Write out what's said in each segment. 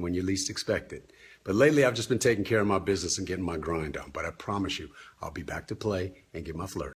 when you least expect it. But lately, I've just been taking care of my business and getting my grind on. But I promise you, I'll be back to play and get my flirt.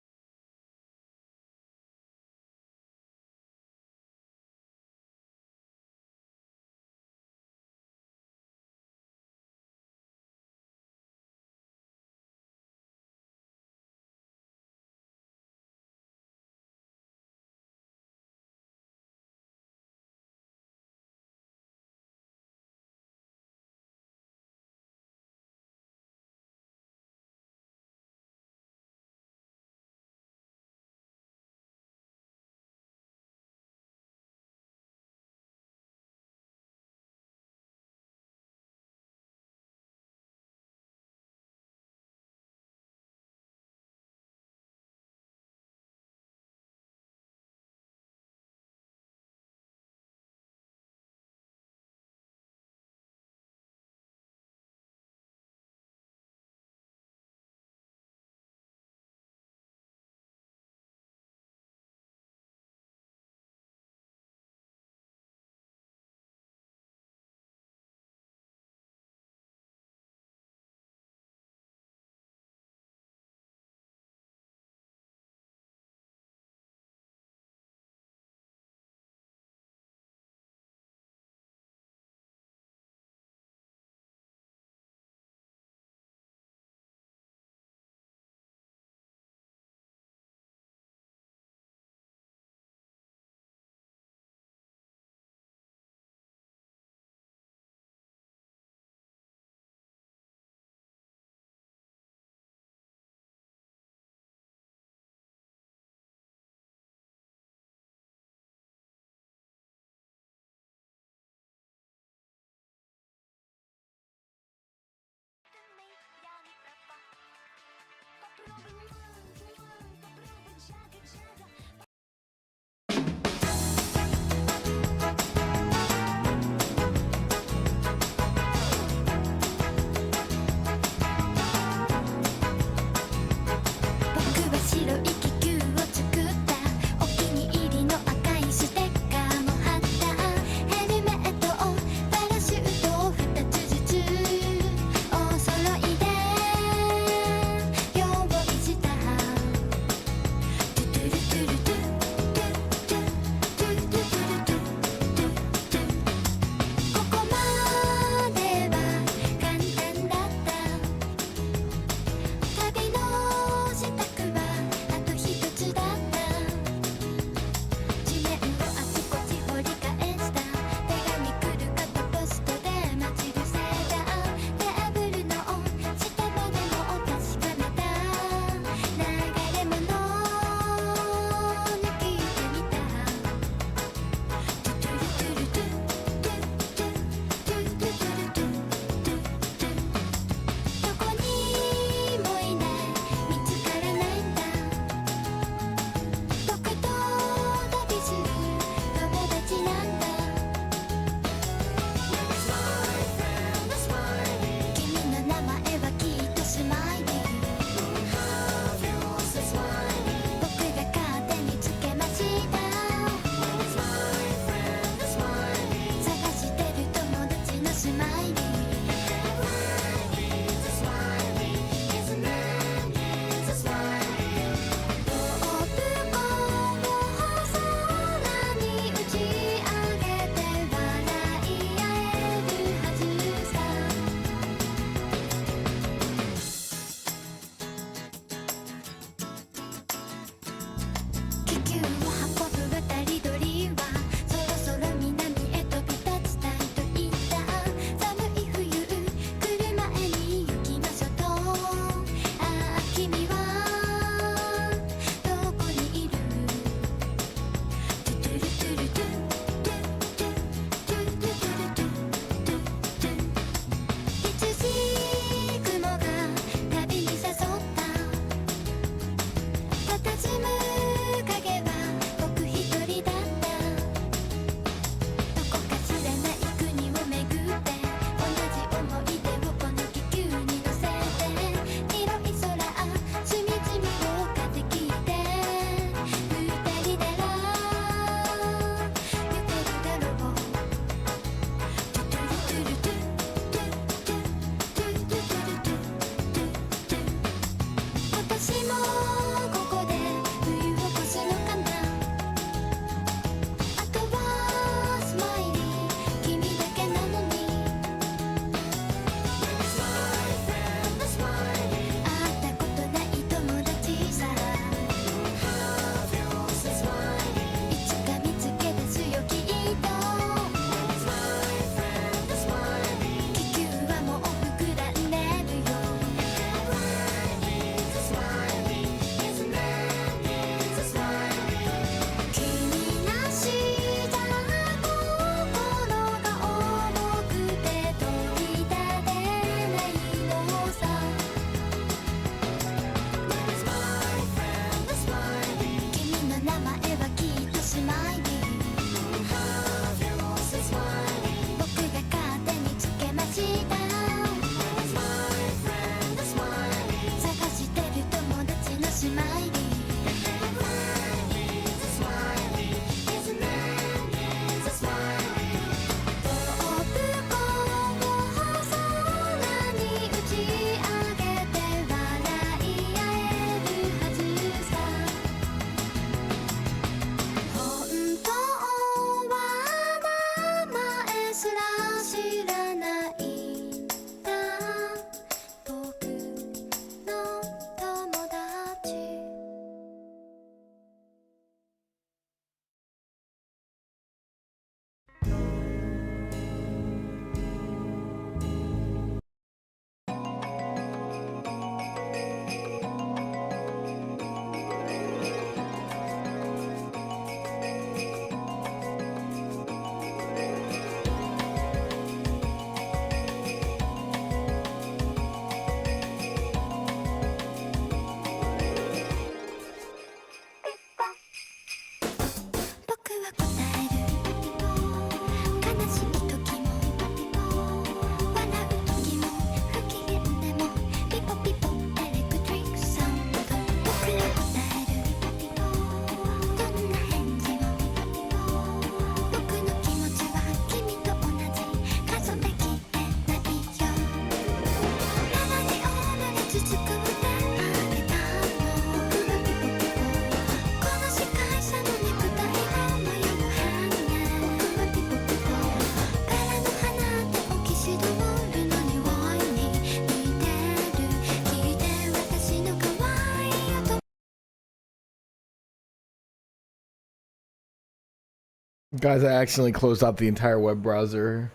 Guys, I accidentally closed out the entire web browser.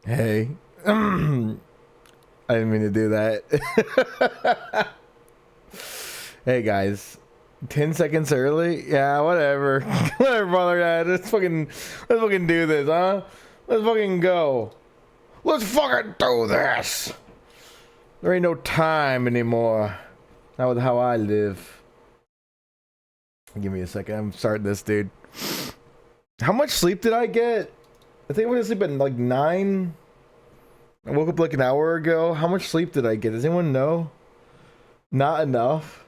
Hey. I didn't mean to do that. Hey guys. 10 seconds early? Yeah, whatever. Whatever, brother. Let's fucking do this, huh? Let's fucking go. Let's fucking do this. There ain't no time anymore. Not with how I live. Give me a second. I'm starting this, dude. How much sleep did I get? I think I went to sleep at like 9. I woke up like an hour ago. How much sleep did I get? Does anyone know? Not enough.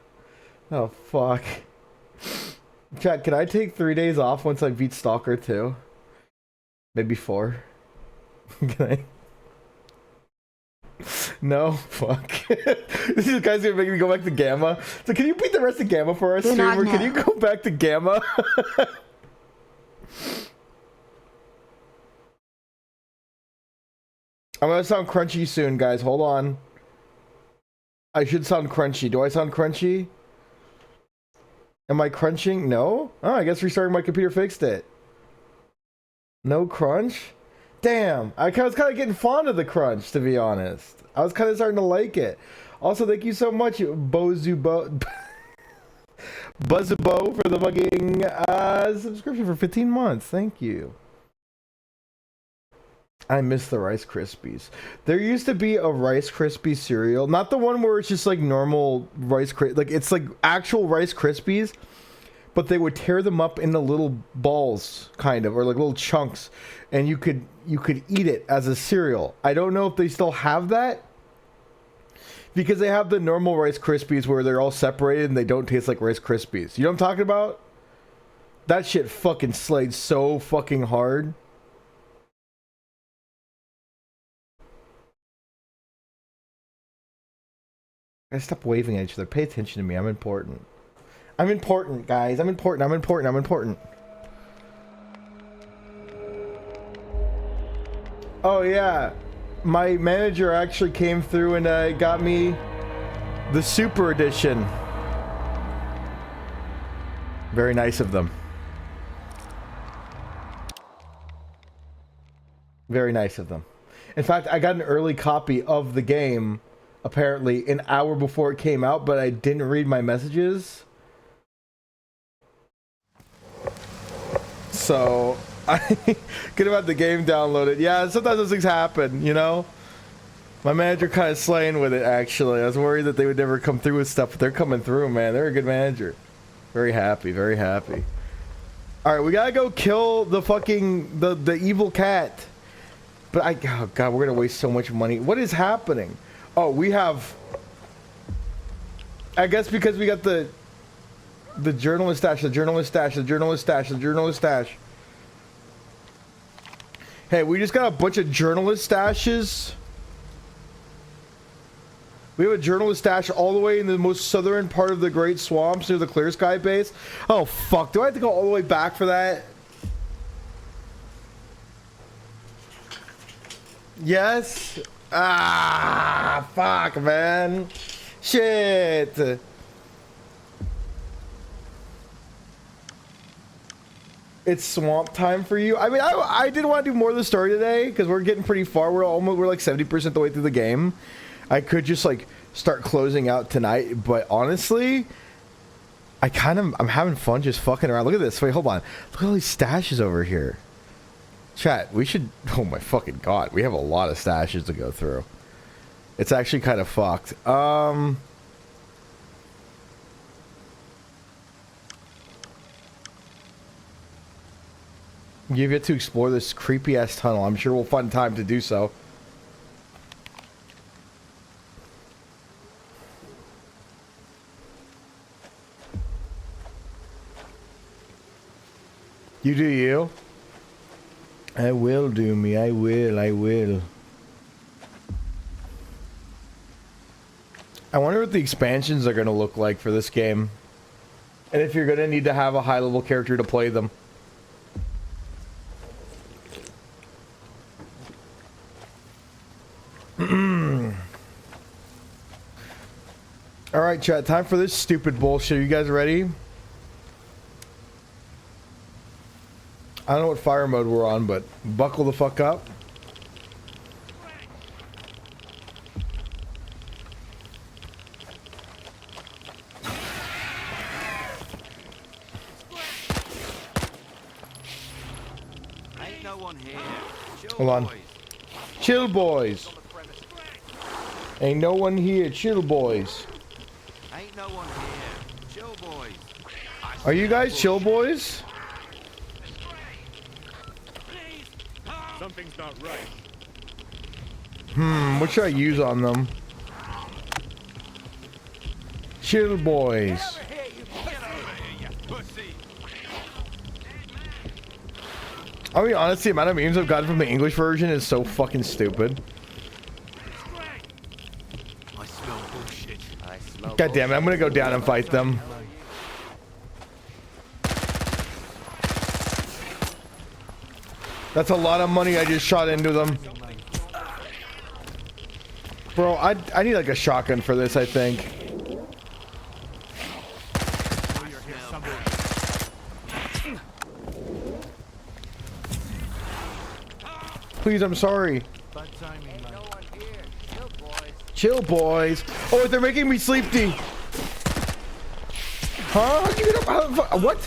Oh, fuck. Chat, can I take 3 days off once I beat Stalker 2? Maybe 4? Can I? No? Fuck. This guy's gonna make me go back to Gamma. So can you beat the rest of Gamma for us, streamer? Can you go back to Gamma? I'm gonna sound crunchy soon, guys. Hold on. I should sound crunchy. Do I sound crunchy? Am I crunching? No? Oh, I guess restarting my computer fixed it. No crunch? Damn. I was kind of getting fond of the crunch, to be honest. I was kind of starting to like it. Also, thank you so much, Bozubo. Buzzubo, for the fucking subscription for 15 months. Thank you. I miss the Rice Krispies. There used to be a Rice Krispie cereal. Not the one where it's just like normal Rice Krispies. Like, it's like actual Rice Krispies, but they would tear them up into little balls, kind of, or like little chunks, and you could eat it as a cereal. I don't know if they still have that, because they have the normal Rice Krispies where they're all separated and they don't taste like Rice Krispies. You know what I'm talking about? That shit fucking slayed so fucking hard. Guys, stop waving at each other. Pay attention to me. I'm important. I'm important, guys. I'm important. I'm important. I'm important. Oh, yeah. My manager actually came through and got me the Super Edition. Very nice of them. Very nice of them. In fact, I got an early copy of the game, apparently, an hour before it came out, but I didn't read my messages. So, I could have had the game downloaded. Yeah, sometimes those things happen, you know? My manager kind of slaying with it, actually. I was worried that they would never come through with stuff, but they're coming through, man. They're a good manager. Very happy, very happy. Alright, we gotta go kill the fucking, the evil cat. But oh god, we're gonna waste so much money. What is happening? Oh, we have... I guess because we got the journalist stash, the journalist stash, the journalist stash, the journalist stash. Hey, we just got a bunch of journalist stashes. We have a journalist stash all the way in the most southern part of the Great Swamps near the Clear Sky base. Oh, fuck. Do I have to go all the way back for that? Yes? Ah, fuck, man. Shit. It's swamp time for you. I mean, I did want to do more of the story today because we're getting pretty far. We're like 70% the way through the game. I could just like start closing out tonight, but honestly, I'm having fun just fucking around. Look at this. Wait, hold on. Look at all these stashes over here. Chat, we should... Oh my fucking god. We have a lot of stashes to go through. It's actually kind of fucked. You've yet to explore this creepy-ass tunnel. I'm sure we'll find time to do so. You do you. I will do me. I will. I will. I wonder what the expansions are going to look like for this game. And if you're going to need to have a high-level character to play them. All right, chat. Time for this stupid bullshit. Are you guys ready? I don't know what fire mode we're on, but buckle the fuck up. Ain't no one here. Chill, Hold on. boys. Chill, boys. Ain't no one here. Chill, boys. Ain't no one here. Chill, boys. Are you guys chill, boys? Something's not right. What should I use on them? Chill, boys. I mean, honestly, the amount of memes I've gotten from the English version is so fucking stupid. I smell bullshit. I smell God damn it, I'm gonna go down and fight them. That's a lot of money I just shot into them. Bro, I need like a shotgun for this, I think. Please, I'm sorry. Chill, boys. Oh, they're making me sleepy. Huh? How'd you get up? What?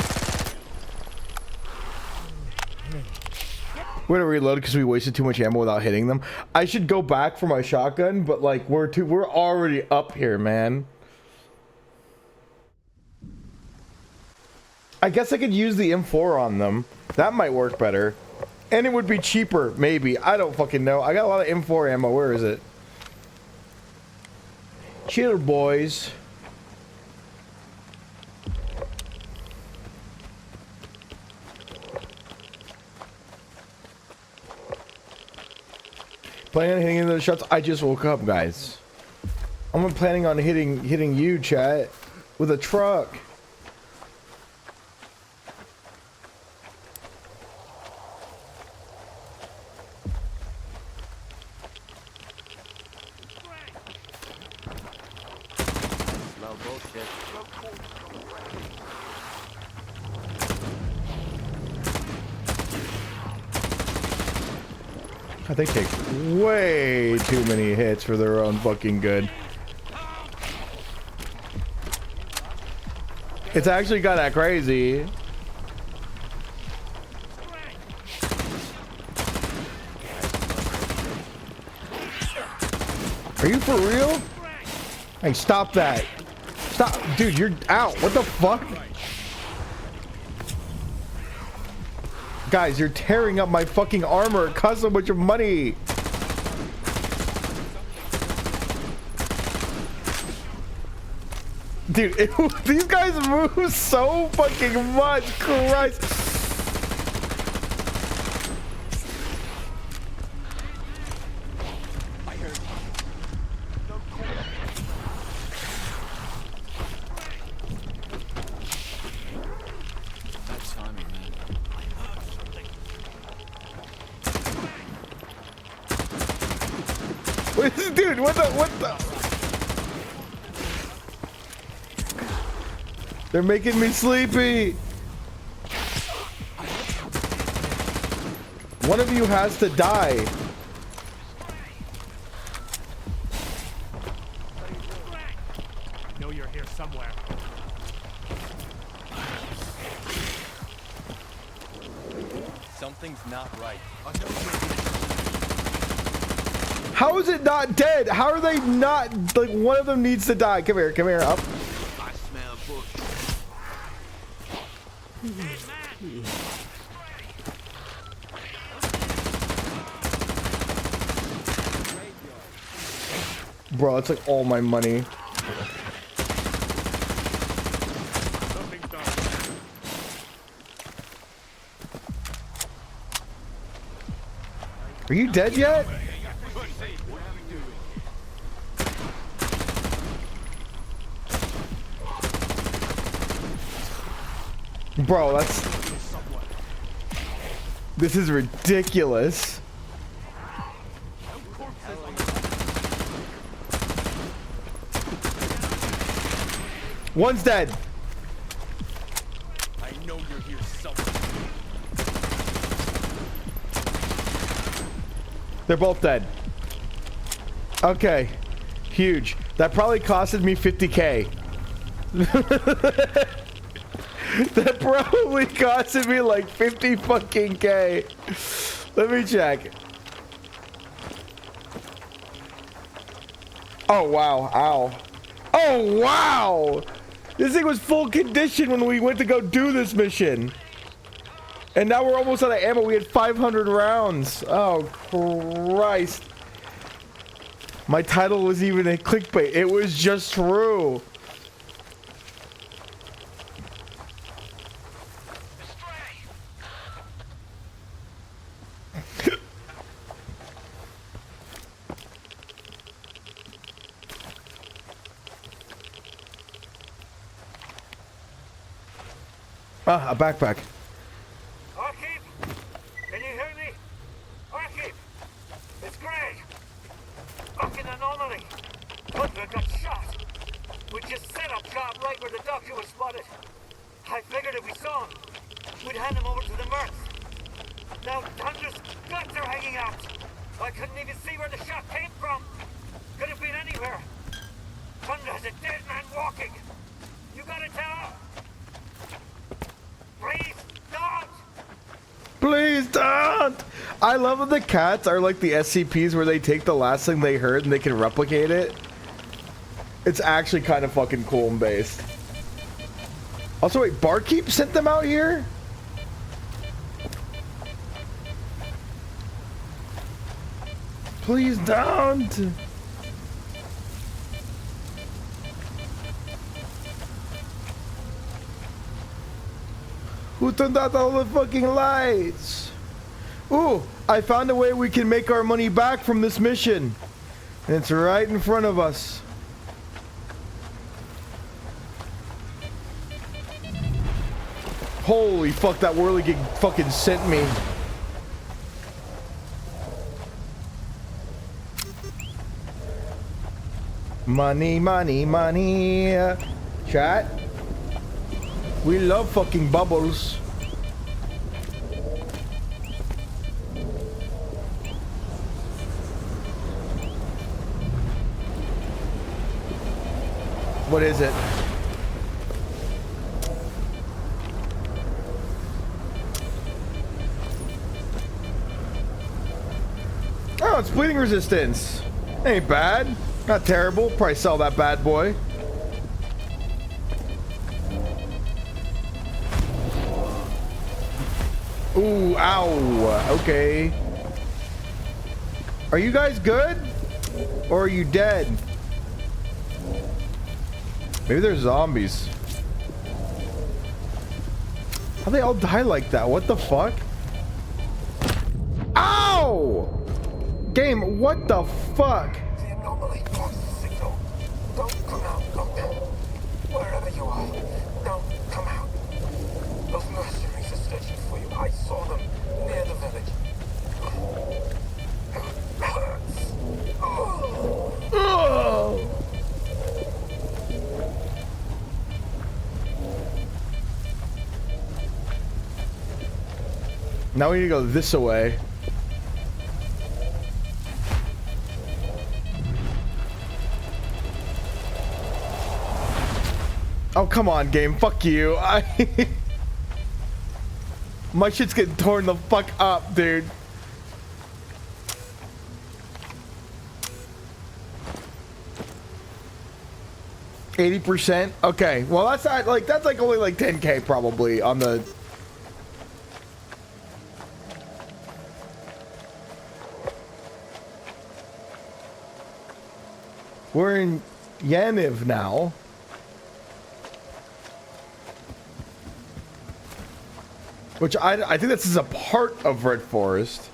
We're gonna reload because we wasted too much ammo without hitting them. I should go back for my shotgun, but like we're already up here, man. I guess I could use the M4 on them. That might work better. And it would be cheaper, maybe. I don't fucking know. I got a lot of M4 ammo. Where is it? Chill, boys. Planning on hitting into the shots? I just woke up, guys. I'm planning on hitting you, chat, with a truck. Smell bullshit. They take way too many hits for their own fucking good. It's actually kind of crazy. Are you for real? Hey, stop that. Stop. Dude, you're out. What the fuck? Guys, you're tearing up my fucking armor. It costs so much money. Dude, these guys move so fucking much. Christ. Dude, what the? They're making me sleepy. One of you has to die. I know you're here somewhere. Something's not right. How is it not dead? How are they not? Like, one of them needs to die. Come here, up. I smell bullshit. Bro, it's like all my money. Something's not right. Are you dead yet? Bro, this is ridiculous. One's dead. I know you're here somewhere. They're both dead. Okay. Huge. That probably costed me 50K. That probably costed me like 50 fucking K. Let me check. Oh, wow. Ow. Oh, wow. This thing was full condition when we went to go do this mission. And now we're almost out of ammo. We had 500 rounds. Oh, Christ. My title was even a clickbait. It was just true. Ah, a backpack. Arkip, can you hear me? Arkip, it's Greg. Fucking anomaly. Hunter got shot. We just set up shop right where the doctor was spotted. I figured if we saw him, we'd hand him over to the Mercs. Now Hunter's guts are hanging out. I couldn't even see where the shot came from. Could have been anywhere. Hunter has a dead man walking. You gotta tell. Please don't! Please don't! I love that the cats are like the SCPs where they take the last thing they heard and they can replicate it. It's actually kind of fucking cool and based. Also, wait, Barkeep sent them out here? Please don't! Who turned out all the fucking lights? Ooh, I found a way we can make our money back from this mission. And it's right in front of us. Holy fuck, that whirligig fucking sent me. Money, money, money. Chat. We love fucking bubbles. What is it? Oh, it's bleeding resistance. Ain't bad. Not terrible. Probably sell that bad boy. Ooh, ow. Okay. Are you guys good? Or are you dead? Maybe there's zombies. How they all die like that? What the fuck? Ow! Game, what the fuck? The anomaly blocks the signal. Don't come out, Doctor. Wherever you are, don't come out. Those mercenaries are searching for you. I saw them near the village. It hurts. Oh. Now we need to go this way. Oh, come on, game. Fuck you. My shit's getting torn the fuck up, dude. %? Okay. Well, that's not like, that's like only like 10K probably on the... We're in Yaniv now. Which I think this is a part of Red Forest.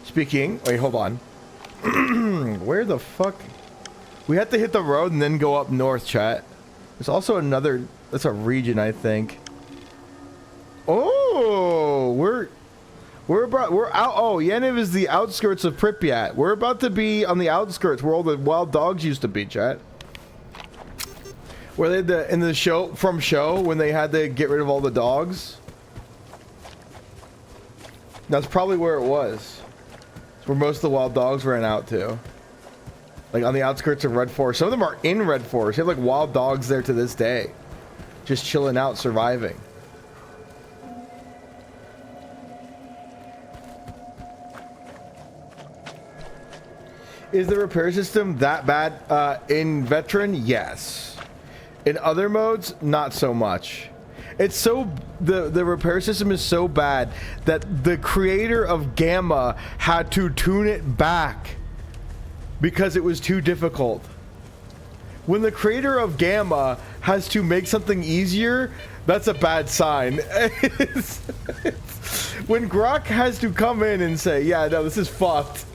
Speaking, wait, hold on. Where the fuck? We have to hit the road and then go up north, chat. There's also another, that's a region, I think. Oh, we're out. Oh, Yaniv is the outskirts of Pripyat. We're about to be on the outskirts where all the wild dogs used to be, chat. Where they had in the show when they had to get rid of all the dogs. That's probably where it was. It's where most of the wild dogs ran out to. Like on the outskirts of Red Forest. Some of them are in Red Forest. You have like wild dogs there to this day. Just chilling out, surviving. Is the repair system that bad in Veteran? Yes. In other modes, not so much. It's so the repair system is so bad that the creator of Gamma had to tune it back because it was too difficult. When the creator of Gamma has to make something easier, that's a bad sign. When Grok has to come in and say, yeah, no, this is fucked.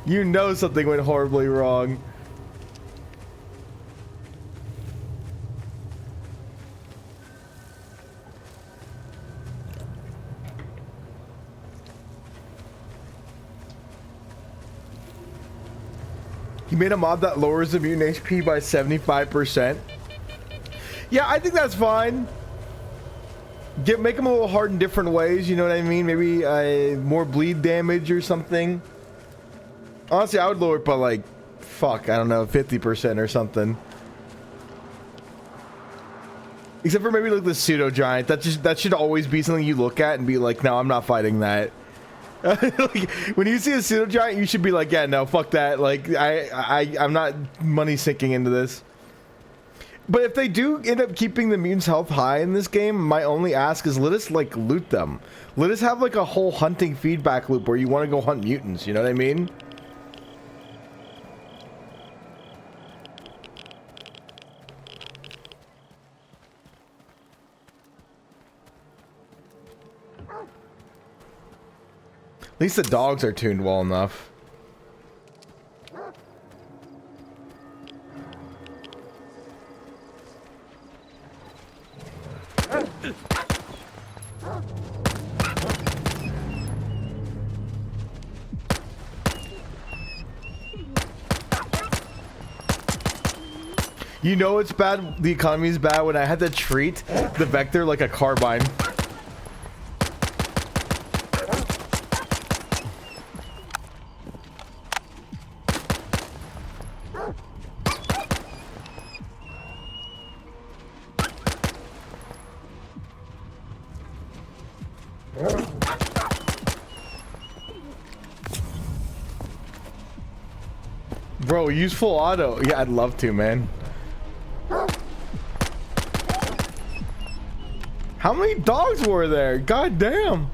You know something went horribly wrong. He made a mod that lowers the mutant HP by 75%. Yeah, I think that's fine. Make him a little hard in different ways, you know what I mean? Maybe more bleed damage or something. Honestly, I would lower it by like, fuck, I don't know, 50% or something. Except for maybe like the pseudo giant. That should always be something you look at and be like, no, I'm not fighting that. Like, when you see a pseudo giant, you should be like, yeah, no, fuck that. Like, I'm not money sinking into this. But if they do end up keeping the mutants' health high in this game, my only ask is let us like loot them. Let us have like a whole hunting feedback loop where you want to go hunt mutants. You know what I mean? At least the dogs are tuned well enough. You know it's bad, the economy is bad when I had to treat the Vector like a carbine. Bro, use full auto. Yeah, I'd love to, man. How many dogs were there? God damn.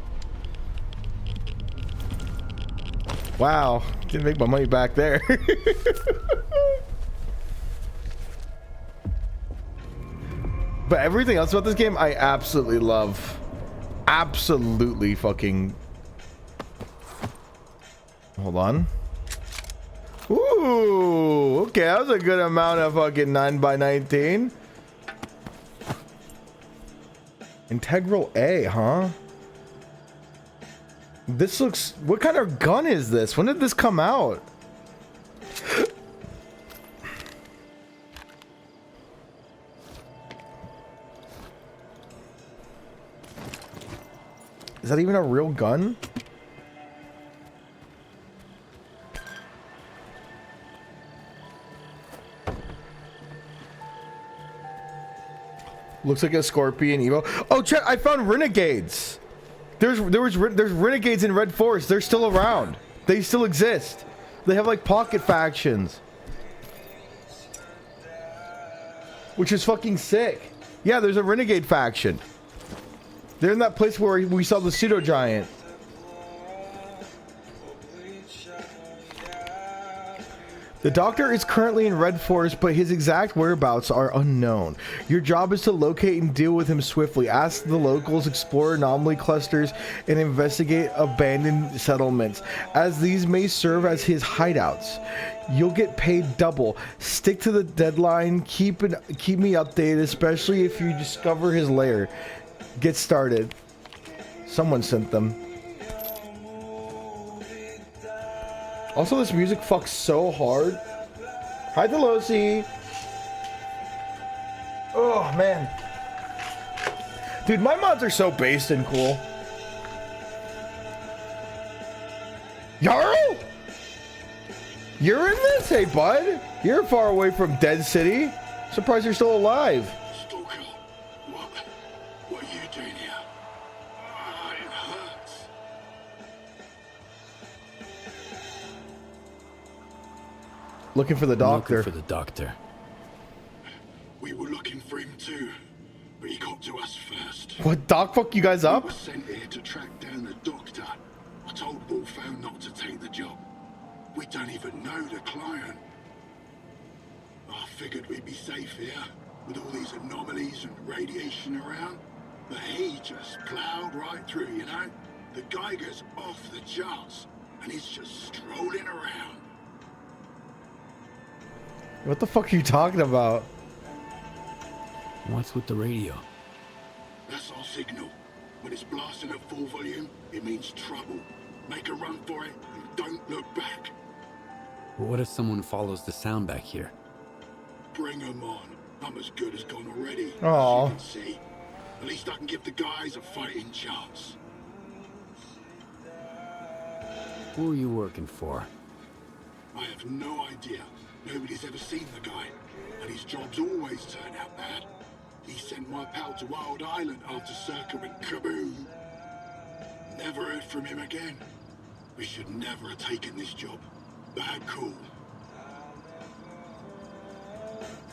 Wow. Didn't make my money back there. But everything else about this game, I absolutely love. Absolutely fucking... Hold on. Ooh, okay, that was a good amount of fucking 9x19. Integral A, huh? This looks... What kind of gun is this? When did this come out? Is that even a real gun? Looks like a Scorpion Evo. Oh, chat! I found renegades. There's renegades in Red Forest. They're still around. They still exist. They have like pocket factions, which is fucking sick. Yeah, there's a renegade faction. They're in that place where we saw the pseudo giant. The doctor is currently in Red Forest, but his exact whereabouts are unknown. Your job is to locate and deal with him swiftly. Ask the locals, explore anomaly clusters, and investigate abandoned settlements, as these may serve as his hideouts. You'll get paid double. Stick to the deadline. Keep me updated, especially if you discover his lair. Get started. Someone sent them. Also, this music fucks so hard. Hi, Delosi. Oh, man. Dude, my mods are so based and cool. Jarl? You're in this? Hey, bud. You're far away from Dead City. Surprised you're still alive. Stalker, what are you doing here? Ah, it hurts. Looking for the doctor. Looking for the doctor. We were looking for him too, but he got to us first. What, Doc fuck you guys We up? were sent here to track down the doctor. I told Wolfhound not to take the job. We don't even know the client. I figured we'd be safe here, with all these anomalies and radiation around. But he just plowed right through, you know? The Geiger's off the charts, and he's just strolling around. What the fuck are you talking about? What's with the radio? That's our signal. When it's blasting at full volume, it means trouble. Make a run for it, and don't look back. What if someone follows the sound back here? Bring 'em on. I'm as good as gone already. Aw. As you can see. At least I can give the guys a fighting chance. Who are you working for? I have no idea. Nobody's ever seen the guy. And his jobs always turn out bad. He sent my pal to Wild Island after S.T.A.L.K.E.R went kaboom. Never heard from him again. We should never have taken this job. Bad call.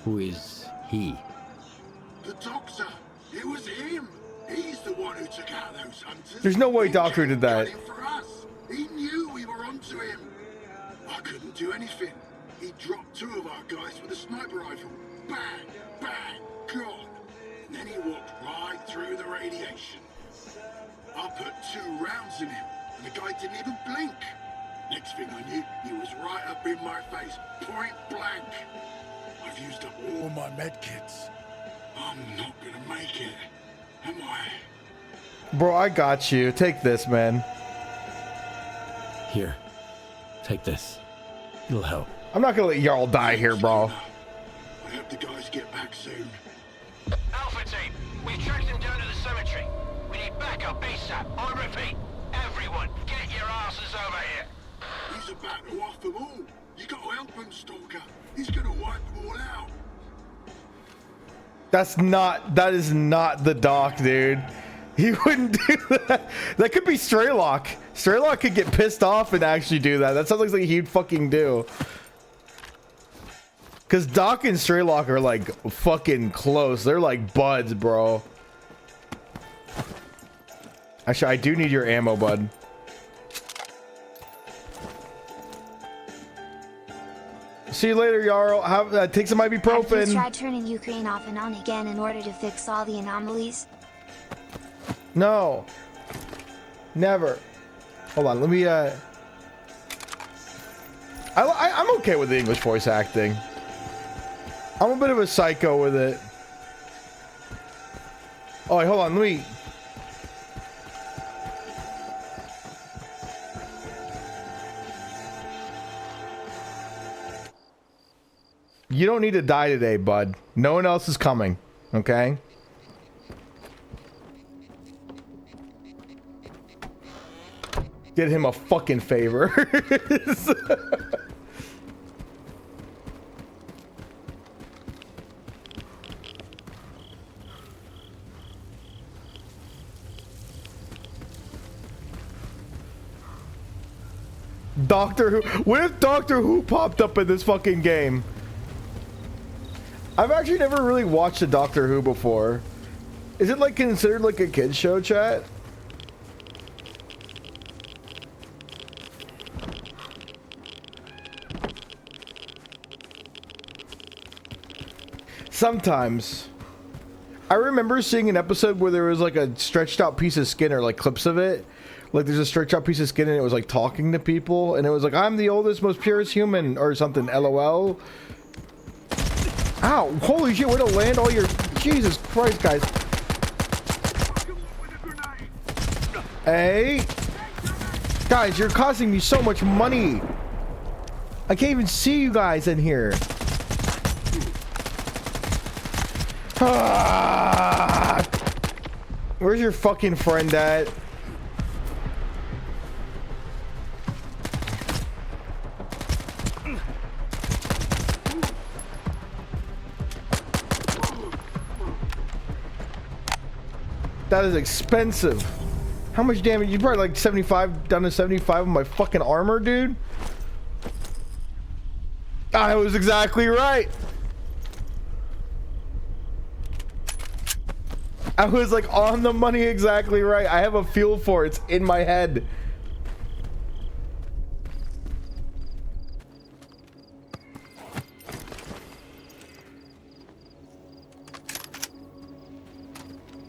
Who is he? The doctor. It was him. He's the one who took out those hunters. There's no way He Doctor did that. got him for us. He knew we were onto him. I couldn't do anything. He dropped 2 of our guys with a sniper rifle. Bang, bang, gone. And then he walked right through the radiation. I put 2 rounds in him, and the guy didn't even blink. Next thing I knew, he was right up in my face, point blank. I've used up all my medkits. I'm not gonna make it, am I? Bro, I got you. Take this, man. Here. Take this. It'll help. I'm not gonna let y'all die here, bro. I hope the guys get back soon. Alpha team, we've tracked him down to the cemetery. We need backup ASAP. I repeat, everyone, get your asses over here. He's about to off them all. You gotta help him, Stalker. He's gonna wipe them all out. That is not the doc, dude. He wouldn't do that. That could be S.T.A.L.K.E.R. S.T.A.L.K.E.R could get pissed off and actually do that. That sounds like something he'd fucking do. Cause Doc and S.T.A.L.K.E.R are like fucking close. They're like buds, bro. Actually, I do need your ammo, bud. See you later, Jarl. Take some Have you ibuprofen. tried turning Ukraine off and on again in order to fix all the anomalies? No. Never. Hold on, let me, I'm okay with the English voice acting. I'm a bit of a psycho with it. Oh, wait, hold on, let me... You don't need to die today, bud. No one else is coming, okay? Get him a fucking favor. Doctor Who. What if Doctor Who popped up in this fucking game? I've actually never really watched a Doctor Who before. Is it like considered like a kid's show, chat? Sometimes. I remember seeing an episode where there was like a stretched out piece of skin or like clips of it. Like there's a stretched out piece of skin and it was like talking to people and it was like, I'm the oldest, most purest human or something, LOL. Ow, holy shit, way to land all your... Jesus Christ, guys. Hey. Guys, you're costing me so much money. I can't even see you guys in here. Ah! Where's your fucking friend at? That is expensive. How much damage? You probably like 75, down to 75 of my fucking armor, dude. I was exactly right. I was like on the money, exactly right. I have a feel for it. It's in my head.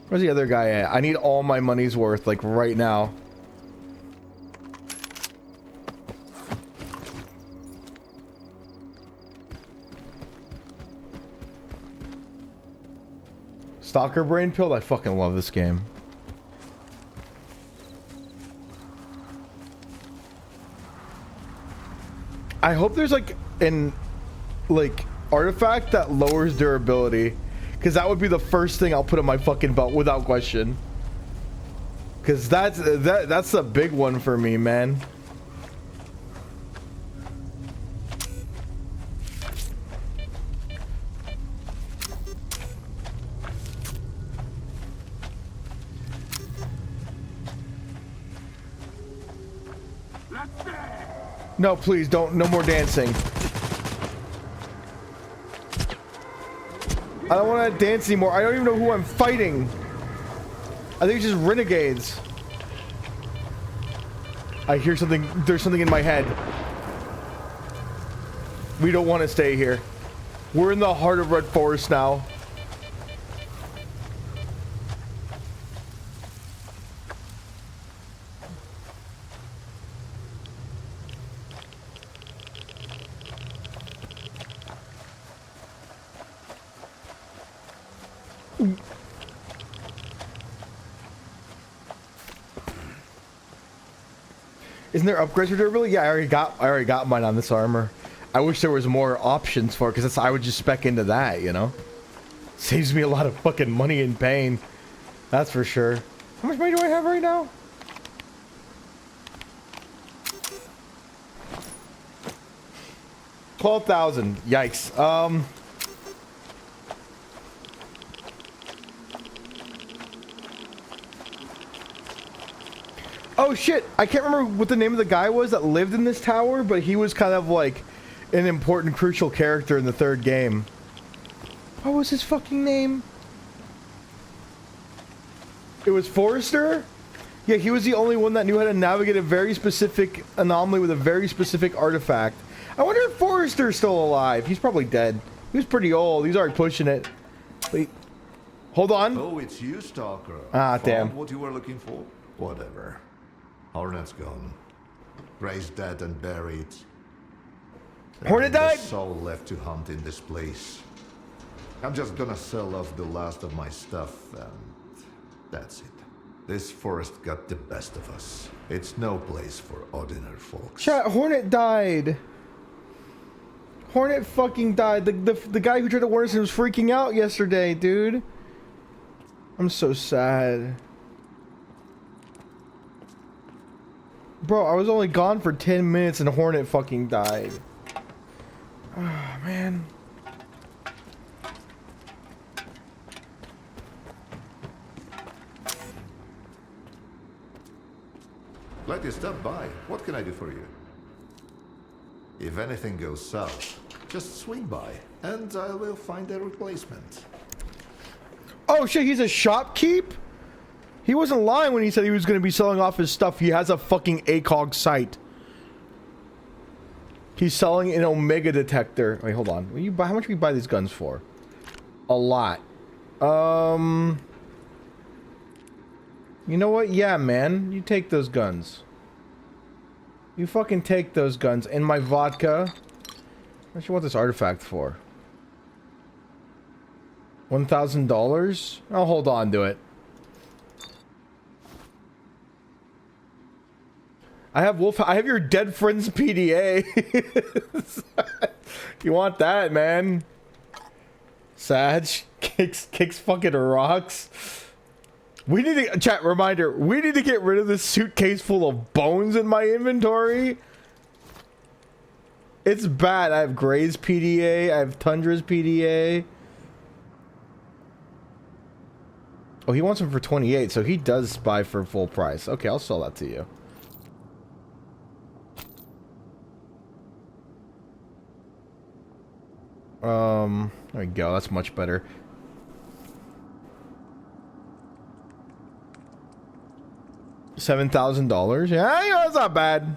Where's the other guy at? I need all my money's worth, like right now. Stalker brain pill? I fucking love this game. I hope there's like an artifact that lowers durability, because that would be the first thing I'll put in my fucking belt without question. Because that's a big one for me, man. No, please don't. No more dancing. I don't want to dance anymore. I don't even know who I'm fighting. I think it's just renegades. I hear something. There's something in my head. We don't want to stay here. We're in the heart of Red Forest now. Isn't there upgrades for durability? Yeah, I already got mine on this armor. I wish there was more options for it, because I would just spec into that, you know? Saves me a lot of fucking money and pain. That's for sure. How much money do I have right now? $12,000. Yikes. Oh shit, I can't remember what the name of the guy was that lived in this tower, but he was kind of like an important, crucial character in the third game. What was his fucking name? It was Forrester? Yeah, he was the only one that knew how to navigate a very specific anomaly with a very specific artifact. I wonder if Forrester's still alive. He's probably dead. He was pretty old. He's already pushing it. Wait. Hold on. Oh, it's you, Stalker. Ah, Found damn. what you were looking for? Whatever. Hornet's gone. Ray's dead and buried. Hornet died? There's soul left to hunt in this place. I'm just gonna sell off the last of my stuff, and that's it. This forest got the best of us. It's no place for ordinary folks. Chat, Hornet died. Hornet fucking died. The guy who tried to warn us was freaking out yesterday, dude. I'm so sad. Bro, I was only gone for 10 minutes and Hornet fucking died. Oh, man. Glad you stopped by. What can I do for you? If anything goes south, just swing by, and I will find a replacement. Oh shit, he's a shopkeep? He wasn't lying when he said he was going to be selling off his stuff. He has a fucking ACOG site. He's selling an Omega detector. Wait, hold on. How much do we buy these guns for? A lot. You know what? Yeah, man. You take those guns. You fucking take those guns. And my vodka. What do you want this artifact for? $1,000? I'll hold on to it. I have your dead friend's PDA. You want that, man? Sag kicks fucking rocks. We need to chat reminder. We need to get rid of this suitcase full of bones in my inventory. It's bad. I have Gray's PDA. I have Tundra's PDA. Oh, he wants them for 28, so he does buy for full price. Okay, I'll sell that to you. There we go. That's much better. $7,000. Yeah, you know, that's not bad.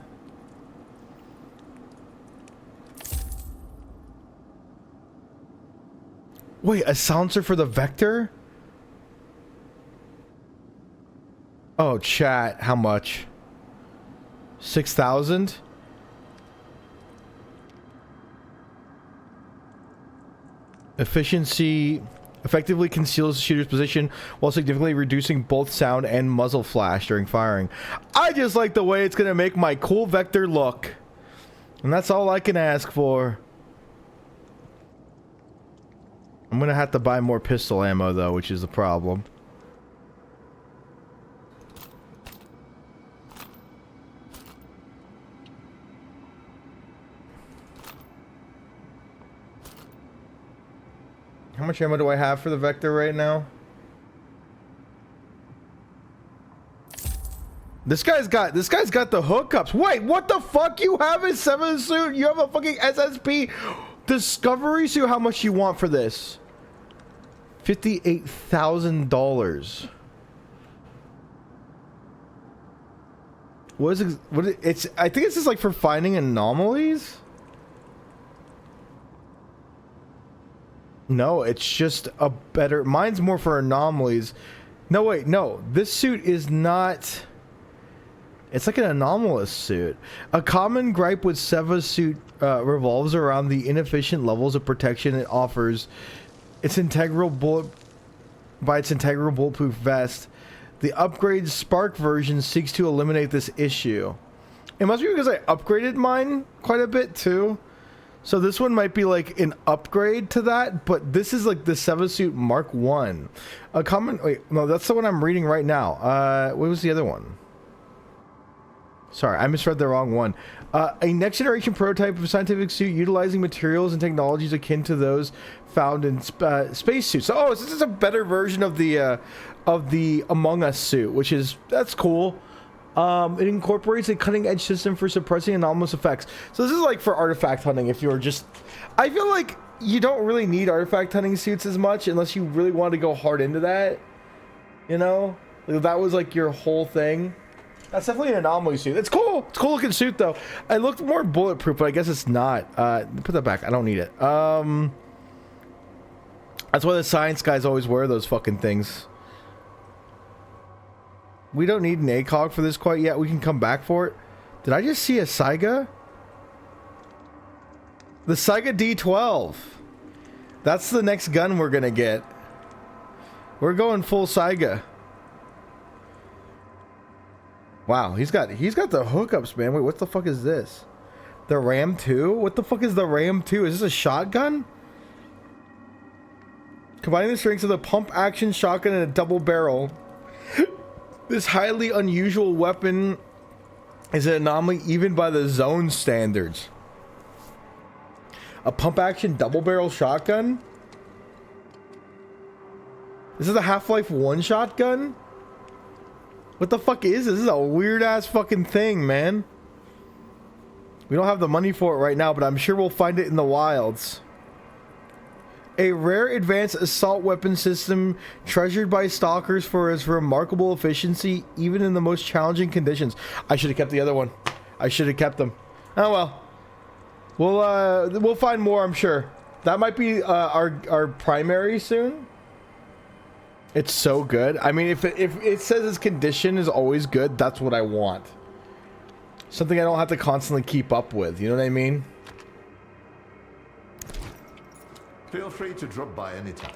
Wait, a silencer for the Vector? Oh, chat. How much? 6,000? Efficiency effectively conceals the shooter's position while significantly reducing both sound and muzzle flash during firing. I just like the way it's going to make my cool Vector look. And that's all I can ask for. I'm going to have to buy more pistol ammo, though, which is the problem. How much ammo do I have for the Vector right now? This guy's got the hookups. Wait, what the fuck? You have a 7 suit? You have a fucking SSP Discovery suit? How much you want for this? $58,000. What is it? It's I think it's just like for finding anomalies. No, it's just a better... Mine's more for anomalies. No, wait, no. This suit is not... It's like an anomalous suit. A common gripe with Seva's suit revolves around the inefficient levels of protection it offers. Its integral bulletproof vest. The upgrade Spark version seeks to eliminate this issue. It must be because I upgraded mine quite a bit too. So this one might be like an upgrade to that, but this is like the Seva Suit Mark 1. A common... Wait, no, that's the one I'm reading right now. What was the other one? Sorry, I misread the wrong one. A next-generation prototype of scientific suit utilizing materials and technologies akin to those found in space suits. So, oh, this is a better version of the Among Us suit, which is... That's cool. It incorporates a cutting-edge system for suppressing anomalous effects. So this is like for artifact hunting if you're just... I feel like you don't really need artifact hunting suits as much unless you really want to go hard into that. You know? Like, if that was like your whole thing. That's definitely an anomaly suit. It's cool. It's a cool looking suit though. It looked more bulletproof, but I guess it's not. Put that back. I don't need it. That's why the science guys always wear those fucking things. We don't need an ACOG for this quite yet. We can come back for it. Did I just see a Saiga? The Saiga D12. That's the next gun we're gonna get. We're going full Saiga. Wow, he's got the hookups, man. Wait, what the fuck is this? The Ram 2? What the fuck is the Ram 2? Is this a shotgun? Combining the strengths of the pump action shotgun and a double barrel. This highly unusual weapon is an anomaly even by the zone standards. A pump-action double-barrel shotgun? This is a Half-Life 1 shotgun? What the fuck is this? This is a weird-ass fucking thing, man. We don't have the money for it right now, but I'm sure we'll find it in the wilds. A rare advanced assault weapon system treasured by stalkers for its remarkable efficiency, even in the most challenging conditions. I should have kept the other one. I should have kept them. Oh well. We'll find more, I'm sure. That might be our primary soon. It's so good. I mean, if it says its condition is always good, that's what I want. Something I don't have to constantly keep up with. You know what I mean? Feel free to drop by anytime.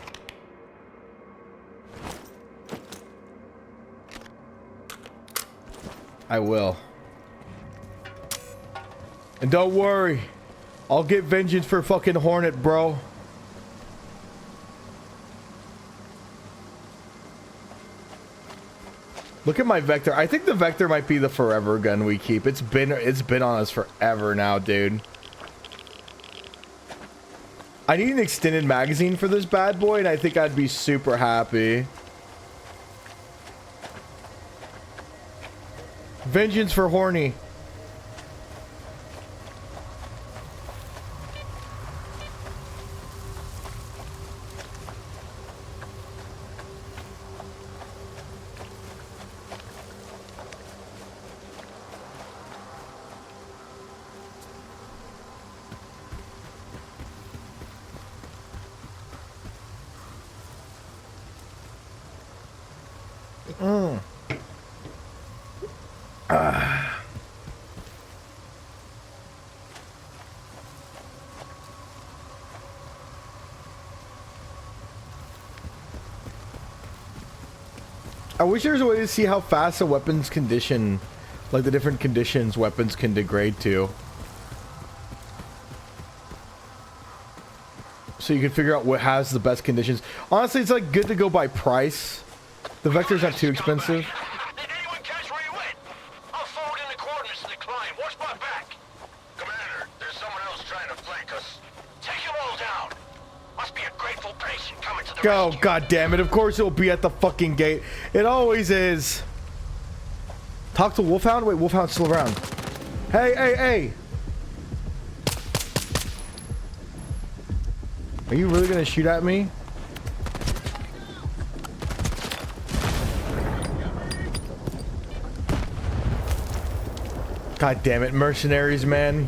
I will. And don't worry. I'll get vengeance for fucking Hornet, bro. Look at my Vector. I think the Vector might be the forever gun we keep. It's been on us forever now, dude. I need an extended magazine for this bad boy, and I think I'd be super happy. Vengeance for horny. I wish there was a way to see how fast a weapon's condition, like the different conditions weapons can degrade to. So you can figure out what has the best conditions. Honestly, it's like good to go by price. The Vector's not too expensive. Did anyone catch where you went? I'll forward in the coordinates to the client. Watch my back. Commander, there's someone else trying to flank us. Take them all down. Must be a grateful patient coming to the Go, rescue. god damn it. Of course it'll be at the fucking gate. It always is. Talk to Wolfhound? Wait, Wolfhound's still around. Hey, hey, hey. Are you really gonna shoot at me? God damn it, mercenaries, man.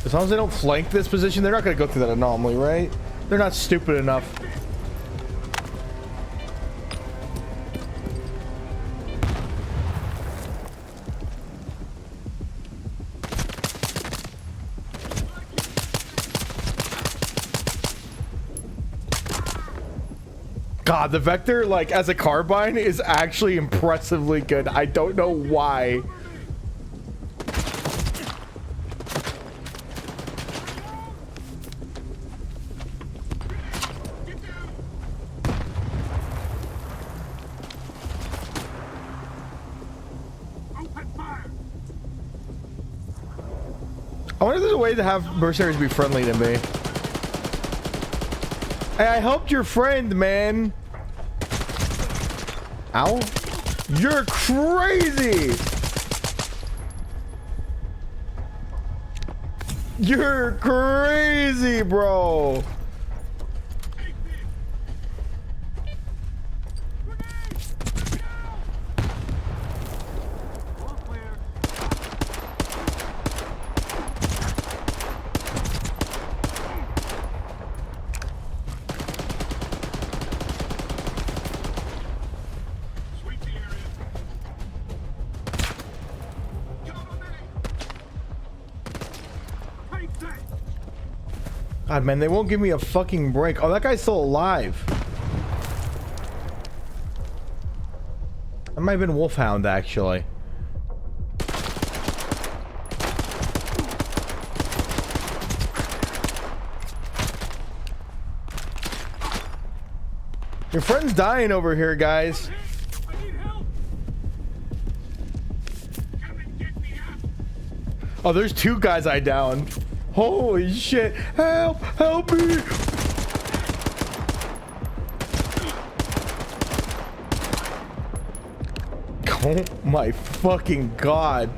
As long as they don't flank this position, they're not going to go through that anomaly, right? They're not stupid enough. God, the Vector, like, as a carbine is actually impressively good. I don't know why. I wonder if there's a way to have mercenaries be friendly to me. Hey, I helped your friend, man. Ow. You're crazy. You're crazy, bro. God, man, they won't give me a fucking break. Oh, that guy's still alive. That might have been Wolfhound, actually. Your friend's dying over here, guys. Oh, there's two guys I downed. Holy shit. Help! Help me! Oh my fucking god.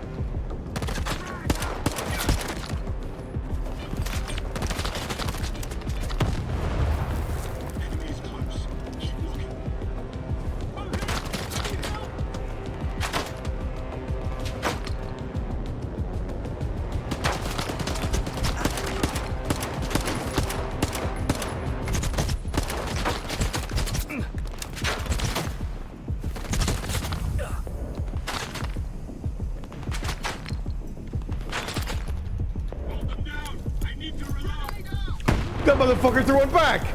That motherfucker threw one back!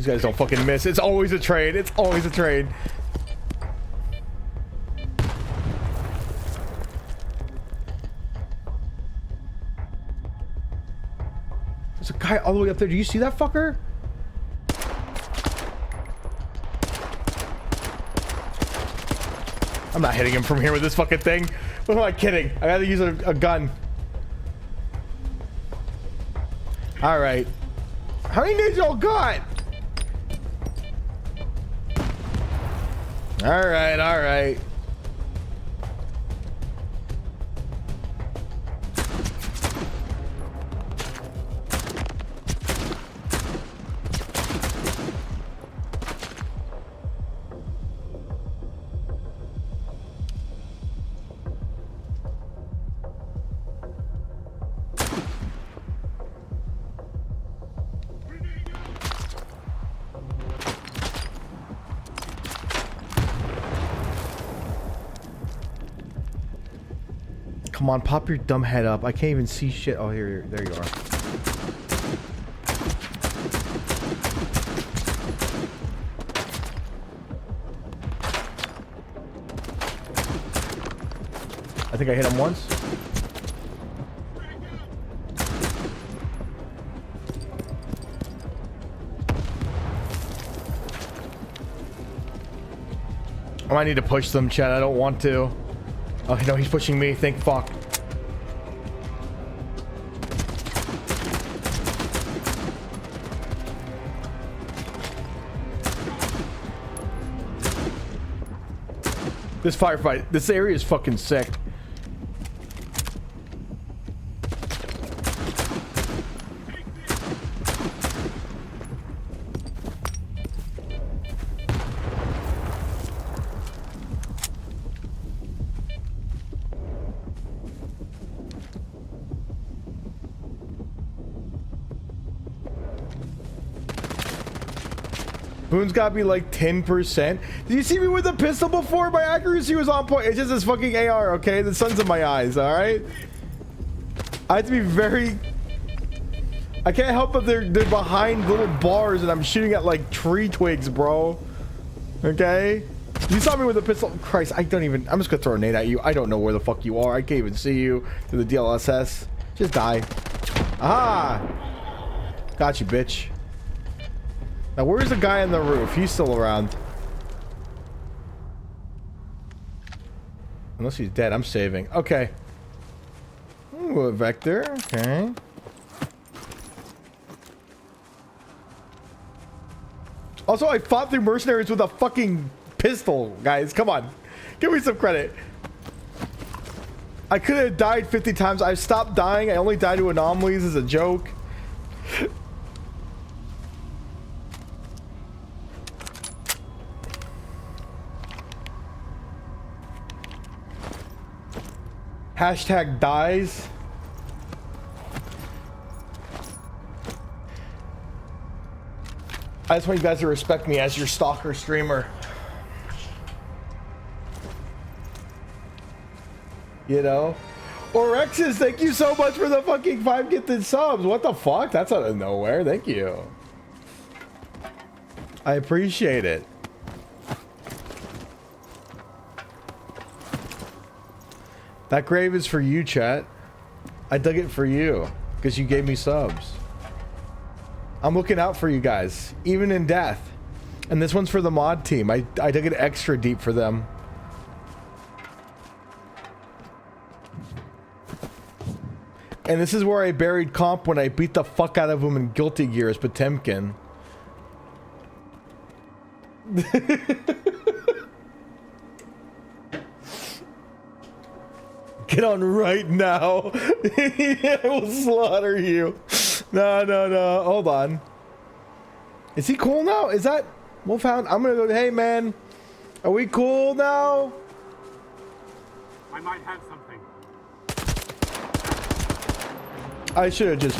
These guys don't fucking miss. It's always a trade. It's always a trade. There's a guy all the way up there. Do you see that fucker? I'm not hitting him from here with this fucking thing. What am I kidding? I gotta use a gun. All right. How many nades y'all got? All right, all right. Come on, pop your dumb head up. I can't even see shit. Oh, here, there you are. I think I hit him once. I might need to push them, Chad. I don't want to. Oh, no, he's pushing me. Thank fuck. This firefight, this area is fucking sick. Boon's got to be like 10%. Did you see me with a pistol before? My accuracy was on point. It's just this fucking AR, okay? The sun's in my eyes, alright? I have to be very... I can't help but they're behind little bars and I'm shooting at like tree twigs, bro. Okay? You saw me with a pistol. Christ, I don't even... I'm just gonna throw a nade at you. I don't know where the fuck you are. I can't even see you through the DLSS. Just die. Aha! Got you, bitch. Now, where's the guy on the roof? He's still around. Unless he's dead, I'm saving. Okay. Ooh, a vector. Okay. Also, I fought through mercenaries with a fucking pistol, guys. Come on. Give me some credit. I could have died 50 times. I stopped dying. I only died to anomalies as a joke. Hashtag dies. I just want you guys to respect me as your stalker streamer. You know? Orexis, thank you so much for the fucking 5 gifted subs. What the fuck? That's out of nowhere. Thank you. I appreciate it. That grave is for you, chat. I dug it for you because you gave me subs. I'm looking out for you guys, even in death. And this one's for the mod team. I dug it extra deep for them. And this is where I buried Comp when I beat the fuck out of him in Guilty Gear as Potemkin. Get on right now. I will slaughter you. No. Hold on. Is he cool now? Is that Wolfhound? I'm gonna go, hey man. Are we cool now? I might have something. I should have just...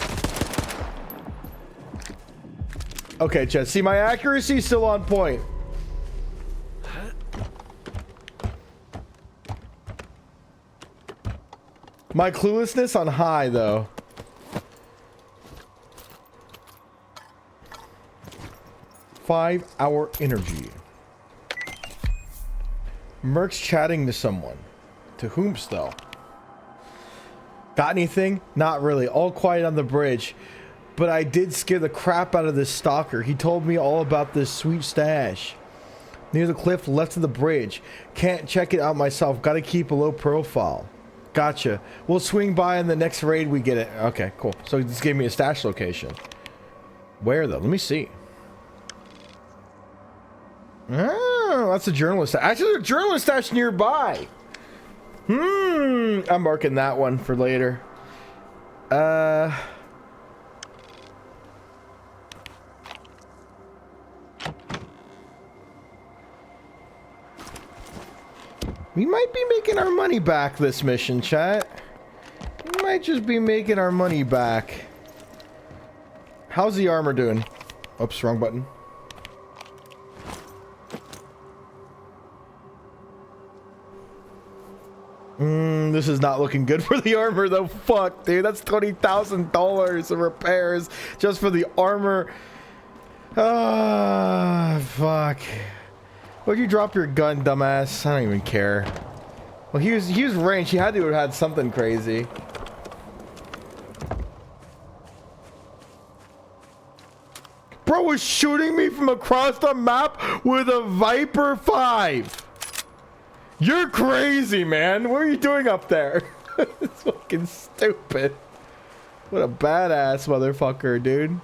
Okay, Chad. See, my accuracy is still on point. My cluelessness on high, though. 5-hour energy. Merc's chatting to someone. To whomst though? Got anything? Not really. All quiet on the bridge. But I did scare the crap out of this stalker. He told me all about this sweet stash. Near the cliff left of the bridge. Can't check it out myself. Gotta keep a low profile. Gotcha. We'll swing by in the next raid we get it. Okay, cool. So he just gave me a stash location. Where though? Let me see. Oh, that's a journalist. Actually, there's a journalist stash nearby. I'm marking that one for later. We might be making our money back this mission, chat. We might just be making our money back. How's the armor doing? Oops, wrong button. This is not looking good for the armor though. Fuck, dude. That's $20,000 of repairs just for the armor. Ah, fuck. Where'd you drop your gun, dumbass? I don't even care. Well, he was ranged. He had to have had something crazy. Bro was shooting me from across the map with a Viper 5. You're crazy, man. What are you doing up there? It's fucking stupid. What a badass motherfucker, dude.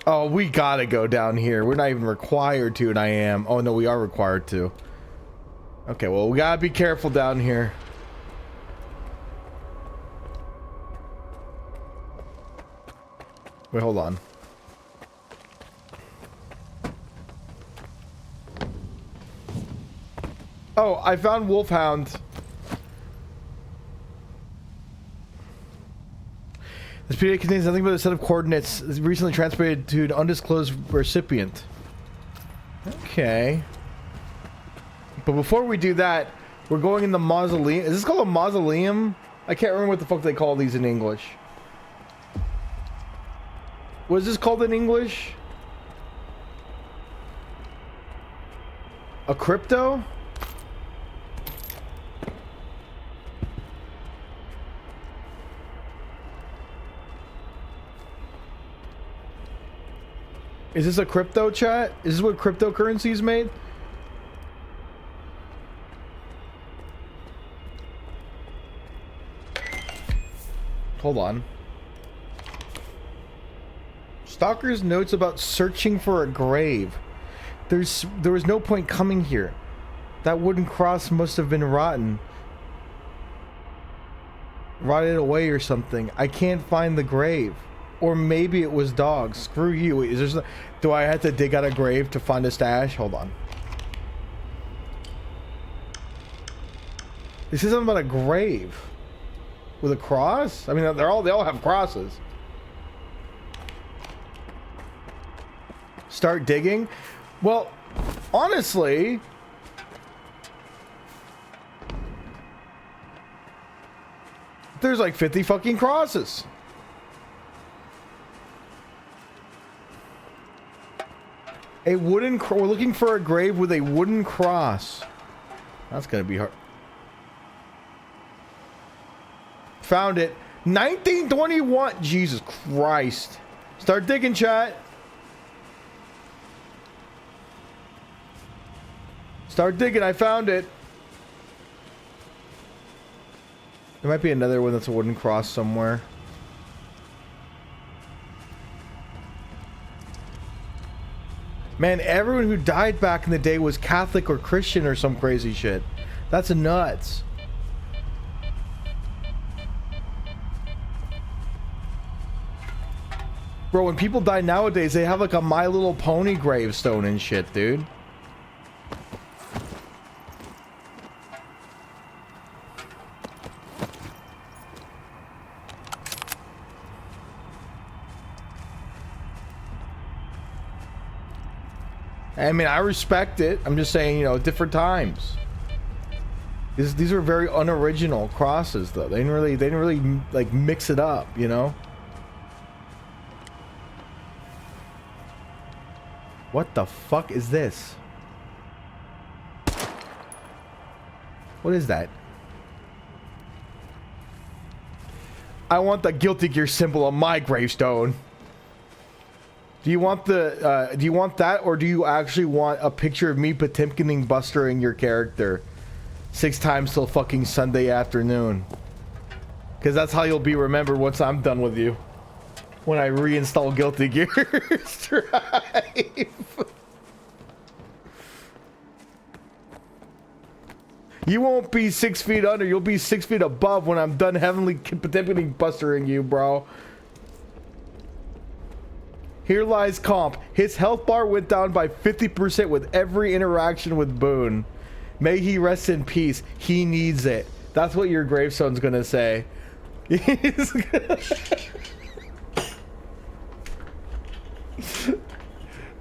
Oh, we gotta go down here. We're not even required to, and I am. Oh, no, we are required to. Okay, well, we gotta be careful down here. Wait, hold on. Oh, I found Wolfhound. This PDF contains nothing but a set of coordinates recently transmitted to an undisclosed recipient. Okay. But before we do that, we're going in the mausoleum. Is this called a mausoleum? I can't remember what the fuck they call these in English. What is this called in English? A crypto? Is this a crypto, chat? Is this what cryptocurrency is made? Hold on. Stalker's notes about searching for a grave. There was no point coming here. That wooden cross must have been rotten. Rotted away or something. I can't find the grave. Or maybe it was dogs. Screw you. Is there, do I have to dig out a grave to find a stash? Hold on. This is something about a grave. With a cross? I mean, they all have crosses. Start digging? Well, honestly, there's like 50 fucking crosses. A wooden we're looking for a grave with a wooden cross. That's gonna be hard. Found it. 1921. Jesus Christ. Start digging, chat. Start digging. I found it. There might be another one that's a wooden cross somewhere. Man, everyone who died back in the day was Catholic or Christian or some crazy shit. That's nuts. Bro, when people die nowadays, they have like a My Little Pony gravestone and shit, dude. I mean, I respect it. I'm just saying, you know, different times. These were very unoriginal crosses, though. They didn't really like mix it up, you know. What the fuck is this? What is that? I want the Guilty Gear symbol on my gravestone. Do you want the, do you want that, or do you actually want a picture of me Potemkining Bustering your character 6 times till fucking Sunday afternoon? Because that's how you'll be remembered once I'm done with you. When I reinstall Guilty Gear Strive. You won't be 6 feet under, you'll be 6 feet above when I'm done heavenly Potemkining Bustering you, bro. Here lies Comp. His health bar went down by 50% with every interaction with Boon. May he rest in peace. He needs it. That's what your gravestone's gonna say.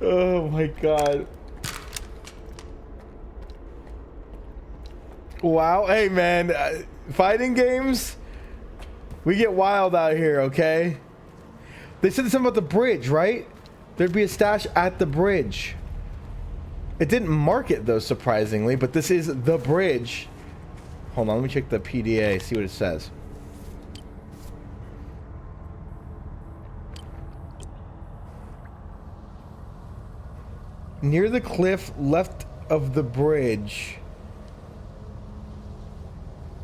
Oh my god. Wow. Hey man, fighting games, we get wild out here, okay? They said something about the bridge, right? There'd be a stash at the bridge. It didn't mark it though, surprisingly, but this is the bridge. Hold on, let me check the PDA, see what it says. Near the cliff left of the bridge.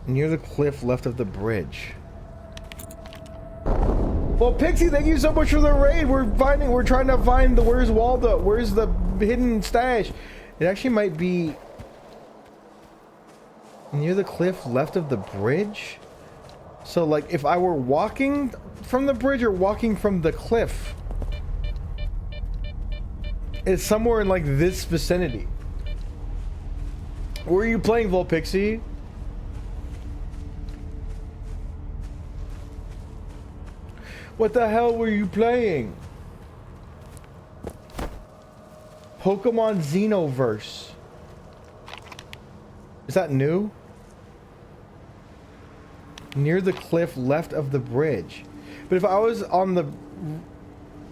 Near the cliff left of the bridge. Well, Pixie, thank you so much for the raid. We're trying to find the where's Waldo? Where's the hidden stash? It actually might be near the cliff left of the bridge. So like if I were walking from the bridge or walking from the cliff, it's somewhere in like this vicinity. Where are you playing, Volpixie? What the hell were you playing? Pokemon Xenoverse. Is that new? Near the cliff left of the bridge. But if I was on the...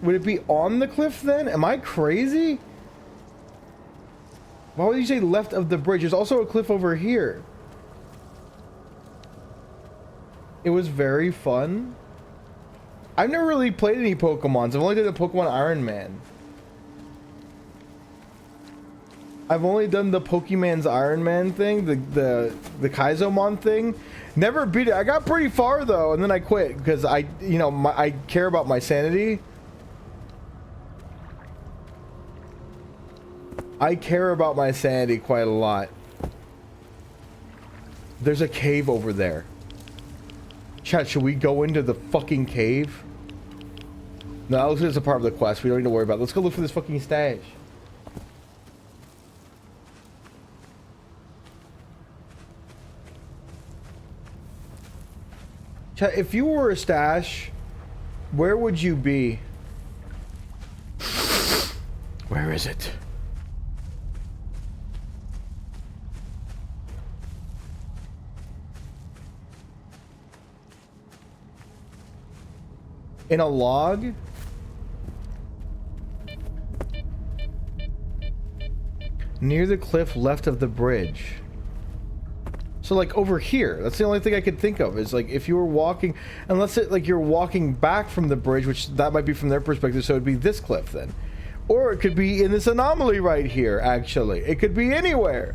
Would it be on the cliff then? Am I crazy? Why would you say left of the bridge? There's also a cliff over here. It was very fun. I've never really played any Pokemons. I've only done the Pokemon Iron Man. I've only done the Pokemon's Iron Man thing, the Kaizomon thing. Never beat it. I got pretty far though, and then I quit because I care about my sanity. I care about my sanity quite a lot. There's a cave over there. Chat, should we go into the fucking cave? No, that looks like it's a part of the quest. We don't need to worry about it. Let's go look for this fucking stash. Chat, if you were a stash, where would you be? Where is it? In a log? Near the cliff left of the bridge. So like over here. That's the only thing I could think of. Is like if you were walking, unless it like you're walking back from the bridge, which that might be from their perspective, so it'd be this cliff then. Or it could be in this anomaly right here, actually. It could be anywhere.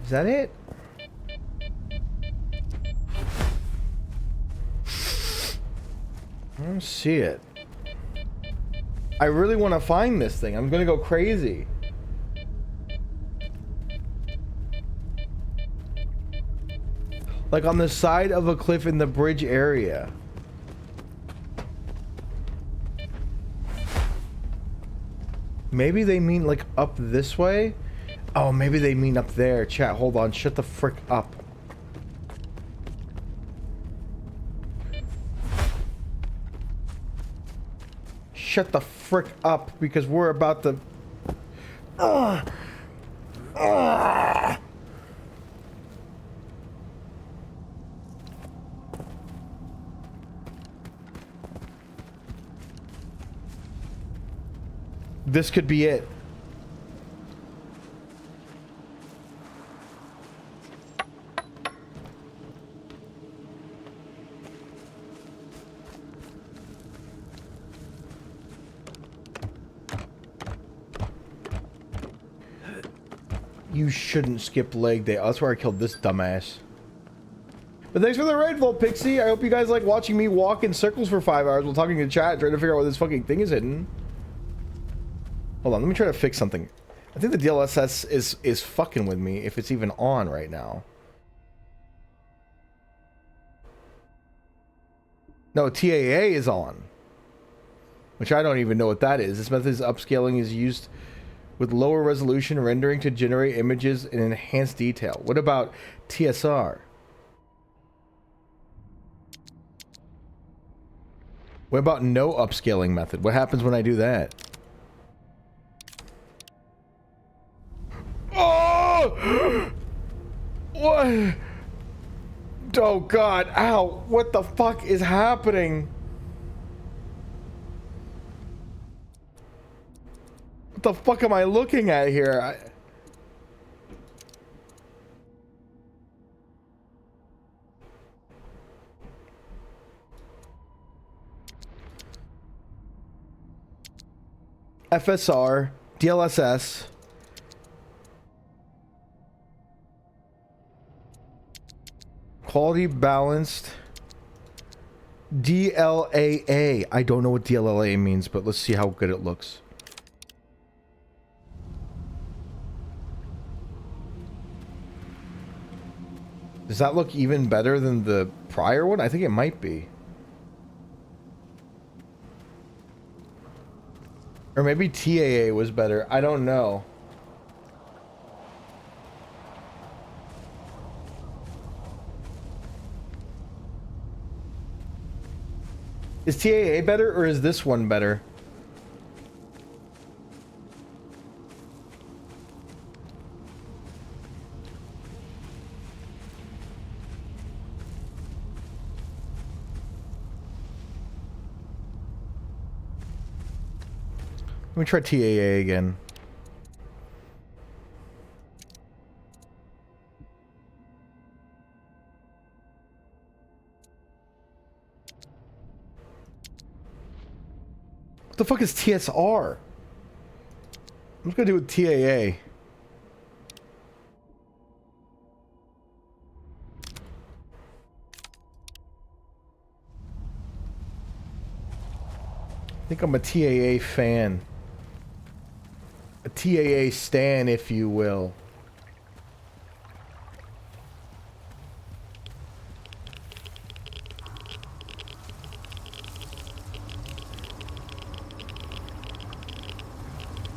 Is that it? I don't see it. I really want to find this thing. I'm gonna go crazy. Like on the side of a cliff in the bridge area. Maybe they mean like up this way? Oh, maybe they mean up there. Chat, hold on. Shut the frick up. Shut the frick up because we're about to... This could be it. You shouldn't skip leg day. Oh, that's where I killed this dumbass. But thanks for the raid, Volt Pixie. I hope you guys like watching me walk in circles for 5 hours while talking in chat, trying to figure out where this fucking thing is hidden. Hold on, let me try to fix something. I think the DLSS is fucking with me if it's even on right now. No, TAA is on. Which I don't even know what that is. This method's upscaling is used with lower resolution rendering to generate images in enhanced detail. What about TSR? What about no upscaling method? What happens when I do that? Oh! What? Oh god, ow. What the fuck is happening? What the fuck am I looking at here? FSR, DLSS. Quality balanced. DLAA. I don't know what DLAA means, but let's see how good it looks. Does that look even better than the prior one? I think it might be. Or maybe TAA was better. I don't know. Is TAA better or is this one better? Let me try TAA again. What the fuck is TSR? I'm just gonna do it with TAA. I think I'm a TAA fan. A TAA stan, if you will.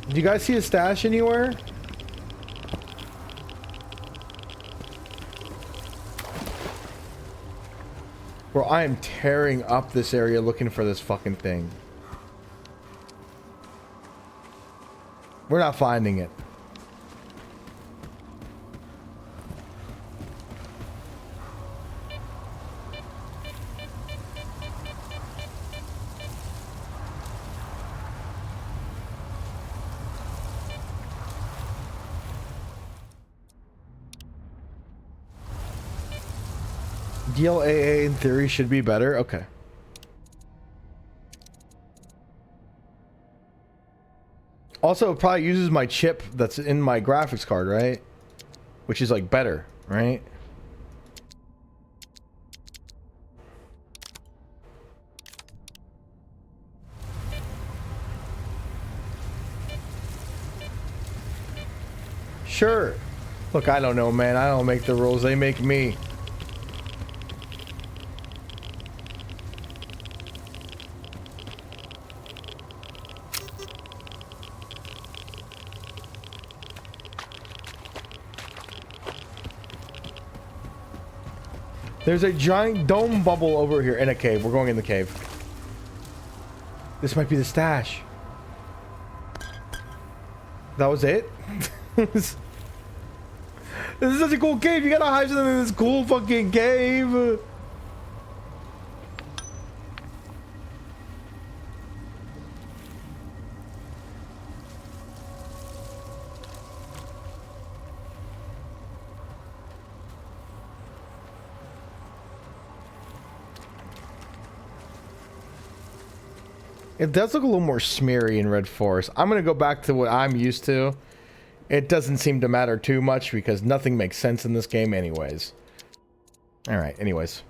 Did you guys see a stash anywhere? Bro, I am tearing up this area looking for this fucking thing. We're not finding it. DLAA in theory should be better. Okay. Also, it probably uses my chip that's in my graphics card, right? Which is like better, right? Sure. Look, I don't know, man. I don't make the rules. They make me. There's a giant dome bubble over here in a cave. We're going in the cave. This might be the stash. That was it? This is such a cool cave. You gotta hide something in this cool fucking cave. It does look a little more smeary in Red Forest. I'm gonna go back to what I'm used to. It doesn't seem to matter too much because nothing makes sense in this game anyways. Alright, anyways.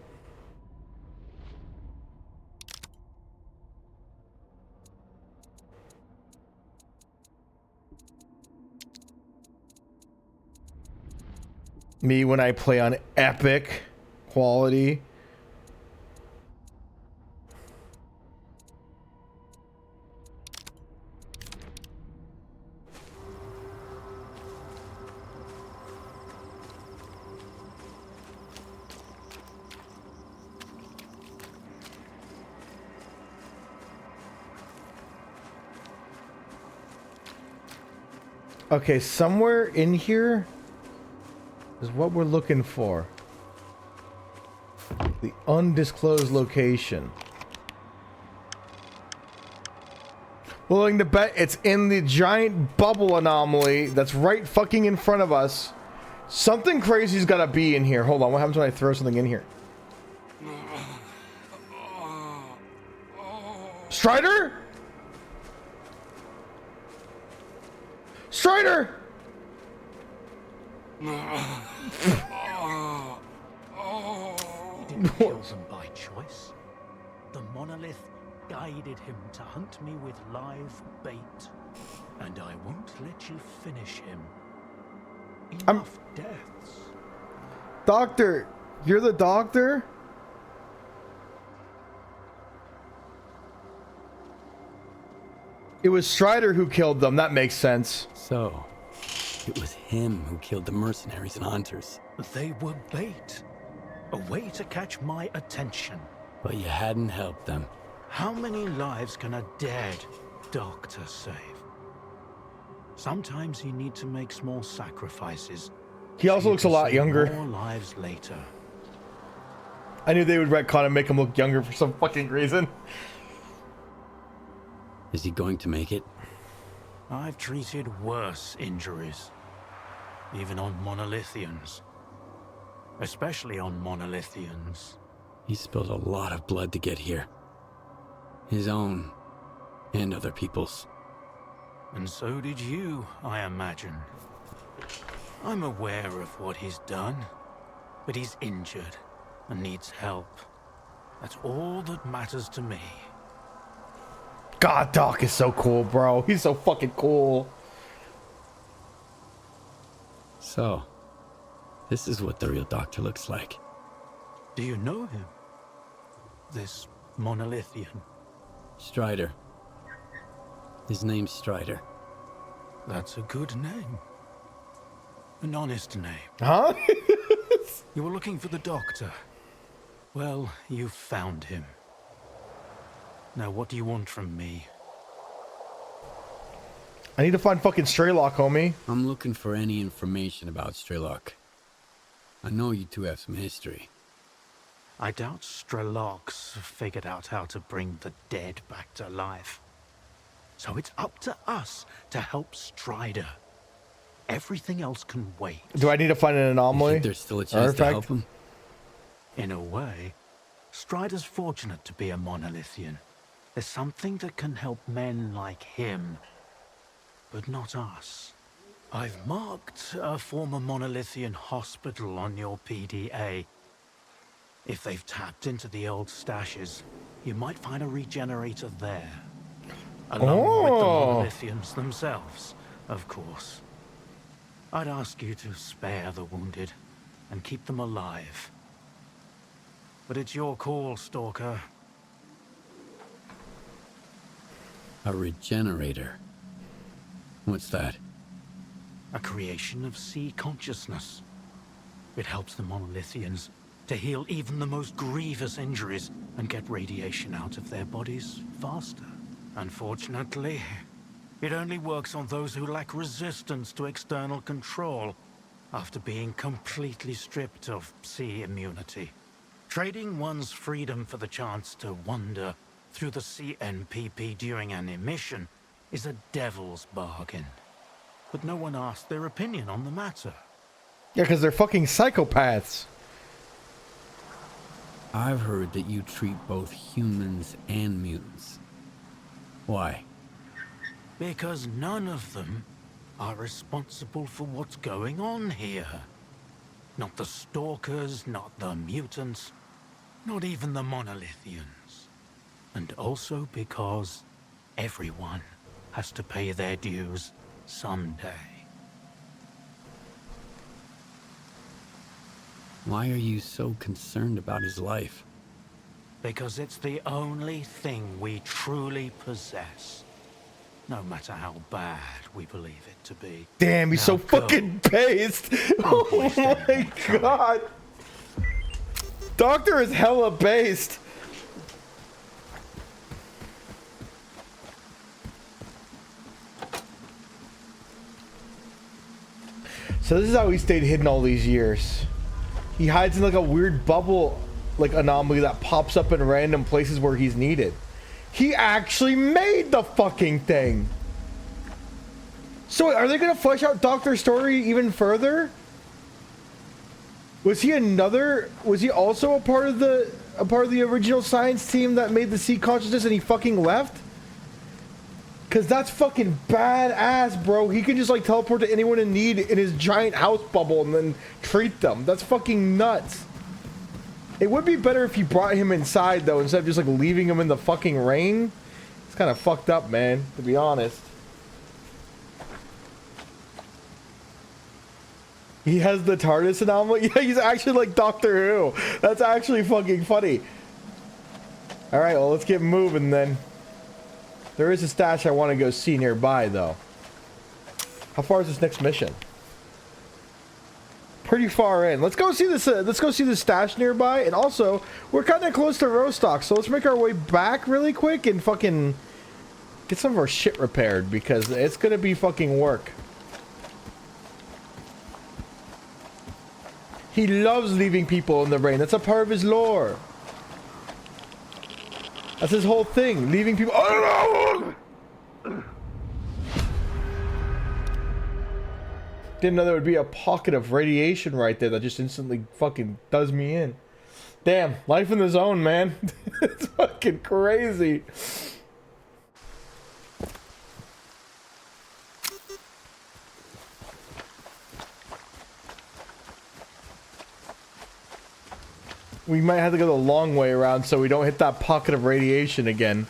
Me when I play on epic quality. Okay, somewhere in here is what we're looking for. The undisclosed location. Willing to bet it's in the giant bubble anomaly that's right fucking in front of us. Something crazy's gotta be in here. Hold on, what happens when I throw something in here? Strider? Strider! He didn't kill them by choice. The monolith guided him to hunt me with live bait. And I won't let you finish him. Enough deaths. Doctor, you're the doctor? It was Strider who killed them. That makes sense. So, it was him who killed the mercenaries and hunters. They were bait. A way to catch my attention. But you hadn't helped them. How many lives can a dead doctor save? Sometimes you need to make small sacrifices. He also looks a lot younger. More lives later. I knew they would retcon and make him look younger for some fucking reason. Is he going to make it? I've treated worse injuries. Even on monolithians. Especially on monolithians. He spilled a lot of blood to get here. His own, and other people's. And so did you, I imagine. I'm aware of what he's done, but he's injured and needs help. That's all that matters to me. God, Doc is so cool, bro. He's so fucking cool. So, this is what the real doctor looks like. Do you know him? This monolithian? Strider. His name's Strider. That's a good name. An honest name. Huh? You were looking for the doctor. Well, you found him. Now, what do you want from me? I need to find fucking S.T.A.L.K.E.R, homie. I'm looking for any information about S.T.A.L.K.E.R. I know you two have some history. I doubt S.T.A.L.K.E.R's figured out how to bring the dead back to life. So it's up to us to help Strider. Everything else can wait. Do I need to find an anomaly? You think there's still a chance to help him? In a way, Strider's fortunate to be a monolithian. There's something that can help men like him, but not us. I've marked a former monolithian hospital on your PDA. If they've tapped into the old stashes, you might find a regenerator there. Along with the monolithians themselves, of course. I'd ask you to spare the wounded and keep them alive. But it's your call, Stalker. A regenerator? What's that? A creation of sea consciousness. It helps the monolithians to heal even the most grievous injuries and get radiation out of their bodies faster. Unfortunately, it only works on those who lack resistance to external control. after being completely stripped of sea immunity. Trading one's freedom for the chance to wander through the CNPP during an emission is a devil's bargain. But no one asked their opinion on the matter. Yeah, because they're fucking psychopaths. I've heard that you treat both humans and mutants. Why? Because none of them are responsible for what's going on here. Not the Stalkers, not the mutants, not even the Monolithians. And also because everyone has to pay their dues someday. Why are you so concerned about his life? Because it's the only thing we truly possess. No matter how bad we believe it to be. Damn, he's Now so go. fucking based. Oh my god. Doctor is hella based. So this is how he stayed hidden all these years. He hides in like a weird bubble, like anomaly that pops up in random places where he's needed. He actually made the fucking thing. So are they gonna flesh out Doctor's story even further? Was he also a part of the original science team that made the sea consciousness and he fucking left? Cause that's fucking badass, bro. He can just like teleport to anyone in need in his giant house bubble and then treat them. That's fucking nuts. It would be better if you brought him inside though, instead of just like leaving him in the fucking rain. It's kind of fucked up, man, to be honest. He has the TARDIS anomaly? Yeah, he's actually like Doctor Who. That's actually fucking funny. Alright, well, let's get moving then. There is a stash I want to go see nearby, though. How far is this next mission? Pretty far in. Let's go see this. Let's go see the stash nearby, and also we're kind of close to Rostock, so let's make our way back really quick and fucking get some of our shit repaired because it's gonna be fucking work. He loves leaving people in the rain. That's a part of his lore. That's his whole thing. Leaving people. Oh, no! Didn't know there would be a pocket of radiation right there that just instantly fucking does me in. Damn, life in the zone, man. It's fucking crazy. We might have to go the long way around so we don't hit that pocket of radiation again.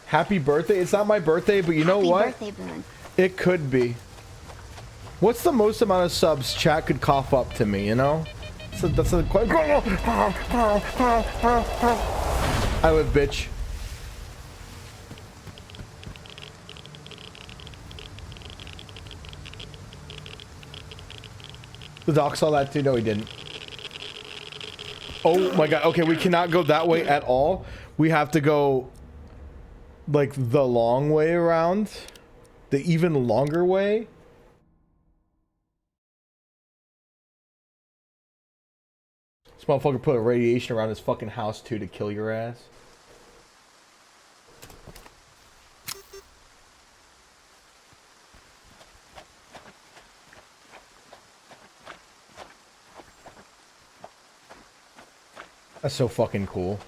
Happy birthday. It's not my birthday, but you know what? Happy birthday, Boon. It could be. What's the most amount of subs chat could cough up to me, you know? So that's a question. I live, bitch. The doc saw that too? No, he didn't. Oh my god. Okay, we cannot go that way at all. We have to go like the long way around. The even longer way. This motherfucker put a radiation around his fucking house too to kill your ass. That's so fucking cool.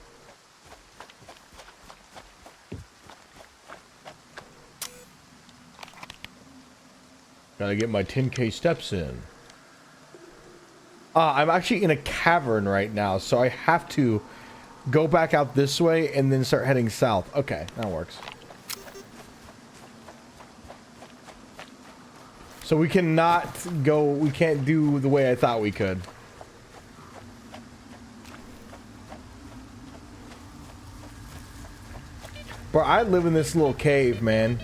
Gotta get my 10k steps in. I'm actually in a cavern right now, so I have to go back out this way and then start heading south. Okay, that works. So we cannot go, we can't do the way I thought we could. Bro, I live in this little cave, man.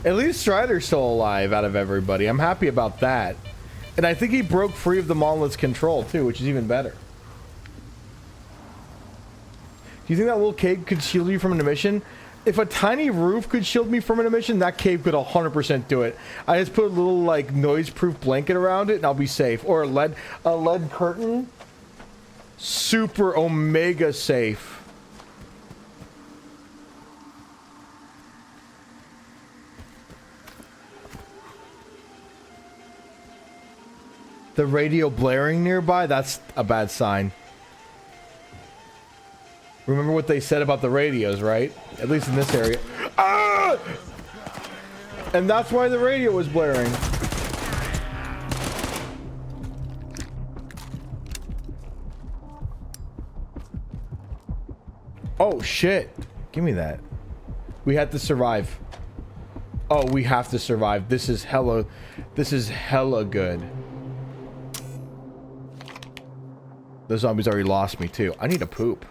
At least Strider's still alive out of everybody. I'm happy about that. And I think he broke free of the monolith's control too, which is even better. Do you think that little cave could shield you from an emission? If a tiny roof could shield me from an emission, that cave could 100% do it. I just put a little like noise-proof blanket around it and I'll be safe. Or a lead curtain. Super omega safe. The radio blaring nearby, that's a bad sign. Remember what they said about the radios, right? At least in this area. Ah! And that's why the radio was blaring. Oh shit. Give me that. We have to survive. Oh, we have to survive. This is hella good. The zombies already lost me too. I need a poop.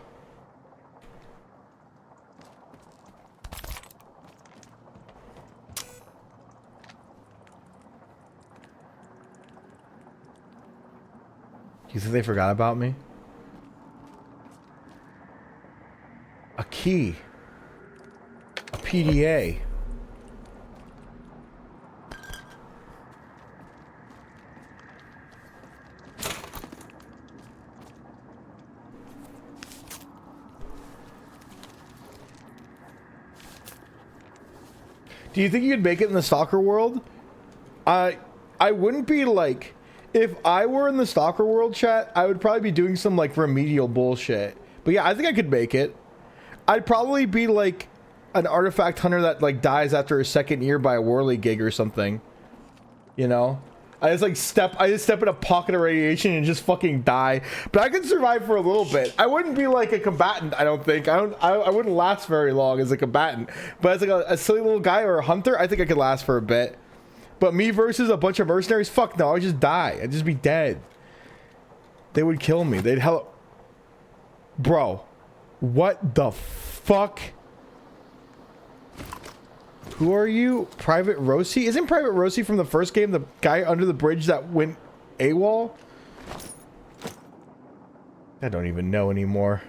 You think they forgot about me? A key. A PDA. Do you think you could make it in the Stalker world? I wouldn't be like... If I were in the Stalker world, chat, I would probably be doing some, like, remedial bullshit. But yeah, I think I could make it. I'd probably be, like, an artifact hunter that, like, dies after a second year by a whirly gig or something. You know? I just step in a pocket of radiation and just fucking die. But I could survive for a little bit. I wouldn't be like a combatant, I don't think. I wouldn't last very long as a combatant. But as like a silly little guy or a hunter, I think I could last for a bit. But me versus a bunch of mercenaries, fuck no, I'd just die. I'd just be dead. They would kill me. They'd Bro, what the fuck? Who are you? Private Rossi? Isn't Private Rossi from the first game the guy under the bridge that went AWOL? I don't even know anymore.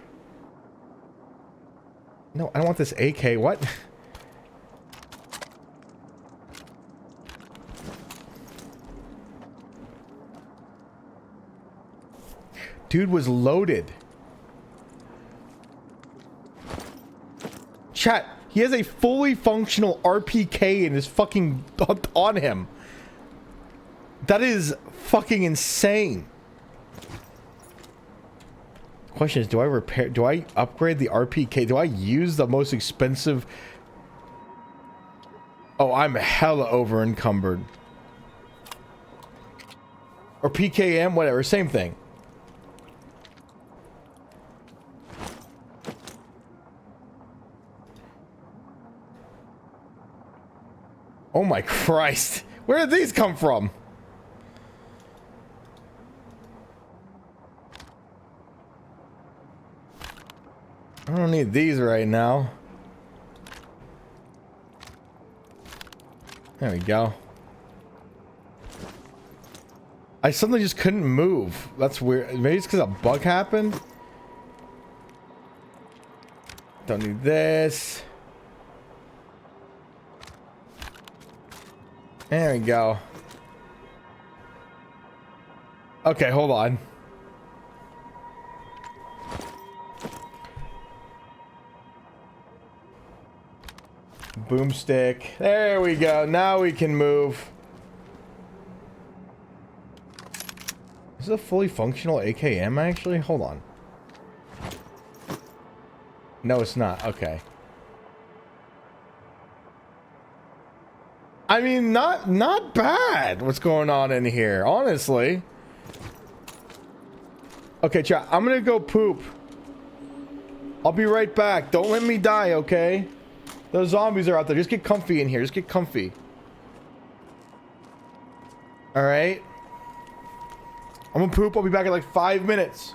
No, I don't want this AK. What? Dude was loaded. Chat, he has a fully functional RPK in his fucking on him. That is fucking insane. Question is, do I upgrade the RPK? Do I use the most expensive? Oh, I'm hella over encumbered. Or PKM, whatever, same thing. Oh my Christ. Where did these come from? I don't need these right now. There we go. I suddenly just couldn't move. That's weird. Maybe it's because a bug happened. Don't need this. There we go. Okay, hold on. Boomstick. There we go. Now we can move. Is it a fully functional AKM actually? Hold on. No, it's not. Okay. I mean, not bad what's going on in here, honestly. Okay, chat, I'm gonna go poop. I'll be right back. Don't let me die, okay? Those zombies are out there. Just get comfy in here. Just get comfy. Alright. I'm gonna poop. I'll be back in like 5 minutes.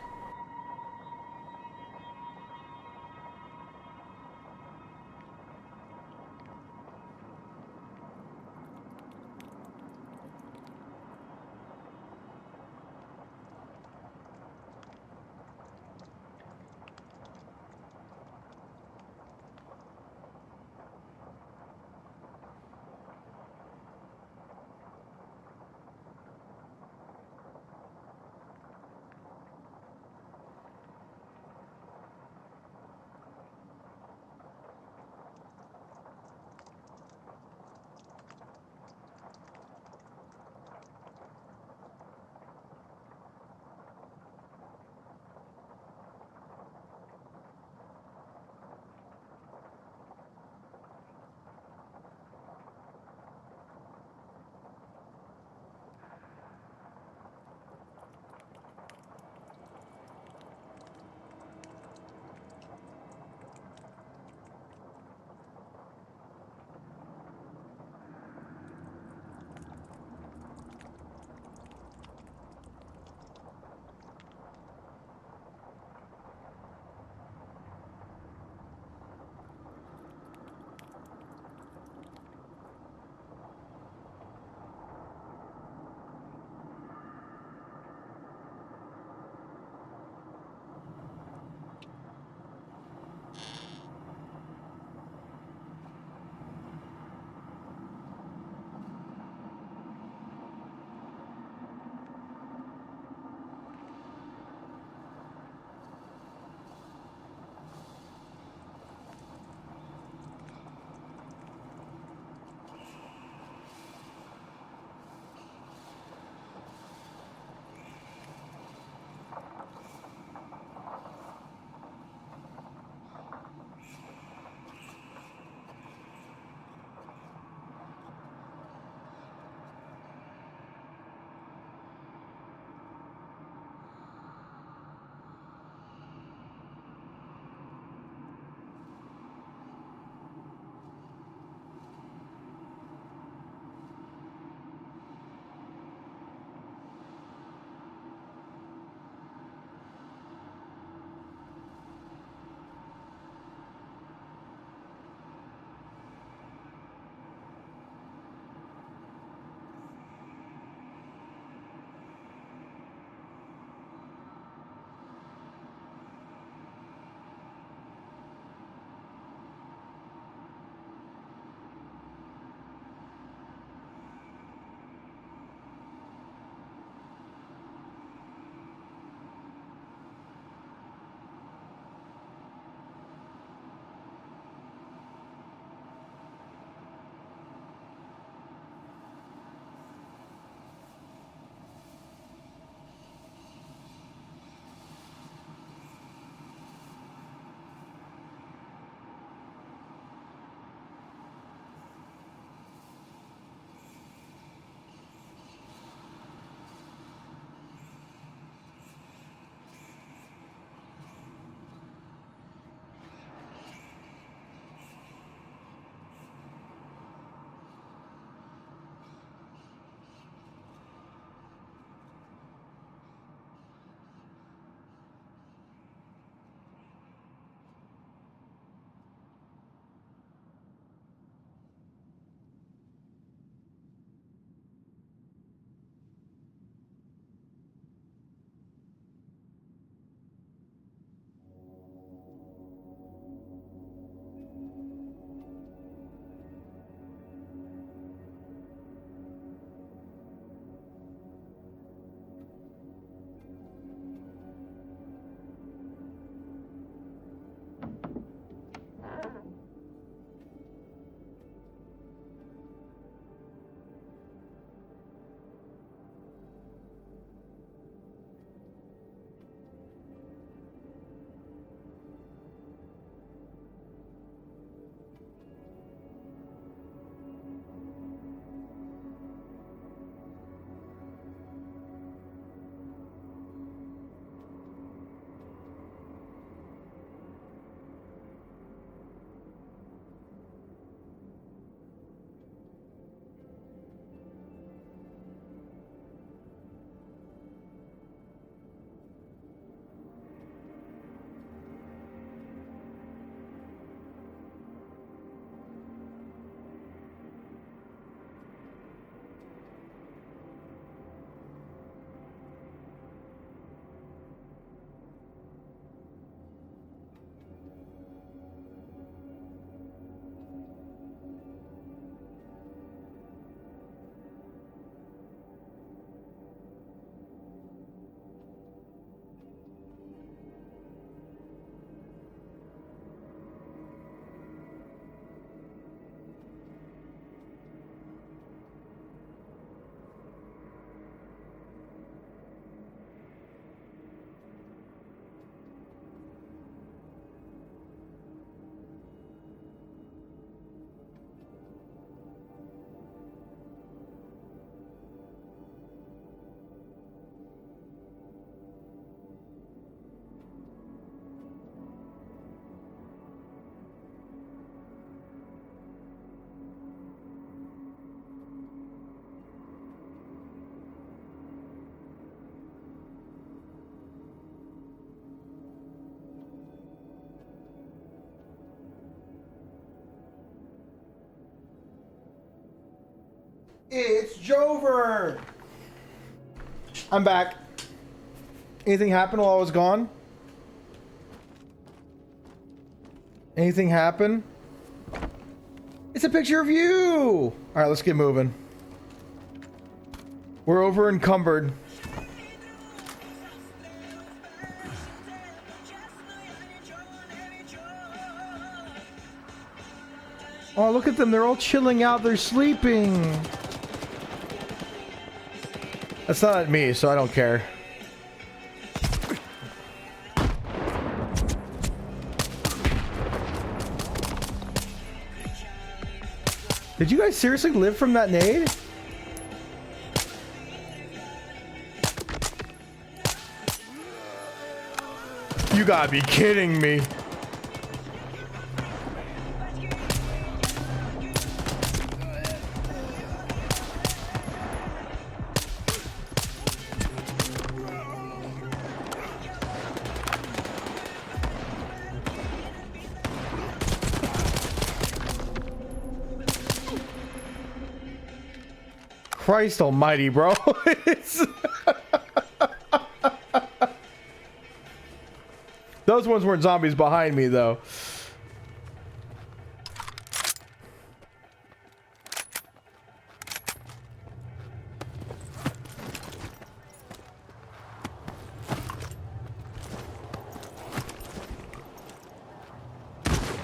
It's Jover! I'm back. Anything happened while I was gone? Anything happen? It's a picture of you! Alright, let's get moving. We're over encumbered. Oh, look at them. They're all chilling out. They're sleeping. That's not at me, so I don't care. Did you guys seriously live from that nade? You gotta be kidding me. Christ almighty, bro. Those ones weren't zombies behind me, though.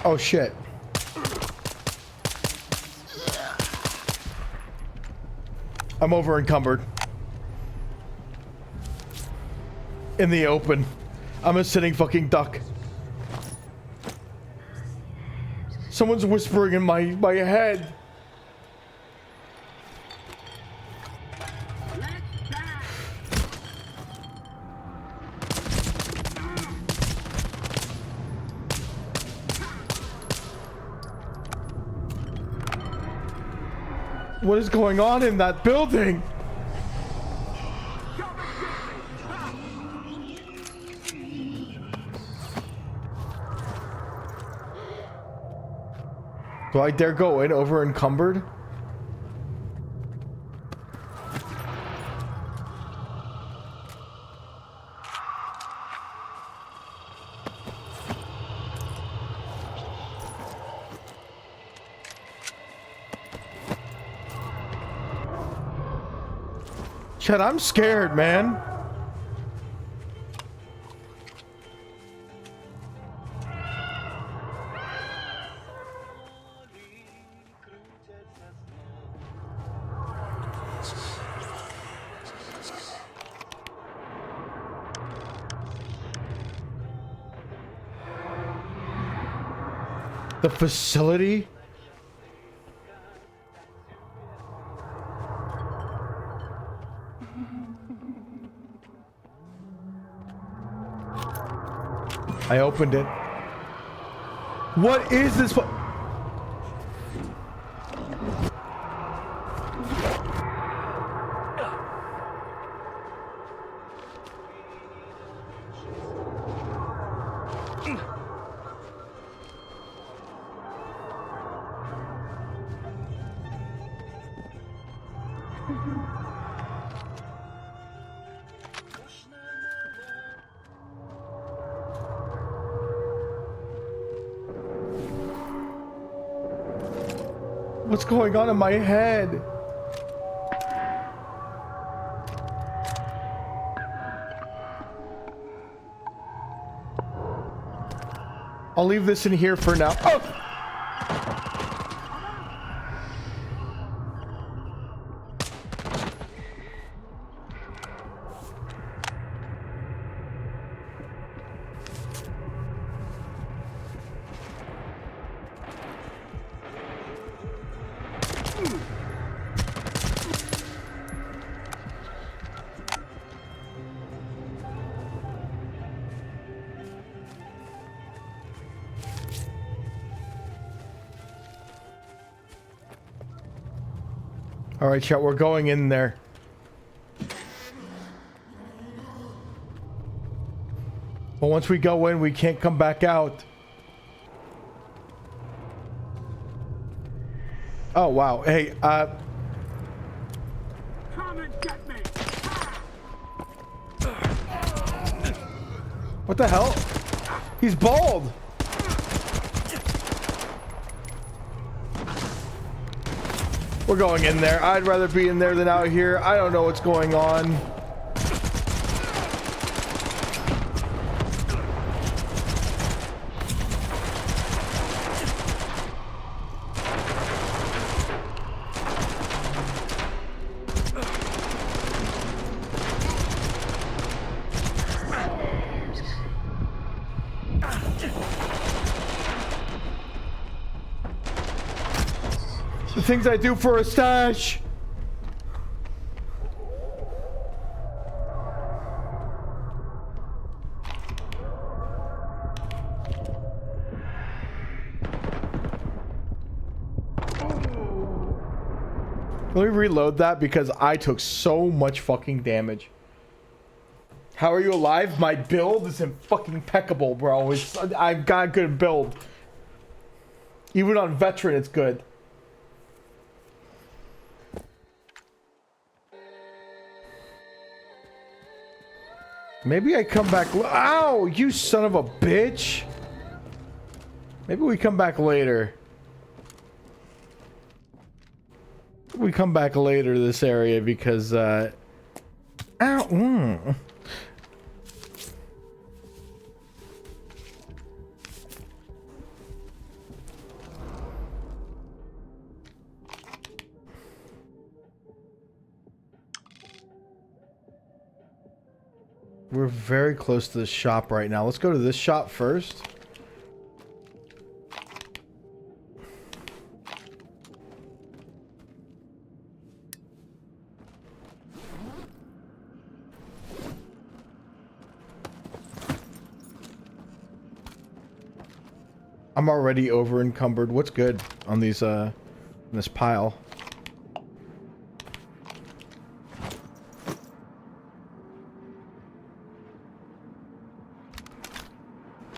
Oh, shit. I'm over encumbered. In the open. I'm a sitting fucking duck. Someone's whispering in my head. What is going on in that building? Do I dare go in over encumbered? Chad, I'm scared, man. The facility? I opened it. What is this? What's going on in my head? I'll leave this in here for now. Oh! All right, chat, we're going in there. But once we go in, we can't come back out. Oh, wow. Hey, What the hell? He's bald. We're going in there. I'd rather be in there than out here. I don't know what's going on. The things I do for a stash. Let me reload that because I took so much fucking damage. How are you alive? My build is fucking impeccable, bro. I've got a good build. Even on veteran, it's good. Maybe I come back. Ow, you son of a bitch. Maybe we come back later. We come back later to this area because, ow. We're very close to the shop right now. Let's go to this shop first. I'm already over encumbered. What's good on these in this pile?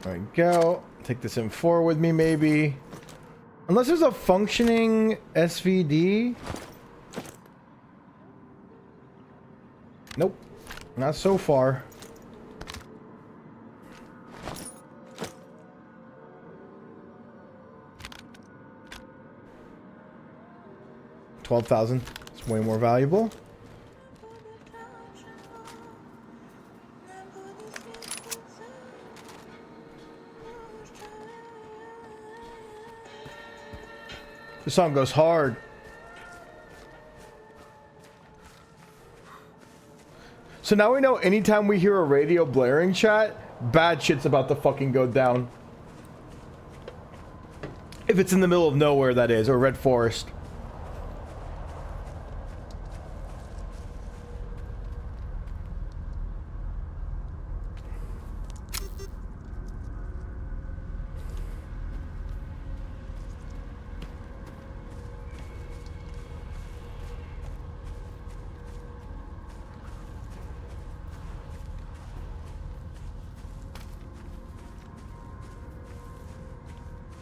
There we go. Take this M4 with me, maybe. Unless there's a functioning SVD. Nope. Not so far. $12,000. It's way more valuable. This song goes hard. So now we know anytime we hear a radio blaring, chat, bad shit's about to fucking go down. If it's in the middle of nowhere, that is, or Red Forest.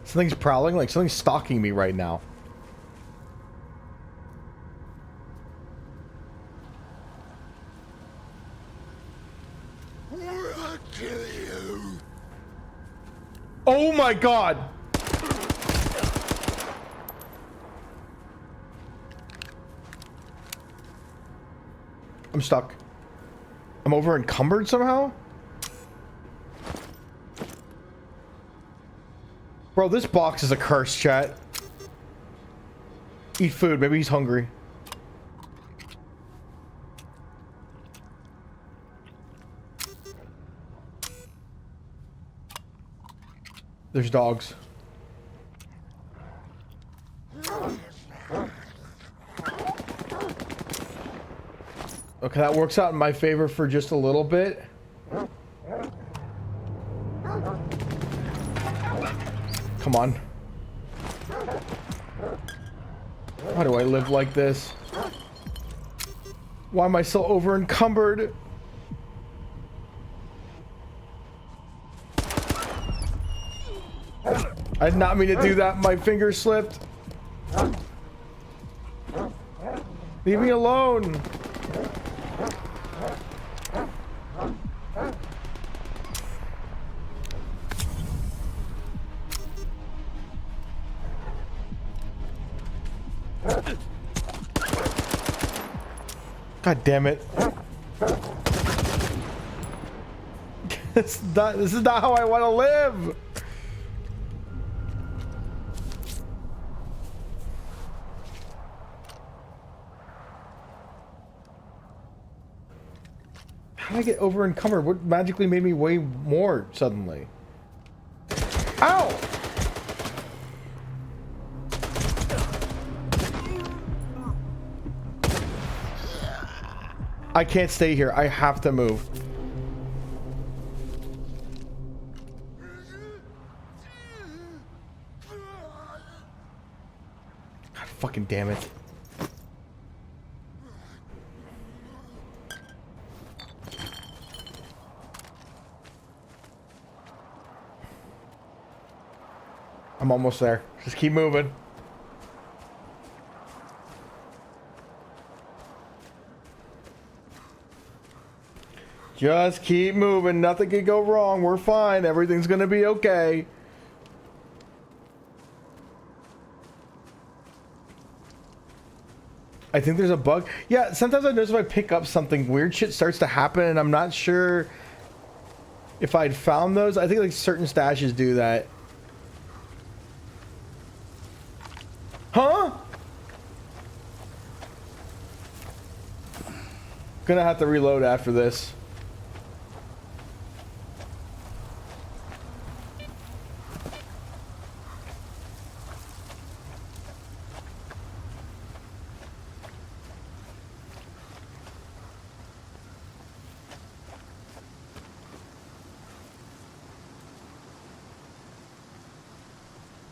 Something's prowling, like something's stalking me right now. I'll kill you. Oh my god! I'm stuck. I'm over encumbered somehow? Bro, this box is a curse, chat. Eat food. Maybe he's hungry. There's dogs. Okay, that works out in my favor for just a little bit. Come on. Why do I live like this? Why am I so over encumbered? I did not mean to do that. My finger slipped. Leave me alone. God damn it. This is not how I want to live. How did I get over encumbered? What magically made me weigh more suddenly? Ow! I can't stay here. I have to move. God fucking damn it. I'm almost there. Just keep moving. Just keep moving. Nothing can go wrong. We're fine. Everything's gonna be okay. I think there's a bug. Yeah, sometimes I notice if I pick up something, weird shit starts to happen, and I'm not sure if I'd found those. I think like certain stashes do that. Huh? Gonna have to reload after this.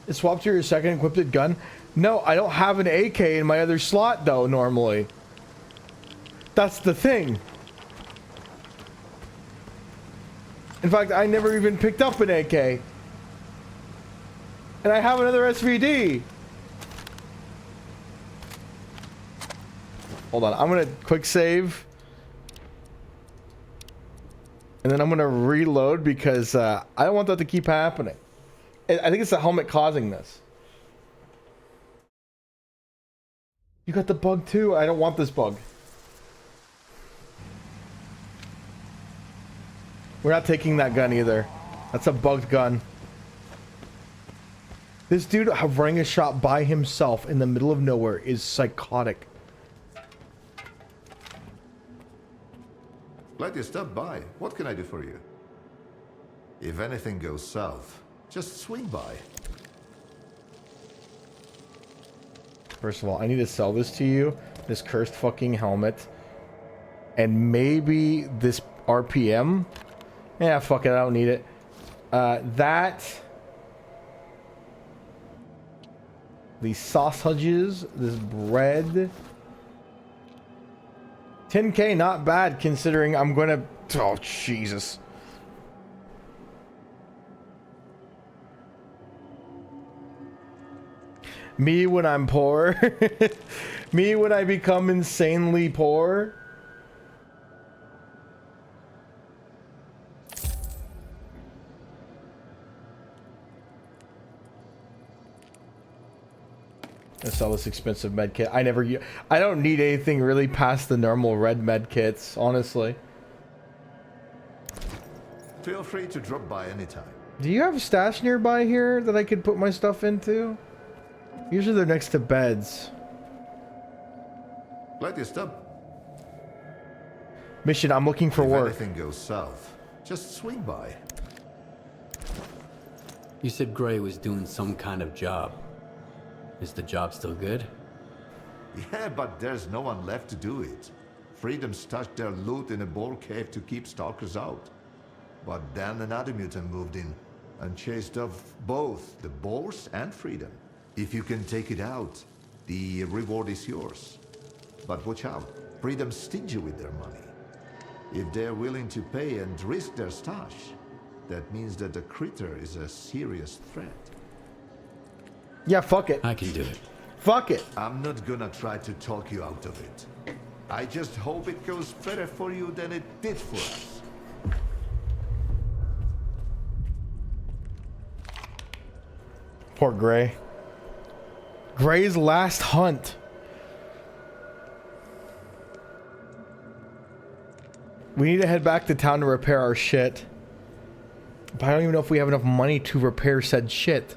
It swapped to your second equipped gun? No, I don't have an AK in my other slot though, normally. That's the thing. In fact, I never even picked up an AK. And I have another SVD. Hold on, I'm gonna quick save. And then I'm gonna reload because I don't want that to keep happening. I think it's the helmet causing this. You got the bug too? I don't want this bug. We're not taking that gun either. That's a bugged gun. This dude running a shop by himself in the middle of nowhere is psychotic. Glad you stopped by. What can I do for you? If anything goes south, just swing by. First of all, I need to sell this to you. This cursed fucking helmet. And maybe this RPM. Yeah, fuck it. I don't need it. That. These sausages. This bread. 10K, not bad considering I'm gonna... Oh, Jesus. Me when I'm poor. Me when I become insanely poor. I sell this expensive med kit. I don't need anything really past the normal red med kits, honestly. Feel free to drop by anytime. Do you have a stash nearby here that I could put my stuff into? Usually they're next to beds. Glad you stopped. Mission, I'm looking for work. If anything goes south, just swing by. You said Gray was doing some kind of job. Is the job still good? Yeah, but there's no one left to do it. Freedom stashed their loot in a boar cave to keep stalkers out. But then another mutant moved in and chased off both the boars and Freedom. If you can take it out, the reward is yours. But watch out, Freedom's stingy with their money. If they're willing to pay and risk their stash, that means that the critter is a serious threat. Yeah, fuck it. I can do it. Fuck it. I'm not gonna try to talk you out of it. I just hope it goes better for you than it did for us. Poor Gray. Gray's last hunt. We need to head back to town to repair our shit. But I don't even know if we have enough money to repair said shit.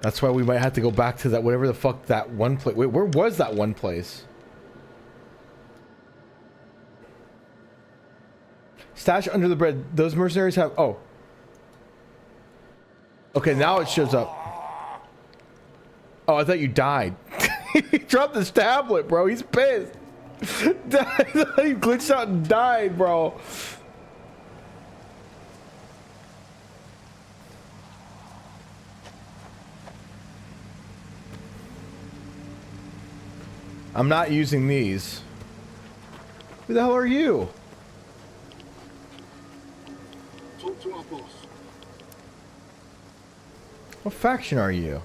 That's why we might have to go back to that, whatever the fuck that one place. Wait, where was that one place? Stash under the bread. Those mercenaries have... Oh. Okay, now it shows up. Oh, I thought you died. He dropped his tablet, bro. He's pissed. He glitched out and died, bro. I'm not using these. Who the hell are you? Talk to our boss. What faction are you?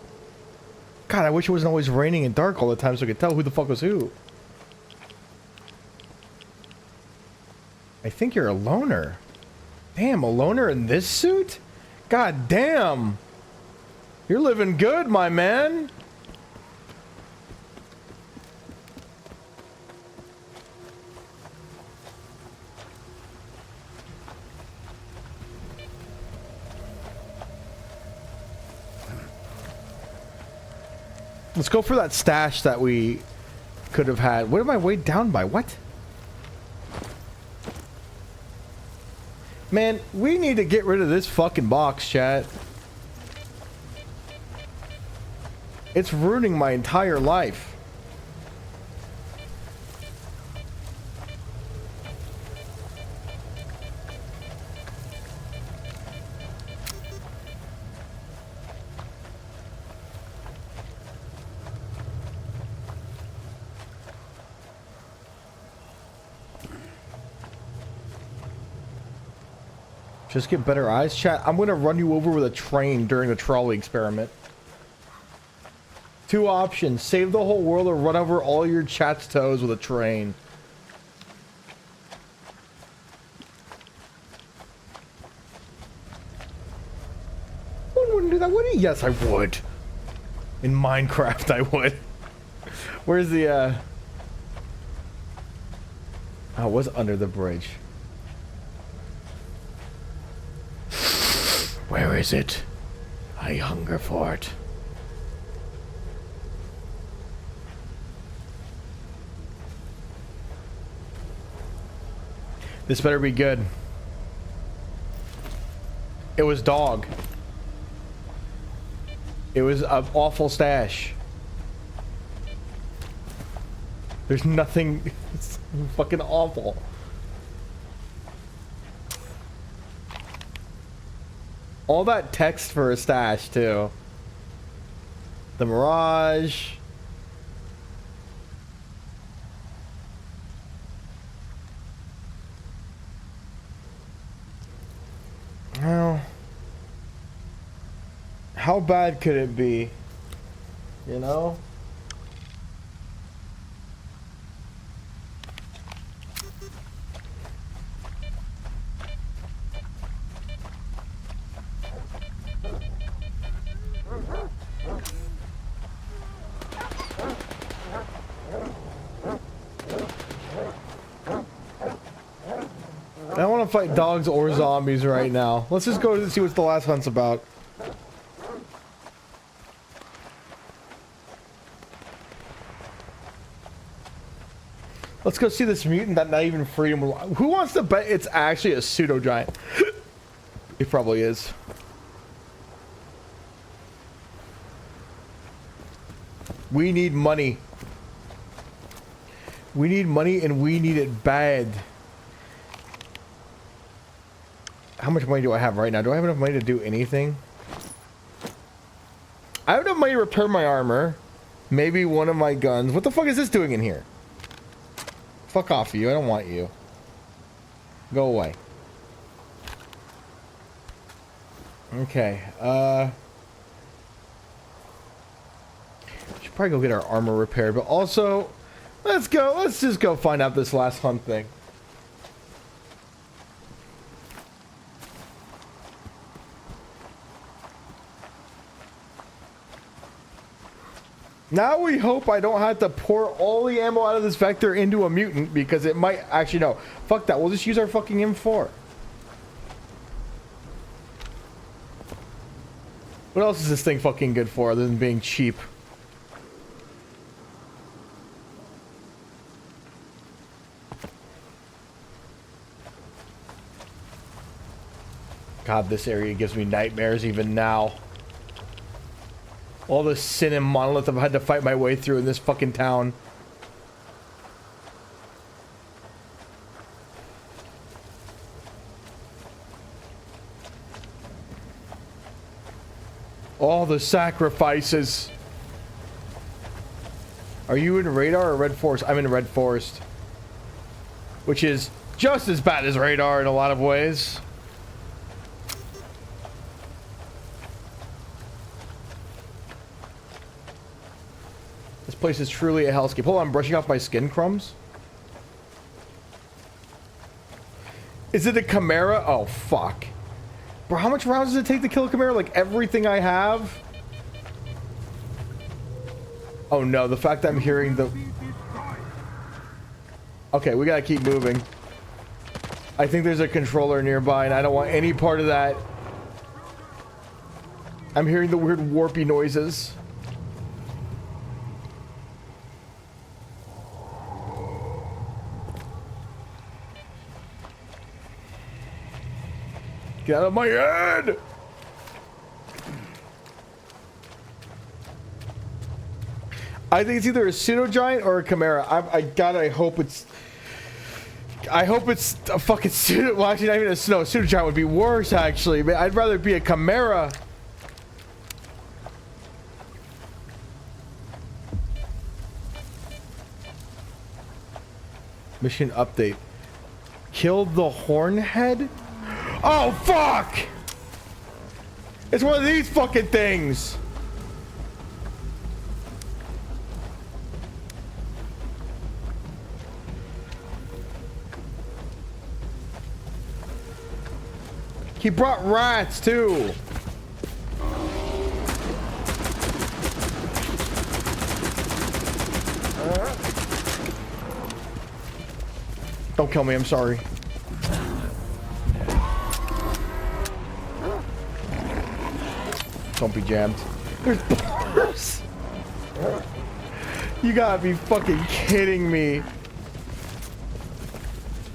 God, I wish it wasn't always raining and dark all the time so I could tell who the fuck was who. I think you're a loner. Damn, a loner in this suit? God damn. You're living good, my man. Let's go for that stash that we could have had. What am I weighed down by? What? Man, we need to get rid of this fucking box, chat. It's ruining my entire life. Just get better eyes, chat. I'm gonna run you over with a train during the trolley experiment. 2 options: save the whole world or run over all your chat's toes with a train. I wouldn't do that, would he? Yes, I would. In Minecraft, I would. Where's the Oh, it was under the bridge. Where is it? I hunger for it. This better be good. It was dog. It was an awful stash. There's nothing. It's fucking awful. All that text for a stash, too. The Mirage. Well, how bad could it be? You know? I don't want to fight dogs or zombies right now. Let's just go and see what the last hunt's about. Let's go see this mutant that not even freedom. Who wants to bet it's actually a pseudo giant? It probably is. We need money. We need money and we need it bad. How much money do I have right now? Do I have enough money to do anything? I have enough money to repair my armor. Maybe one of my guns. What the fuck is this doing in here? Fuck off you. I don't want you. Go away. Okay. Should probably go get our armor repaired, but also let's go. Let's just go find out this last hunt thing. Now we hope I don't have to pour all the ammo out of this vector into a mutant, because it might... Actually, no. Fuck that. We'll just use our fucking M4. What else is this thing fucking good for other than being cheap? God, this area gives me nightmares even now. All the sin and monolith I've had to fight my way through in this fucking town. All the sacrifices. Are you in radar or red forest? I'm in red forest, which is just as bad as radar in a lot of ways. This place is truly a hellscape. Hold on, I'm brushing off my skin crumbs. Is it a Chimera? Oh, fuck. Bro, how much rounds does it take to kill a Chimera? Like, everything I have? Oh, no. The fact that I'm hearing the... Okay, we gotta keep moving. I think there's a controller nearby, and I don't want any part of that. I'm hearing the weird warpy noises. Get out of my head! I think it's either a pseudo-giant or a Chimera. I hope it's... I hope it's a fucking pseudo... Well, actually, not even a snow. Pseudo-giant would be worse, actually. But I'd rather it be a Chimera. Mission update. Killed the Hornhead? Oh, fuck! It's one of these fucking things! He brought rats, too! Don't kill me, I'm sorry. Don't be jammed. There's bars. You gotta be fucking kidding me.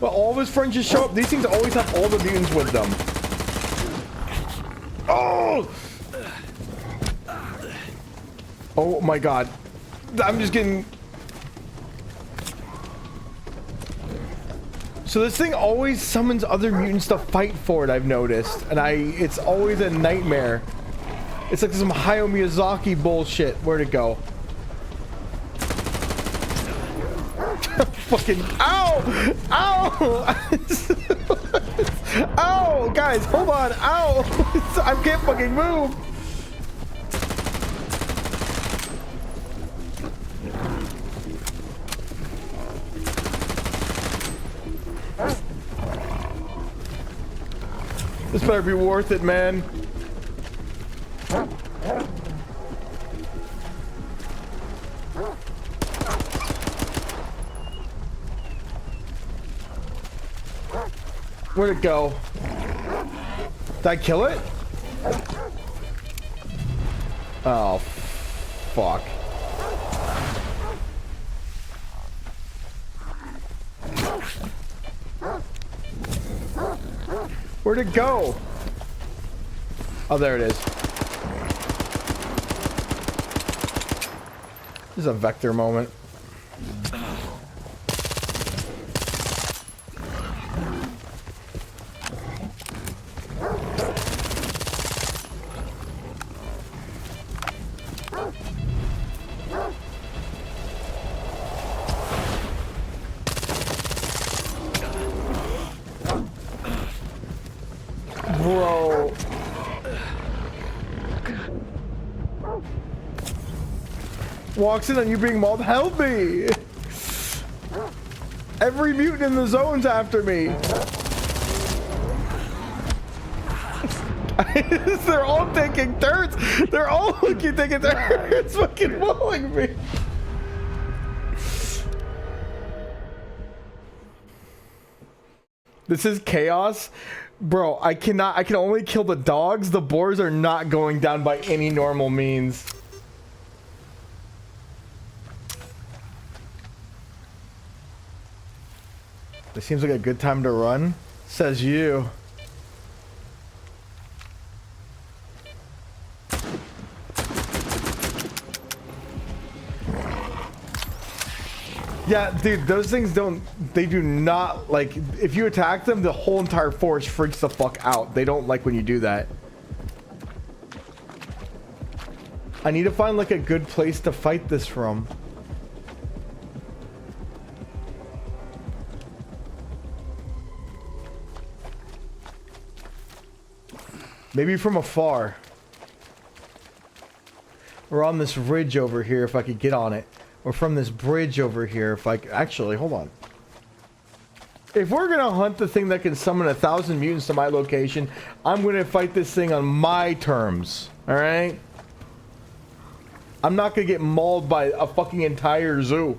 But all of his friends just show up. These things always have all the mutants with them. Oh! Oh my god. I'm just getting... So this thing always summons other mutants to fight for it, I've noticed. And it's always a nightmare. It's like some Hayao Miyazaki bullshit. Where'd it go? Fucking ow! Ow! Ow! Guys, hold on! Ow! I can't fucking move! This better be worth it, man. Where'd it go? Did I kill it? Oh, fuck. Where'd it go? Oh, there it is. This is a vector moment. Bro. Walks in on you being mauled. Help me! Every mutant in the zone's after me. I guys. They're all taking turns. They're all fucking taking turns. It's fucking bullying me. This is chaos. Bro, I can only kill the dogs. The boars are not going down by any normal means. This seems like a good time to run. Says you. Yeah, dude, those things they do not, like, if you attack them, the whole entire force freaks the fuck out. They don't like when you do that. I need to find, like, a good place to fight this from. Maybe from afar. Or on this ridge over here if I could get on it. Or from this bridge over here if I could... Actually, hold on. If we're gonna hunt the thing that can summon 1,000 mutants to my location, I'm gonna fight this thing on my terms. Alright? I'm not gonna get mauled by a fucking entire zoo.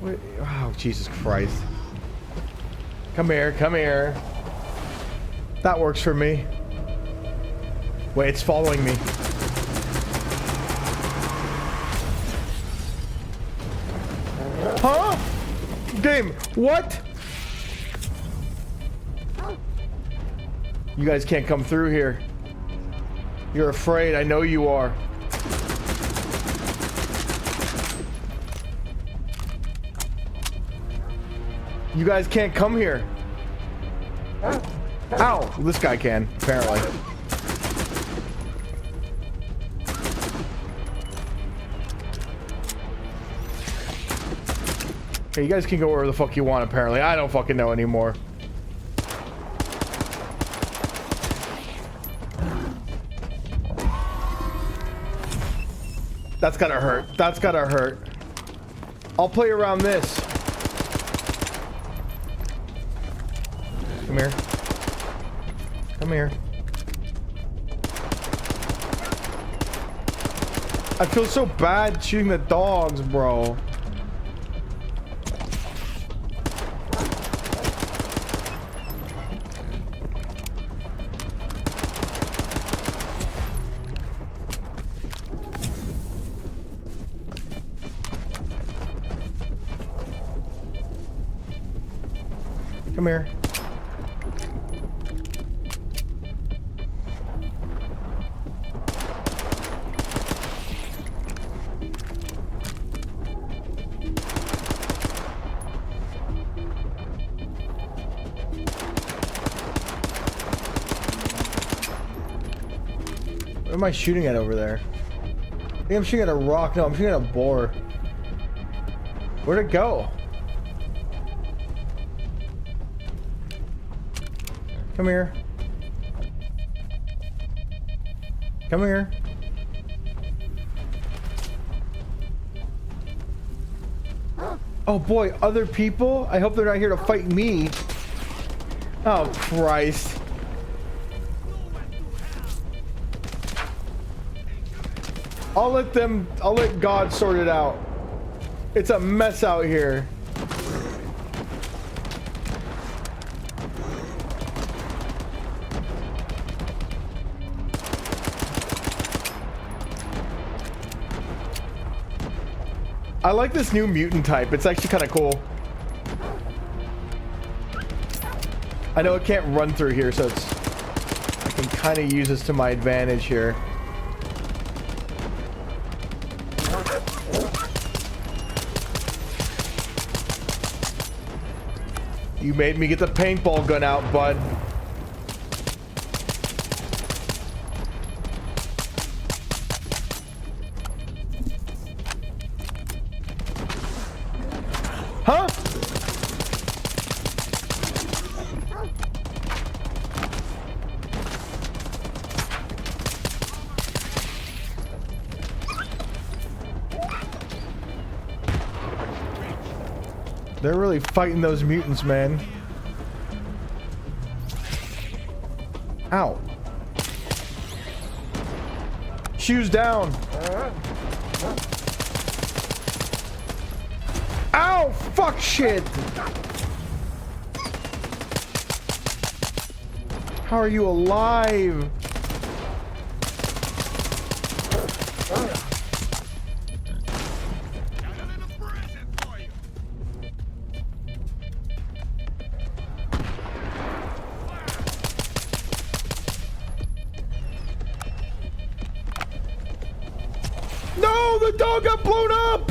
Wait, oh, Jesus Christ. Come here, come here. That works for me. Wait, it's following me. Huh? Game, what? You guys can't come through here. You're afraid, I know you are. You guys can't come here. Ow! This guy can, apparently. Okay, you guys can go wherever the fuck you want, apparently. I don't fucking know anymore. That's gotta hurt. That's gotta hurt. I'll play around this. Come here. Come here. I feel so bad shooting the dogs, bro. Come here. What am I shooting at over there? I think I'm shooting at a rock. No, I'm shooting at a boar. Where'd it go? Come here. Come here. Oh boy, other people? I hope they're not here to fight me. Oh Christ. I'll let God sort it out. It's a mess out here. I like this new mutant type. It's actually kind of cool. I know it can't run through here, so I can kind of use this to my advantage here. You made me get the paintball gun out, bud. Huh? They're really fighting those mutants, man. Ow. Shoes down. Ow! Fuck shit! How are you alive? No, the dog got blown up!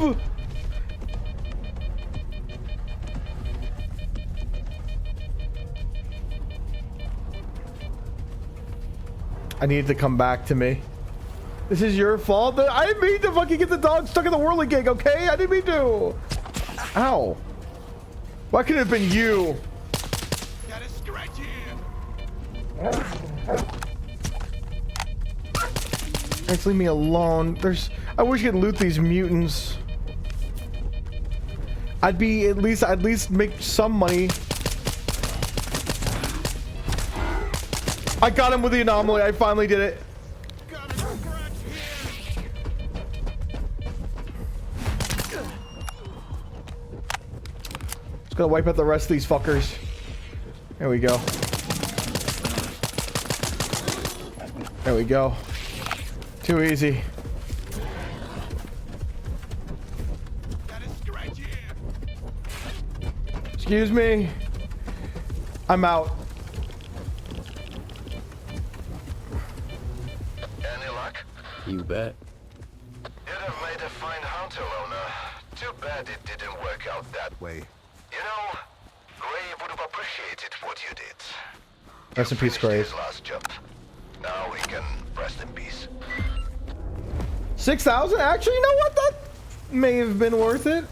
I need to come back to me. This is your fault. I didn't mean to fucking get the dog stuck in the whirligig, okay? I didn't mean to. Ow. Why couldn't it have been you? Gotta scratch Guys, leave me alone. I wish you could loot these mutants. I'd least make some money. I got him with the anomaly. I finally did it. Just gonna wipe out the rest of these fuckers. There we go. There we go. Too easy. Excuse me. I'm out. You bet. You'd have made a fine hunter, owner. Too bad it didn't work out that way. You know, Gray would have appreciated what you did. Rest in peace, Gray. His last job. Now he can rest in peace. 6,000? Actually, you know what? That may have been worth it.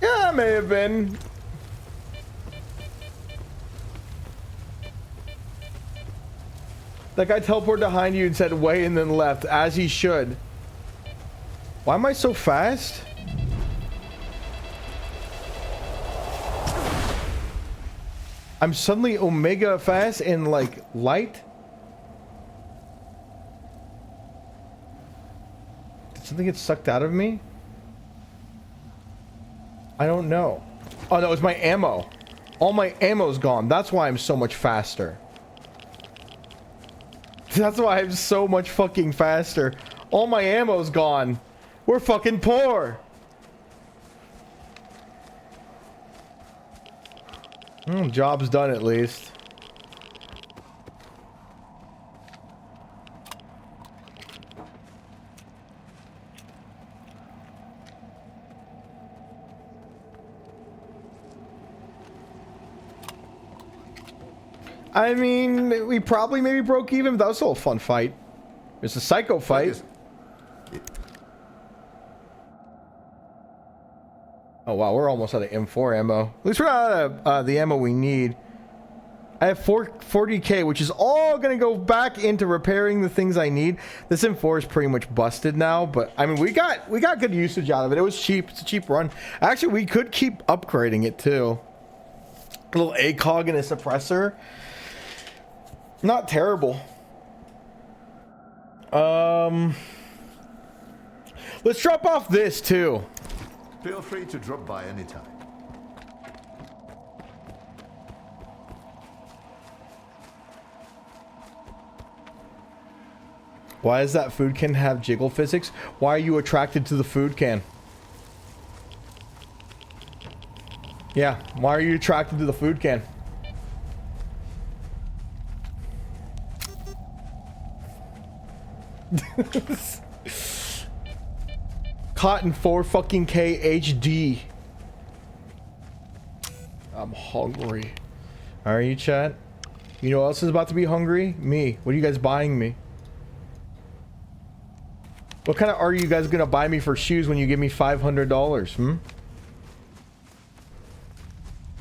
Yeah, it may have been. That guy teleported behind you and said wait and then left, as he should. Why am I so fast? I'm suddenly Omega fast and like light? Did something get sucked out of me? I don't know. Oh no, it's my ammo. All my ammo's gone. That's why I'm so much faster. That's why I'm so much fucking faster. All my ammo's gone. We're fucking poor. Job's done at least. I mean, we probably maybe broke even, but that was still a fun fight. It's a psycho fight. Oh wow, we're almost out of M4 ammo. At least we're not out of the ammo we need. I have 40k, which is all gonna go back into repairing the things I need. This M4 is pretty much busted now, but I mean, we got good usage out of it. It was cheap. It's a cheap run. Actually, we could keep upgrading it too. A little ACOG and a suppressor. Not terrible. Let's drop off this too. Feel free to drop by anytime. Why does that food can have jiggle physics? Why are you attracted to the food can? Yeah, why are you attracted to the food can? Cotton 4 fucking K HD. I'm hungry. Are you, chat? You know who else is about to be hungry? Me. What are you guys buying me? What kind of are you guys gonna buy me for shoes when you give me $500?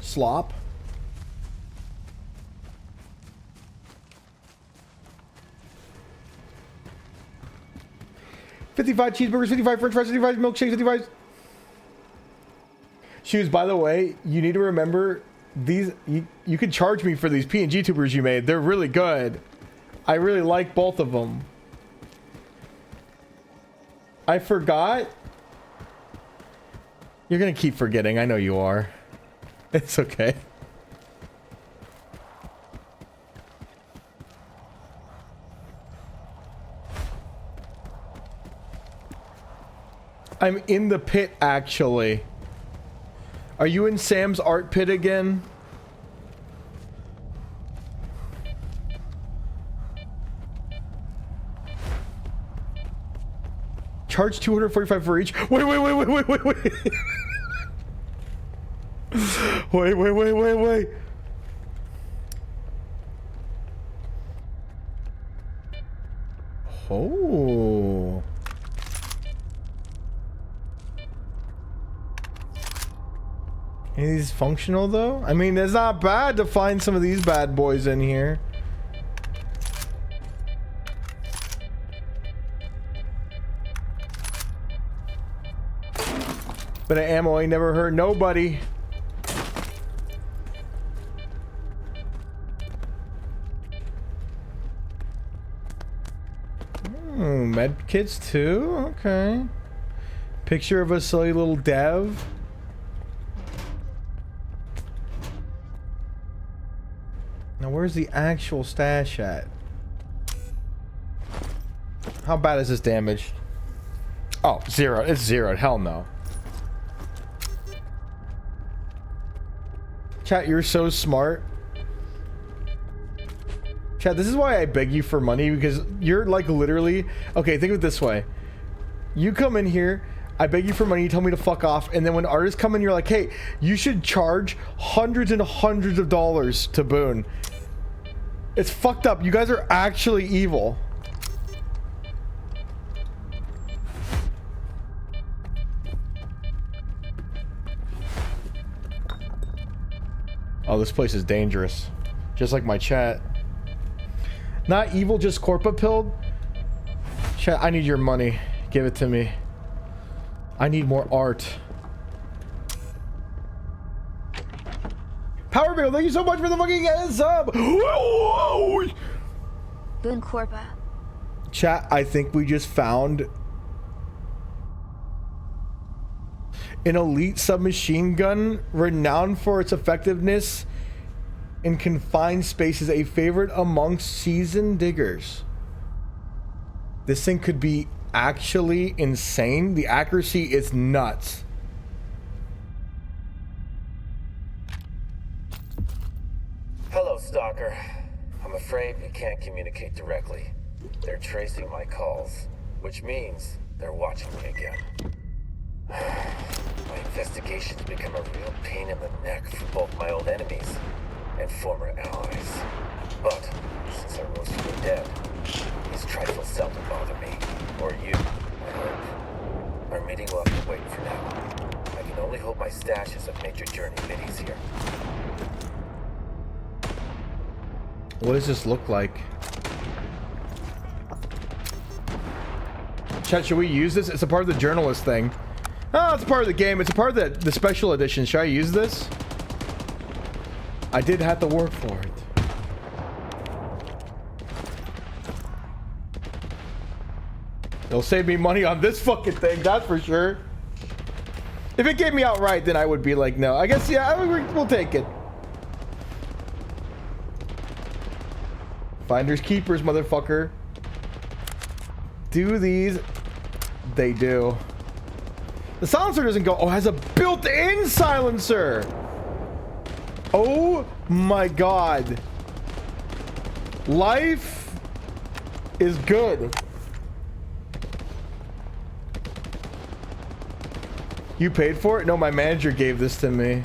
Slop? $55 cheeseburgers, 55 french fries, 55 milkshakes, 55... Shoes, by the way, you need to remember these. You could charge me for these PNG tubers you made. They're really good. I really like both of them. I forgot. You're gonna keep forgetting. I know you are. It's okay. I'm in the pit, actually. Are you in Sam's art pit again? Charge 245 for each. Wait. Wait. Oh. Any of these functional though? I mean, it's not bad to find some of these bad boys in here. But ammo ain't never hurt nobody. Med kits too? Okay. Picture of a silly little dev. Now where's the actual stash at? How bad is this damage? Oh, 0. It's 0. Hell no. Chat, you're so smart. Chat, this is why I beg you for money, because you're like literally... Okay, think of it this way. You come in here, I beg you for money, you tell me to fuck off, and then when artists come in, you're like, hey, you should charge hundreds and hundreds of dollars to Boon. It's fucked up. You guys are actually evil. Oh, this place is dangerous. Just like my chat. Not evil, just corpa pilled. Chat, I need your money. Give it to me. I need more art. Power Bill, thank you so much for the fucking sub. Boon Corpa. Chat, I think we just found an elite submachine gun renowned for its effectiveness in confined spaces, a favorite amongst seasoned diggers. This thing could be actually insane. The accuracy is nuts. Hello, Stalker. I'm afraid we can't communicate directly. They're tracing my calls, which means they're watching me again. My investigation's become a real pain in the neck for both my old enemies and former allies. But since I rose from the dead, these trifles seldom bother me. Or you, I hope. Our meeting will have to wait for now. I can only hope my stashes have made your journey a bit easier. What does this look like? Chat, should we use this? It's a part of the journalist thing. Oh, it's a part of the game. It's a part of the special edition. Should I use this? I did have to work for it. It'll save me money on this fucking thing, that's for sure. If it gave me outright, then I would be like, no. I guess, yeah, we'll take it. Finders keepers, motherfucker. Do these? They do. The silencer doesn't go. Oh, it has a built-in silencer. Oh my god. Life is good. You paid for it? No, my manager gave this to me.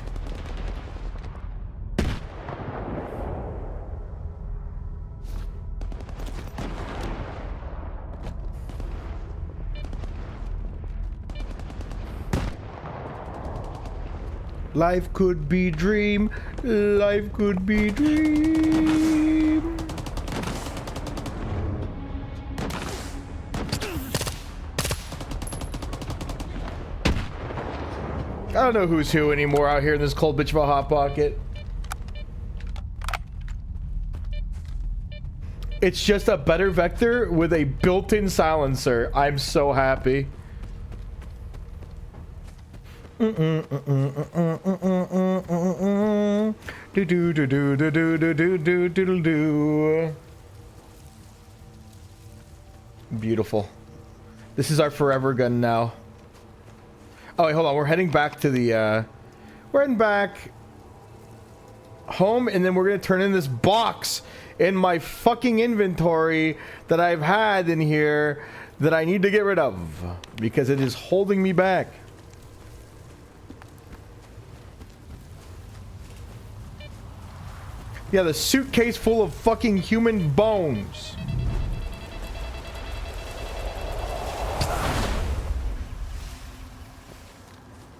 Life could be dream. Life could be dream. I don't know who's who anymore out here in this cold bitch of a hot pocket. It's just a better Vector with a built-in silencer. I'm so happy. Beautiful. This is our forever gun now. Oh wait, hold on. We're heading back to the we're heading back home, and then we're gonna turn in this box in my fucking inventory that I've had in here that I need to get rid of because it is holding me back. Yeah, the suitcase full of fucking human bones.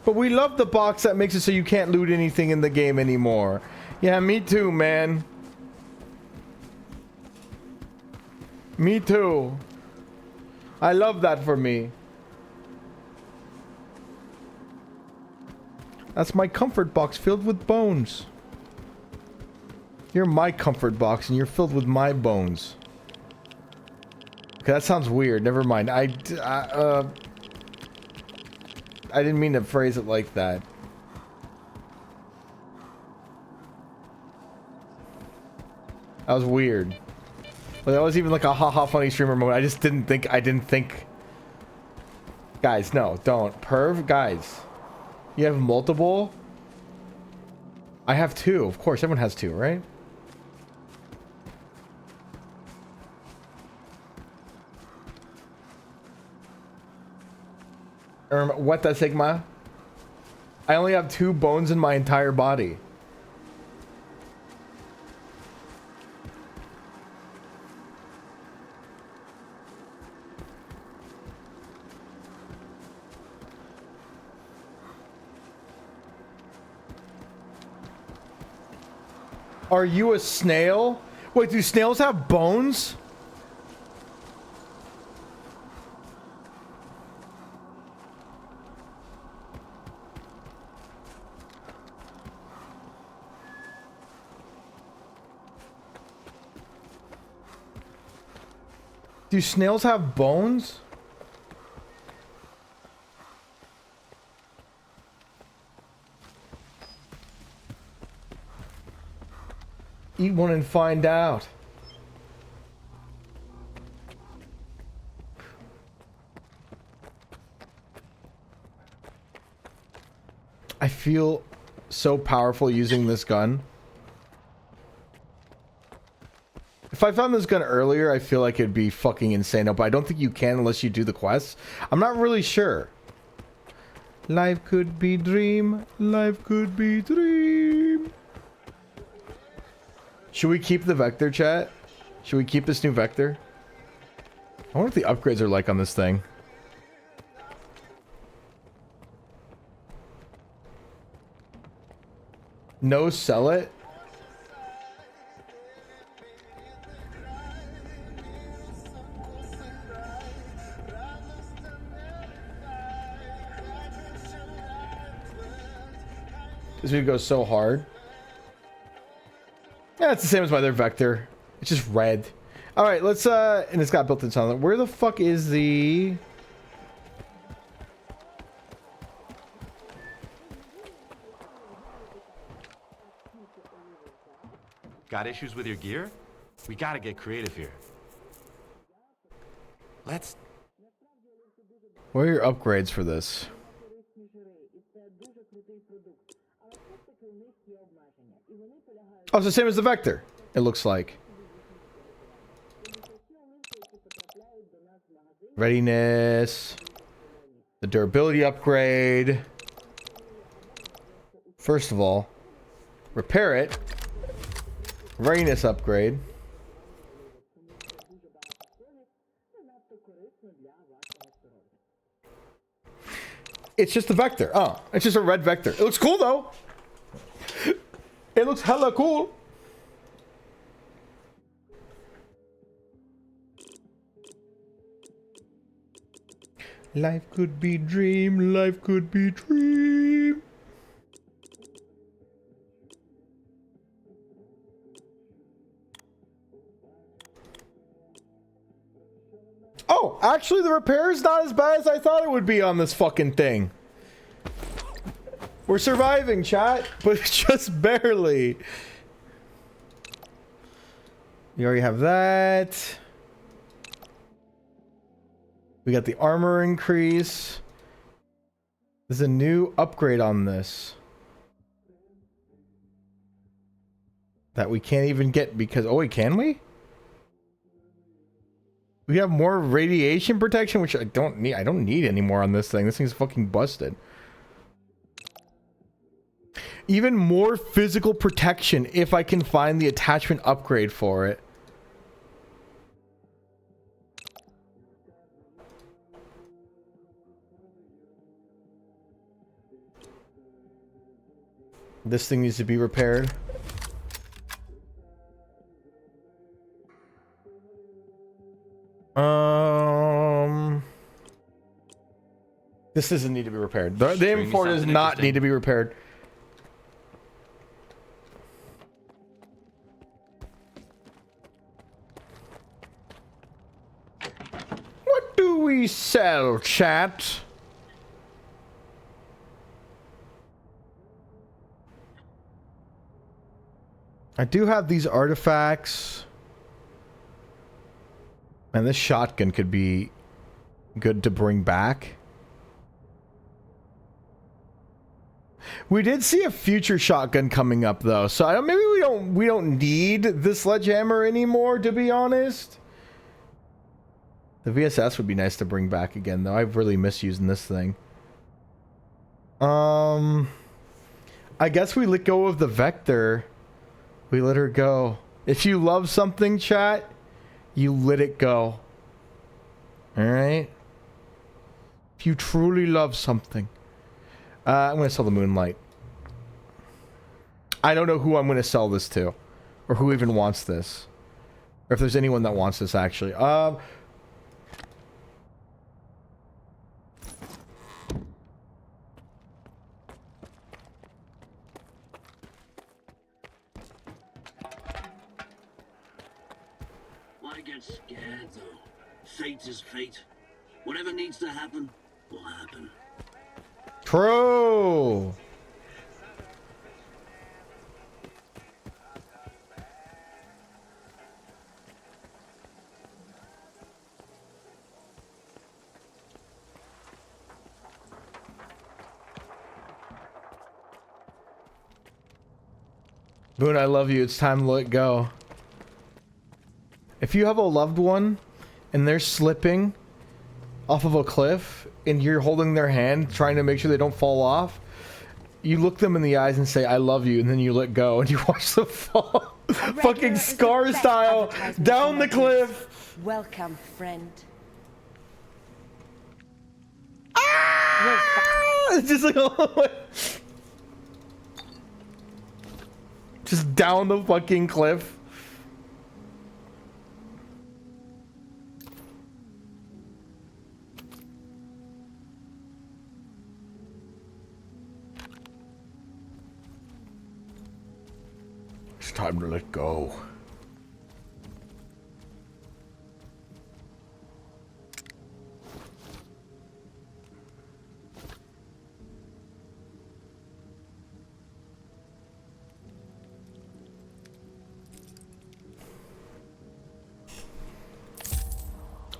But we love the box that makes it so you can't loot anything in the game anymore. Yeah, me too, man. Me too. I love that for me. That's my comfort box filled with bones. You're my comfort box and you're filled with my bones. Okay, that sounds weird. Never mind. I didn't mean to phrase it like that. That was weird. But that was even like a haha funny streamer moment. I just didn't think. Guys, no, don't. Perv, guys. You have multiple? I have two. Of course, everyone has two, right? What the Sigma? I only have 2 bones in my entire body. Are you a snail? Wait, do snails have bones? Do snails have bones? Eat one and find out. I feel so powerful using this gun. If I found this gun earlier, I feel like it'd be fucking insane. But I don't think you can unless you do the quests. I'm not really sure. Life could be dream. Life could be dream. Should we keep the Vector, chat? Should we keep this new Vector? I wonder what the upgrades are like on this thing. No, sell it? This video goes so hard. Yeah, it's the same as my other Vector. It's just red. Alright, let's, and it's got built-in sound. Where the fuck is the... Got issues with your gear? We gotta get creative here. Let's... Where are your upgrades for this? Oh, it's the same as the Vector, it looks like. Readiness. The durability upgrade. First of all, repair it. Readiness upgrade. It's just the Vector. Oh, it's just a red Vector. It looks cool though. It looks hella cool. Life could be dream. Life could be dream. Actually, the repair is not as bad as I thought it would be on this fucking thing. We're surviving, chat, but just barely. You already have that. We got the armor increase. There's a new upgrade on this that we can't even get because... Oh, wait, can we? We have more radiation protection, which I don't need. I don't need any more on this thing. This thing's fucking busted. Even more physical protection if I can find the attachment upgrade for it. This thing needs to be repaired. This doesn't need to be repaired. The M4 does not need to be repaired. What do we sell, chat? I do have these artifacts. And this shotgun could be good to bring back. We did see a future shotgun coming up though, so I don't, maybe we don't need the sledgehammer anymore, to be honest. The VSS would be nice to bring back again though. I really miss using this thing. I guess we let go of the Vector. We let her go. If you love something, chat, you let it go. Alright? If you truly love something. I'm going to sell the Moonlight. I don't know who I'm going to sell this to. Or who even wants this. Or if there's anyone that wants this, actually. Why get scared, though? Fate is fate. Whatever needs to happen, will happen. True. Boon, I love you. It's time to let go. If you have a loved one and they're slipping off of a cliff and you're holding their hand trying to make sure they don't fall off, you look them in the eyes and say, I love you, and then you let go and you watch them fall. Fucking Scar style down the cliff. Welcome, friend. It's just like all the way. Just down the fucking cliff. It's time to let go.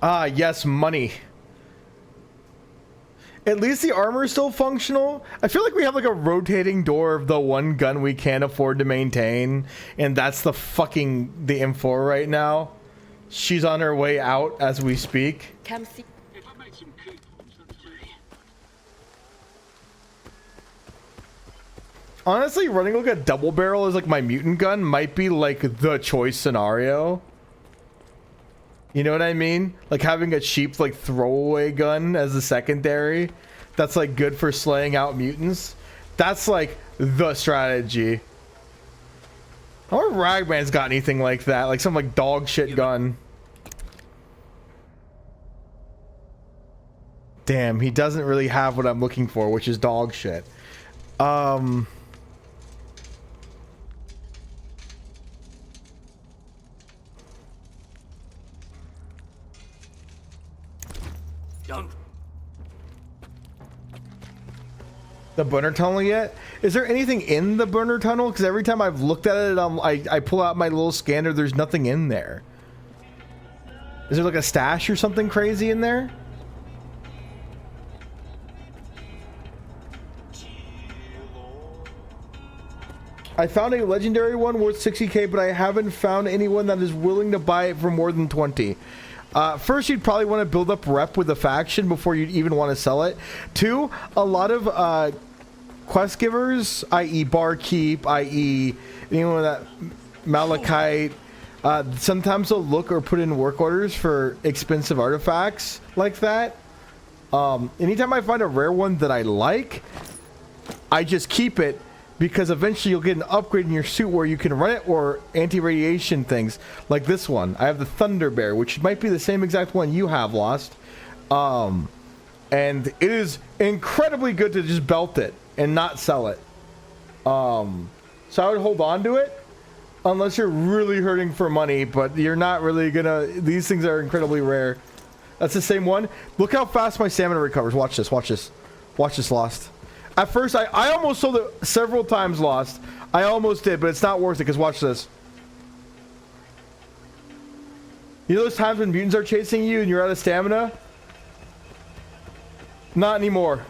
Ah, yes, money. At least the armor is still functional. I feel like we have like a rotating door of the one gun we can't afford to maintain, and that's the fucking the M4 right now. She's on her way out as we speak. Come see. If I made some coupons, I'd say. Honestly, running like a double barrel is like my mutant gun might be like the choice scenario. You know what I mean? Like having a cheap like throwaway gun as a secondary that's like good for slaying out mutants. That's like the strategy. I wonder if Ragman's got anything like that, like some like dog shit gun. Damn, he doesn't really have what I'm looking for, which is dog shit. The burner tunnel yet? Is there anything in the burner tunnel? Because every time I've looked at it, I pull out my little scanner. There's nothing in there. Is there like a stash or something crazy in there? I found a legendary one worth 60k, but I haven't found anyone that is willing to buy it for more than 20. First, you'd probably want to build up rep with the faction before you'd even want to sell it. Two, a lot of quest givers, i.e. Barkeep, i.e. anyone that Malachite, sometimes they'll look or put in work orders for expensive artifacts like that. Anytime I find a rare one that I like, I just keep it, because eventually you'll get an upgrade in your suit where you can run it, or anti-radiation things like this one. I have the Thunder Bear, which might be the same exact one you have, Lost. And it is incredibly good to just belt it and not sell it. So I would hold on to it unless you're really hurting for money, but you're not really gonna. These things are incredibly rare. That's the same one. Look how fast my stamina recovers. Watch this. Watch this. Watch this, Lost. At first, I almost sold it several times, Lost. I almost did, but it's not worth it, because watch this. You know those times when mutants are chasing you and you're out of stamina? Not anymore.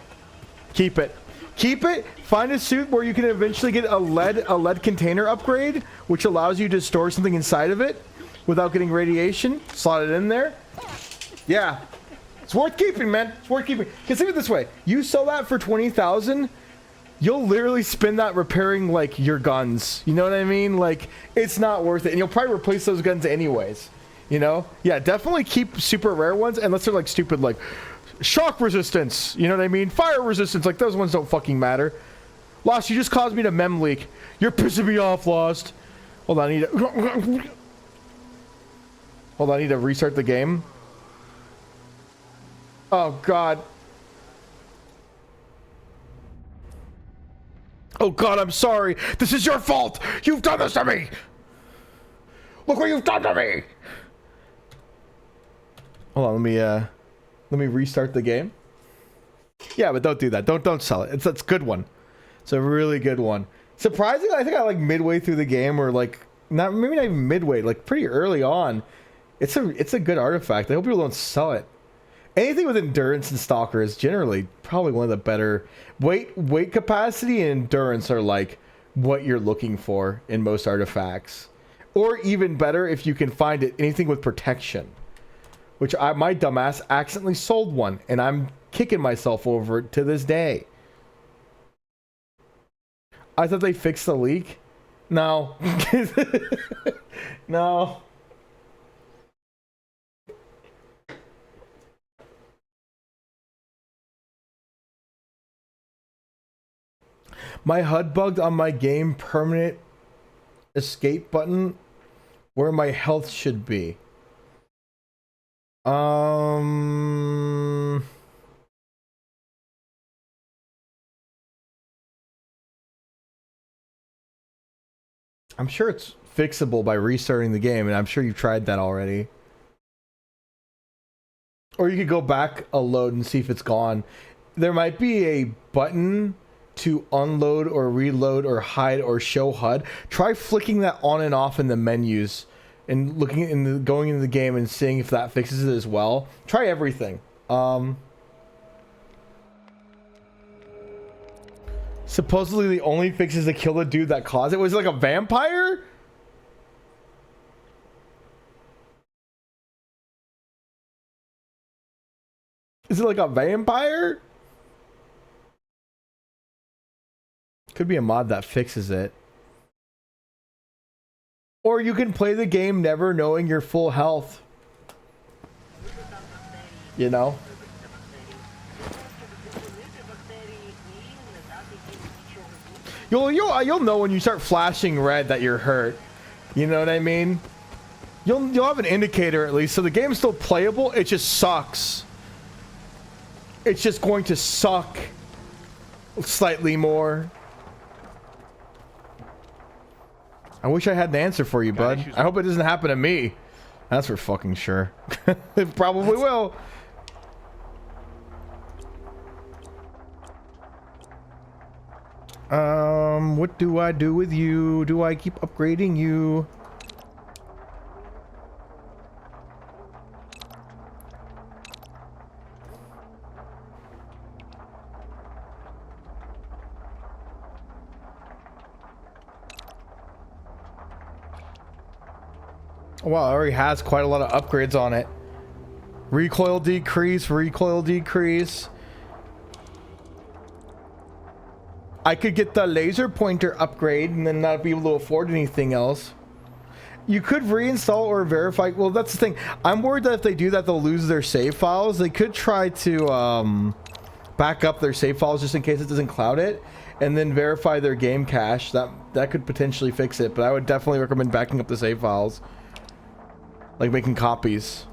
Keep it. Keep it. Find a suit where you can eventually get a lead container upgrade, which allows you to store something inside of it without getting radiation. Slot it in there. Yeah. It's worth keeping, man. It's worth keeping. Consider it this way. You sell that for 20,000, you'll literally spend that repairing, like, your guns. You know what I mean? Like, it's not worth it. And you'll probably replace those guns anyways. You know? Yeah, definitely keep super rare ones, unless they're, like, stupid, like, shock resistance. You know what I mean? Fire resistance. Like, those ones don't fucking matter. Lost, you just caused me to mem leak. You're pissing me off, Lost. Hold on, I need to... Hold on, I need to restart the game. Oh, God. Oh, God, I'm sorry. This is your fault. You've done this to me. Look what you've done to me. Hold on, let me restart the game. Yeah, but don't do that. Don't sell it. It's a good one. It's a really good one. Surprisingly, I think I like midway through the game, or like maybe not even midway, like pretty early on. It's a good artifact. I hope people don't sell it. Anything with endurance and stalker is generally probably one of the better. Weight capacity and endurance are like what you're looking for in most artifacts. Or even better, if you can find it, anything with protection. Which my dumbass accidentally sold one, and I'm kicking myself over it to this day. I thought they fixed the leak. No. No. My HUD bugged on my game permanent escape button where my health should be. I'm sure it's fixable by restarting the game, and I'm sure you've tried that already. Or you could go back a load and see if it's gone. There might be a button to unload or reload or hide or show HUD. Try flicking that on and off in the menus and looking in going into the game and seeing if that fixes it as well. Try everything. Supposedly the only fix is to kill the dude that caused it. Was it like a vampire? Is it like a vampire? Could be a mod that fixes it. Or you can play the game never knowing your full health. You know? You'll know when you start flashing red that you're hurt. You know what I mean? You'll have an indicator at least, so the game's still playable. It just sucks. It's just going to suck slightly more. I wish I had an answer for you, bud. I hope it doesn't happen to me. That's for fucking sure. It probably will. What do I do with you? Do I keep upgrading you? Wow, it already has quite a lot of upgrades on it. Recoil decrease, recoil decrease. I could get the laser pointer upgrade and then not be able to afford anything else. You could reinstall or verify. Well, that's the thing. I'm worried that if they do that, they'll lose their save files. They could try to back up their save files just in case it doesn't cloud it, and then verify their game cache. That could potentially fix it, but I would definitely recommend backing up the save files. Like making copies.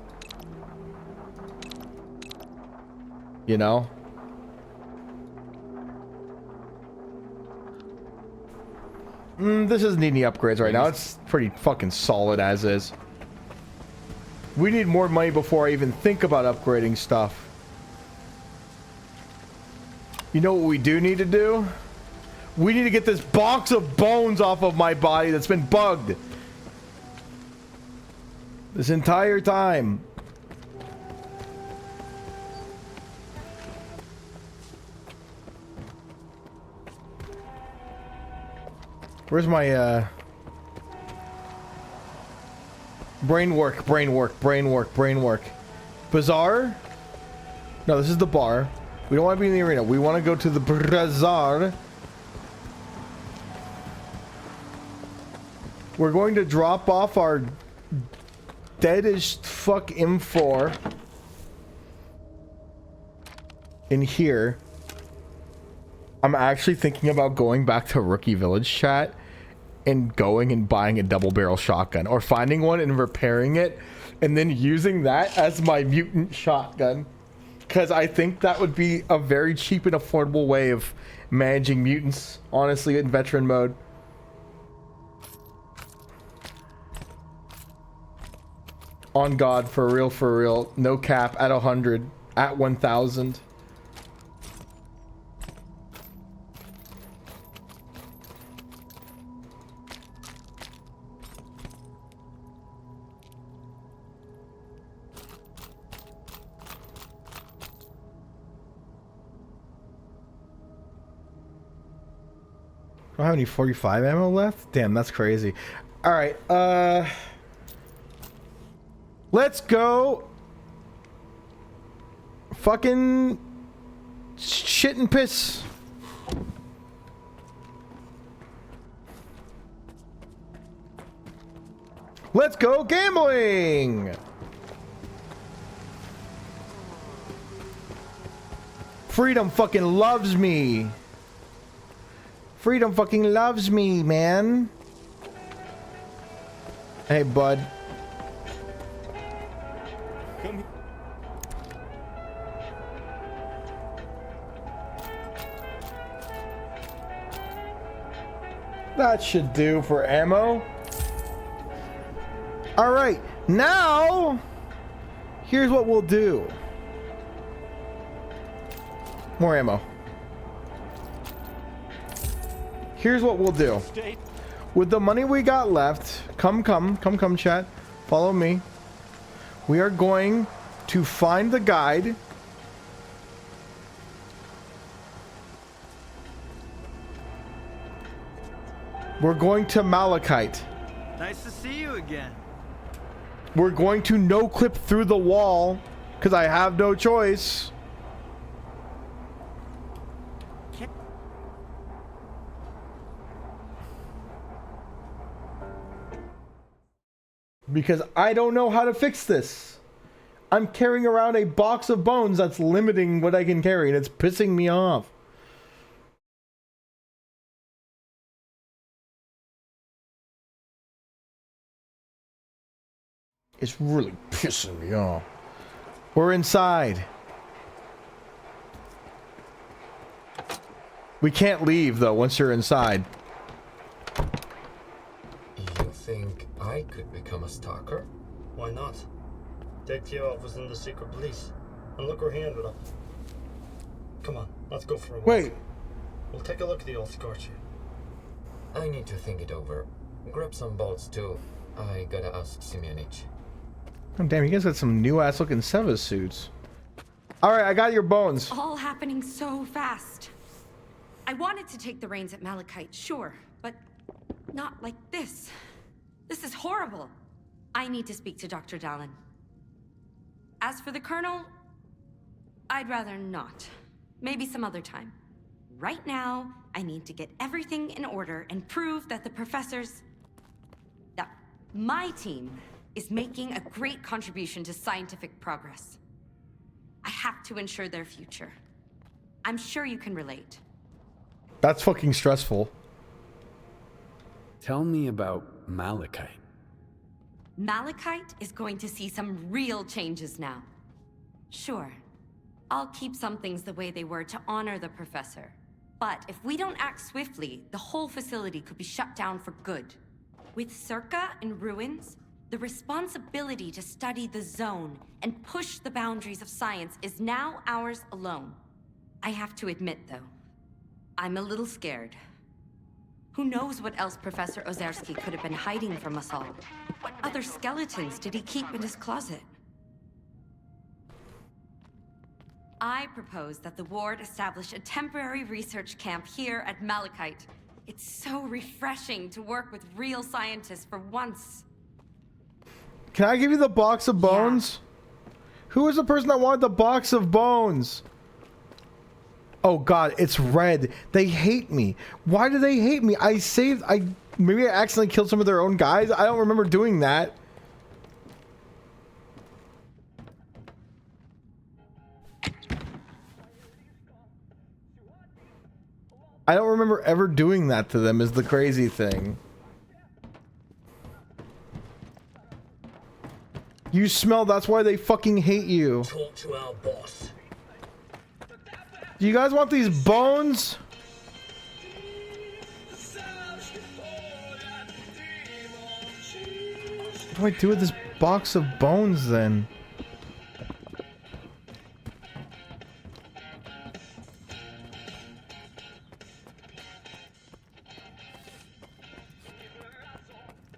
You know? This doesn't need any upgrades right now. It's pretty fucking solid as is. We need more money before I even think about upgrading stuff. You know what we do need to do? We need to get this box of bones off of my body that's been bugged this entire time. Where's my brain work? Bazaar? No, this is the bar. We don't want to be in the arena. We want to go to the bazaar. We're going to drop off our dead as fuck M4 in here. I'm actually thinking about going back to Rookie Village chat and going and buying a double barrel shotgun, or finding one and repairing it and then using that as my mutant shotgun, because I think that would be a very cheap and affordable way of managing mutants, honestly, in veteran mode. On God, for real, no cap, at 100, at 1,000. I don't have any 45 ammo left? Damn, that's crazy. Alright, let's go fucking shit and piss. Let's go gambling. Freedom fucking loves me. Freedom fucking loves me, man. Hey, bud. Come. That should do for ammo. All right, now here's what we'll do. More ammo. Here's what we'll do. With the money we got left, come, chat. Follow me. We are going to find the guide. We're going to Malachite. Nice to see you again. We're going to no-clip through the wall, because I have no choice. Because I don't know how to fix this. I'm carrying around a box of bones that's limiting what I can carry, and it's pissing me off. It's really pissing me off. We're inside. We can't leave, though, once you're inside. You think I could become a stalker? Why not? Degtyaryov was in the secret police, and look where he ended up. Come on, let's go for a walk. Wait, We'll take a look at the old scorcher. I need to think it over. Grab some bolts too. I gotta ask Simeonich. Oh, damn, you guys got some new ass looking Seva suits. Alright, I got your bones. All happening so fast. I wanted to take the reins at Malachite, sure, but not like this. This is horrible. I need to speak to Dr. Dallin. As for the Colonel, I'd rather not. Maybe some other time. Right now, I need to get everything in order and prove that the professors... that my team is making a great contribution to scientific progress. I have to ensure their future. I'm sure you can relate. That's fucking stressful. Tell me about Malachite. Malachite is going to see some real changes now. Sure, I'll keep some things the way they were to honor the professor. But if we don't act swiftly, the whole facility could be shut down for good. With S.T.A.L.K.E.R in ruins, the responsibility to study the zone and push the boundaries of science is now ours alone. I have to admit, though, I'm a little scared. Who knows what else Professor Ozerski could have been hiding from us all? What other skeletons did he keep in his closet? I propose that the ward establish a temporary research camp here at Malachite. It's so refreshing to work with real scientists for once. Can I give you the box of bones? Yeah. Who was the person that wanted the box of bones? Oh god, it's red. They hate me. Why do they hate me? Maybe I accidentally killed some of their own guys. I don't remember doing that. I don't remember ever doing that to them is the crazy thing. You smell, that's why they fucking hate you. Talk to our boss. Do you guys want these bones? What do I do with this box of bones then?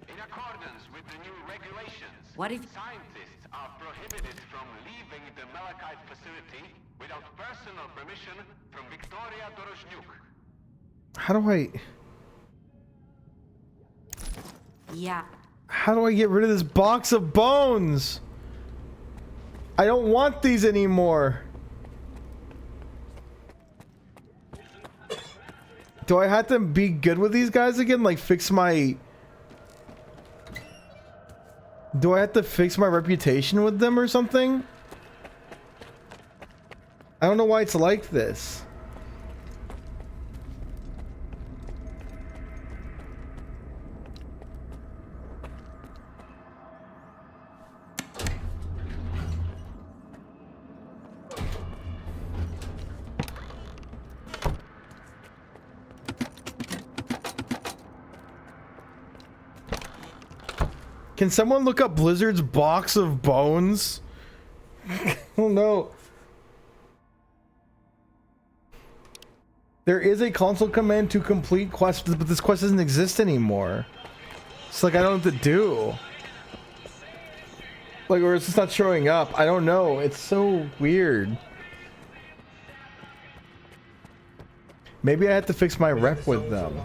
In accordance with the new regulations, what if scientists are prohibited from leaving the Malachite facility without personal permission from Victoria Doroshnuk. How do I... Yeah. How do I get rid of this box of bones? I don't want these anymore. Do I have to be good with these guys again? Like fix my... Do I have to fix my reputation with them or something? I don't know why it's like this. Can someone look up Blizzard's box of bones? I don't know. There is a console command to complete quests, but this quest doesn't exist anymore. It's like I don't know what to do. Like, or it's just not showing up. I don't know. It's so weird. Maybe I have to fix my rep with them.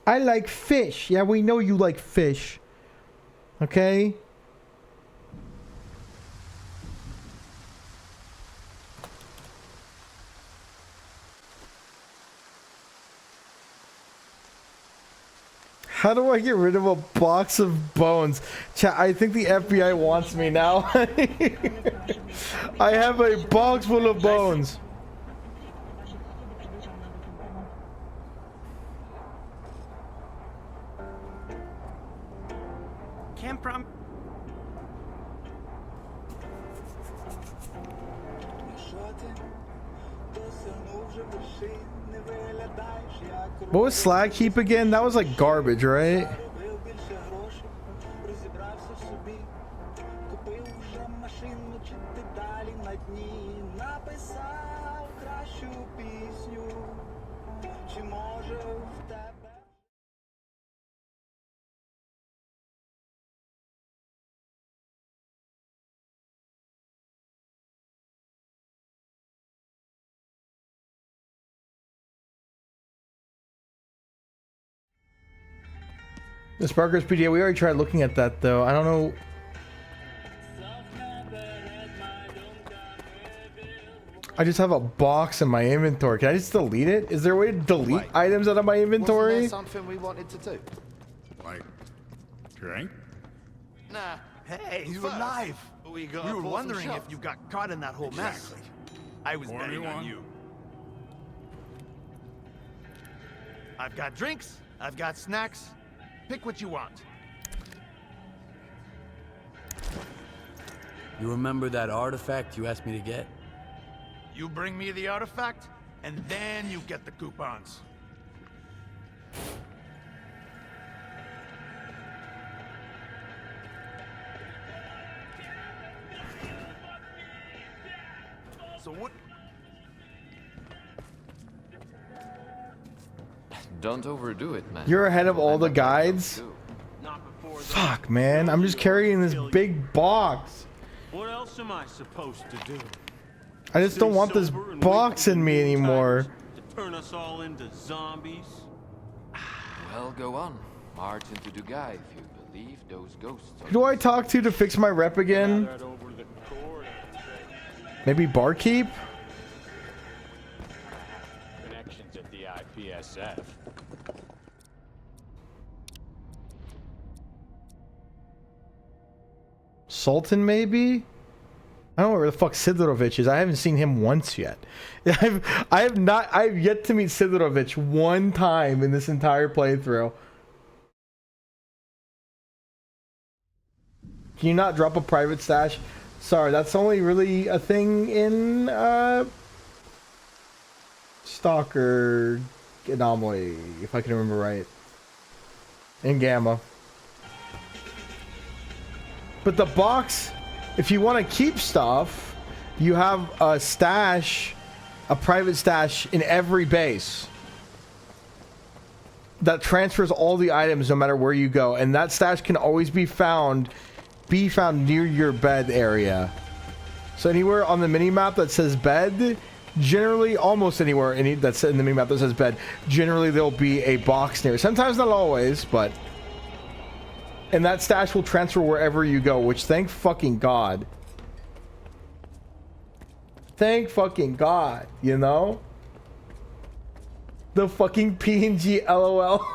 I like fish. Yeah, we know you like fish. Okay? How do I get rid of a box of bones? Chat, I think the FBI wants me now. I have a box full of bones. Can't prom. What was slag heap again? That was like garbage, right? Купив вже машину, чи ти далі на дні? Написав кращу пісню, чи може в тебе? The Sparker's PDA, we already tried looking at that though. I don't know. I just have a box in my inventory. Can I just delete it? Is there a way to delete items out of my inventory? Wasn't there something we wanted to do? Like, drink? Nah. Hey, you're First, alive. We were wondering if you got caught in that whole mess. I was betting on you. I've got drinks. I've got snacks. Pick what you want. You remember that artifact you asked me to get? You bring me the artifact, and then you get the coupons. So what? Don't overdo it, man. You're ahead of all the guides? Fuck, man. I'm just carrying this big box. What else am I supposed to do? I just don't want this box in me anymore. To turn us all into zombies? Well, go on. March into the guy if you believe those ghosts are... Who do I talk to fix my rep again? Maybe Barkeep? Connections at the IPSF. Sultan, maybe? I don't know where the fuck Sidorovich is. I haven't seen him once yet. I've yet to meet Sidorovich one time in this entire playthrough. Can you not drop a private stash? Sorry, that's only really a thing in Stalker Anomaly, if I can remember right. In Gamma. But the box, if you want to keep stuff, you have a stash, a private stash in every base that transfers all the items no matter where you go, and that stash can always be found near your bed area. So anywhere on the mini-map that says bed, generally almost anywhere that's in the mini-map that says bed, generally there'll be a box near. Sometimes not always, but... And that stash will transfer wherever you go, which thank fucking God. Thank fucking God, you know? The fucking PNG LOL.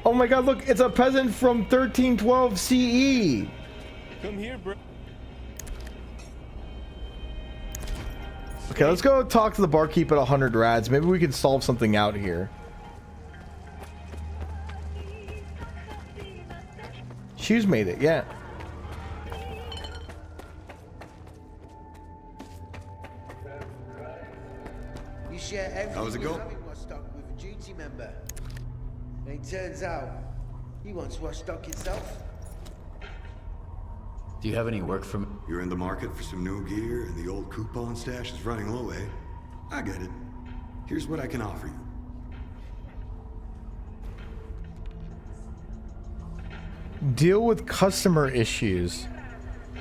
Oh my God, look, it's a peasant from 1312 CE. Come here, bro. Okay, let's go talk to the barkeep at 100 rads. Maybe we can solve something out here. Shoes made it, yeah. You share everything How does it go? with a duty member. And it turns out he wants Watchdog himself. Do you have any work for me? You're in the market for some new gear and the old coupon stash is running low, eh? I get it. Here's what I can offer you. Deal with customer issues.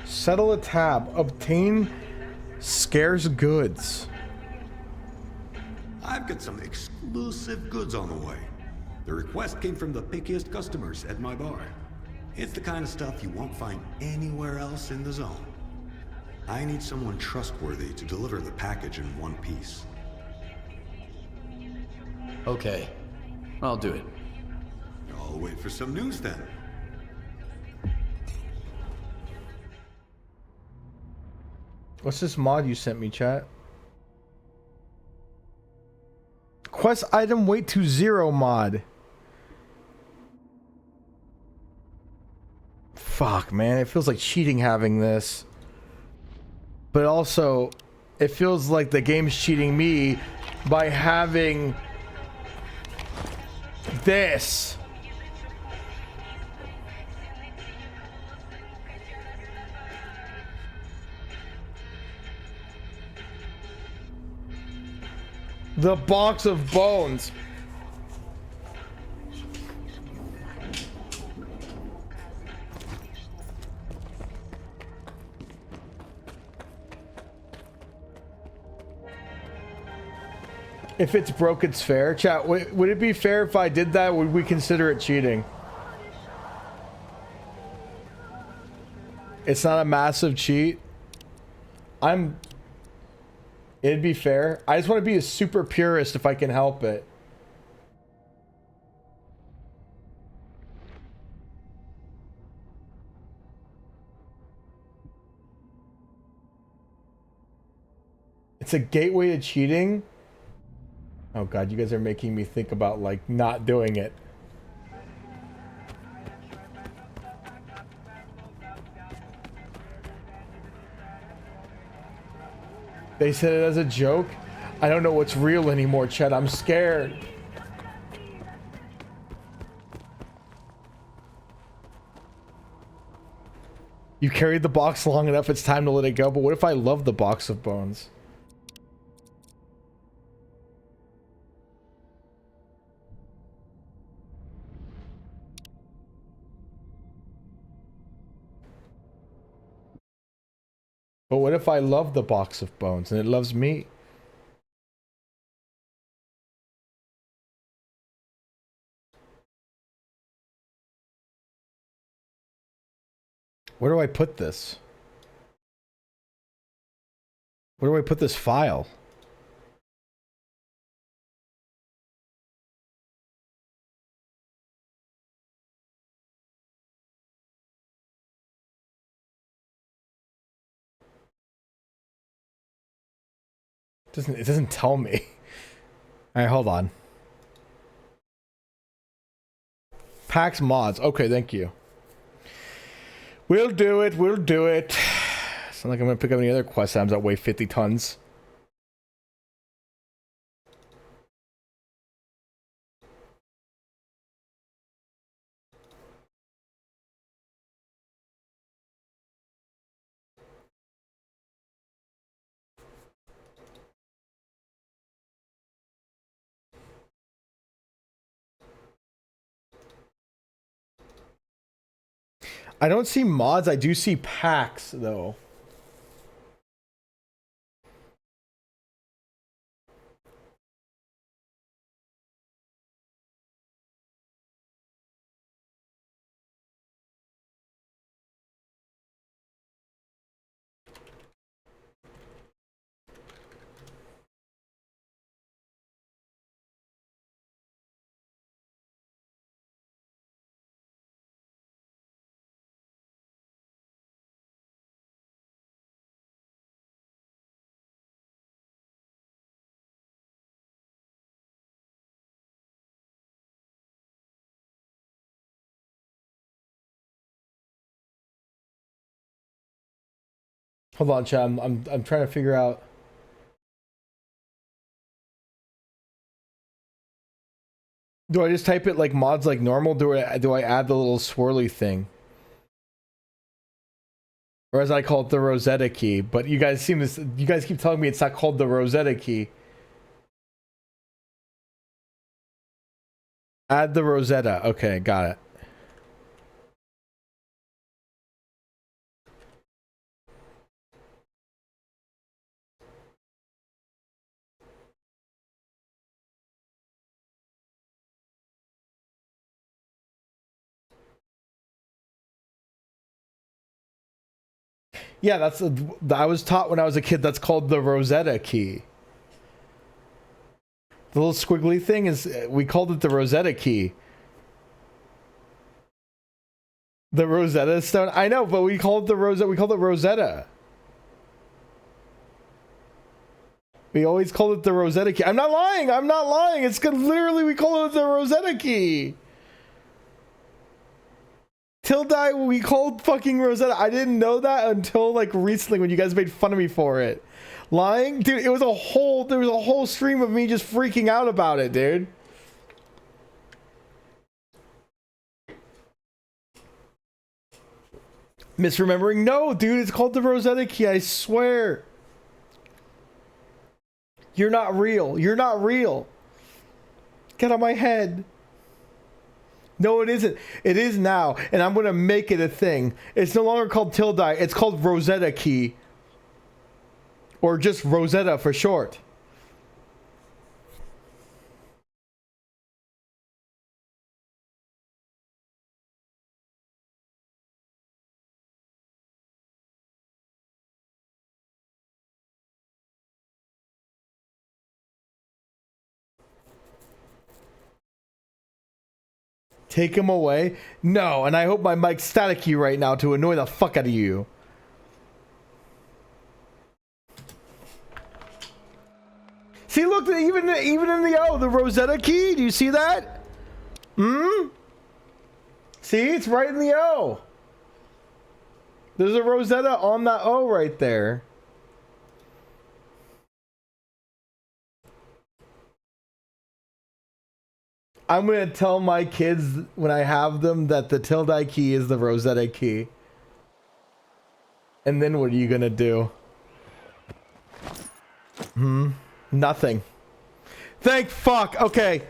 Settle a tab. Obtain scarce goods. I've got some exclusive goods on the way. The request came from the pickiest customers at my bar. It's the kind of stuff you won't find anywhere else in the zone. I need someone trustworthy to deliver the package in one piece. Okay, I'll do it. I'll wait for some news then. What's this mod you sent me, chat? Quest item wait to 0 mod. Fuck, man. It feels like cheating having this. But also, it feels like the game's cheating me by having this. The box of bones. If it's broke, it's fair. Chat, would it be fair if I did that? Would we consider it cheating? It's not a massive cheat. It'd be fair. I just want to be a super purist if I can help it. It's a gateway to cheating. Oh god, you guys are making me think about like not doing it. They said it as a joke. I don't know what's real anymore, Chet. I'm scared. You carried the box long enough, it's time to let it go. But what if I love the box of bones? But what if I love the box of bones and it loves me? Where do I put this? Where do I put this file? It doesn't tell me. All right, hold on. PAX mods. Okay, thank you. We'll do it. We'll do it. It's not like I'm gonna pick up any other quest items that weigh 50 tons. I don't see mods. I do see packs, though. Hold on, chat. I'm trying to figure out. Do I just type it like mods like normal? Do I add the little swirly thing? Or as I call it, the Rosetta key. But you guys keep telling me it's not called the Rosetta key. Add the Rosetta. Okay, got it. Yeah, I was taught when I was a kid that's called the Rosetta key. The little squiggly thing we called it the Rosetta key. The Rosetta Stone? I know, but we called it Rosetta. We always called it the Rosetta key. I'm not lying. It's literally we call it the Rosetta key. Till die, we called fucking Rosetta. I didn't know that until like recently when you guys made fun of me for it. Lying? Dude, there was a whole stream of me just freaking out about it, dude. Misremembering? No, dude, it's called the Rosetta key, I swear. You're not real. You're not real. Get out of my head. No, it isn't. It is now, and I'm gonna make it a thing. It's no longer called Tildi. It's called Rosetta Key. Or just Rosetta for short. Take him away? No, and I hope my mic's staticky right now to annoy the fuck out of you. See, look, even in the O, the Rosetta Key, do you see that? See, it's right in the O. There's a Rosetta on that O right there. I'm going to tell my kids when I have them that the Tilde key is the Rosetta key. And then what are you going to do? Nothing. Thank fuck. Okay.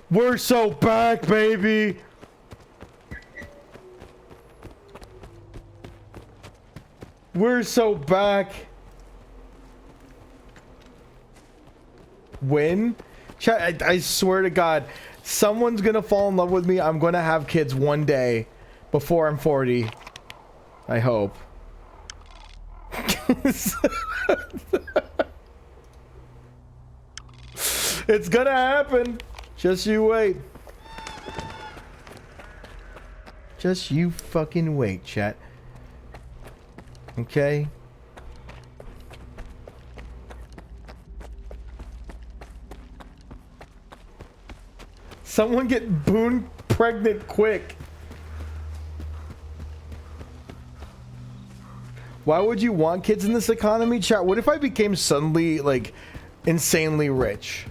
We're so back, baby. We're so back. When? I swear to God, someone's gonna fall in love with me. I'm gonna have kids one day before I'm 40. I hope. It's gonna happen. Just you wait. Just you fucking wait, chat. Okay? Someone get Boone pregnant quick. Why would you want kids in this economy, chat? What if I became suddenly, like, insanely rich?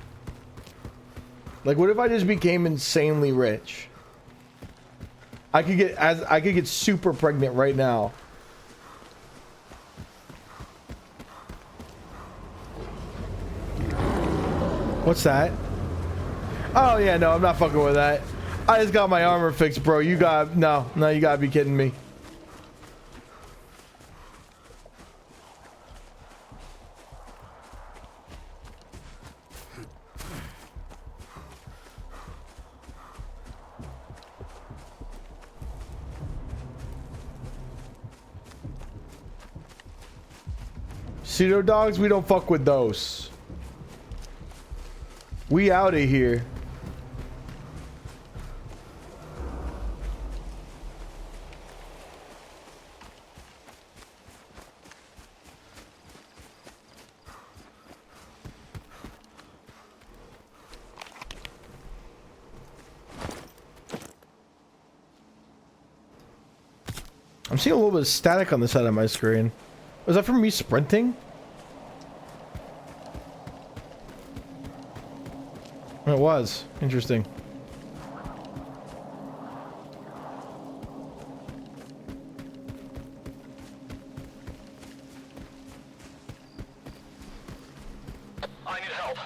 Like, what if I just became insanely rich? I could get super pregnant right now. What's that? Oh yeah, no, I'm not fucking with that. I just got my armor fixed, bro. You got no, you gotta be kidding me. Pseudo dogs, we don't fuck with those. We out of here. I'm seeing a little bit of static on the side of my screen. Was that from me sprinting? It was. Interesting. I need help.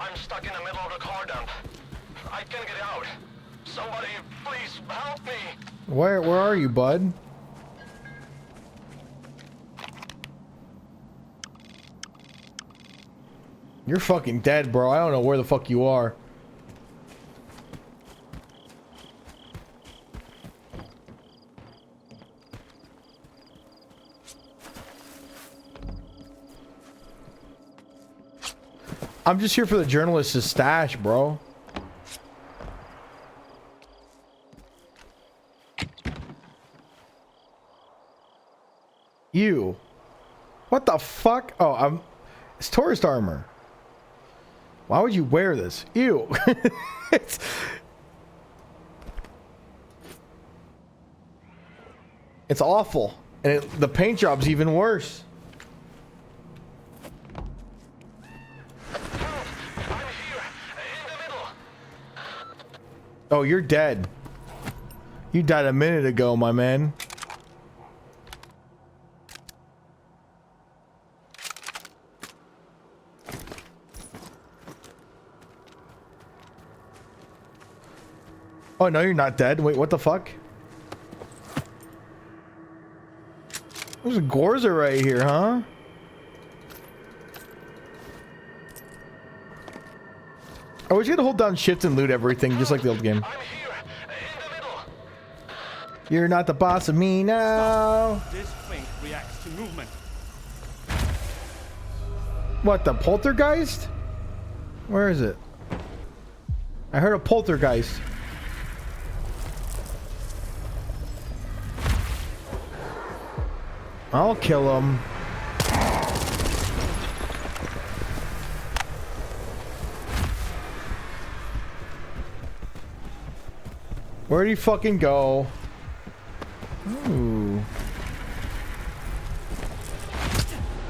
I'm stuck in the middle of the car dump. I can't get out. Somebody, please help me. Where are you, bud? You're fucking dead, bro. I don't know where the fuck you are. I'm just here for the journalist's stash, bro. You. What the fuck? Oh, it's tourist armor. Why would you wear this? Ew. It's awful. And the paint job's even worse. Oh, you're dead. You died a minute ago, my man. Oh, no, you're not dead. Wait, what the fuck? There's a Gorza right here, huh? I wish you could hold down shift and loot everything, just like the old game. You're not the boss of me now. This thing reacts to movement. What, the poltergeist? Where is it? I heard a poltergeist. I'll kill him. Where'd he fucking go? Ooh.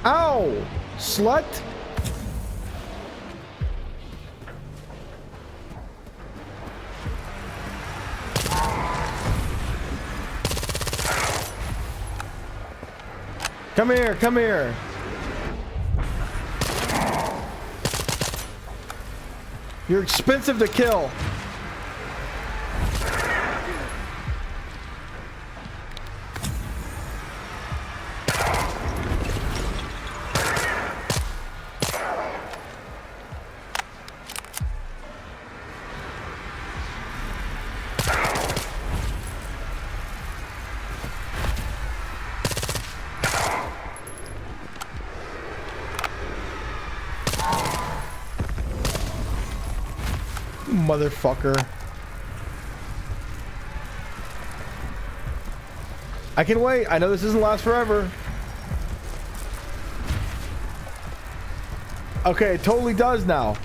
Ow! Slut! Come here, come here. You're expensive to kill. Motherfucker. I can wait. I know this doesn't last forever. Okay, it totally does now.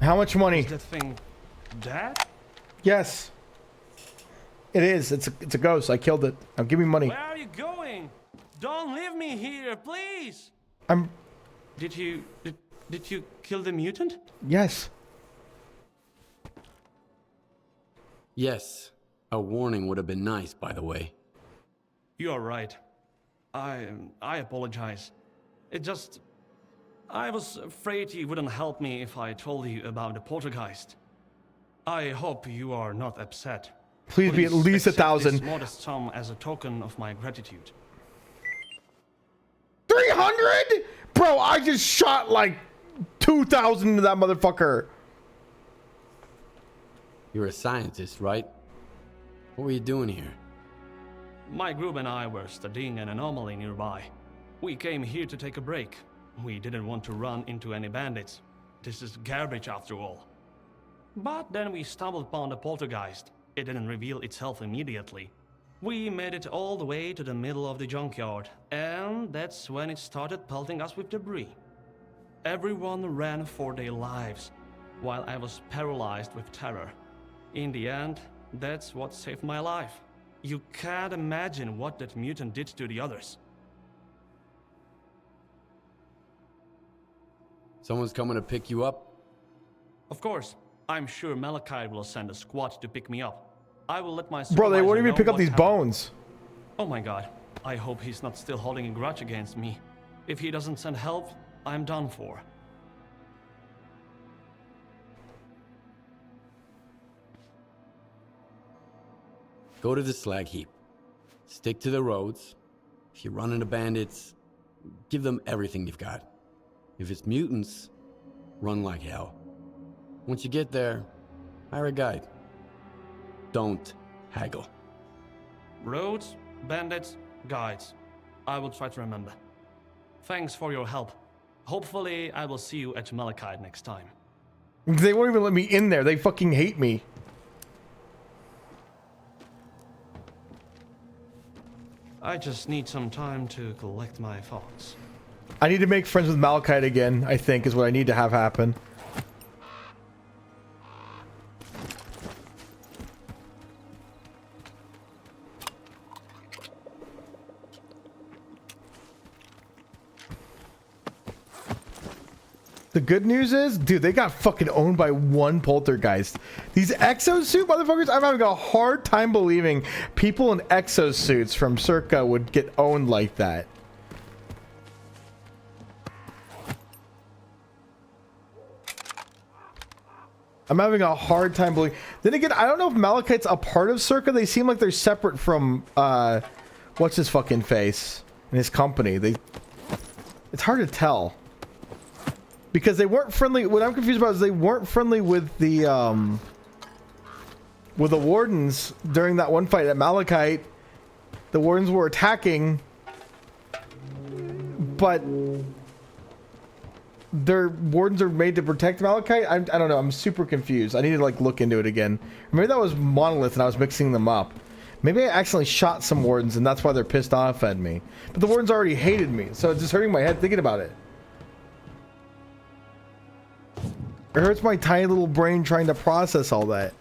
How much money? Is that thing dead? Yes. It is. It's a ghost. I killed it. Now give me money. Where are you going? Don't leave me here, please. Did you kill the mutant? Yes. Yes. A warning would have been nice, by the way. You are right. I apologize. I was afraid you wouldn't help me if I told you about the poltergeist. I hope you are not upset. Please be at least accept 1,000. this modest sum as a token of my gratitude. 300? Bro, I just shot like 2,000 into that motherfucker. You're a scientist, right? What were you doing here? My group and I were studying an anomaly nearby. We came here to take a break. We didn't want to run into any bandits. This is garbage after all. But then we stumbled upon the poltergeist. It didn't reveal itself immediately. We made it all the way to the middle of the junkyard, and that's when it started pelting us with debris. Everyone ran for their lives, while I was paralyzed with terror. In the end, that's what saved my life. You can't imagine what that mutant did to the others. Someone's coming to pick you up? Of course. I'm sure Malachite will send a squad to pick me up. I will let my Bro, they won't even know pick up what these happened. bones. Oh my god. I hope he's not still holding a grudge against me. If he doesn't send help, I'm done for. Go to the slag heap. Stick to the roads. If you run into bandits, give them everything you've got. If it's mutants, run like hell. Once you get there, hire a guide. Don't haggle. Roads, bandits, guides. I will try to remember. Thanks for your help. Hopefully, I will see you at Malachite next time. They won't even let me in there. They fucking hate me. I just need some time to collect my thoughts. I need to make friends with Malachite again, I think, is what I need to have happen. The good news is, dude, they got fucking owned by one poltergeist. These exosuit motherfuckers, I'm having a hard time believing people in exosuits from Circa would get owned like that. I'm having a hard time believing. Then again, I don't know if Malachite's a part of Circa. They seem like they're separate from, what's his fucking face and his company. It's hard to tell. Because they weren't friendly. What I'm confused about is they weren't friendly with the wardens during that one fight at Malachite. The wardens were attacking, but their wardens are made to protect Malachite. I don't know. I'm super confused. I need to like look into it again. Maybe that was Monolith and I was mixing them up. Maybe I accidentally shot some wardens and that's why they're pissed off at me. But the wardens already hated me, so it's just hurting my head thinking about it. It hurts my tiny little brain trying to process all that.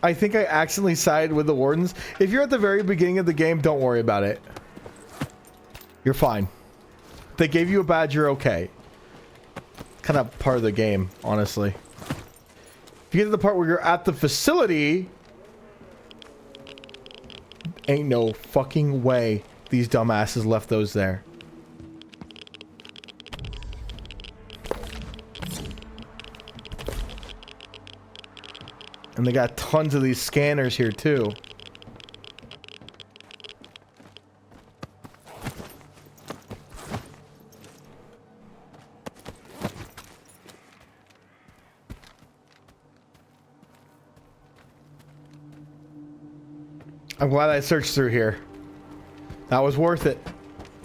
I think I accidentally sided with the wardens. If you're at the very beginning of the game, don't worry about it. You're fine. They gave you a badge, you're okay. Kind of part of the game, honestly. If you get to the part where you're at the facility, ain't no fucking way these dumbasses left those there. And they got tons of these scanners here too. I'm glad I searched through here. That was worth it.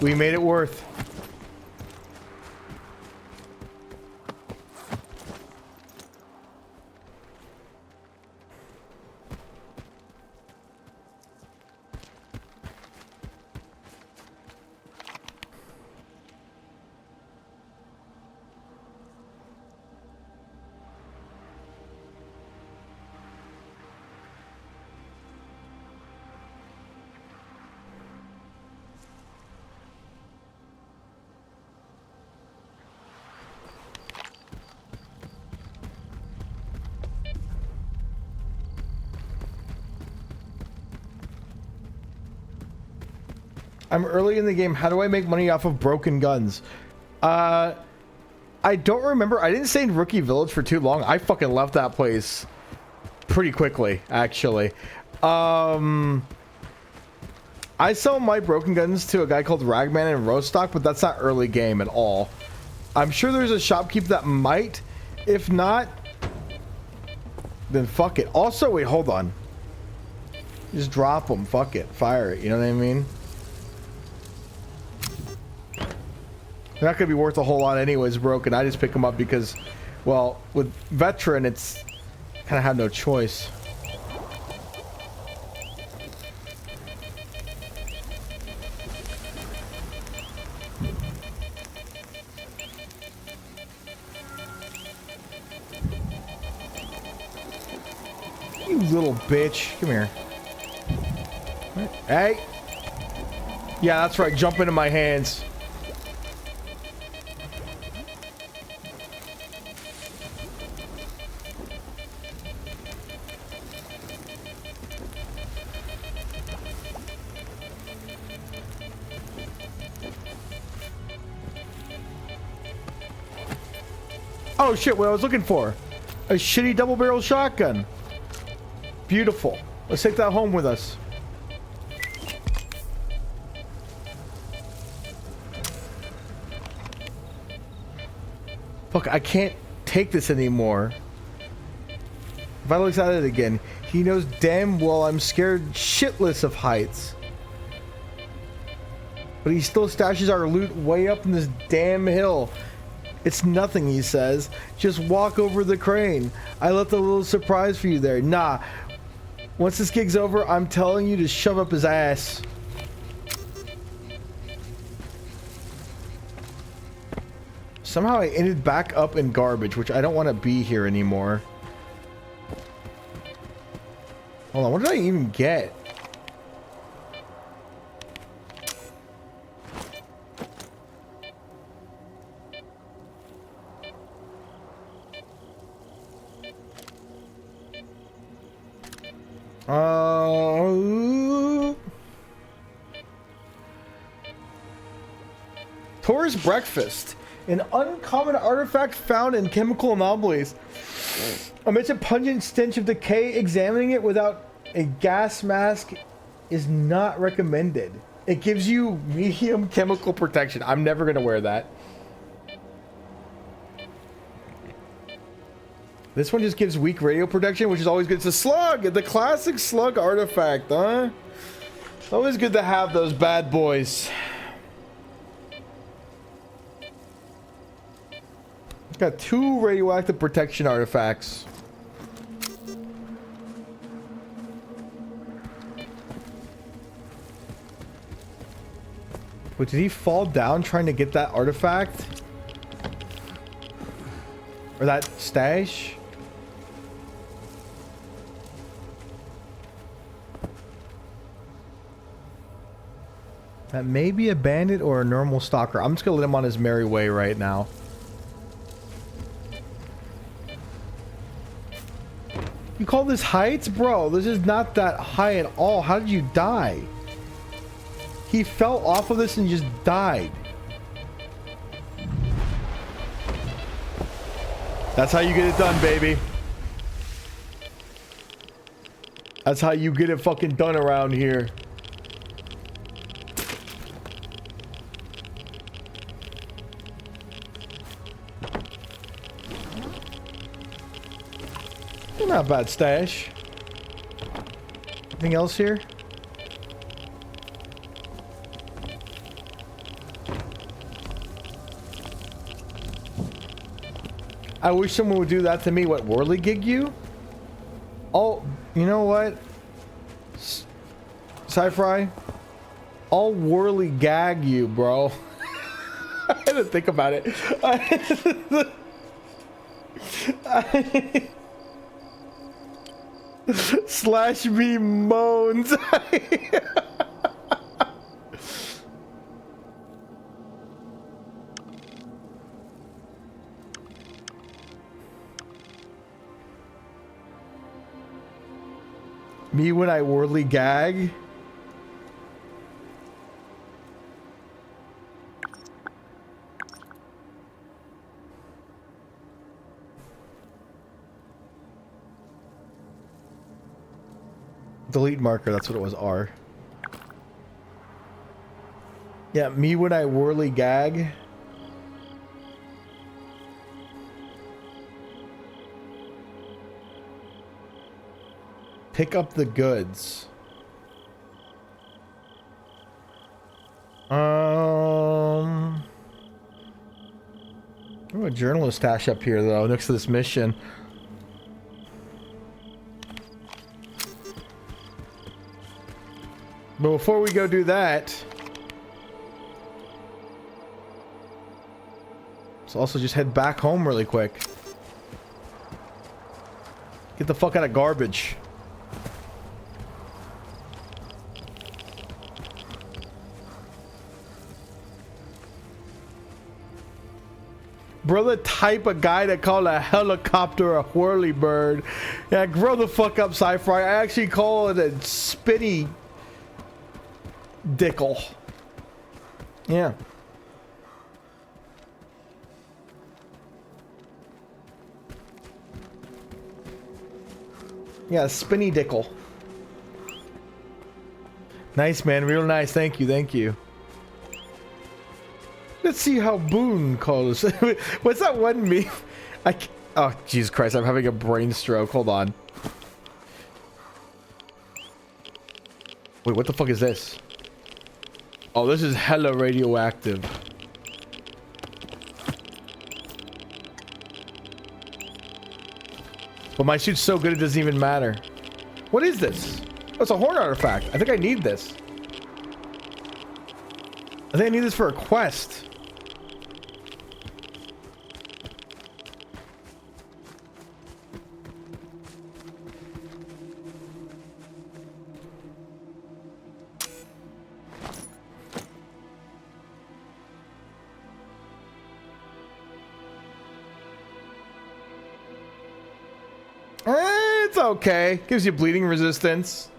We made it worth. I'm early in the game. How do I make money off of broken guns? I don't remember. I didn't stay in Rookie Village for too long. I fucking left that place pretty quickly, actually. I sell my broken guns to a guy called Ragman in Rostock, but that's not early game at all. I'm sure there's a shopkeep that might. If not, then fuck it. Also, wait, hold on. Just drop them. Fuck it. Fire it. You know what I mean? They're not going to be worth a whole lot anyways, broken. I just pick them up because, well, with Veteran, it's kind of have no choice. You little bitch. Come here. Hey. Yeah, that's right. Jump into my hands. Oh shit, what I was looking for. A shitty double-barrel shotgun. Beautiful. Let's take that home with us. Fuck, I can't take this anymore. If I look at it again, he knows damn well I'm scared shitless of heights. But he still stashes our loot way up in this damn hill. It's nothing, he says. Just walk over the crane. I left a little surprise for you there. Nah. Once this gig's over, I'm telling you to shove up his ass. Somehow I ended back up in garbage, which I don't want to be here anymore. Hold on, what did I even get? Tourist breakfast, an uncommon artifact found in chemical anomalies. Amidst a pungent stench of decay, examining it without a gas mask is not recommended. It gives you medium chemical protection. I'm never gonna wear that. This one just gives weak radio protection, which is always good. It's a slug, the classic slug artifact, huh? It's always good to have those bad boys. Got 2 radioactive protection artifacts. Wait, did he fall down trying to get that artifact? Or that stash? That may be a bandit or a normal stalker. I'm just gonna let him on his merry way right now. You call this heights? Bro, this is not that high at all. How did you die? He fell off of this and just died. That's how you get it done, baby. That's how you get it fucking done around here. Not a bad stash. Anything else here? I wish someone would do that to me. What, whirligig you? Oh, you know what? Sci-Fi? I'll whirly gag you, bro. I had to think about it. Slash me moans. Me when I whirly gag. Delete marker, that's what it was, R. Yeah, me when I whirly gag. Pick up the goods. I have a journalist stash up here though, next to this mission. But before we go do that, let's also just head back home really quick. Get the fuck out of garbage. Bro, the type of guy that called a helicopter a whirly bird. Yeah, grow the fuck up, Sci-Fi. I actually call it a spinny dickle. Yeah. Yeah, spinny dickle. Nice, man. Real nice. Thank you. Thank you. Let's see how Boon calls. What's that one meme? Oh, Jesus Christ. I'm having a brain stroke. Hold on. Wait, what the fuck is this? Oh, this is hella radioactive. But my suit's so good it doesn't even matter. What is this? Oh, it's a horn artifact. I think I need this. I think I need this for a quest. It's okay. Gives you bleeding resistance.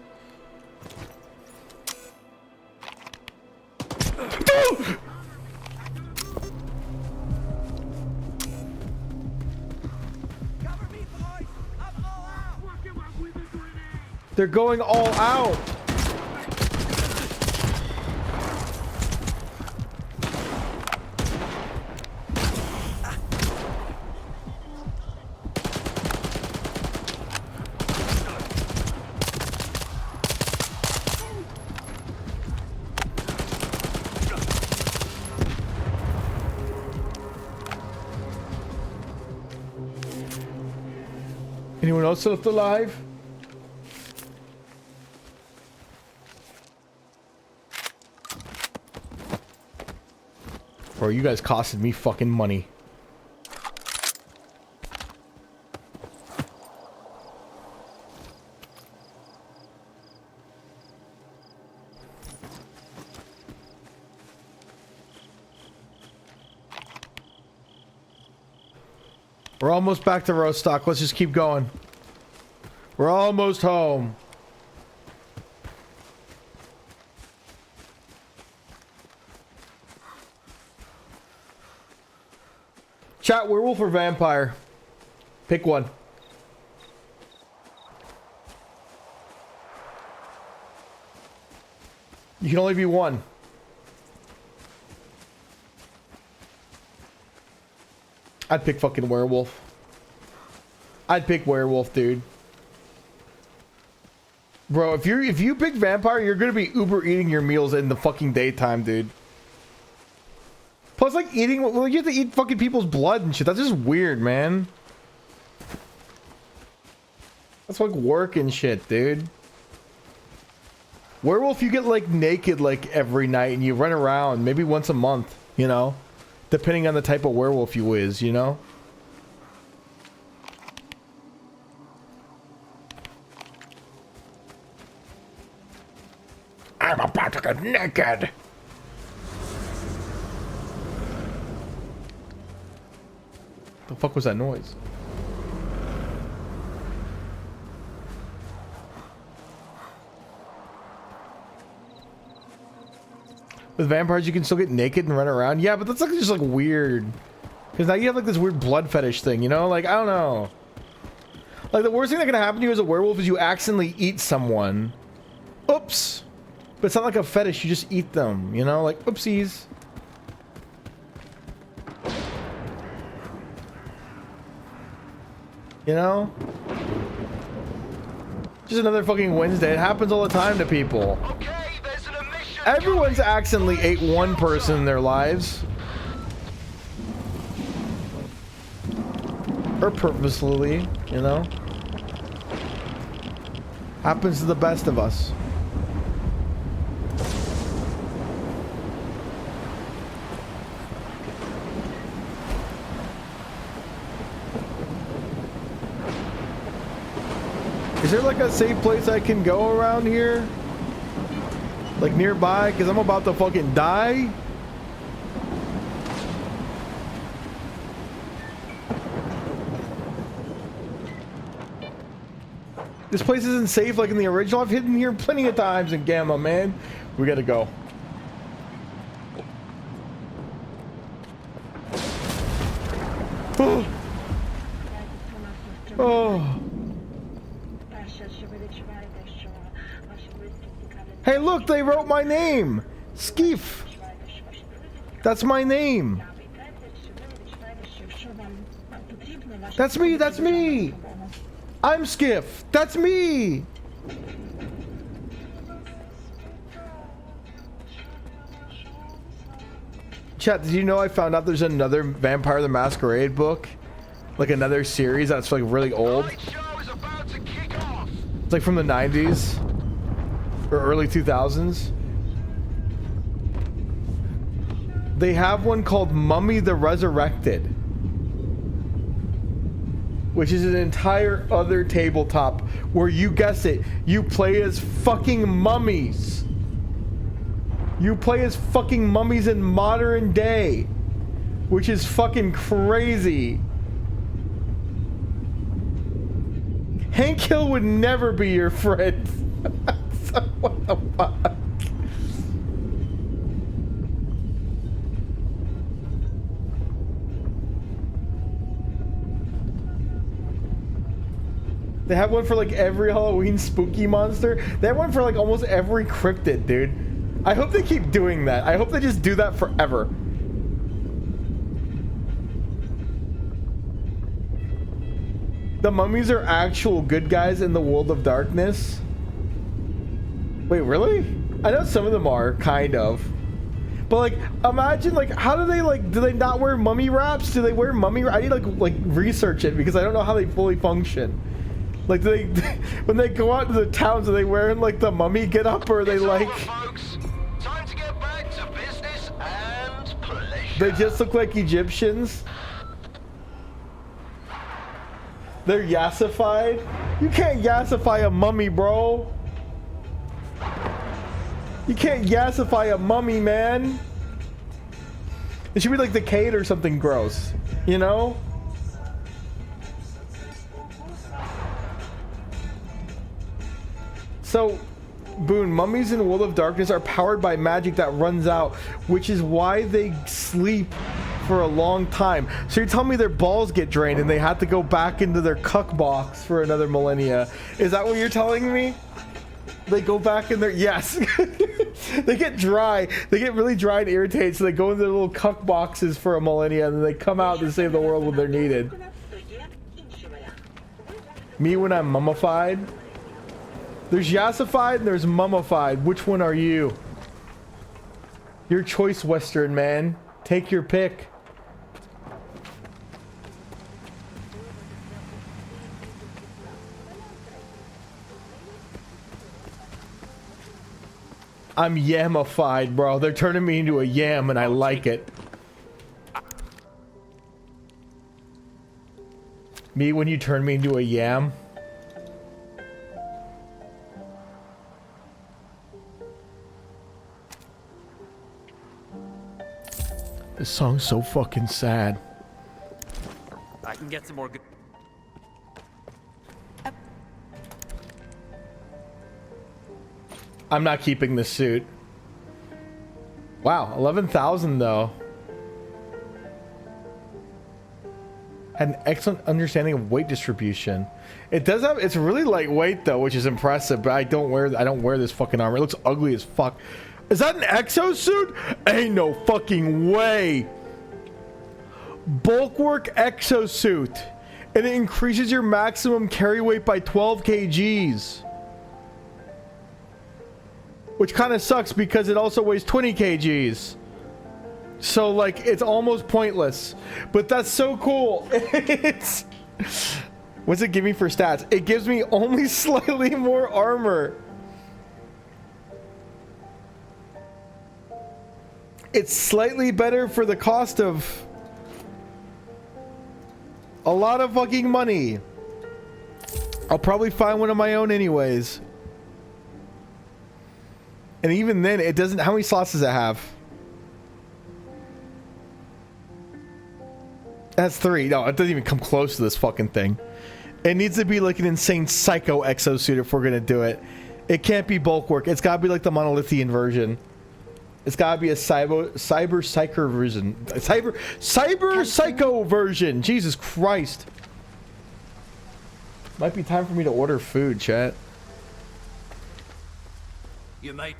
They're going all out. Anyone else left alive? Bro, you guys costed me fucking money. We're almost back to Rostock. Let's just keep going. We're almost home. Chat, werewolf or vampire? Pick one. You can only be one. I'd pick fucking werewolf. I'd pick werewolf, dude. Bro, if you pick vampire, you're gonna be Uber eating your meals in the fucking daytime, dude. Plus, like, eating... Well, you have to eat fucking people's blood and shit. That's just weird, man. That's like work and shit, dude. Werewolf, you get, like, naked, like, every night. And you run around maybe once a month, you know? Depending on the type of werewolf you is, you know? I'm about to get naked. The fuck was that noise? With vampires, you can still get naked and run around. Yeah, but that's like just like weird. Because now you have like this weird blood fetish thing, you know? Like, I don't know. Like, the worst thing that can happen to you as a werewolf is you accidentally eat someone. Oops. But it's not like a fetish, you just eat them, you know? Like, oopsies. You know? Just another fucking Wednesday. It happens all the time to people. Everyone's accidentally ate one person in their lives. Or purposefully, you know? Happens to the best of us. Is there like a safe place I can go around here? Like nearby? Because I'm about to fucking die? This place isn't safe like in the original. I've hidden here plenty of times in Gamma, man. We gotta go. Oh. Oh. Hey, look, they wrote my name. Skeef. That's my name. That's me. That's me. I'm Skiff. That's me. Chat, did you know I found out there's another Vampire the Masquerade book? Like another series that's like really old. It's like from the 90s. Or early 2000s. They have one called Mummy the Resurrected. Which is an entire other tabletop where you guess it, you play as fucking mummies. You play as fucking mummies in modern day. Which is fucking crazy. Hank Hill would never be your friend. So what the fuck? They have one for like every Halloween spooky monster. They have one for like almost every cryptid, dude. I hope they keep doing that. I hope they just do that forever. The mummies are actual good guys in the world of darkness. Wait, really? I know some of them are, kind of. But like, imagine like, how do they not wear mummy wraps? Do they wear mummy wraps? I need like research it because I don't know how they fully function. Like, do they, when they go out to the towns, are they wearing like the mummy get up, or are they like... Time to get back to business and pleasure. They just look like Egyptians? They're yassified? You can't yassify a mummy, bro. You can't yassify a mummy, man. It should be like decayed or something gross, you know? So, Boon, mummies in World of Darkness are powered by magic that runs out, which is why they sleep for a long time. So you're telling me their balls get drained and they have to go back into their cuck box for another millennia. Is that what you're telling me? They go back in their... Yes. They get dry. They get really dry and irritated, so they go into their little cuck boxes for a millennia, and then they come out to save the world when they're needed. Me when I'm mummified? There's yassified and there's mummified. Which one are you? Your choice, Western man. Take your pick. I'm yamified, bro. They're turning me into a yam and I like it. Me when you turn me into a yam? This song's so fucking sad. I can get some more good. I'm not keeping this suit. Wow, 11,000 though. Had an excellent understanding of weight distribution. It does have, it's really lightweight though, which is impressive, but I don't wear this fucking armor. It looks ugly as fuck. Is that an exosuit? Ain't no fucking way. Bulkwork exosuit. And it increases your maximum carry weight by 12 kgs. Which kind of sucks because it also weighs 20 kgs. So like, it's almost pointless. But that's so cool. It's... What's it give me for stats? It gives me only slightly more armor. It's slightly better for the cost of a lot of fucking money. I'll probably find one of my own anyways. And even then, it doesn't... How many slots does it have? That's 3. No, it doesn't even come close to this fucking thing. It needs to be like an insane psycho exosuit if we're gonna do it. It can't be bulkwork. It's gotta be like the monolithian version. It's gotta be a cyber psycho version. Cyber psycho version. Jesus Christ. Might be time for me to order food, chat. You mate.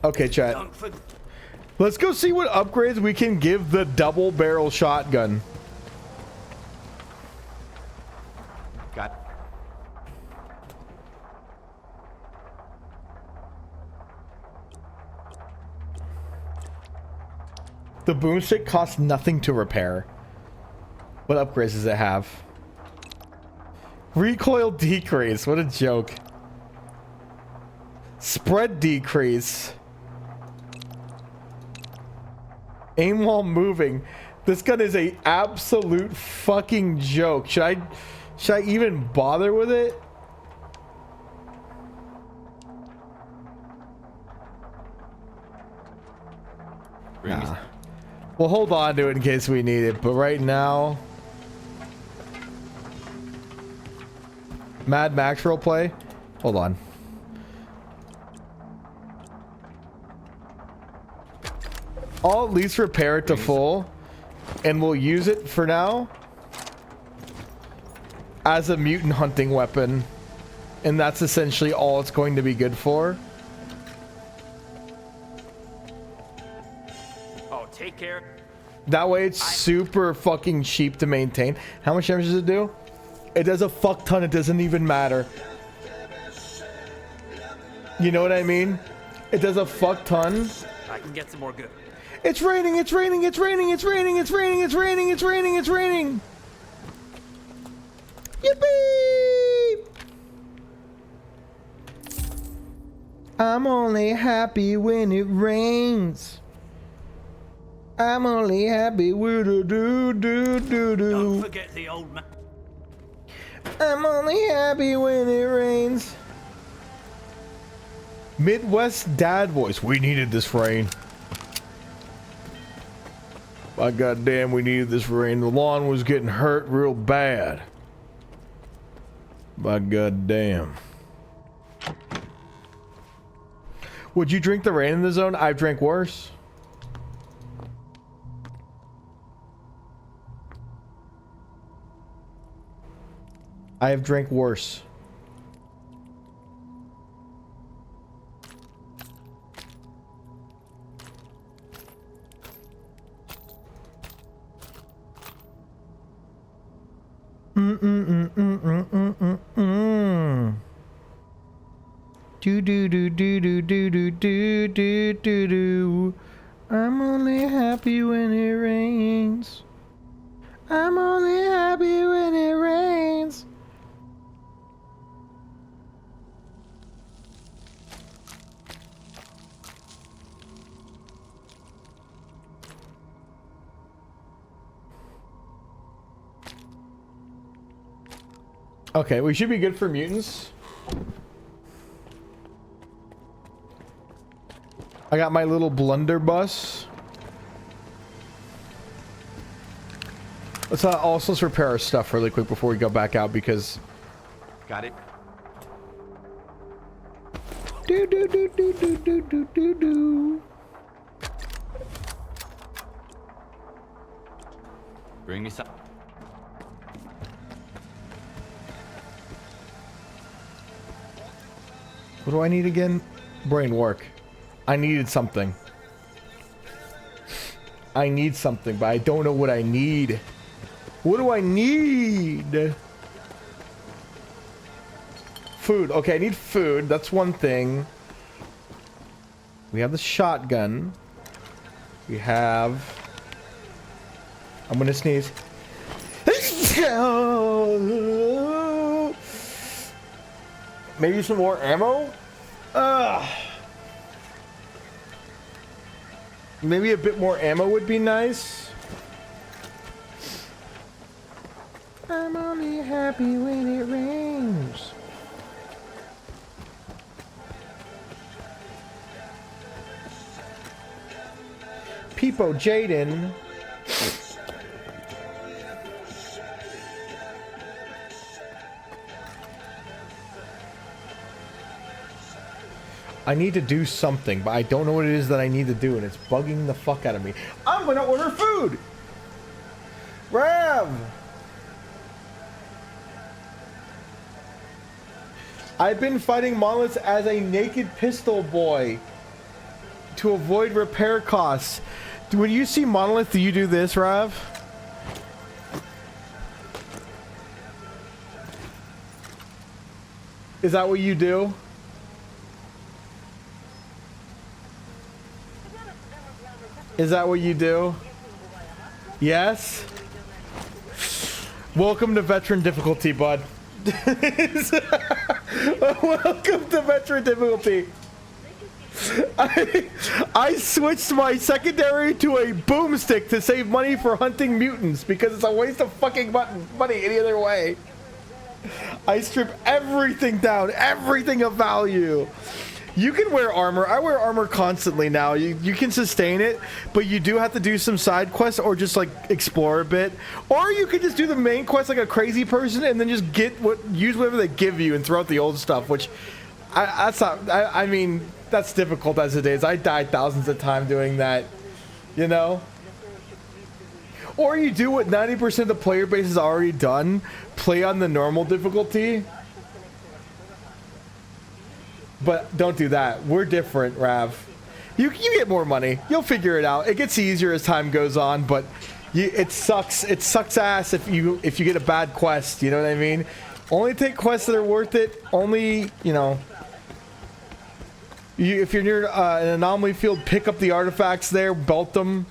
Okay, chat. Let's go see what upgrades we can give the double barrel shotgun. Got. The boomstick costs nothing to repair. What upgrades does it have? Recoil decrease. What a joke. Spread decrease. Aim while moving. This gun is a absolute fucking joke. Should I even bother with it? Nah. We'll hold on to it in case we need it, but right now... Mad Max roleplay? Hold on. I'll at least repair it to full, and we'll use it for now as a mutant hunting weapon. And that's essentially all it's going to be good for. Oh, take care. That way it's super fucking cheap to maintain. How much damage does it do? It does a fuck ton. It doesn't even matter. You know what I mean? It does a fuck ton. I can get some more good. It's raining, it's raining, it's raining, it's raining, it's raining, it's raining, it's raining, it's raining. Yippee! I'm only happy when it rains. I'm only happy with a do. Don't forget the old man. I'm only happy when it rains. Midwest dad voice. We needed this rain. By goddamn, we needed this rain. The lawn was getting hurt real bad. By goddamn. Would you drink the rain in the zone? I've drank worse. I have drank worse. Do. I'm only happy when it rains. I'm only happy when it rains. Okay, we should be good for mutants. I got my little blunderbuss. Let's also repair our stuff really quick before we go back out because... Got it. Do. Bring me some. What do I need again? Brain work. I needed something. I need something, but I don't know what I need. What do I need? Food. Okay, I need food. That's one thing. We have the shotgun. We have... I'm gonna sneeze. Maybe some more ammo? Maybe a bit more ammo would be nice. I'm only happy when it rains. Peepo Jaden. I need to do something, but I don't know what it is that I need to do, and it's bugging the fuck out of me. I'm gonna order food! Rav! I've been fighting monoliths as a naked pistol boy to avoid repair costs. When you see monolith, do you do this, Rav? Is that what you do? Is that what you do? Yes? Welcome to veteran difficulty, bud. Welcome to veteran difficulty. I switched my secondary to a boomstick to save money for hunting mutants because it's a waste of fucking money any other way. I strip everything down, everything of value. You can wear armor. I wear armor constantly now. You can sustain it, but you do have to do some side quests or just like explore a bit. Or you could just do the main quest like a crazy person and then just use whatever they give you and throw out the old stuff, which I mean, that's difficult as it is. I died thousands of times doing that, you know? Or you do what 90% of the player base has already done, play on the normal difficulty. But don't do that. We're different, Rav. You get more money. You'll figure it out. It gets easier as time goes on, but it sucks. It sucks ass if you get a bad quest. You know what I mean? Only take quests that are worth it. Only, you know, if you're near an anomaly field, pick up the artifacts there, belt them.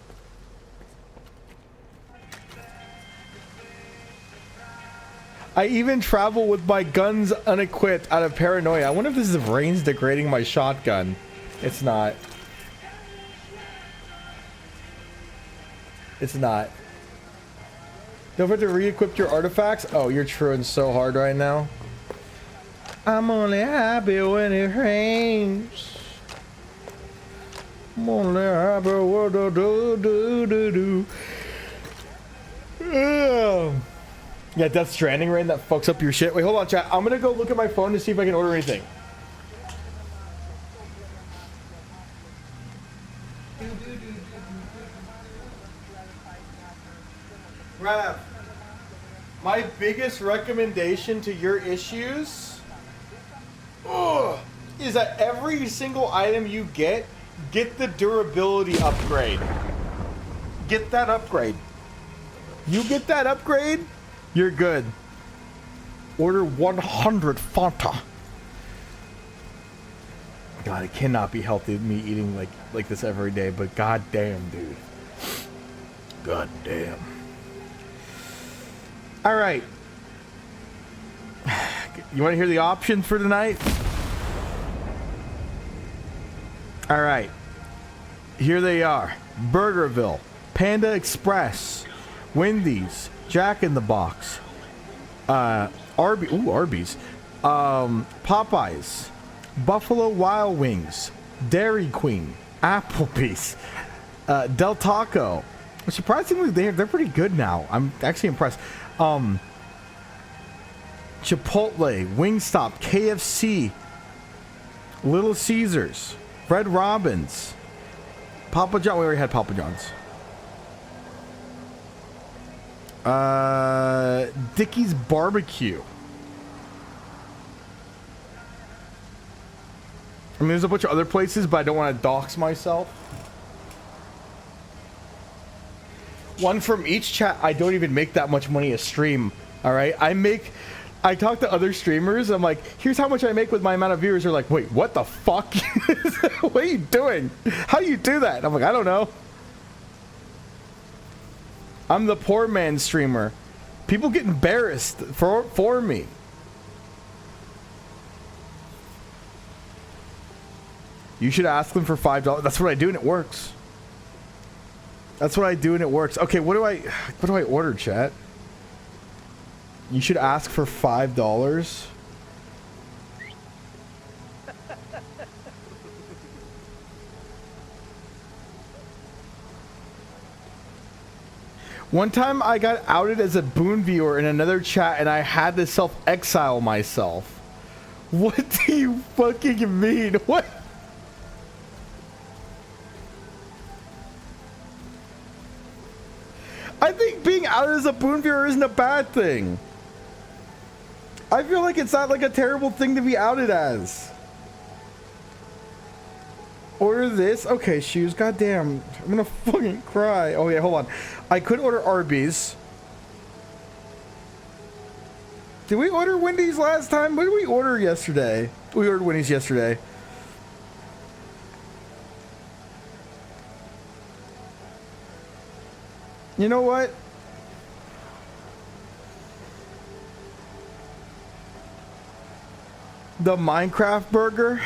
I even travel with my guns unequipped out of paranoia. I wonder if this is rains degrading my shotgun. It's not. It's not. Don't forget to re-equip your artifacts. Oh, you're trying so hard right now. I'm only happy when it rains. I'm only happy when do. Yeah, Death Stranding rain that fucks up your shit. Wait, hold on, chat. I'm gonna go look at my phone to see if I can order anything. Rav, my biggest recommendation to your issues is that every single item you get the durability upgrade. Get that upgrade. You get that upgrade, you're good. Order 100 Fanta. God, it cannot be healthy me eating like this every day, but god damn, dude. God damn. All right. You want to hear the options for tonight? All right. Here they are. Burgerville, Panda Express, Wendy's, Jack in the Box, Arby's, Popeyes, Buffalo Wild Wings, Dairy Queen, Applebee's, Del Taco. Surprisingly, they're pretty good now. I'm actually impressed. Chipotle, Wingstop, KFC, Little Caesars, Fred Robbins, Papa John. We already had Papa John's. Dickie's Barbecue. I mean, there's a bunch of other places, but I don't want to dox myself. One from each chat. I don't even make that much money a stream. All right, I talk to other streamers. I'm like, here's how much I make with my amount of viewers. They're like, wait, what the fuck? What are you doing? How do you do that? I'm like, I don't know. I'm the poor man streamer. People get embarrassed for me. You should ask them for $5. That's what I do and it works. That's what I do and it works. Okay, what do I order, chat? You should ask for $5. One time I got outed as a Boon viewer in another chat and I had to self-exile myself. What do you fucking mean? What? I think being outed as a Boon viewer isn't a bad thing. I feel like it's not like a terrible thing to be outed as. Order this? Okay, shoes. Goddamn. I'm gonna fucking cry. Oh, yeah, hold on. I could order Arby's. Did we order Wendy's last time? What did we order yesterday? We ordered Wendy's yesterday. You know what? The Minecraft burger.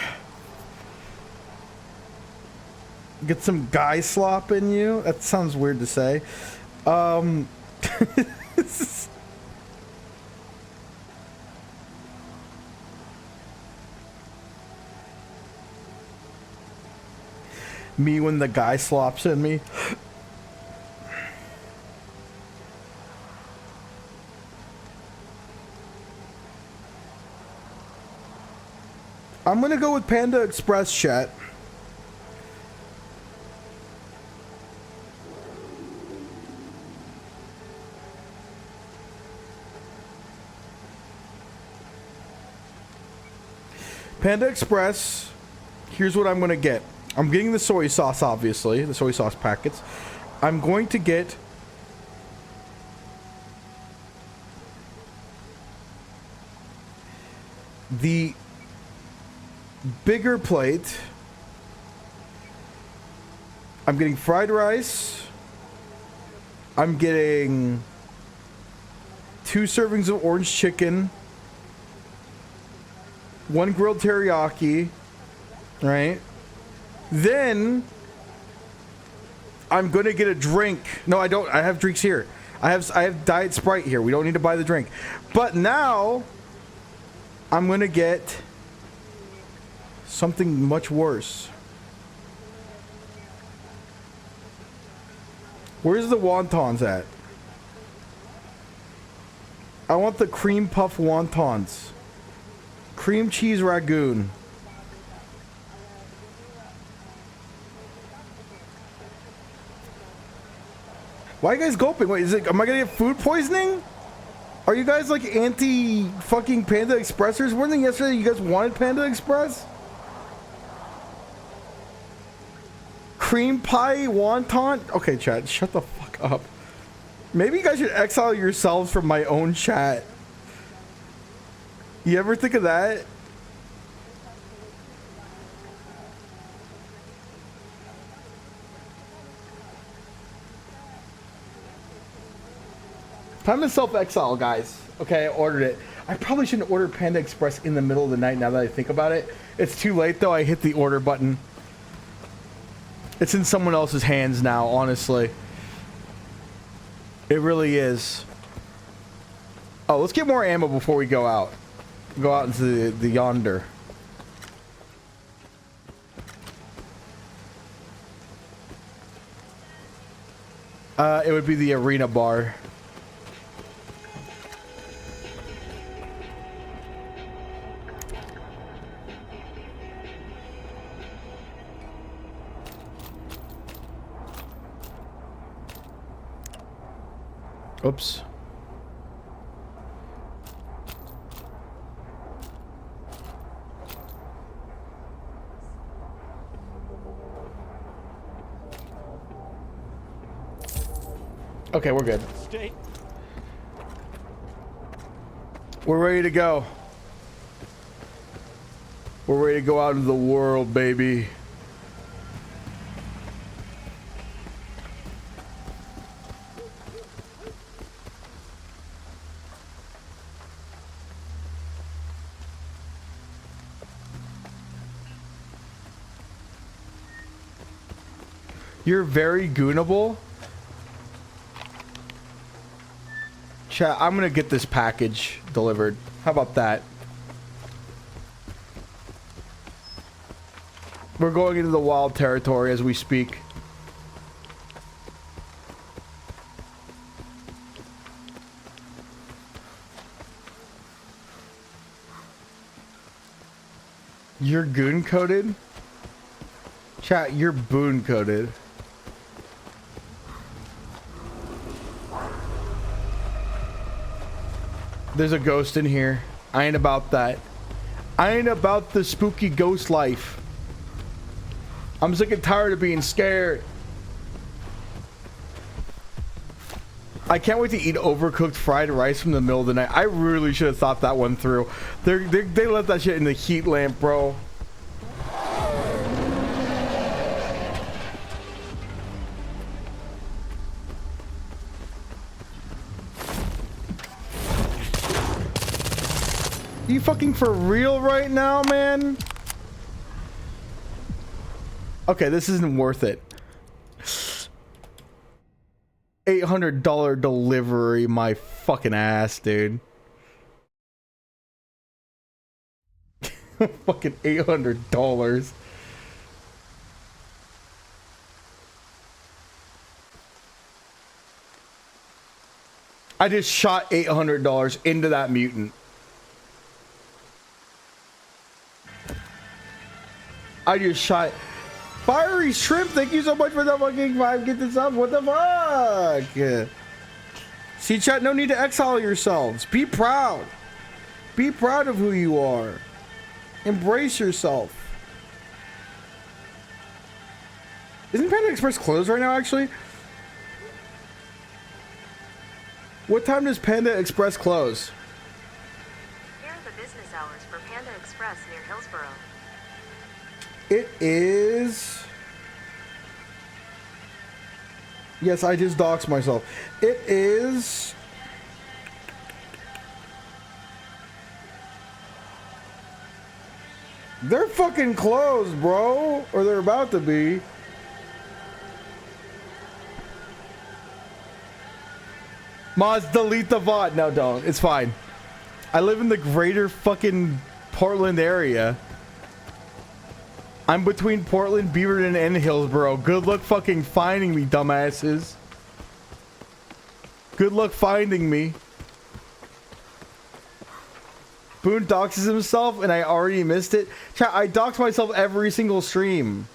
Get some guy slop in you. That sounds weird to say. Me when the guy slops in me. I'm gonna go with Panda Express, chat. Panda Express, here's what I'm gonna get. I'm getting the soy sauce, obviously, the soy sauce packets. I'm going to get the bigger plate. I'm getting fried rice. I'm getting 2 servings of orange chicken. 1 grilled teriyaki. Right? Then I'm gonna get a drink. No, I don't. I have drinks here. I have Diet Sprite here. We don't need to buy the drink. But now I'm gonna get something much worse. Where's the wontons at? I want the cream puff wontons. Cream cheese ragoon. Why are you guys gulping? Wait, am I gonna get food poisoning? Are you guys like anti fucking Panda Expressers? Wasn't it yesterday you guys wanted Panda Express? Cream pie wonton? Okay, chat, shut the fuck up. Maybe you guys should exile yourselves from my own chat. You ever think of that? Time to self-exile, guys. Okay, I ordered it. I probably shouldn't order Panda Express in the middle of the night now that I think about it. It's too late, though. I hit the order button. It's in someone else's hands now, honestly. It really is. Oh, let's get more ammo before we go out. Go out into the yonder. It would be the arena bar. Oops. Okay, we're good. We're ready to go. We're ready to go out into the world, baby. You're very goonable. Chat, I'm gonna get this package delivered. How about that? We're going into the wild territory as we speak. You're goon coded? Chat, you're boon coded. There's a ghost in here. I ain't about that. I ain't about the spooky ghost life. I'm sick and tired of being scared. I can't wait to eat overcooked fried rice from the middle of the night. I really should have thought that one through. They left that shit in the heat lamp, bro. You fucking for real right now, man? Okay, this isn't worth it. $800 delivery, my fucking ass, dude. Fucking $800. I just shot $800 into that mutant. I just shot Fiery Shrimp. Thank you so much for the fucking 5. Get this up. What the fuck? See, chat, no need to exile yourselves. Be proud. Be proud of who you are. Embrace yourself. Isn't Panda Express closed right now, actually? What time does Panda Express close? Here are the business hours for Panda Express near Hillsboro. It is... Yes, I just doxed myself. It is... They're fucking closed, bro. Or they're about to be. Moz, delete the VOD. No, don't. It's fine. I live in the greater fucking Portland area. I'm between Portland, Beaverton, and Hillsboro. Good luck fucking finding me, dumbasses. Good luck finding me. Boone doxes himself, and I already missed it. Chat, I dox myself every single stream.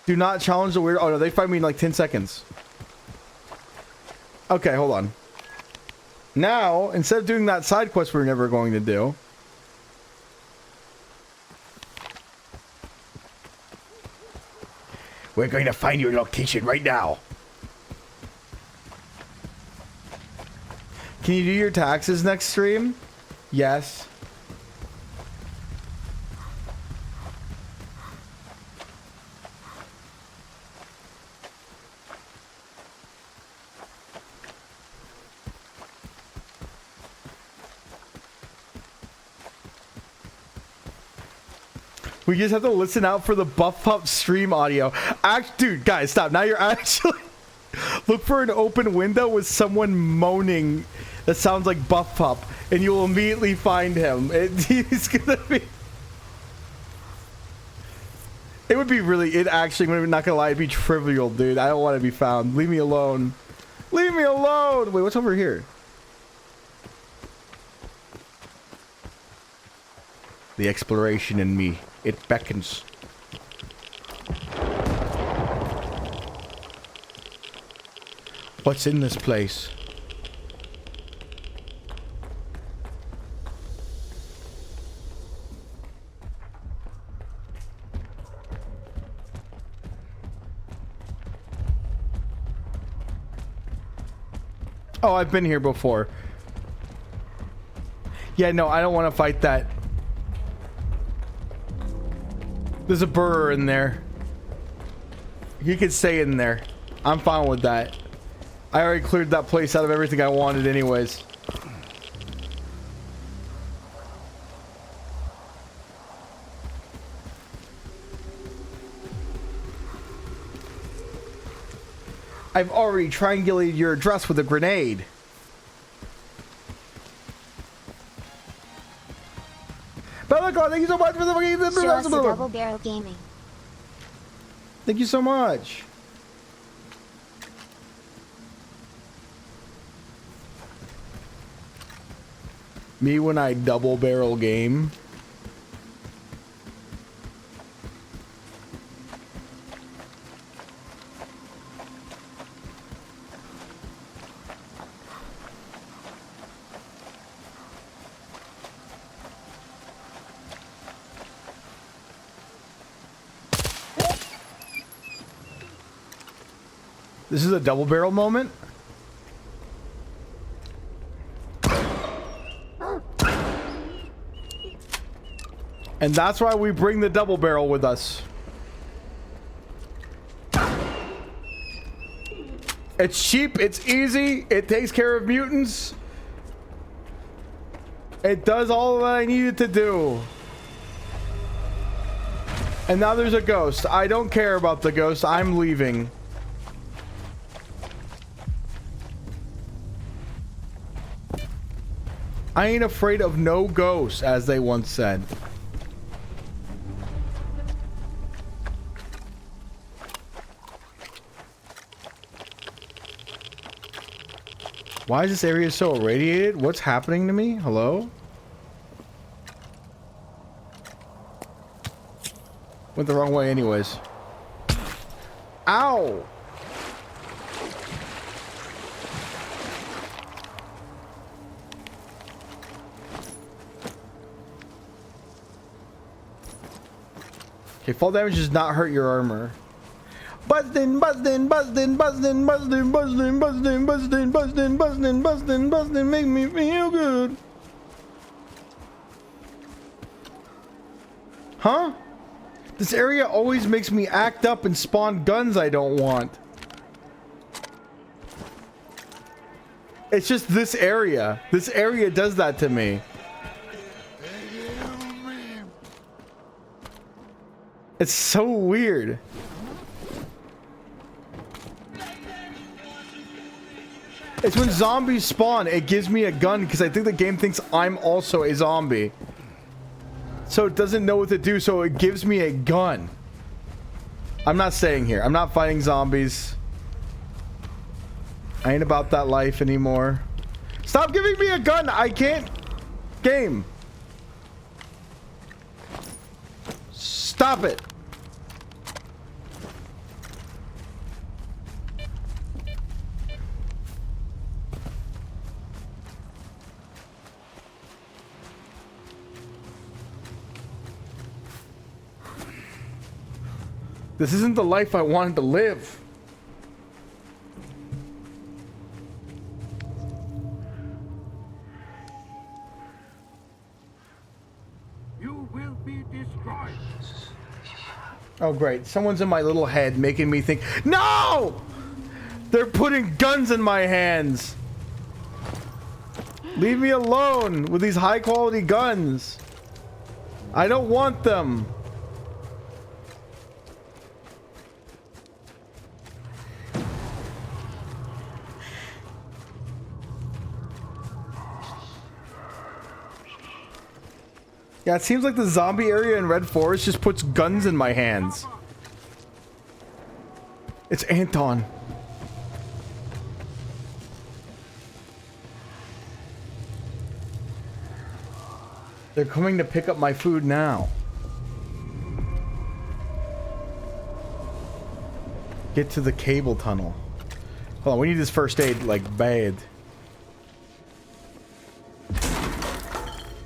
Do not challenge the weird. Oh no, they find me in like 10 seconds. Okay, hold on. Now, instead of doing that side quest we're never going to do, we're going to find your location right now. Can you do your taxes next stream? Yes. We just have to listen out for the Buff Pup stream audio. Dude, guys, stop. Now you're actually... Look for an open window with someone moaning that sounds like Buff Pup, and you will immediately find him. He's gonna be... It would be really... It actually, I'm not gonna lie, it'd be trivial, dude. I don't want to be found. Leave me alone. Leave me alone! Wait, what's over here? The exploration in me. It beckons. What's in this place? Oh, I've been here before. Yeah, no, I don't want to fight that. There's a burr in there. He could stay in there. I'm fine with that. I already cleared that place out of everything I wanted anyways. I've already triangulated your address with a grenade. Bellicon, thank you so much for the Show us the double barrel gaming. Thank you so much. Me when I double barrel game. This is a double barrel moment. And that's why we bring the double barrel with us. It's cheap, it's easy, it takes care of mutants. It does all that I needed to do. And now there's a ghost. I don't care about the ghost, I'm leaving. I ain't afraid of no ghosts, as they once said. Why is this area so irradiated? What's happening to me? Hello? Went the wrong way anyways. Ow! Okay, fall damage does not hurt your armor. Buzzing, buzzing, buzzing, buzzing, buzzing, buzzing, buzzing, buzzing, buzzing, buzzing, buzzing, buzzing, make me feel good. Huh? This area always makes me act up and spawn guns I don't want. It's just this area. This area does that to me. It's so weird. It's when zombies spawn, it gives me a gun because I think the game thinks I'm also a zombie. So it doesn't know what to do, so it gives me a gun. I'm not staying here. I'm not fighting zombies. I ain't about that life anymore. Stop giving me a gun! I can't... Game. Stop it! This isn't the life I wanted to live. You will be destroyed. Oh great, someone's in my little head making me think, no! They're putting guns in my hands. Leave me alone with these high quality guns. I don't want them. Yeah, it seems like the zombie area in Red Forest just puts guns in my hands. It's Anton. They're coming to pick up my food now. Get to the cable tunnel. Hold on, we need this first aid like bad.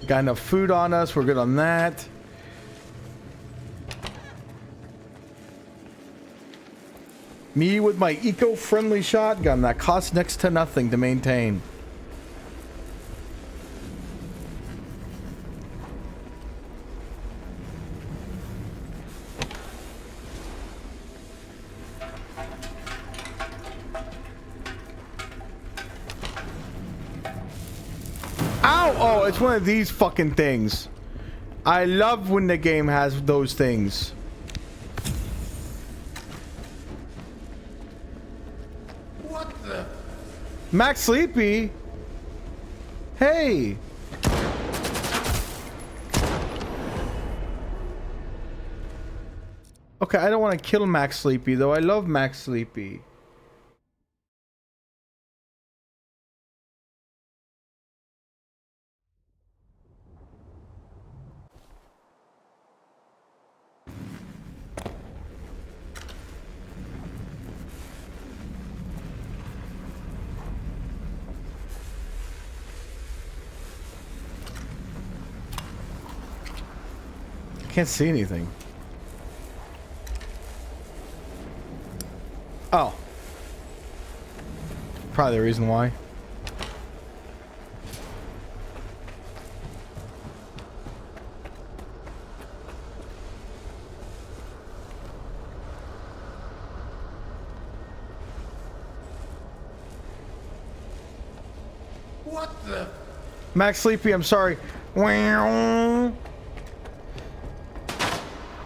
Got enough food on us. We're good on that. Me with my eco-friendly shotgun that costs next to nothing to maintain. Ow! Oh, it's one of these fucking things. I love when the game has those things. What the? Max Sleepy? Hey! Okay, I don't want to kill Max Sleepy, though. I love Max Sleepy. Can't see anything. Oh. Probably the reason why. What the? Max Sleepy, I'm sorry.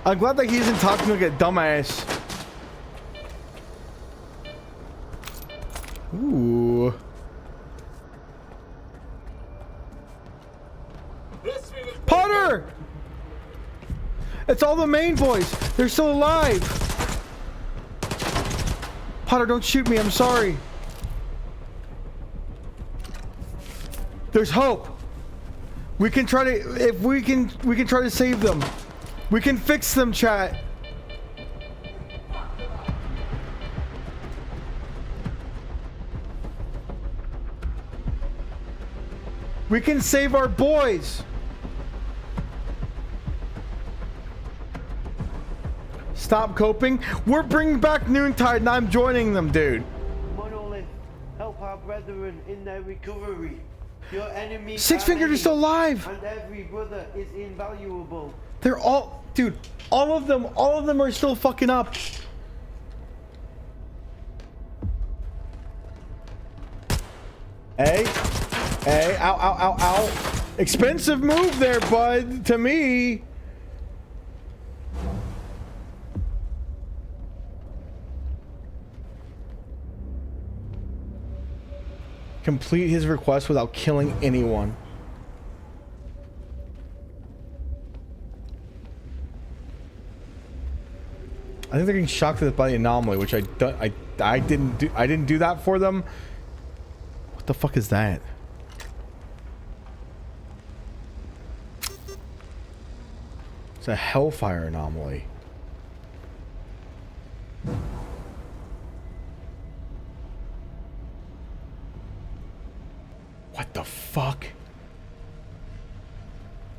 I'm glad that he isn't talking like a dumbass. Ooh. Potter! It's all the main boys. They're still alive. Potter, don't shoot me. I'm sorry. There's hope. We can try to, if we can try to save them. We can fix them, chat. We can save our boys. Stop coping. We're bringing back Noontide and I'm joining them, dude. Monolith, help our brethren in their recovery. Your enemy. Six Fingers is still alive. And every brother is invaluable. They're all, dude, all of them are still fucking up. Hey, ow, ow, ow, ow. Expensive move there, bud, to me. Complete his request without killing anyone. I think they're getting shocked to death by the anomaly, which I didn't do that for them. What the fuck is that? It's a hellfire anomaly. What the fuck?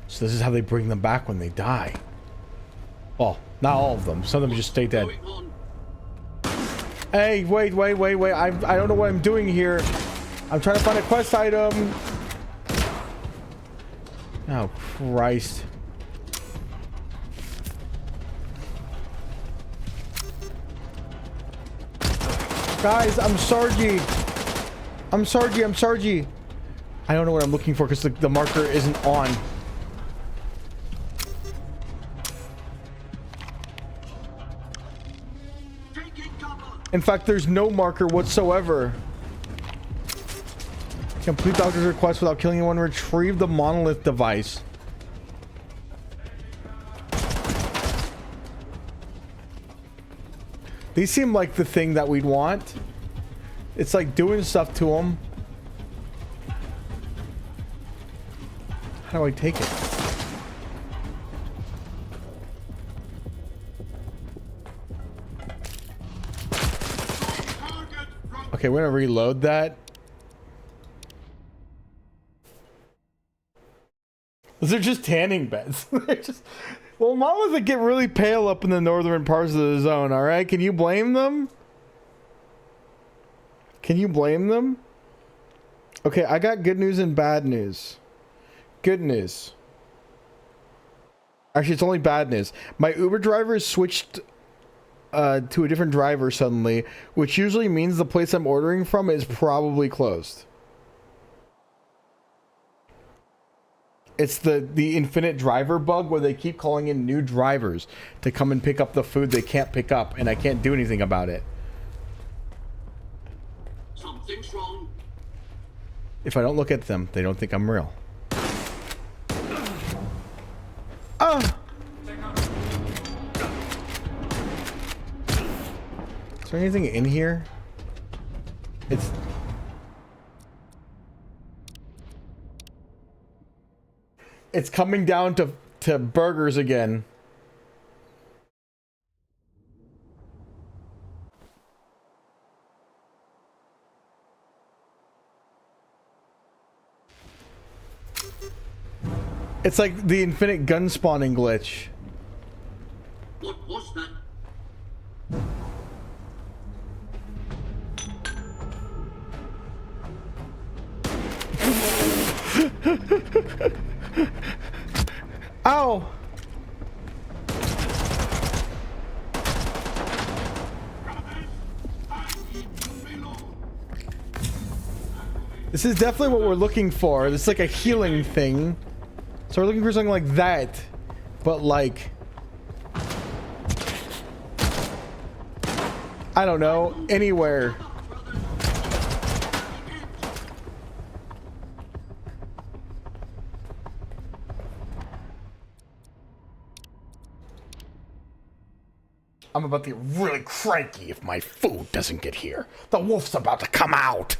So this is how they bring them back when they die. Well, not all of them. Some of them just stay dead. Hey, wait. I don't know what I'm doing here. I'm trying to find a quest item. Oh, Christ. Guys, I'm Sargi. I don't know what I'm looking for because the marker isn't on. In fact, there's no marker whatsoever. Complete doctor's request without killing anyone. Retrieve the monolith device. These seem like the thing that we'd want. It's like doing stuff to them. How do I take it? Okay, we're gonna reload that. Those are just tanning beds. They're just... Well, monoliths get really pale up in the northern parts of the zone, alright? Can you blame them? Can you blame them? Okay, I got good news and bad news. Good news. Actually, it's only bad news. My Uber driver switched to a different driver suddenly, which usually means the place I'm ordering from is probably closed. It's the infinite driver bug where they keep calling in new drivers to come and pick up the food they can't pick up, and I can't do anything about it. Something's wrong. If I don't look at them, they don't think I'm real. Ah! Is there anything in here? It's coming down to burgers again. It's like the infinite gun spawning glitch. What was that? Ow! This is definitely what we're looking for. It's like a healing thing. So we're looking for something like that. But like... I don't know. Anywhere. I'm about to get really cranky if my food doesn't get here. The wolf's about to come out.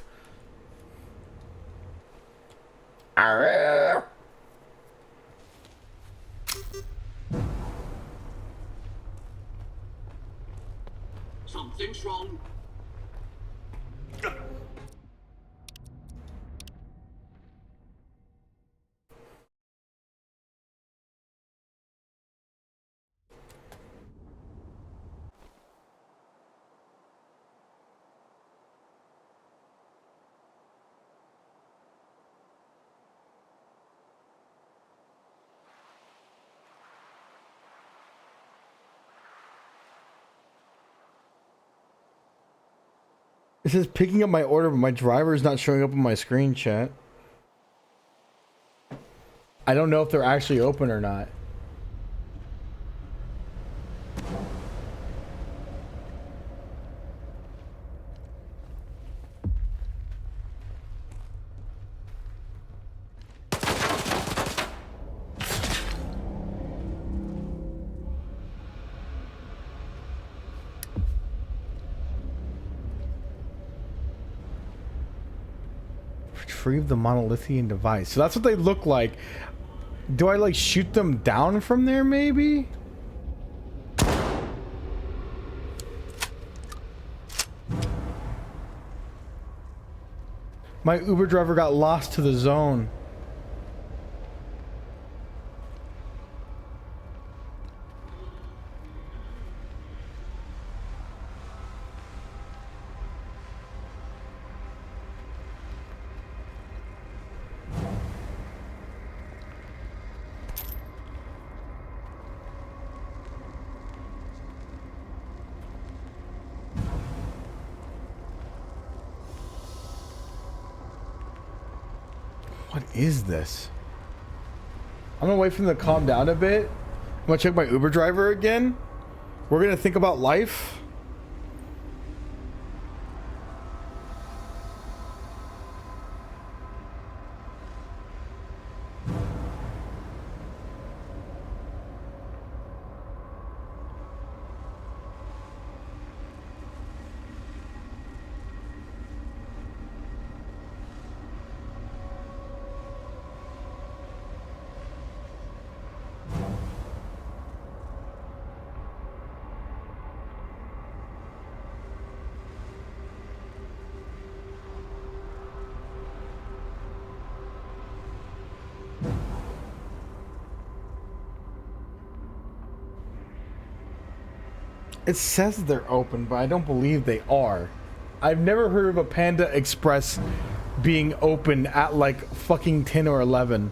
Something's wrong. It says picking up my order, but my driver is not showing up on my screen, chat. I don't know if they're actually open or not. Retrieve the monolithian device. So that's what they look like. Do I like shoot them down from there maybe? My Uber driver got lost to the zone. What is this? I'm gonna wait for them to calm down a bit. I'm gonna check my Uber driver again. We're gonna think about life. It says they're open, but I don't believe they are. I've never heard of a Panda Express being open at like fucking 10 or 11.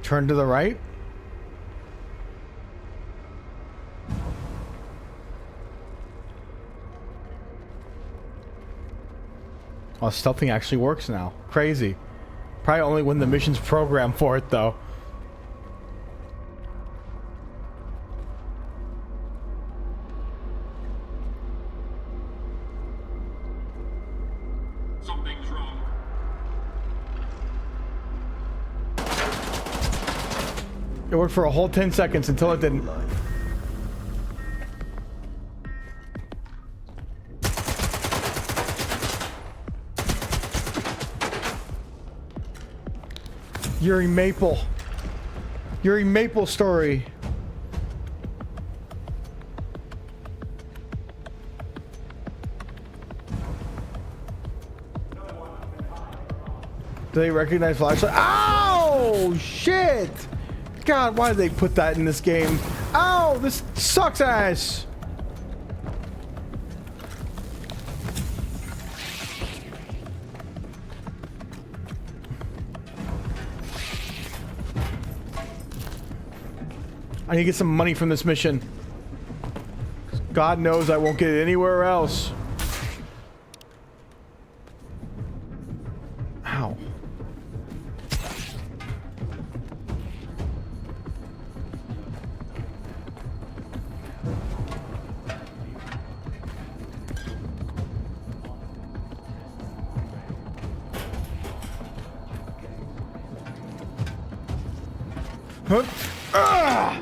Turn to the right. Oh, stealthing actually works now. Crazy. Probably only when the mission's programmed for it, though. Something's wrong. It worked for a whole 10 seconds until it didn't. Yuri Maple. Yuri Maple story. Do they recognize flashlight? Oh shit! God, why did they put that in this game? Oh, this sucks ass! I need to get some money from this mission. God knows I won't get it anywhere else. Ow. Huh? Ah!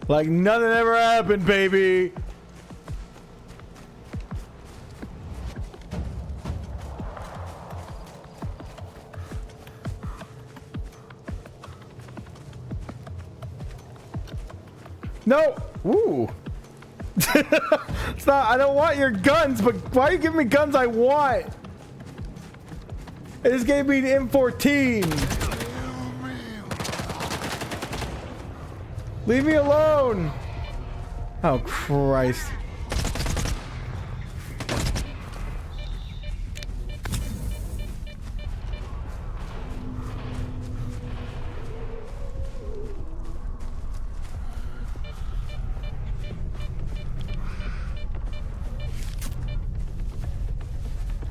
Like nothing ever happened, baby. No. Ooh. It's not, I don't want your guns, but why are you giving me guns I want? It just gave me the M14. Leave me alone. Oh, Christ.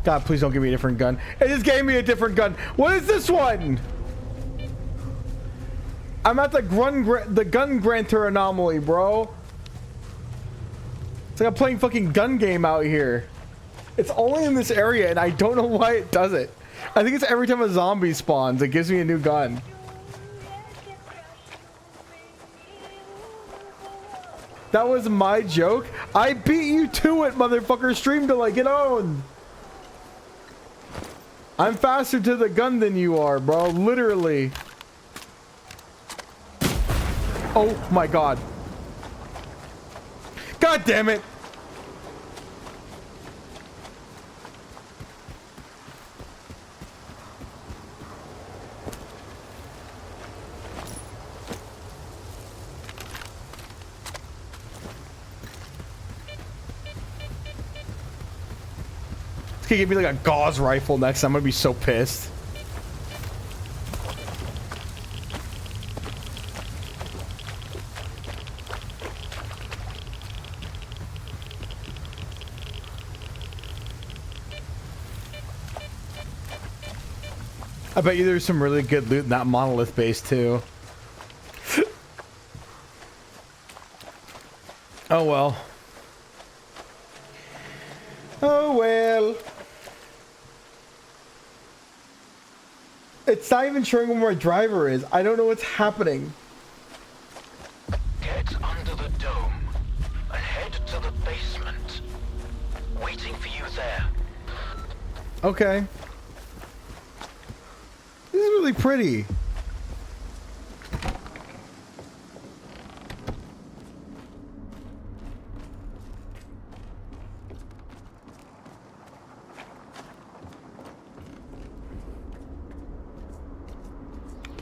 God, please don't give me a different gun. It just gave me a different gun. What is this one? I'm at the gun granter anomaly, bro. It's like I'm playing fucking gun game out here. It's only in this area, and I don't know why it does it. I think it's every time a zombie spawns, it gives me a new gun. That was my joke. I beat you to it, motherfucker. Stream delay. Get on. I'm faster to the gun than you are, bro. Literally. Oh my god. God damn it. He gave me like a gauze rifle next time. I'm gonna be so pissed. I bet you there's some really good loot in that monolith base too. Oh well. Oh well. It's not even showing where my driver is. I don't know what's happening. Get under the dome and head to the basement. Waiting for you there. Okay. This is really pretty.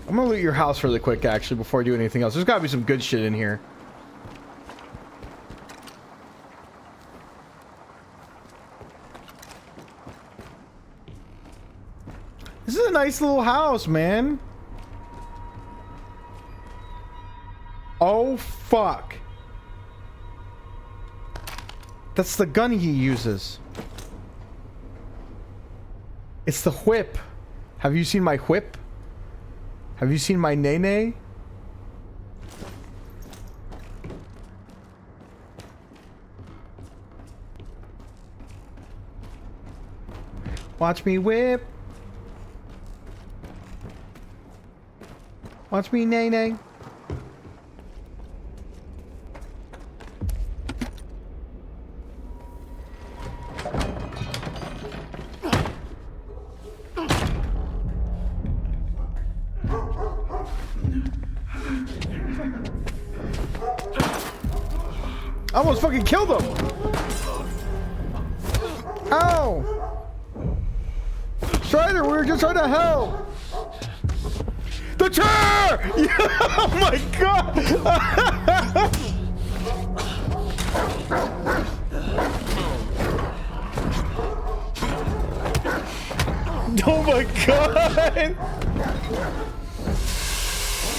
I'm gonna loot your house really quick, actually, before I do anything else. There's gotta be some good shit in here. This is a nice little house, man. Oh, fuck. That's the gun he uses. It's the whip. Have you seen my whip? Have you seen my nay-nay? Watch me whip. Watch me nay-nay. I almost fucking killed him. Ow. Strider, we were just trying to help. The chair! Yeah, oh my god! Oh my god!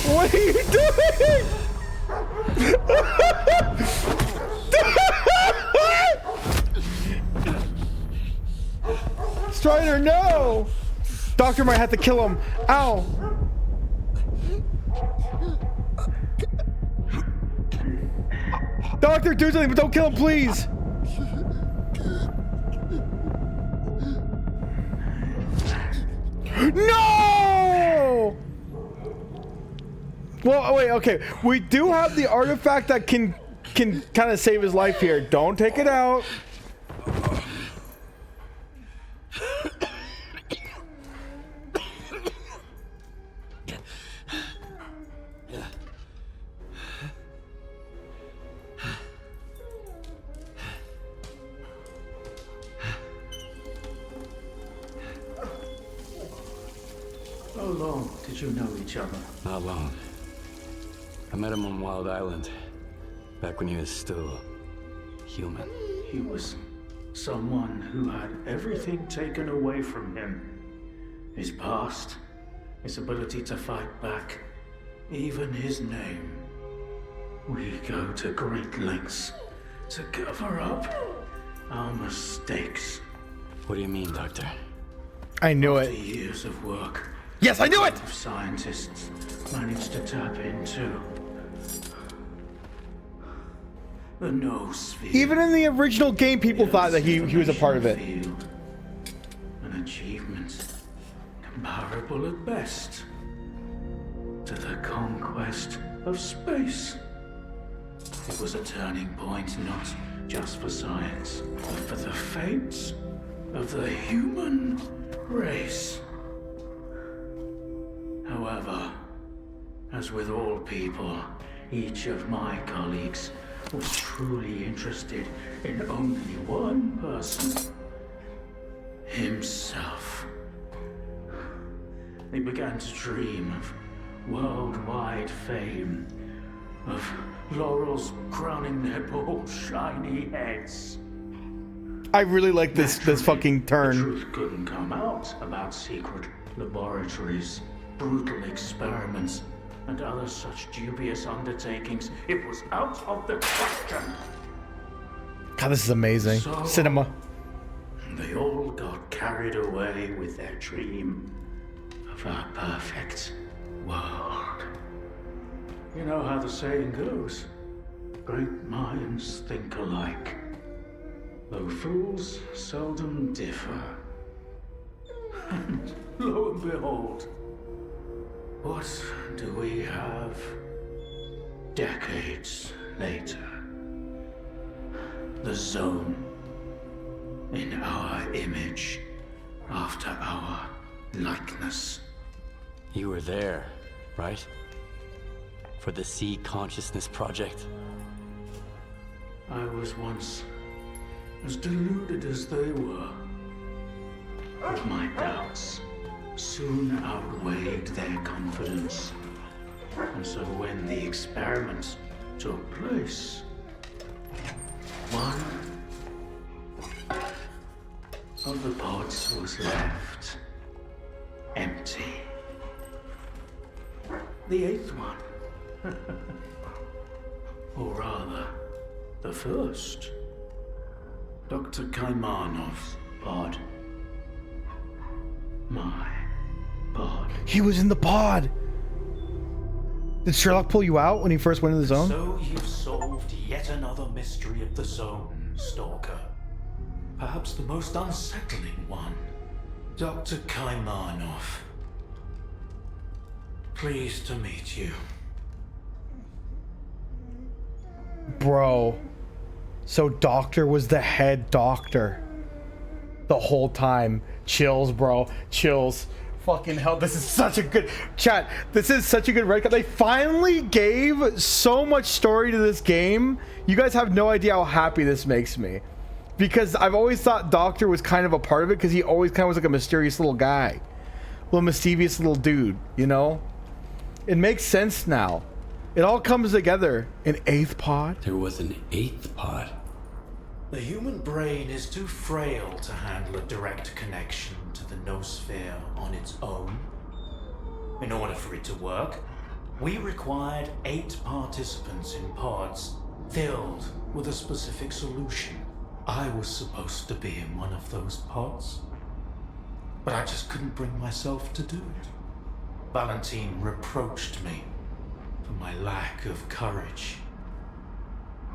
What are you doing? Strider, no! Doctor might have to kill him. Ow. Doctor, do something, but don't kill him, please. No! Well, wait, okay. We do have the artifact that can kind of save his life here. Don't take it out. How long did you know each other? Not long. I met him on Wild Island, back when he was still human. He was someone who had everything taken away from him. His past, his ability to fight back, even his name. We go to great lengths to cover up our mistakes. What do you mean, Doctor? I knew it. After years of work. Yes, I knew it! Scientists managed to tap into the noosphere. Even in the original game, people thought that he was a part of it. An achievement comparable at best to the conquest of space. It was a turning point not just for science, but for the fates of the human race. However, as with all people, each of my colleagues was truly interested in only one person. Himself. They began to dream of worldwide fame, of laurels crowning their bald, shiny heads. I really like this fucking turn. The truth couldn't come out about secret laboratories, brutal experiments, and other such dubious undertakings. It was out of the question. God, this is amazing. So, Cinema. They all got carried away with their dream of a perfect world. You know how the saying goes, great minds think alike, though fools seldom differ. And lo and behold, what do we have decades later? The Zone, in our image, after our likeness. You were there, right? For the Sea Consciousness Project. I was once as deluded as they were, but my doubts soon outweighed their confidence. And so when the experiment took place, one of the pods was left empty. The eighth one, or rather, the first, Dr. Kaimanov's pod. My pod. He was in the pod. Did Sherlock pull you out when he first went in the zone? So you've solved yet another mystery of the Zone, Stalker. Perhaps the most unsettling one. Dr. Kaimanov. Pleased to meet you. Bro. So Doctor was the head doctor the whole time. Chills, bro. Chills. Fucking hell, this is such a good chat. This is such a good red cut. They finally gave so much story to this game. You guys have no idea how happy this makes me. Because I've always thought Doctor was kind of a part of it because he always kind of was like a mysterious little guy. Little mischievous little dude, you know? It makes sense now. It all comes together. An eighth pod? There was an eighth pod. The human brain is too frail to handle a direct connection to the noosphere on its own. In order for it to work, we required 8 participants in pods filled with a specific solution. I was supposed to be in one of those pods. but I just couldn't bring myself to do it. Valentine reproached me for my lack of courage.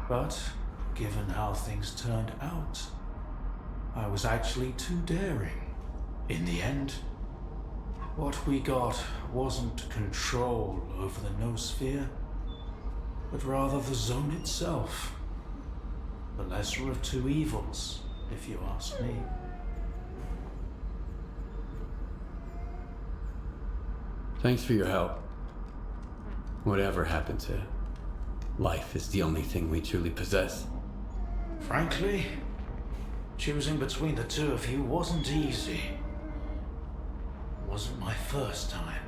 But given how things turned out, I was actually too daring. In the end, what we got wasn't control over the noosphere, but rather the zone itself. The lesser of two evils, if you ask me. Thanks for your help. Whatever happened to life is the only thing we truly possess. Frankly, choosing between the two of you wasn't easy. It wasn't my first time,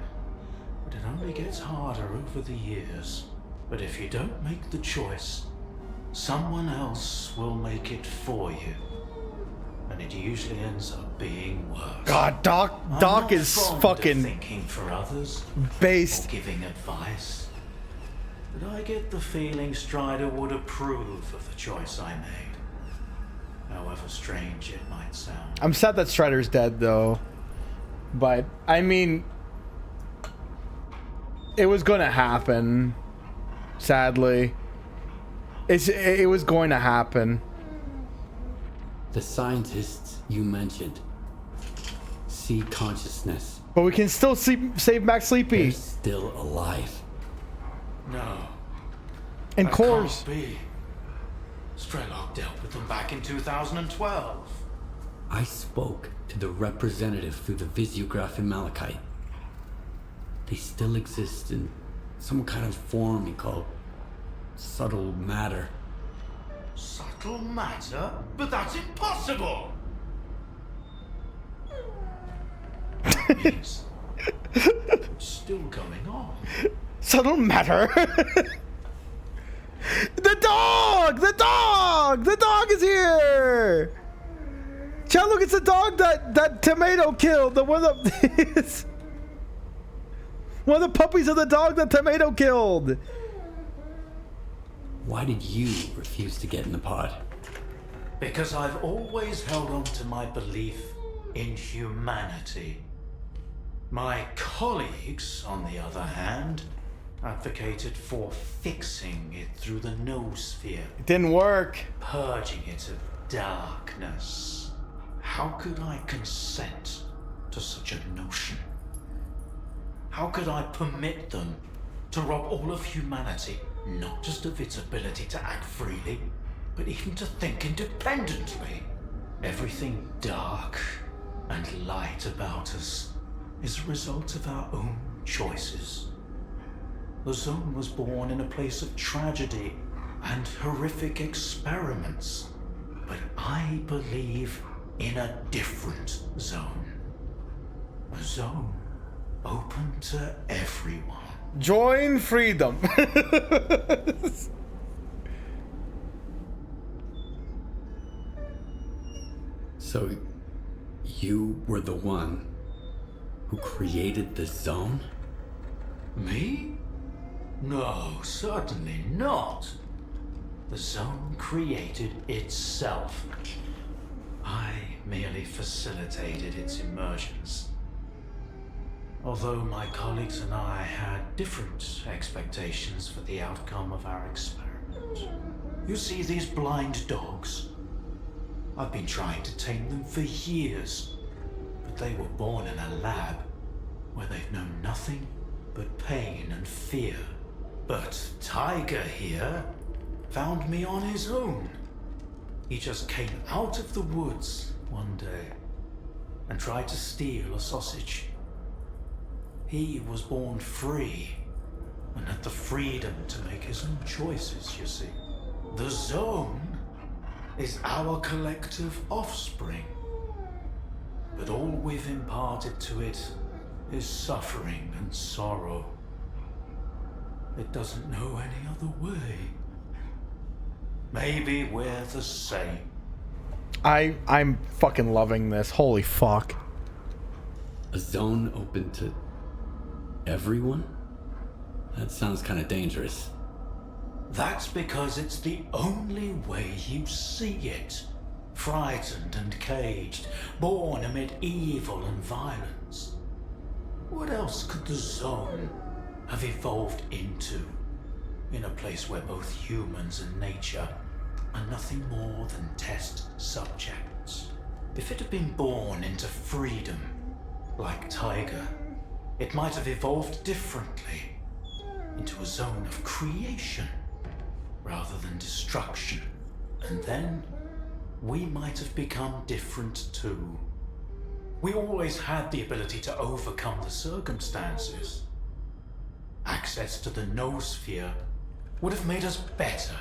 but it only gets harder over the years. But if you don't make the choice, someone else will make it for you. And it usually ends up being worse. God, Doc is fucking thinking for others, based. or giving advice. But I get the feeling Strider would approve of the choice I made. However strange it might sound. I'm sad that Strider's dead though. But I mean, it was gonna happen. Sadly. It was going to happen. The scientists you mentioned see consciousness. But we can still save Max Sleepy. They're still alive. No. And that cores. Can't be. Strelok dealt with them back in 2012. I spoke to the representative through the visiograph in Malachite. They still exist in some kind of form he called subtle matter. Subtle matter? But that's impossible! That means it's still going on. Subtle matter. The dog! The dog! The dog is here! Chad, look, it's the dog that Tomato killed. The one of one of the puppies of the dog that Tomato killed. Why did you refuse to get in the pod? Because I've always held on to my belief in humanity. My colleagues, on the other hand, advocated for fixing it through the noosphere. It didn't work. Purging it of darkness. How could I consent to such a notion? How could I permit them to rob all of humanity, not just of its ability to act freely, but even to think independently? Everything dark and light about us is a result of our own choices. The zone was born in a place of tragedy and horrific experiments, but I believe in a different zone. A zone open to everyone. Join freedom. So, you were the one who created the zone? Me? No, certainly not. The zone created itself. I merely facilitated its emergence. Although my colleagues and I had different expectations for the outcome of our experiment. You see these blind dogs? I've been trying to tame them for years, but they were born in a lab where they've known nothing but pain and fear. But Tiger here found me on his own. He just came out of the woods one day and tried to steal a sausage. He was born free and had the freedom to make his own choices, you see. The zone is our collective offspring, but all we've imparted to it is suffering and sorrow. It doesn't know any other way. Maybe we're the same. I'm fucking loving this. Holy fuck. A zone open to everyone? That sounds kind of dangerous. That's because it's the only way you see it. frightened and caged, born amid evil and violence. What else could the zone have evolved into, in a place where both humans and nature are nothing more than test subjects? If it had been born into freedom, like Tiger, it might have evolved differently, into a zone of creation rather than destruction. And then we might have become different too. We always had the ability to overcome the circumstances. Access to the noosphere would have made us better,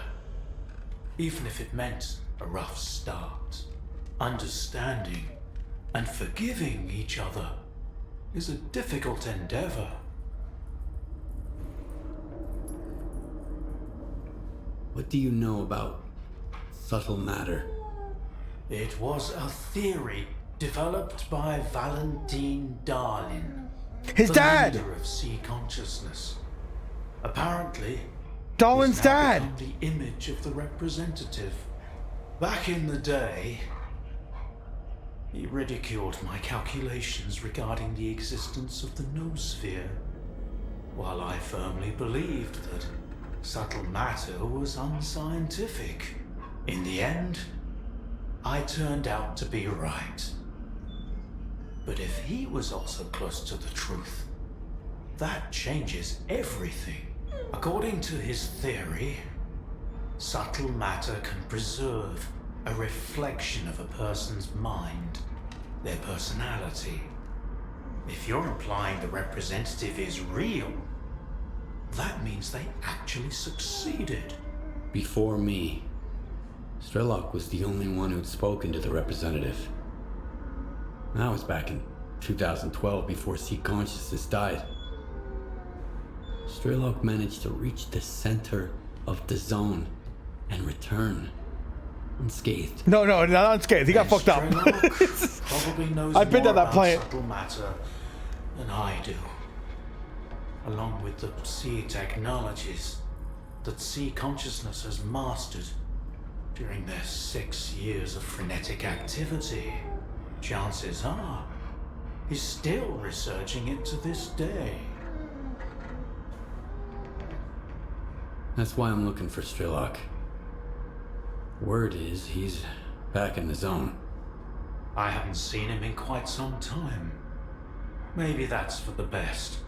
even if it meant a rough start. Understanding and forgiving each other is a difficult endeavor. What do you know about subtle matter? It was a theory developed by Valentine Darlin, his the dad, leader of sea consciousness. Apparently, Darlin's he's now dad. become the image of the representative. Back in the day, he ridiculed my calculations regarding the existence of the noosphere, while I firmly believed that subtle matter was unscientific. In the end, I turned out to be right. But if he was also close to the truth, that changes everything. According to his theory, subtle matter can preserve a reflection of a person's mind, their personality. If you're implying the representative is real, that means they actually succeeded. Before me, S.T.A.L.K.E.R was the only one who'd spoken to the representative. That was back in 2012, before sea consciousness died. S.T.A.L.K.E.R managed to reach the center of the zone and return unscathed. No, not unscathed. He got fucked up. Probably knows I've been more to that about planet. subtle matter than I do. Along with the sea technologies that sea consciousness has mastered during their 6 years of frenetic activity, chances are he's still researching it to this day. That's why I'm looking for S.T.A.L.K.E.R. Word is he's back in the zone. I haven't seen him in quite some time. Maybe that's for the best.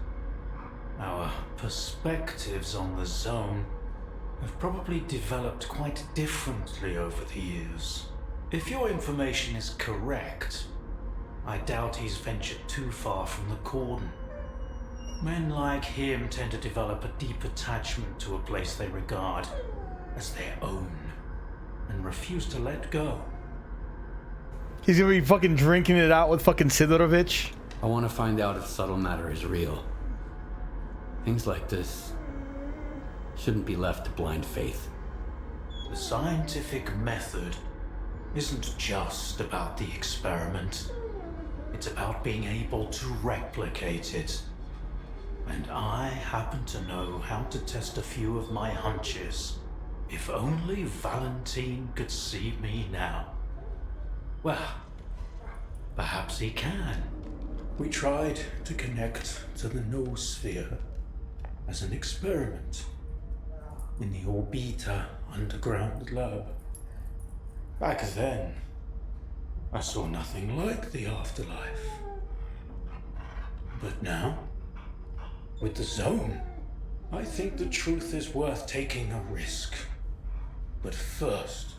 Our perspectives on the zone have probably developed quite differently over the years. If your information is correct, I doubt he's ventured too far from the cordon. Men like him tend to develop a deep attachment to a place they regard as their own and refuse to let go. He's gonna be fucking drinking it out with fucking Sidorovich. I want to find out if subtle matter is real. Things like this shouldn't be left to blind faith. The scientific method isn't just about the experiment. It's about being able to replicate it. And I happen to know how to test a few of my hunches. If only Valentine could see me now. Well, perhaps he can. We tried to connect to the noosphere as an experiment in the Orbita underground lab. Back then, I saw nothing like the afterlife. But now, with the zone, I think the truth is worth taking a risk. But first,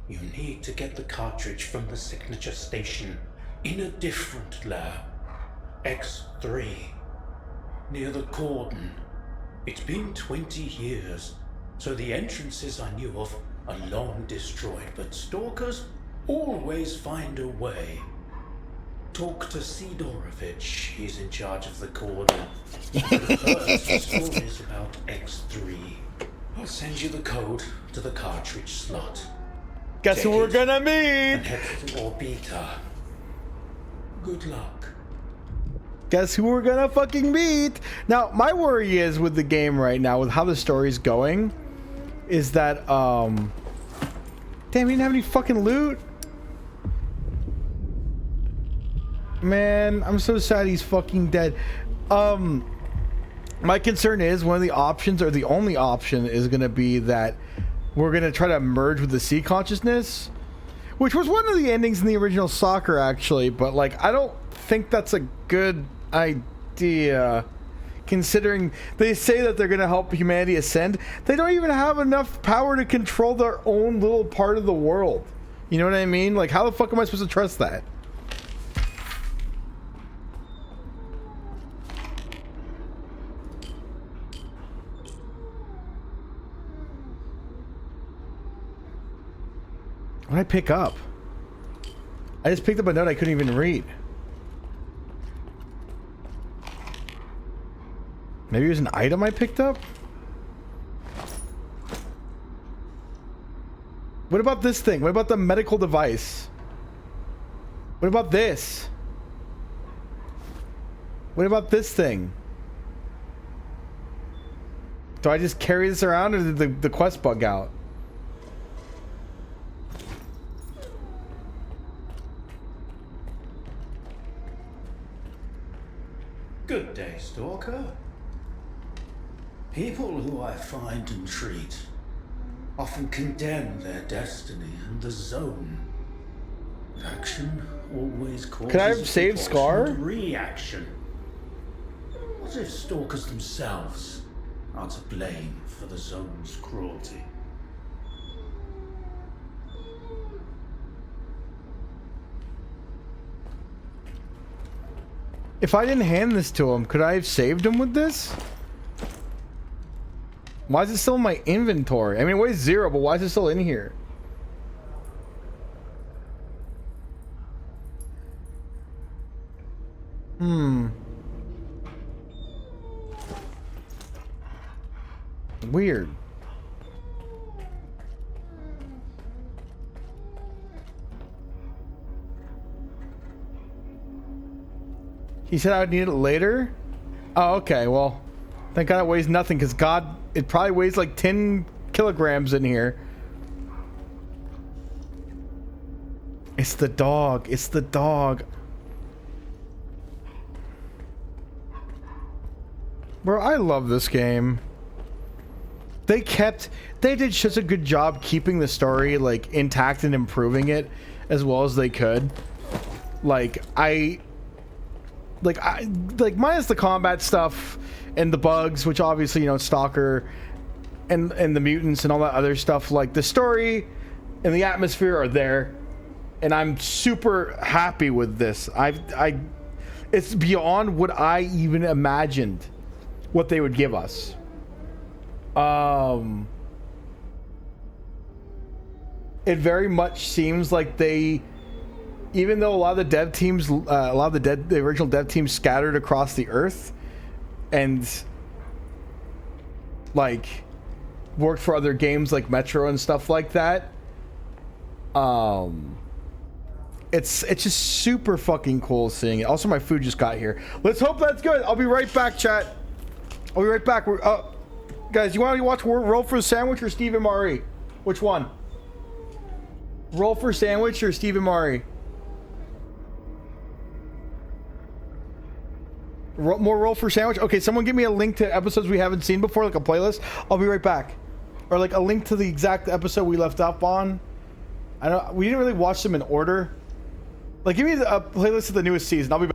you need to get the cartridge from the signature station in a different lab, X3, near the cordon. It's been 20 years, so the entrances I knew of are long destroyed, but stalkers always find a way. Talk to Sidorovich, he's in charge of the cordon. First, stories about X3. I'll send you the code to the cartridge slot. Guess who we're gonna meet? And head to Orbita. Good luck. Guess who we're gonna fucking meet? Now, my worry is with the game right now, with how the story's going, is that, damn, we didn't have any fucking loot? Man, I'm so sad he's fucking dead. My concern is one of the options, or the only option, is going to be that we're going to try to merge with the sea consciousness, which was one of the endings in the original Stalker, actually, but like I don't think that's a good idea, considering they say that they're going to help humanity ascend. They don't even have enough power to control their own little part of the world. You know what I mean? Like, how the fuck am I supposed to trust that? What did I pick up? I just picked up a note I couldn't even read. Maybe it was an item I picked up? What about this thing? What about the medical device? What about this? What about this thing? Do I just carry this around, or did the quest bug out? Good day, Stalker. People who I find and treat often condemn their destiny and the zone. Action always causes Could I have saved Scar? reaction. What if Stalkers themselves are to blame for the zone's cruelty? If I didn't hand this to him, could I have saved him with this? Why is it still in my inventory? I mean, it weighs 0, but why is it still in here? Weird. He said I would need it later? Oh, okay, well, thank God it weighs nothing, because God, it probably weighs like 10 kilograms in here. It's the dog. It's the dog. Bro, I love this game. They did such a good job keeping the story like intact and improving it as well as they could. Like minus the combat stuff and the bugs, which obviously, you know, S.T.A.L.K.E.R and the mutants and all that other stuff, like the story and the atmosphere are there, and I'm super happy with this. It's beyond what I even imagined what they would give us. It very much seems like they, even though a lot of the dev teams, the original dev teams scattered across the earth and like worked for other games like Metro and stuff like that. It's just super fucking cool seeing it. Also, my food just got here. Let's hope that's good. I'll be right back, chat. I'll be right back. Guys, you want to watch Roll for Sandwich or Steve and Mari? Which one? Roll for Sandwich or Steve and Mari? More Roll for Sandwich? Okay, someone give me a link to episodes we haven't seen before, like a playlist. I'll be right back. Or like a link to the exact episode we left up on. We didn't really watch them in order. Like, give me a playlist of the newest season. I'll be back.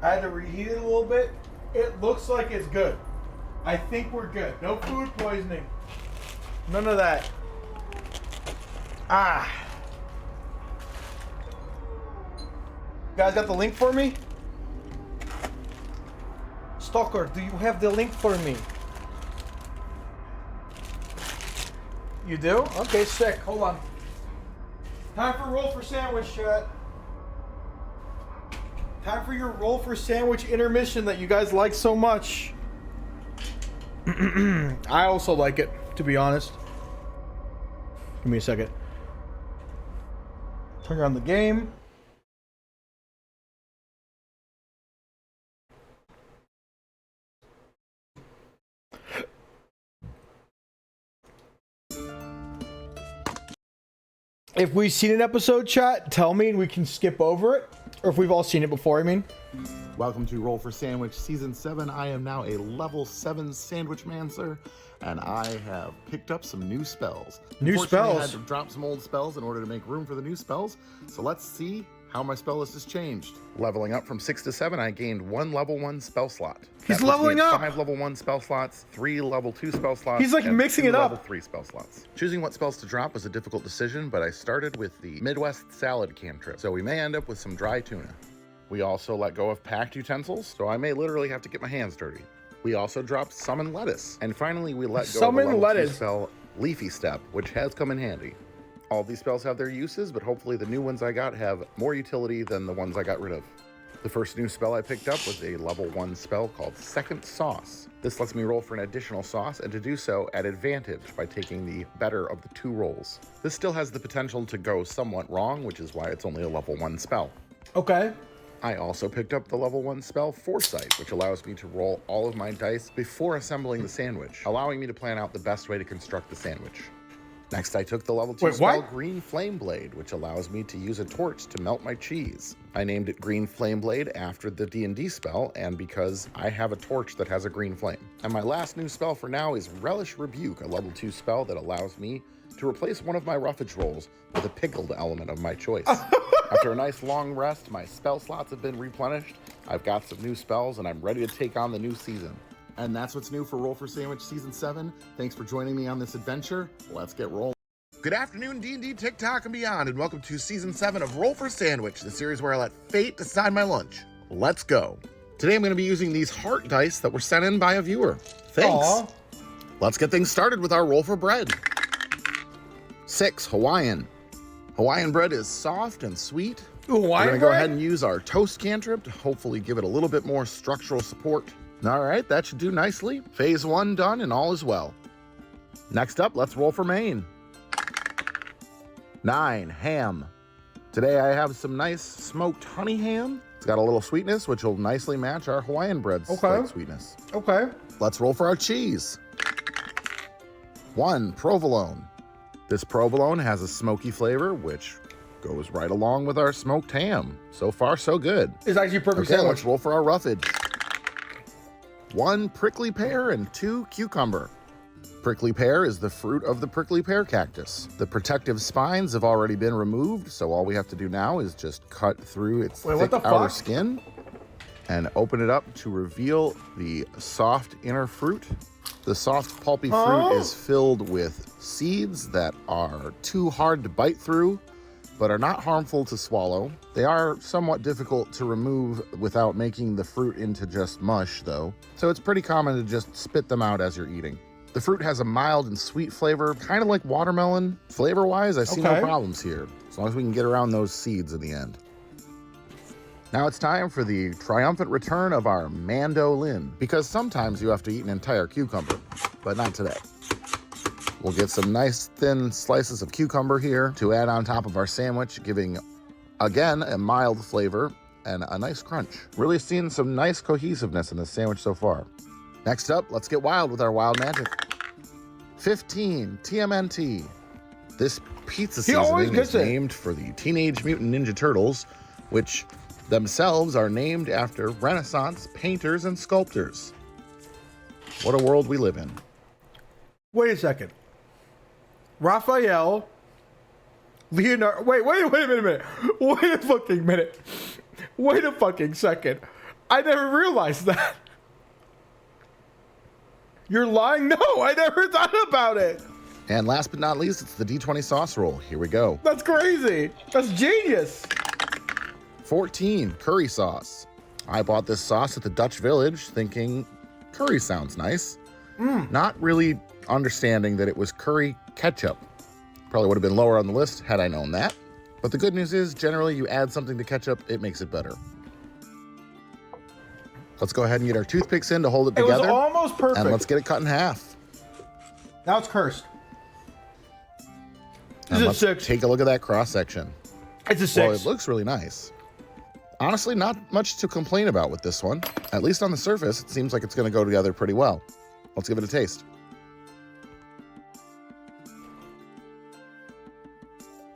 I had to reheat it a little bit. It looks like it's good. I think we're good. No food poisoning. None of that. Ah. You guys got the link for me? Stalker, do you have the link for me? You do? Okay, sick. Hold on. Time for roll for sandwich, chat. Time for your roll for sandwich intermission that you guys like so much. I also like it, to be honest. Give me a second. Turn on the game. If we've seen an episode, chat, tell me and we can skip over it. Or if we've all seen it before, I mean. Welcome to Roll for Sandwich Season 7. I am now a level 7 Sandwich Mancer, and I have picked up some new spells. New spells? I had to drop some old spells in order to make room for the new spells. So let's see how my spell list has changed. Leveling up from 6 to 7, I gained 1 level 1 spell slot. He's leveling up! 5 level 1 spell slots, 3 level 2 spell slots. He's like and mixing 2 it up. level 3 spell slots. Choosing what spells to drop was a difficult decision, but I started with the Midwest Salad cantrip, so we may end up with some dry tuna. We also let go of packed utensils, so I may literally have to get my hands dirty. We also dropped Summon Lettuce. And finally, we let go of the level 2 spell Leafy Step, which has come in handy. All these spells have their uses, but hopefully the new ones I got have more utility than the ones I got rid of. The first new spell I picked up was a level 1 spell called Second Sauce. This lets me roll for an additional sauce, and to do so at advantage by taking the better of the 2 rolls. This still has the potential to go somewhat wrong, which is why it's only a level 1 spell. Okay. I also picked up the level 1 spell Foresight, which allows me to roll all of my dice before assembling the sandwich, allowing me to plan out the best way to construct the sandwich. Next, I took the level 2 spell Green Flame Blade, which allows me to use a torch to melt my cheese. I named it Green Flame Blade after the D&D spell, and because I have a torch that has a green flame. And my last new spell for now is Relish Rebuke, a level 2 spell that allows me to replace one of my roughage rolls with a pickled element of my choice. After a nice long rest, my spell slots have been replenished, I've got some new spells, and I'm ready to take on the new season. And that's what's new for Roll for Sandwich Season 7. Thanks for joining me on this adventure. Let's get rolling. Good afternoon, D&D, TikTok, and beyond, and welcome to Season 7 of Roll for Sandwich, the series where I let fate decide my lunch. Let's go. Today I'm going to be using these heart dice that were sent in by a viewer. Thanks. Aww. Let's get things started with our roll for bread. 6, Hawaiian. Hawaiian bread is soft and sweet. We're going to go ahead and use our toast cantrip to hopefully give it a little bit more structural support. All right, that should do nicely. Phase 1 done and all is well. Next up, let's roll for Maine. 9, ham. Today I have some nice smoked honey ham. It's got a little sweetness, which will nicely match our Hawaiian bread's slight sweetness. Okay. Let's roll for our cheese. 1, provolone. This provolone has a smoky flavor, which goes right along with our smoked ham. So far, so good. It's actually perfect sandwich. Let's roll for our roughage. 1, prickly pear and 2, cucumber. Prickly pear is the fruit of the prickly pear cactus. The protective spines have already been removed, so all we have to do now is just cut through its thick outer skin and open it up to reveal the soft inner fruit. The soft, pulpy fruit is filled with seeds that are too hard to bite through, but are not harmful to swallow. They are somewhat difficult to remove without making the fruit into just mush, though, so it's pretty common to just spit them out as you're eating. The fruit has a mild and sweet flavor, kind of like watermelon. Flavor-wise, I see no problems here, as long as we can get around those seeds in the end. Now it's time for the triumphant return of our mandolin, because sometimes you have to eat an entire cucumber, but not today. We'll get some nice thin slices of cucumber here to add on top of our sandwich, giving, again, a mild flavor and a nice crunch. Really seeing some nice cohesiveness in this sandwich so far. Next up, let's get wild with our wild magic. 15, TMNT. This pizza seasoning is named for the Teenage Mutant Ninja Turtles, which themselves are named after Renaissance painters and sculptors. What a world we live in. Wait a second. Raphael, Leonardo. Wait a minute. Wait a fucking minute. Wait a fucking second. I never realized that. You're lying? No, I never thought about it. And last but not least, it's the D20 sauce roll. Here we go. That's crazy. That's genius. 14, curry sauce. I bought this sauce at the Dutch Village thinking curry sounds nice. Not really understanding that it was curry ketchup. Probably would have been lower on the list had I known that. But the good news is, generally, you add something to ketchup, it makes it better. Let's go ahead and get our toothpicks in to hold it together. It was almost perfect. And let's get it cut in half. Now it's cursed. And let's take a look at that cross section. It's a 6. Well, it looks really nice. Honestly, not much to complain about with this one. At least on the surface, it seems like it's going to go together pretty well. Let's give it a taste.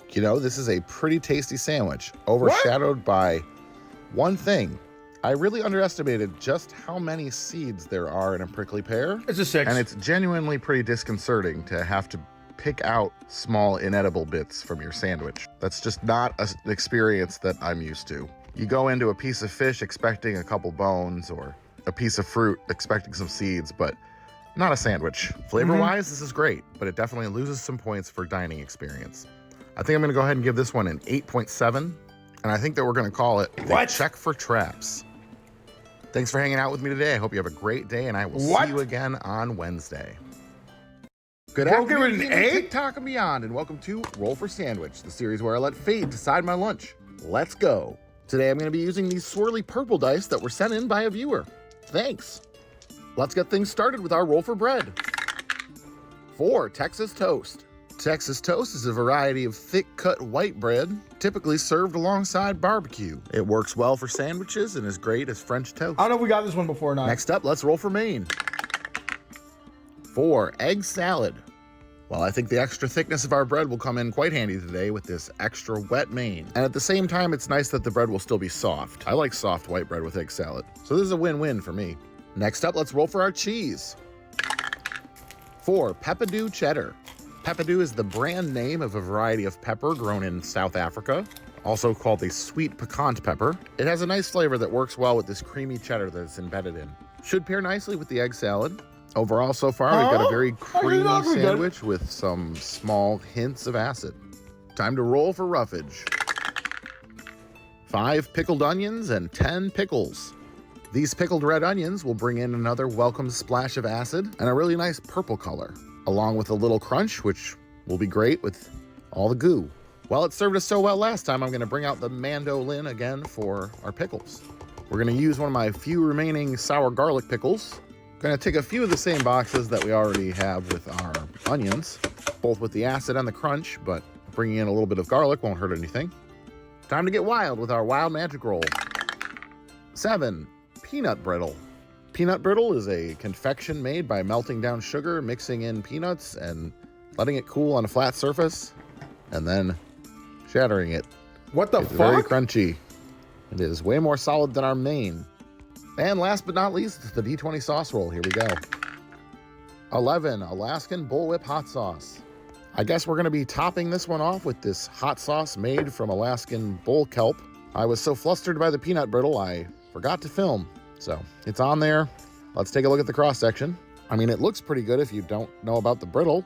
You know, this is a pretty tasty sandwich, overshadowed by one thing. I really underestimated just how many seeds there are in a prickly pear. It's a 6. And it's genuinely pretty disconcerting to have to pick out small inedible bits from your sandwich. That's just not an experience that I'm used to. You go into a piece of fish expecting a couple bones or a piece of fruit expecting some seeds, but not a sandwich. Flavor-wise, this is great, but it definitely loses some points for dining experience. I think I'm gonna go ahead and give this one an 8.7, and I think that we're gonna call it a check for traps. Thanks for hanging out with me today. I hope you have a great day, and I will see you again on Wednesday. Good afternoon, TikTok and beyond, and welcome to Roll for Sandwich, the series where I let fate decide my lunch. Let's go. Today I'm going to be using these swirly purple dice that were sent in by a viewer. Thanks. Let's get things started with our roll for bread. 4, Texas toast. Texas toast is a variety of thick-cut white bread, typically served alongside barbecue. It works well for sandwiches and is great as French toast. I don't know if we got this one before or not. Next up, let's roll for Maine. 4, egg salad. Well, I think the extra thickness of our bread will come in quite handy today with this extra wet Maine. And at the same time, it's nice that the bread will still be soft. I like soft white bread with egg salad. So this is a win-win for me. Next up, let's roll for our cheese. 4, Peppadew cheddar. Peppadew is the brand name of a variety of pepper grown in South Africa, also called a sweet piquant pepper. It has a nice flavor that works well with this creamy cheddar that it's embedded in. Should pair nicely with the egg salad. Overall, so far, we've got a very creamy sandwich with some small hints of acid. Time to roll for roughage. 5 pickled onions and 10 pickles. These pickled red onions will bring in another welcome splash of acid and a really nice purple color, along with a little crunch, which will be great with all the goo. While it served us so well last time, I'm going to bring out the mandolin again for our pickles. We're going to use one of my few remaining sour garlic pickles. Going to take a few of the same boxes that we already have with our onions, both with the acid and the crunch, but bringing in a little bit of garlic won't hurt anything. Time to get wild with our wild magic roll. 7, peanut brittle. Peanut brittle is a confection made by melting down sugar, mixing in peanuts, and letting it cool on a flat surface, and then shattering it. What the fuck? It's very crunchy. It is way more solid than our main. And last but not least, the D20 sauce roll. Here we go. 11, Alaskan bullwhip hot sauce. I guess we're going to be topping this one off with this hot sauce made from Alaskan bull kelp. I was so flustered by the peanut brittle, I forgot to film. So it's on there. Let's take a look at the cross section. I mean, it looks pretty good if you don't know about the brittle.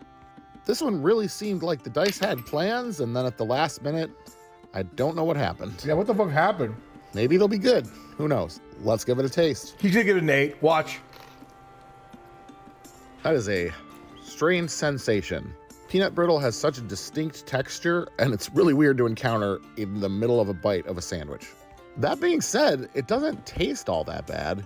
This one really seemed like the dice had plans, and then at the last minute, I don't know what happened. Yeah, what the fuck happened? Maybe it'll be good. Who knows? Let's give it a taste. He's gonna give it an 8. Watch. That is a strange sensation. Peanut brittle has such a distinct texture, and it's really weird to encounter in the middle of a bite of a sandwich. That being said, it doesn't taste all that bad.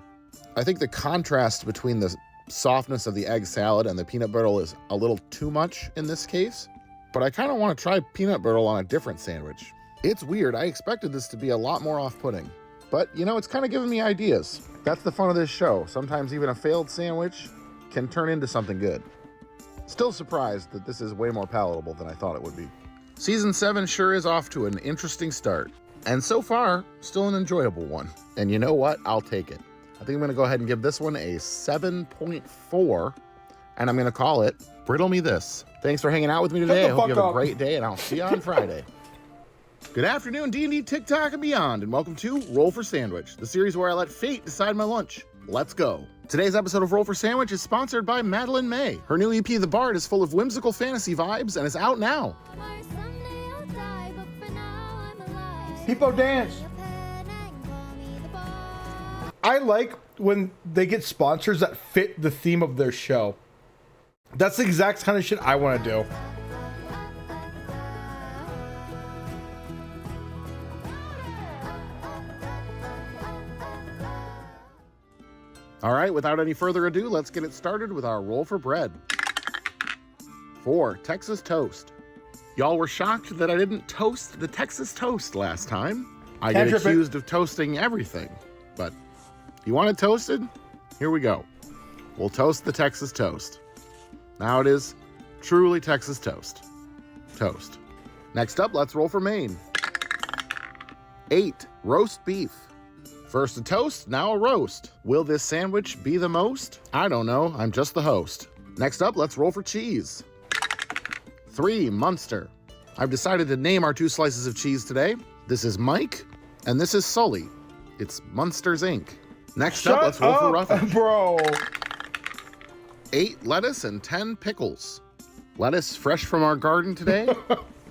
I think the contrast between the softness of the egg salad and the peanut brittle is a little too much in this case, but I kind of want to try peanut brittle on a different sandwich. It's weird. I expected this to be a lot more off-putting, but you know, it's kind of giving me ideas. That's the fun of this show. Sometimes even a failed sandwich can turn into something good. Still surprised that this is way more palatable than I thought it would be. Season 7 sure is off to an interesting start. And so far, still an enjoyable one. And you know what? I'll take it. I think I'm going to go ahead and give this one a 7.4. And I'm going to call it, Brittle Me This. Thanks for hanging out with me today. I hope you have a great day, and I'll see you on Friday. Good afternoon, D&D, TikTok, and beyond, and welcome to Roll for Sandwich, the series where I let fate decide my lunch. Let's go. Today's episode of Roll for Sandwich is sponsored by Madeline May. Her new EP, The Bard, is full of whimsical fantasy vibes and is out now. People dance. I like when they get sponsors that fit the theme of their show. That's the exact kind of shit I want to do. All right, without any further ado, let's get it started with our roll for bread. 4, Texas toast. Y'all were shocked that I didn't toast the Texas toast last time. I get accused of toasting everything, but you want it toasted? Here we go. We'll toast the Texas toast. Now it is truly Texas toast. Toast. Next up, let's roll for Maine. 8, roast beef. First a toast, now a roast. Will this sandwich be the most? I don't know, I'm just the host. Next up, let's roll for cheese. 3, Munster. I've decided to name our 2 slices of cheese today. This is Mike, and this is Sully. It's Munsters Inc. Next up, let's roll for roughage. Bro. 8 lettuce and 10 pickles. Lettuce fresh from our garden today.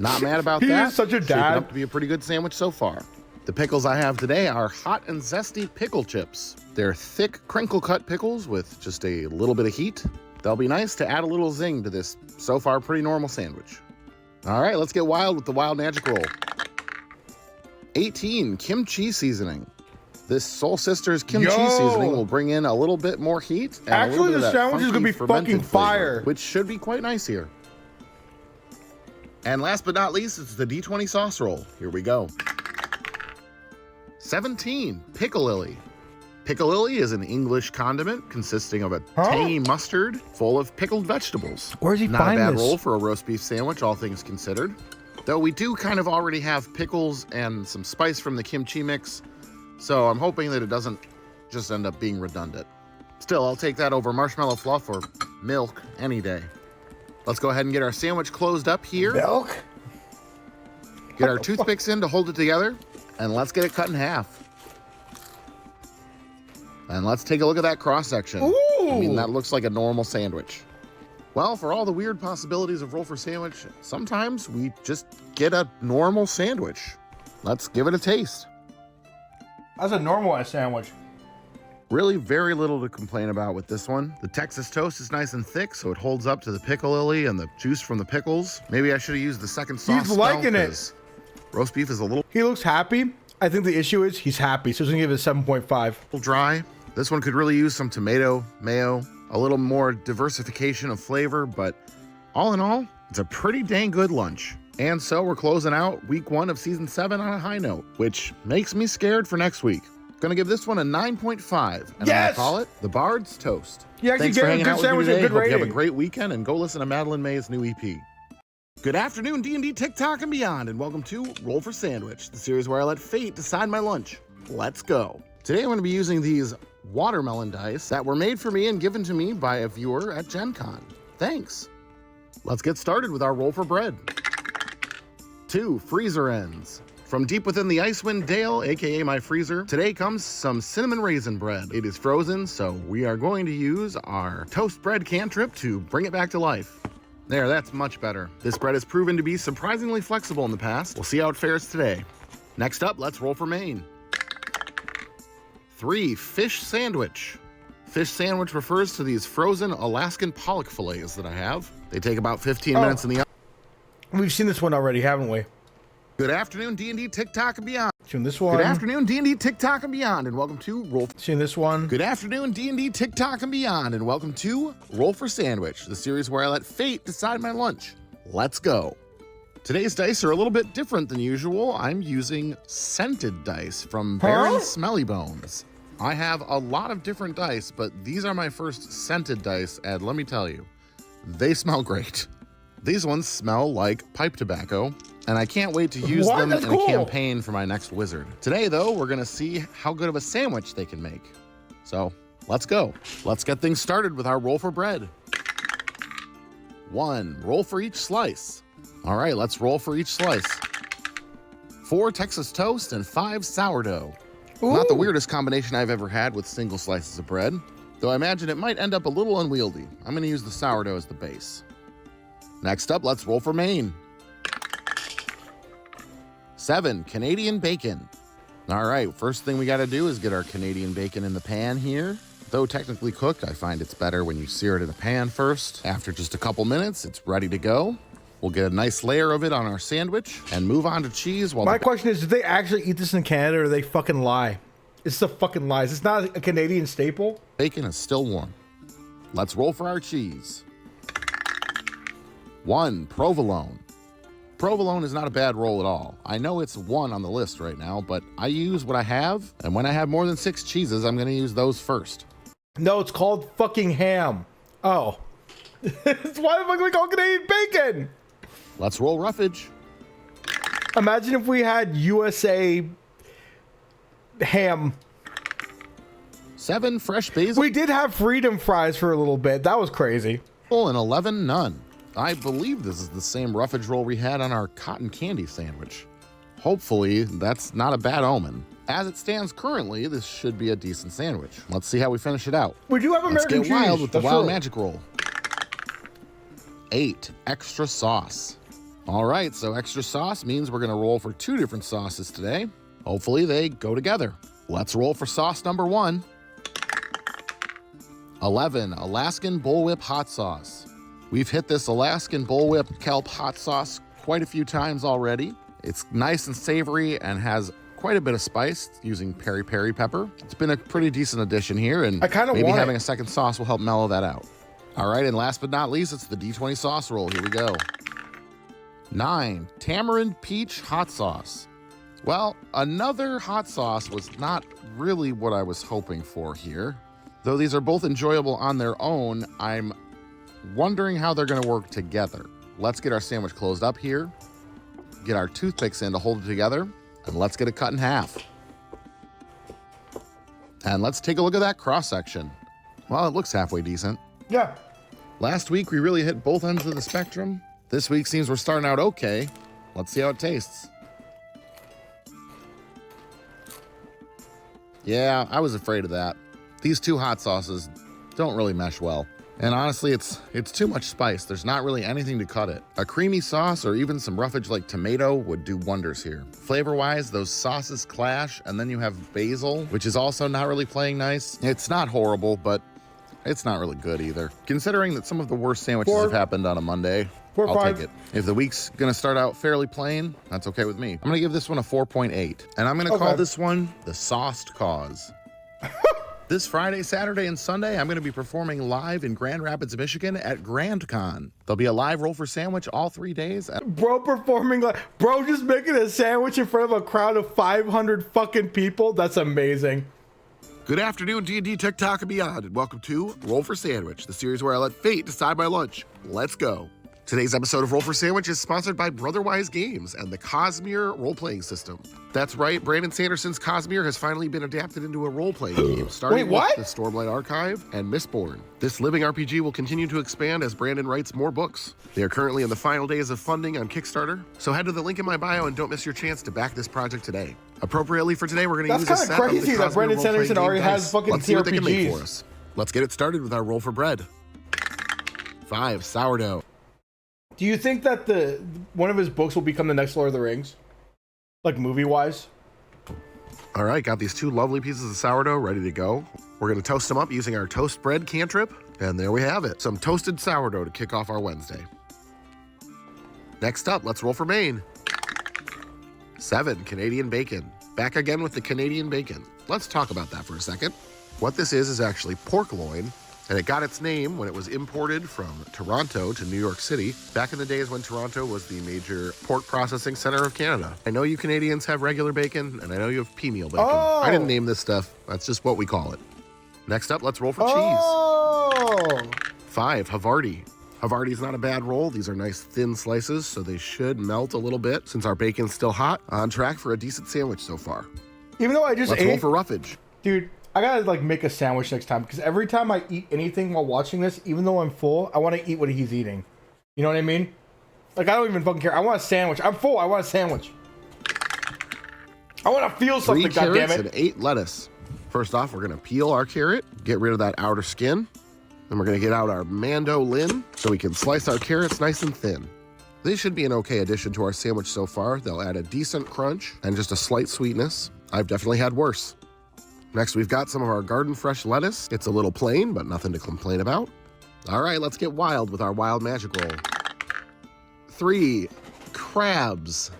Not mad about that. He's such a Shaping dad. up to be a pretty good sandwich so far. The pickles I have today are hot and zesty pickle chips. They're thick, crinkle-cut pickles with just a little bit of heat. They'll be nice to add a little zing to this so far pretty normal sandwich. All right, let's get wild with the wild magic roll. 18, kimchi seasoning. This Soul Sisters kimchi seasoning will bring in a little bit more heat. And actually, the sandwich is gonna be fucking fire, which should be quite nice here. And last but not least, it's the D20 sauce roll. Here we go. 17, piccalilli. Piccalilli is an English condiment consisting of a tangy mustard full of pickled vegetables. Where's he Not a find bad this? roll for a roast beef sandwich, all things considered. Though we do kind of already have pickles and some spice from the kimchi mix, so I'm hoping that it doesn't just end up being redundant. Still, I'll take that over marshmallow fluff or milk any day. Let's go ahead and get our sandwich closed up here. Milk? Get our toothpicks in to hold it together, and let's get it cut in half. And let's take a look at that cross-section. I mean, that looks like a normal sandwich. Well, for all the weird possibilities of roll for sandwich, sometimes we just get a normal sandwich. Let's give it a taste. That's a normal sandwich. Really very little to complain about with this one. The Texas toast is nice and thick, so it holds up to the piccalilli and the juice from the pickles. Maybe I should have used the second sauce. He's liking it. Roast beef is a little... He looks happy. I think the issue is he's happy, so he's gonna give it a 7.5. Dry. This one could really use some tomato, mayo, a little more diversification of flavor, but all in all, it's a pretty dang good lunch. And so we're closing out week 1 of season 7 on a high note, which makes me scared for next week. Gonna give this one a 9.5, and I'm gonna call it The Bard's Toast. You actually Thanks for gave a hanging good out with me sandwich a today. good Hope you have a rating. great weekend, and go listen to Madeline May's new EP. Good afternoon, D&D, TikTok, and beyond, and welcome to Roll for Sandwich, the series where I let fate decide my lunch. Let's go. Today I'm gonna be using these watermelon dice that were made for me and given to me by a viewer at Gen Con. Thanks. Let's get started with our roll for bread. 2 freezer ends. From deep within the Icewind Dale, aka my freezer, today comes some cinnamon raisin bread. It is frozen, so we are going to use our toast bread cantrip to bring it back to life. There, that's much better. This bread has proven to be surprisingly flexible in the past. We'll see how it fares today. Next up, let's roll for Maine. 3 fish sandwich. Fish sandwich refers to these frozen Alaskan pollock fillets that I have. They take about 15 minutes in the oven. We've seen this one already, haven't we? Good afternoon, D&D, TikTok, and beyond. Seen this one. Good afternoon, D&D, TikTok, and beyond, and welcome to Roll. Seen this one. Good afternoon, D&D, TikTok, and beyond, and welcome to Roll for Sandwich, the series where I let fate decide my lunch. Let's go. Today's dice are a little bit different than usual. I'm using scented dice from Baron Smelly Bones. I have a lot of different dice, but these are my first scented dice, and let me tell you, they smell great. These ones smell like pipe tobacco, and I can't wait to use them in a campaign for my next wizard. Today, though, we're gonna see how good of a sandwich they can make. So, let's go. Let's get things started with our roll for bread. 1, roll for each slice. All right, let's roll for each slice. 4 Texas toast, and 5 sourdough. Ooh. Not the weirdest combination I've ever had with single slices of bread, though I imagine it might end up a little unwieldy. I'm gonna use the sourdough as the base. Next up, let's roll for Maine. 7 Canadian bacon. All right, first thing we gotta do is get our Canadian bacon in the pan here. Though technically cooked, I find it's better when you sear it in the pan first. After just a couple minutes, it's ready to go. We'll get a nice layer of it on our sandwich and move on to cheese. While my question is, do they actually eat this in Canada or do they fucking lie? It's a fucking lie. Is this not a Canadian staple? Bacon is still warm. Let's roll for our cheese. 1 provolone. Provolone is not a bad roll at all. I know it's 1 on the list right now, but I use what I have, and when I have more than 6 cheeses, I'm gonna use those first. No, it's called fucking ham. Oh. It's why the fuck we call Canadian bacon? Let's roll roughage. Imagine if we had USA ham. 7 fresh basil. We did have freedom fries for a little bit. That was crazy. And 11 none. I believe this is the same roughage roll we had on our cotton candy sandwich. Hopefully, that's not a bad omen. As it stands currently, this should be a decent sandwich. Let's see how we finish it out. We do have American cheese. Let's get wild with the That's wild true. magic roll. 8 extra sauce. All right, so extra sauce means we're gonna roll for 2 different sauces today. Hopefully they go together. Let's roll for sauce number 1. 11 Alaskan Bullwhip hot sauce. We've hit this Alaskan Bullwhip kelp hot sauce quite a few times already. It's nice and savory and has quite a bit of spice using peri-peri pepper. It's been a pretty decent addition here, and maybe having a second sauce will help mellow that out. All right, and last but not least, it's the D20 sauce roll. Here we go. 9 Tamarind Peach hot sauce. Well, another hot sauce was not really what I was hoping for here. Though these are both enjoyable on their own, I'm wondering how they're gonna work together. Let's get our sandwich closed up here, get our toothpicks in to hold it together, and let's get it cut in half. And let's take a look at that cross section. Well, it looks halfway decent. Yeah. Last week, we really hit both ends of the spectrum. This week seems we're starting out okay. Let's see how it tastes. Yeah, I was afraid of that. These 2 hot sauces don't really mesh well. And honestly, it's too much spice. There's not really anything to cut it. A creamy sauce or even some roughage like tomato would do wonders here. Flavor-wise, those sauces clash, and then you have basil, which is also not really playing nice. It's not horrible, but it's not really good either. Considering that some of the worst sandwiches have happened on a Monday, I'll take it. If the week's gonna start out fairly plain, that's okay with me. I'm gonna give this one a 4.8, and I'm gonna call this one the Sauced Cause. This Friday, Saturday, and Sunday, I'm going to be performing live in Grand Rapids, Michigan at GrandCon. There'll be a live roll for sandwich all 3 days. Bro performing like, bro just making a sandwich in front of a crowd of 500 fucking people. That's amazing. Good afternoon, D&D, TikTok, and beyond, and welcome to Roll for Sandwich, the series where I let fate decide my lunch. Let's go. Today's episode of Roll for Sandwich is sponsored by Brotherwise Games and the Cosmere role-playing system. That's right, Brandon Sanderson's Cosmere has finally been adapted into a role-playing game, starting with the Stormlight Archive and Mistborn. This living RPG will continue to expand as Brandon writes more books. They are currently in the final days of funding on Kickstarter, so head to the link in my bio and don't miss your chance to back this project today. Appropriately for today, we're going to use a set of the Cosmere crazy that Brandon Sanderson already has fucking Let's see what they can make TRPGs. for us. Let's get it started with our roll for bread. 5 sourdough. Do you think that one of his books will become the next Lord of the Rings? Like movie-wise? All right, got these 2 lovely pieces of sourdough ready to go. We're gonna toast them up using our toast bread cantrip, and there we have it. Some toasted sourdough to kick off our Wednesday. Next up, let's roll for Maine. 7 Canadian bacon. Back again with the Canadian bacon. Let's talk about that for a second. What this is actually pork loin, and it got its name when it was imported from Toronto to New York City, back in the days when Toronto was the major pork processing center of Canada. I know you Canadians have regular bacon, and I know you have pea meal bacon. I didn't name this stuff. That's just what we call it. Next up, let's roll for cheese. 5 Havarti. Havarti's not a bad roll. These are nice thin slices, so they should melt a little bit since our bacon's still hot. On track for a decent sandwich so far. Even though I just Let's roll for roughage. Dude, I gotta like make a sandwich next time because every time I eat anything while watching this, even though I'm full, I want to eat what he's eating. You know what I mean? Like I don't even fucking care. I want a sandwich. I'm full. I want a sandwich. I want to feel 3 something, carrots goddammit. and 8 lettuce. First off, we're gonna peel our carrot, get rid of that outer skin. Then we're gonna get out our mandolin so we can slice our carrots nice and thin. These should be an okay addition to our sandwich so far. They'll add a decent crunch and just a slight sweetness. I've definitely had worse. Next, we've got some of our garden fresh lettuce. It's a little plain, but nothing to complain about. All right, let's get wild with our wild magic roll. 3 crabs.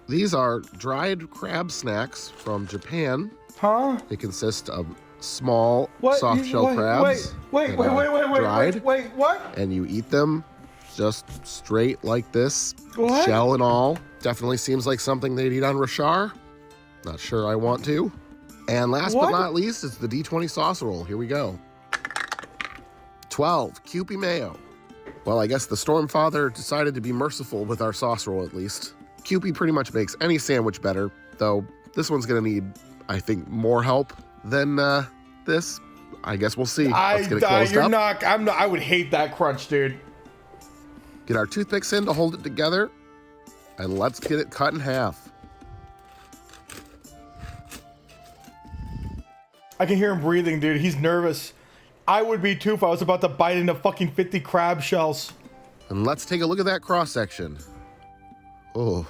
These are dried crab snacks from Japan. Huh? They consist of small soft shell crabs. Wait, dried, what? And you eat them just straight like this, What? shell and all. Definitely seems like something they'd eat on Rashar. Not sure I want to. And last but not least is the D20 sauce roll. Here we go. 12, Kewpie mayo. Well, I guess the Stormfather decided to be merciful with our sauce roll at least. Kewpie pretty much makes any sandwich better, though this one's gonna need, I think, more help than this. I guess we'll see. Let's get it closed up. I would hate that crunch, dude. Get our toothpicks in to hold it together, and let's get it cut in half. I can hear him breathing, dude. He's nervous. I would be too if I was about to bite into fucking 50 crab shells. And let's take a look at that cross section. Oh.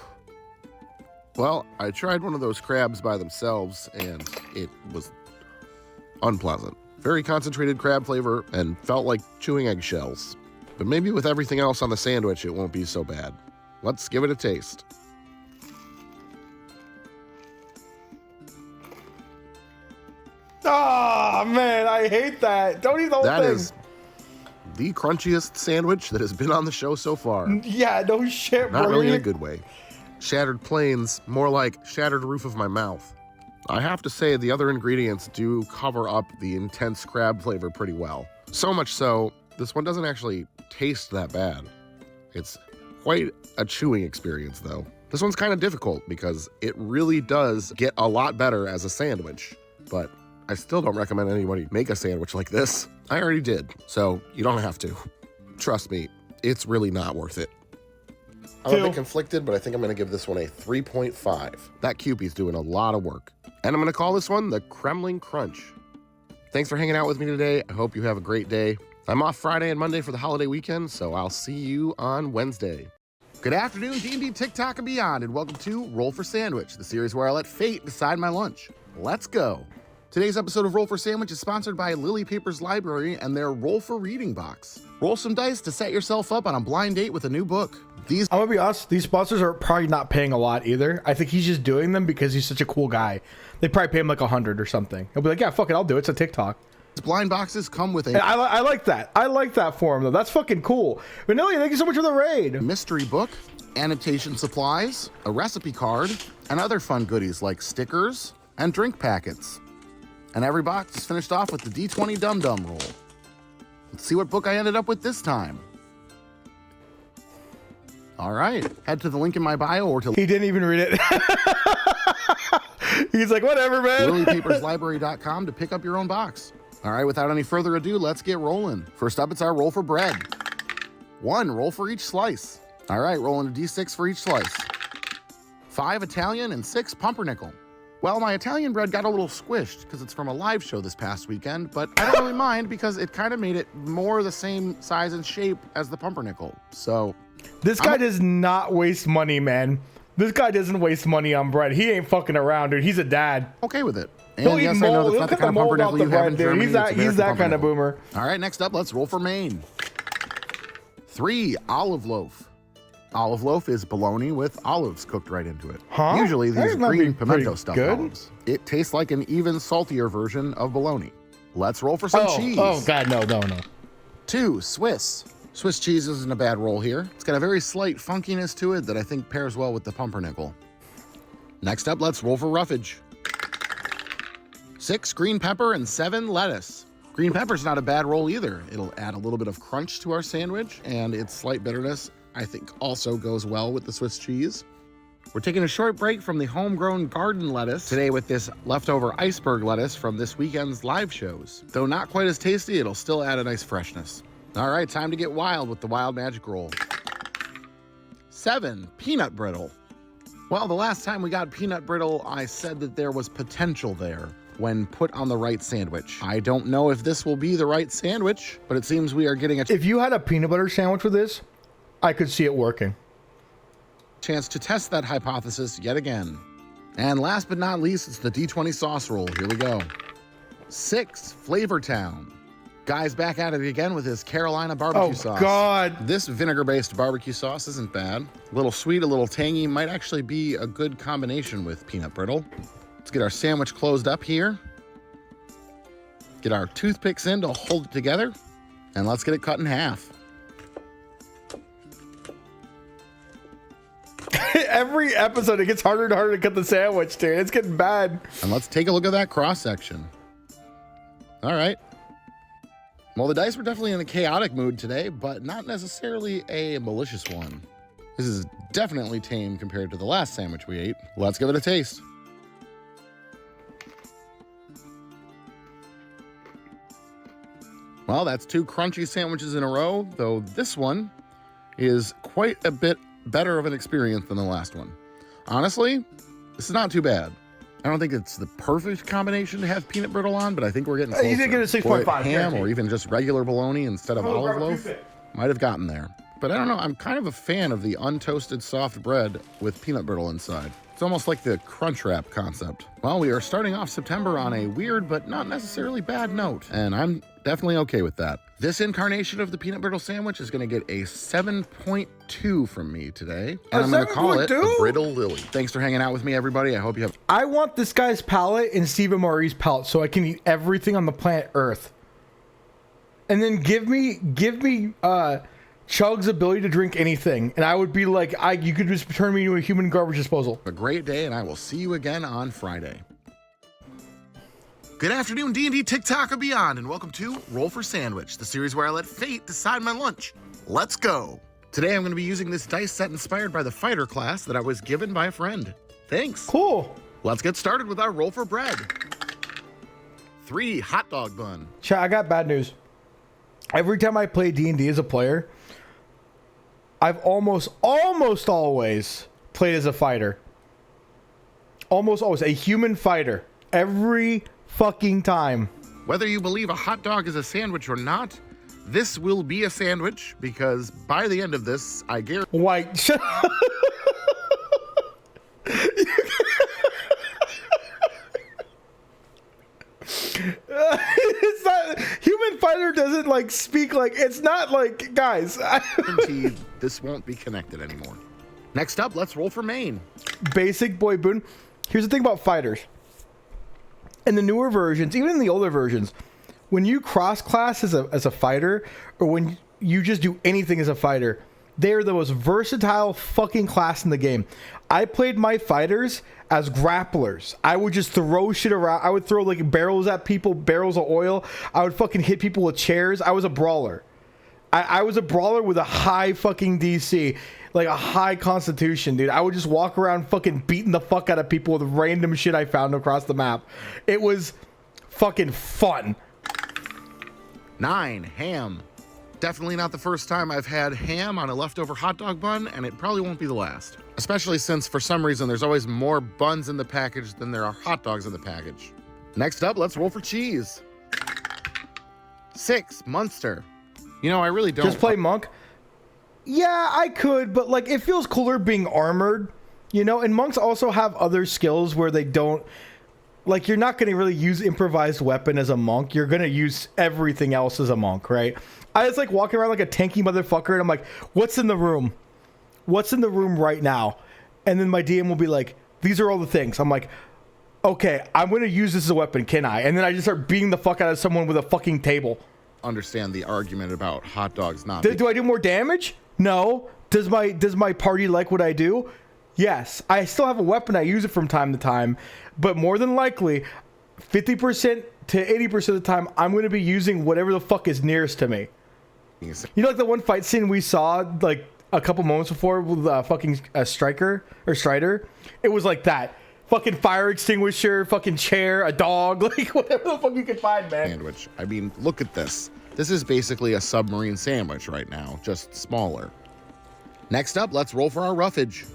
Well, I tried one of those crabs by themselves, and it was unpleasant. Very concentrated crab flavor and felt like chewing eggshells. But maybe with everything else on the sandwich, it won't be so bad. Let's give it a taste. Ah, man, I hate that. Don't eat the whole thing. That is the crunchiest sandwich that has been on the show so far. Yeah, no shit, bro. Not really in a good way. Shattered plains, more like shattered roof of my mouth. I have to say the other ingredients do cover up the intense crab flavor pretty well. So much so, this one doesn't actually taste that bad. It's quite a chewing experience though. This one's kind of difficult because it really does get a lot better as a sandwich, but I still don't recommend anybody make a sandwich like this. I already did, so you don't have to. Trust me, it's really not worth it. I'm a bit conflicted, but I think I'm going to give this one a 3.5. That Kewpie's doing a lot of work. And I'm going to call this one the Kremling Crunch. Thanks for hanging out with me today. I hope you have a great day. I'm off Friday and Monday for the holiday weekend, so I'll see you on Wednesday. Good afternoon, D&D, TikTok, and beyond, and welcome to Roll for Sandwich, the series where I let fate decide my lunch. Let's go. Today's episode of Roll for Sandwich is sponsored by Lily Papers Library and their Roll for Reading box. Roll some dice to set yourself up on a blind date with a new book. I'm gonna be honest, these sponsors are probably not paying a lot either. I think he's just doing them because he's such a cool guy. They probably pay him like 100 or something. He'll be like, yeah, fuck it, I'll do it. It's a TikTok. Blind boxes come with a... I like that. I like that for him, though. That's fucking cool. Vanilla, thank you so much for the raid. Mystery book, annotation supplies, a recipe card, and other fun goodies like stickers and drink packets. And every box is finished off with the D20 Dum Dum roll. Let's see what book I ended up with this time. All right, head to the link in my bio or to... He didn't even read it. He's like, whatever, man. LilyPapersLibrary.com to pick up your own box. All right, without any further ado, let's get rolling. First up, it's our roll for bread. 1 roll for each slice. All right, rolling a D6 for each slice. 5 Italian and 6 pumpernickel. Well, my Italian bread got a little squished because it's from a live show this past weekend, but I don't really mind because it kind of made it more the same size and shape as the pumpernickel. So this guy does not waste money, man. This guy doesn't waste money on bread. He ain't fucking around, dude. He's a dad. Okay with it. And yes, I know that's not the kind of pumpernickel you have in Germany. He's that kind of boomer. All right, next up, let's roll for Maine. 3 olive loaf. Olive loaf is bologna with olives cooked right into it. Huh? Usually these green pimento stuffed olives. It tastes like an even saltier version of bologna. Let's roll for some cheese. Oh, God, no. 2 Swiss. Swiss cheese isn't a bad roll here. It's got a very slight funkiness to it that I think pairs well with the pumpernickel. Next up, let's roll for roughage. 6 green pepper and 7 lettuce. Green pepper's not a bad roll either. It'll add a little bit of crunch to our sandwich, and its slight bitterness, I think, also goes well with the Swiss cheese. We're taking a short break from the homegrown garden lettuce today with this leftover iceberg lettuce from this weekend's live shows. Though not quite as tasty, it'll still add a nice freshness. All right, time to get wild with the wild magic roll. 7 peanut brittle. Well, the last time we got peanut brittle, I said that there was potential there when put on the right sandwich. I don't know if this will be the right sandwich, but it seems we are getting a If you had a peanut butter sandwich with this, I could see it working. chance to test that hypothesis yet again. And last but not least, it's the D20 sauce roll. Here we go. 6, Flavor Town. Guy's back at it again with his Carolina barbecue sauce. Oh, God. This vinegar-based barbecue sauce isn't bad. A little sweet, a little tangy, might actually be a good combination with peanut brittle. Let's get our sandwich closed up here. Get our toothpicks in to hold it together. And let's get it cut in half. Every episode, it gets harder and harder to cut the sandwich, dude. It's getting bad. And let's take a look at that cross-section. All right. Well, the dice were definitely in a chaotic mood today, but not necessarily a malicious one. This is definitely tame compared to the last sandwich we ate. Let's give it a taste. Well, that's 2 crunchy sandwiches in a row, though this one is quite a bit better of an experience than the last one. Honestly, this is not too bad. I don't think it's the perfect combination to have peanut brittle on, but I think we're getting closer. You think it's 6.5. Ham or even just regular bologna instead of olive loaf might have gotten there. But I don't know, I'm kind of a fan of the untoasted soft bread with peanut brittle inside. It's almost like the crunch wrap concept. Well, we are starting off September on a weird but not necessarily bad note, and I'm definitely okay with that. This incarnation of the peanut brittle sandwich is going to get a 7.2 from me today, and I'm going to call it a Brittle Lily. Thanks for hanging out with me, everybody. I hope you have... I want this guy's palate and Stephen Marie's palate so I can eat everything on the planet Earth. And then give me Chug's ability to drink anything, and I would be like, you could just turn me into a human garbage disposal. A great day, and I will see you again on Friday. Good afternoon, D&D, TikTok, and beyond, and welcome to Roll for Sandwich, the series where I let fate decide my lunch. Let's go. Today I'm going to be using this dice set inspired by the fighter class that I was given by a friend. Thanks. Cool. Let's get started with our roll for bread. 3 hot dog bun. Chat, I got bad news. Every time I play D&D as a player, I've almost always played as a fighter. Almost always. A human fighter. Every fucking time. Whether you believe a hot dog is a sandwich or not, this will be a sandwich because by the end of this, I guarantee... White. It's not... Human fighter doesn't, like, speak like... It's not like... Guys. Guaranteed this won't be connected anymore. Next up, let's roll for main. Basic boy boon. Here's the thing about fighters. In the newer versions, even in the older versions, when you cross class as a fighter, or when you just do anything as a fighter, they are the most versatile fucking class in the game. I played my fighters as grapplers. I would just throw shit around. I would throw like barrels at people, barrels of oil. I would fucking hit people with chairs. I was a brawler. I was a brawler with a high fucking DC. Like a high constitution, dude. I would just walk around fucking beating the fuck out of people with random shit I found across the map. It was fucking fun. 9, ham. Definitely not the first time I've had ham on a leftover hot dog bun, and it probably won't be the last. Especially since, for some reason, there's always more buns in the package than there are hot dogs in the package. Next up, let's roll for cheese. 6, Munster. You know, I really don't... Just play monk? Yeah, I could, but like it feels cooler being armored, you know, and monks also have other skills where they don't, like you're not going to really use improvised weapon as a monk. You're going to use everything else as a monk, right? I was like walking around like a tanky motherfucker and I'm like, what's in the room? What's in the room right now? And then my DM will be like, these are all the things. I'm like, okay, I'm going to use this as a weapon, can I? And then I just start beating the fuck out of someone with a fucking table. Understand the argument about hot dogs not... Do I do more damage? No. Does my party like what I do? Yes. I still have a weapon. I use it from time to time. But more than likely, 50% to 80% of the time, I'm going to be using whatever the fuck is nearest to me. You know, like the one fight scene we saw like a couple moments before with fucking Striker or Strider? It was like that. Fucking fire extinguisher, fucking chair, a dog, like whatever the fuck you can find, man. Sandwich. I mean, look at this. This is basically a submarine sandwich right now, just smaller. Next up, let's roll for our roughage.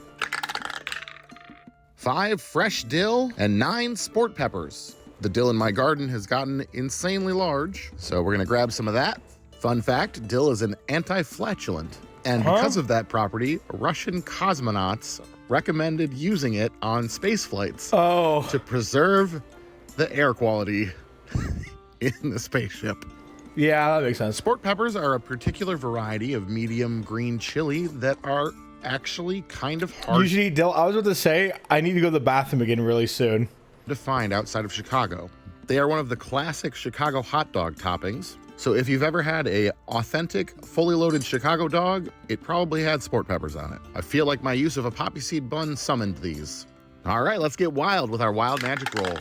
5 fresh dill, and 9 sport peppers. The dill in my garden has gotten insanely large, so we're gonna grab some of that. Fun fact, dill is an anti-flatulent, and because of that property, Russian cosmonauts recommended using it on space flights to preserve the air quality in the spaceship. Yeah, that makes sense. Sport peppers are a particular variety of medium green chili that are actually kind of hard. Usually, dill. I was about to say I need to go to the bathroom again really soon. To find outside of Chicago. They are one of the classic Chicago hot dog toppings. So if you've ever had a authentic, fully loaded Chicago dog, it probably had sport peppers on it. I feel like my use of a poppy seed bun summoned these. All right, let's get wild with our wild magic roll.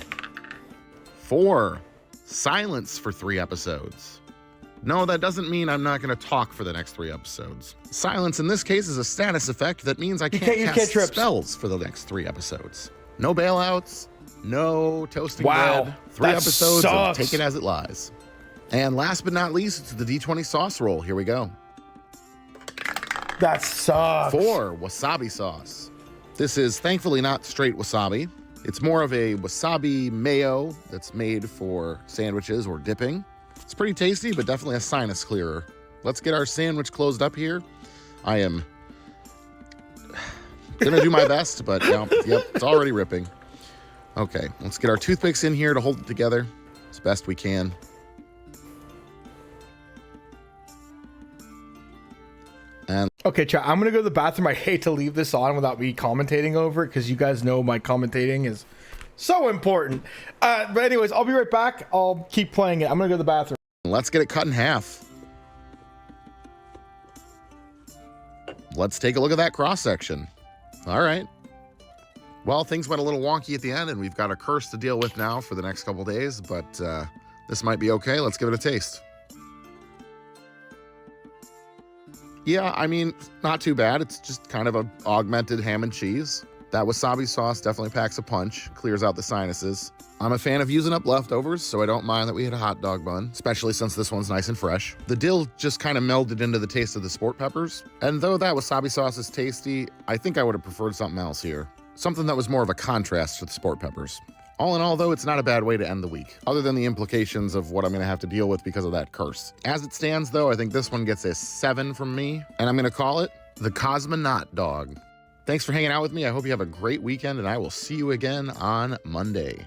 4, silence for 3 episodes. No, that doesn't mean I'm not going to talk for the next 3 episodes. Silence in this case is a status effect that means I can't cast spells for the next 3 episodes. No bailouts, no toasting bread. 3 episodes of take it as it lies. And last but not least, it's the D20 sauce roll. Here we go. That sucks. 4, wasabi sauce. This is thankfully not straight wasabi. It's more of a wasabi mayo that's made for sandwiches or dipping. It's pretty tasty, but definitely a sinus clearer. Let's get our sandwich closed up here. I am gonna do my best, but yep, it's already ripping. Okay, let's get our toothpicks in here to hold it together as best we can. And okay, chat, I'm gonna go to the bathroom. I hate to leave this on without me commentating over it because you guys know my commentating is so important. But anyways, I'll be right back. I'll keep playing it. I'm gonna go to the bathroom. Let's get it cut in half. Let's take a look at that cross section. All right. Well, things went a little wonky at the end, and we've got a curse to deal with now for the next couple days, but this might be okay. Let's give it a taste. Yeah, I mean, not too bad. It's just kind of a augmented ham and cheese. That wasabi sauce definitely packs a punch, clears out the sinuses. I'm a fan of using up leftovers, so I don't mind that we had a hot dog bun, especially since this one's nice and fresh. The dill just kind of melded into the taste of the sport peppers. And though that wasabi sauce is tasty, I think I would have preferred something else here. Something that was more of a contrast to the sport peppers. All in all, though, it's not a bad way to end the week, other than the implications of what I'm gonna have to deal with because of that curse. As it stands, though, I think this one gets a 7 from me, and I'm gonna call it the Cosmonaut Dog. Thanks for hanging out with me. I hope you have a great weekend, and I will see you again on Monday.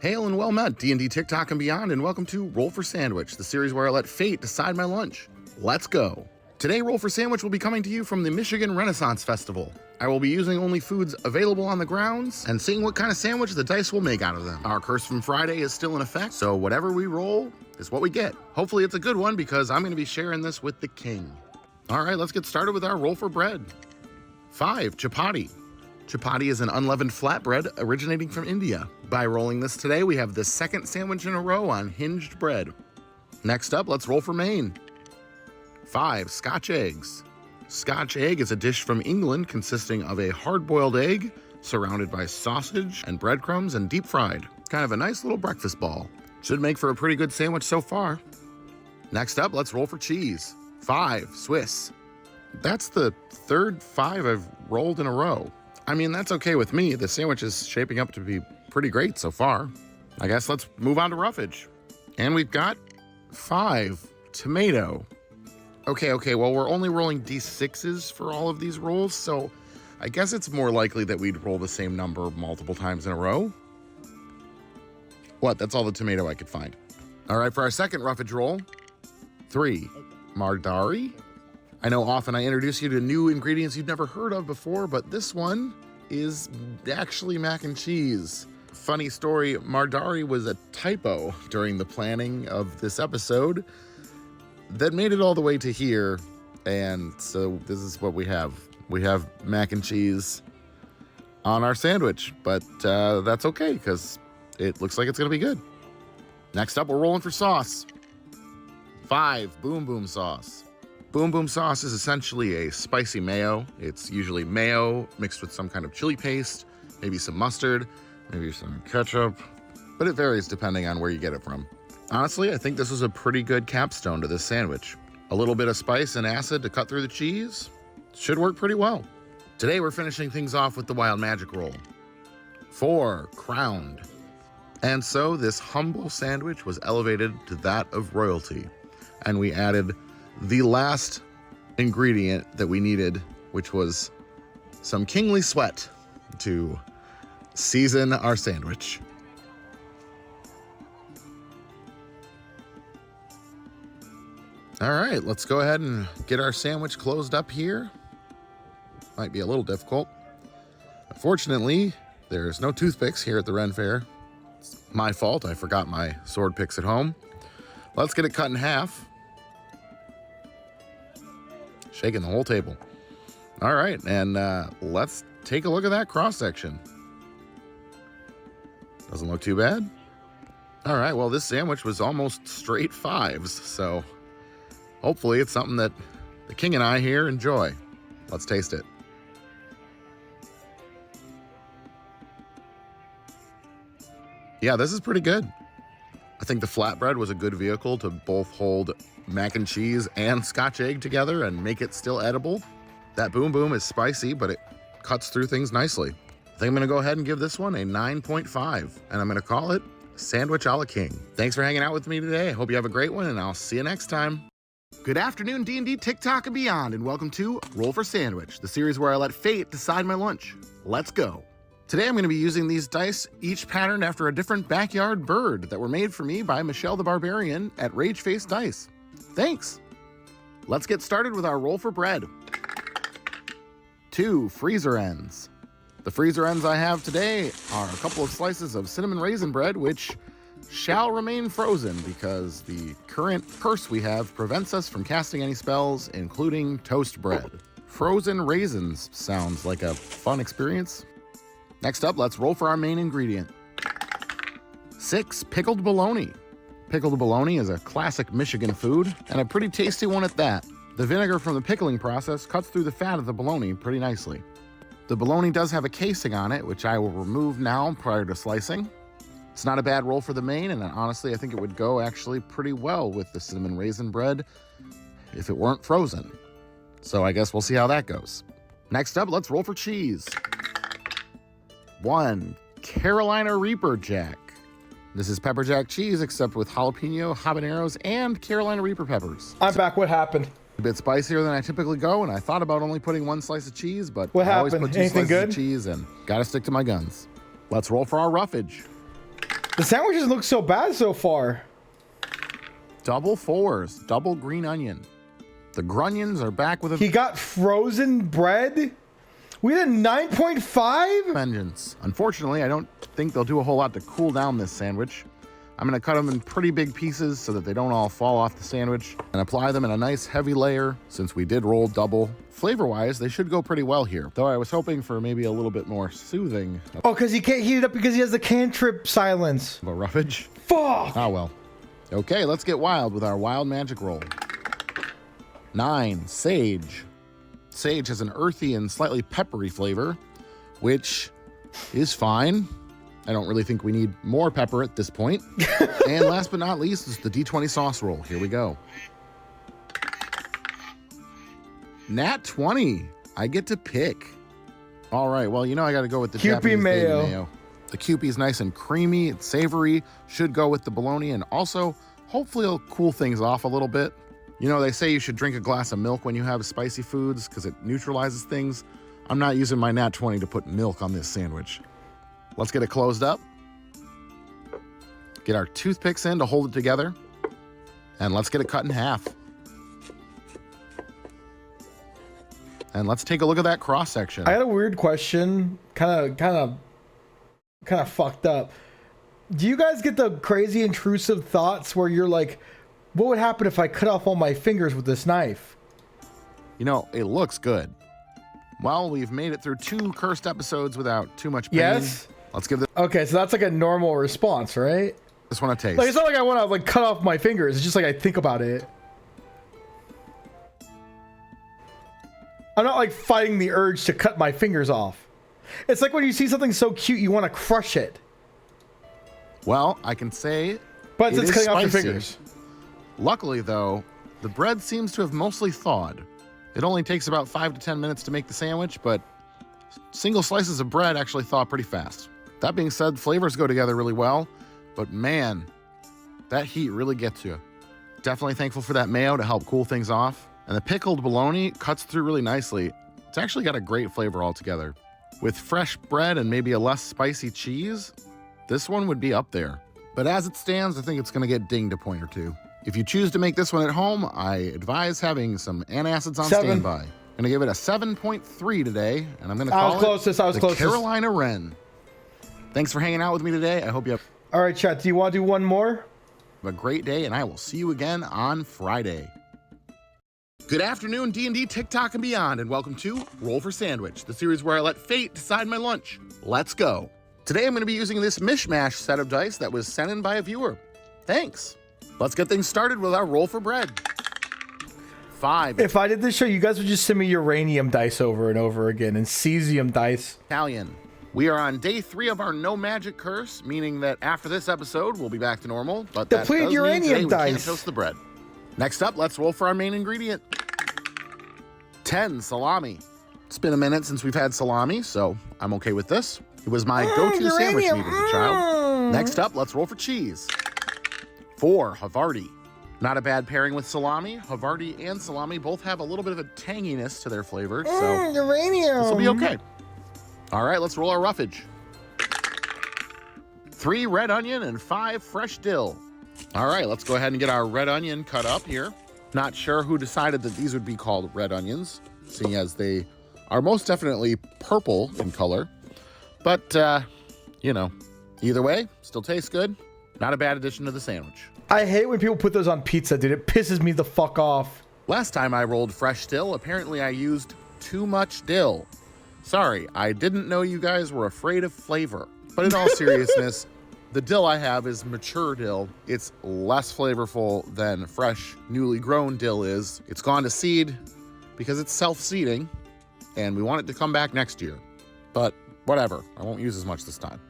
Hail and well met, D&D TikTok and beyond, and welcome to Roll for Sandwich, the series where I let fate decide my lunch. Let's go. Today, Roll for Sandwich will be coming to you from the Michigan Renaissance Festival. I will be using only foods available on the grounds and seeing what kind of sandwich the dice will make out of them. Our curse from Friday is still in effect, so whatever we roll is what we get. Hopefully it's a good one because I'm gonna be sharing this with the king. All right, let's get started with our roll for bread. 5, chapati. Chapati is an unleavened flatbread originating from India. By rolling this today, we have the second sandwich in a row on hinged bread. Next up, let's roll for Maine. 5, Scotch eggs. Scotch egg is a dish from England consisting of a hard-boiled egg surrounded by sausage and breadcrumbs and deep fried. Kind of a nice little breakfast ball. Should make for a pretty good sandwich so far. Next up, let's roll for cheese. 5, Swiss. That's the third 5 I've rolled in a row. I mean, that's okay with me. The sandwich is shaping up to be pretty great so far. I guess let's move on to roughage. And we've got 5, tomato. Okay, well, we're only rolling D6s for all of these rolls, so I guess it's more likely that we'd roll the same number multiple times in a row. What? That's all the tomato I could find. All right, for our second roughage roll, 3, Mardari. I know often I introduce you to new ingredients you've never heard of before, but this one is actually mac and cheese. Funny story, Mardari was a typo during the planning of this episode that made it all the way to here, and so this is what we have. We have mac and cheese on our sandwich, but that's okay because it looks like it's gonna be good. Next up, we're rolling for sauce. 5, Boom Boom sauce. Boom Boom sauce is essentially a spicy mayo. It's usually mayo mixed with some kind of chili paste, maybe some mustard, maybe some ketchup, but it varies depending on where you get it from. Honestly, I think this is a pretty good capstone to this sandwich. A little bit of spice and acid to cut through the cheese should work pretty well. Today we're finishing things off with the wild magic roll. 4 crowned. And so this humble sandwich was elevated to that of royalty. And we added the last ingredient that we needed, which was some kingly sweat to season our sandwich. All right, let's go ahead and get our sandwich closed up here. Might be a little difficult. Unfortunately, there's no toothpicks here at the Ren Fair. It's my fault, I forgot my sword picks at home. Let's get it cut in half. Shaking the whole table. All right, and let's take a look at that cross section. Doesn't look too bad. All right, well, this sandwich was almost straight 5s, so hopefully it's something that the king and I here enjoy. Let's taste it. Yeah, this is pretty good. I think the flatbread was a good vehicle to both hold mac and cheese and Scotch egg together and make it still edible. That Boom Boom is spicy, but it cuts through things nicely. I think I'm gonna go ahead and give this one a 9.5, and I'm gonna call it Sandwich a la King. Thanks for hanging out with me today. I hope you have a great one, and I'll see you next time. Good afternoon, D&D, TikTok, and beyond, and welcome to Roll for Sandwich, the series where I let fate decide my lunch. Let's go. Today I'm going to be using these dice, each patterned after a different backyard bird that were made for me by Michelle the Barbarian at Rageface Dice. Thanks. Let's get started with our roll for bread. 2 freezer ends. The freezer ends I have today are a couple of slices of cinnamon raisin bread, which shall remain frozen because the current curse we have prevents us from casting any spells, including toast bread. Frozen raisins sounds like a fun experience. Next up, let's roll for our main ingredient. 6 pickled bologna. Pickled bologna is a classic Michigan food, and a pretty tasty one at that. The vinegar from the pickling process cuts through the fat of the bologna pretty nicely. The bologna does have a casing on it, which I will remove now prior to slicing. It's not a bad roll for the main, and honestly, I think it would go actually pretty well with the cinnamon raisin bread if it weren't frozen. So I guess we'll see how that goes. Next up, let's roll for cheese. 1 Carolina Reaper Jack. This is pepper jack cheese, except with jalapeno, habaneros, and Carolina Reaper peppers. I'm back. What happened? A bit spicier than I typically go, and I thought about only putting 1 slice of cheese, but what I always happened? put 2 Anything slices good? of cheese, and gotta stick to my guns. Let's roll for our roughage. The sandwiches look so bad so far. Double 4s, double green onion. The grunions are back with a... He got frozen bread? We had a 9.5? Vengeance. Unfortunately, I don't think they'll do a whole lot to cool down this sandwich. I'm gonna cut them in pretty big pieces so that they don't all fall off the sandwich and apply them in a nice heavy layer since we did roll double. Flavor-wise, they should go pretty well here, though I was hoping for maybe a little bit more soothing. Oh, because he can't heat it up because he has the cantrip silence. Of a roughage? Fuck! Ah, well. Okay, let's get wild with our wild magic roll. 9 sage. Sage has an earthy and slightly peppery flavor, which is fine. I don't really think we need more pepper at this point. And last but not least is the D20 sauce roll. Here we go. Nat 20. I get to pick. All right, well, you know I got to go with the Kewpie Japanese mayo. baby mayo. The Kewpie is nice and creamy. It's savory. Should go with the bologna, and also hopefully it'll cool things off a little bit. You know, they say you should drink a glass of milk when you have spicy foods because it neutralizes things. I'm not using my Nat 20 to put milk on this sandwich. Let's get it closed up. Get our toothpicks in to hold it together. And let's get it cut in half. And let's take a look at that cross section. I had a weird question, kind of fucked up. Do you guys get the crazy intrusive thoughts where you're like, what would happen if I cut off all my fingers with this knife? You know, it looks good. Well, we've made it through 2 cursed episodes without too much pain. Yes. Let's give this. Okay, so that's like a normal response, right? This one a taste. Like, it's not like I want to like cut off my fingers. It's just like I think about it. I'm not like fighting the urge to cut my fingers off. It's like when you see something so cute, you want to crush it. Well, I can say, but it's cutting spicy. off your fingers. Luckily, though, the bread seems to have mostly thawed. It only takes about 5 to 10 minutes to make the sandwich, but Single slices of bread actually thaw pretty fast. That being said, flavors go together really well, but man, that heat really gets you. Definitely thankful for that mayo to help cool things off. And the pickled bologna cuts through really nicely. It's actually got a great flavor altogether. With fresh bread and maybe a less spicy cheese, this one would be up there. But as it stands, I think it's gonna get dinged a point or two. If you choose to make this one at home, I advise having some antacids on 7. standby. I'm gonna give it a 7.3 today, and I'm gonna call it the Carolina Wren. Thanks for hanging out with me today. I hope you have All right, chat, do you want to do one more? a great day, and I will see you again on Friday. Good afternoon, D&D, TikTok, and beyond, and welcome to Roll for Sandwich, the series where I let fate decide my lunch. Let's go. Today I'm going to be using this mishmash set of dice that was sent in by a viewer. Thanks. Let's get things started with our roll for bread. 5. If I did this show, you guys would just send me uranium dice over and over again, and cesium dice. Italian. We are on day 3 of our no magic curse, meaning that after this episode, we'll be back to normal, but that Depleted does mean uranium today we dice. can't toast the bread. Next up, let's roll for our main ingredient. 10, salami. It's been a minute since we've had salami, so I'm okay with this. It was my go-to sandwich meat as a child. Next up, let's roll for cheese. 4, Havarti. Not a bad pairing with salami. Havarti and salami both have a little bit of a tanginess to their flavor, so uranium. this will be okay. All right, let's roll our roughage. 3 red onion and 5 fresh dill. All right, let's go ahead and get our red onion cut up here. Not sure who decided that these would be called red onions, seeing as they are most definitely purple in color. But, you know, either way, still tastes good. Not a bad addition to the sandwich. I hate when people put those on pizza, dude. It pisses me the fuck off. Last time I rolled fresh dill, apparently I used too much dill. Sorry, I didn't know you guys were afraid of flavor. But in all seriousness, the dill I have is mature dill. It's less flavorful than fresh, newly grown dill is. It's gone to seed because it's self-seeding, and we want it to come back next year. But whatever, I won't use as much this time.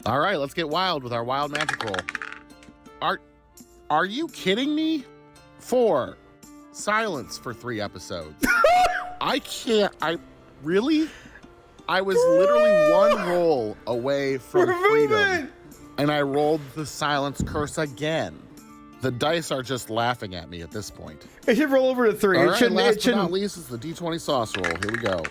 All right, let's get wild with our wild magic roll. Are you kidding me? 4, silence for 3 episodes. Really? I was literally 1 roll away from freedom, and I rolled the silence curse again. The dice are just laughing at me at this point. It should roll over to 3. All right, last but not least is the D20 sauce roll. Here we go.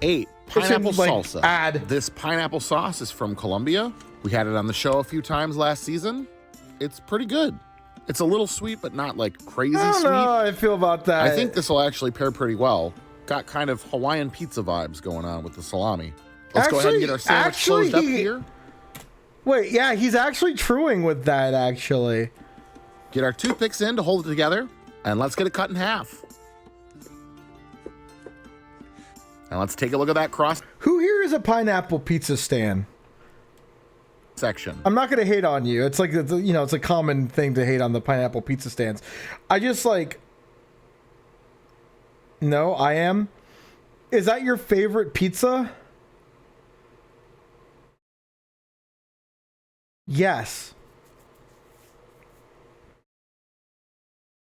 8, pineapple salsa. This pineapple sauce is from Colombia. We had it on the show a few times last season. It's pretty good. It's a little sweet, but not like crazy sweet. I don't know how I feel about that. I think this will actually pair pretty well. Got kind of Hawaiian pizza vibes going on with the salami. Let's go ahead and get our sandwich closed up here. Wait, yeah, he's actually truing with that, actually. Get our toothpicks in to hold it together, and let's get it cut in half. And let's take a look at that cross Who here is a pineapple pizza stand? section. I'm not gonna hate on you. It's like, you know, it's a common thing to hate on the pineapple pizza stands. I just like. No, I am. Is that your favorite pizza? Yes.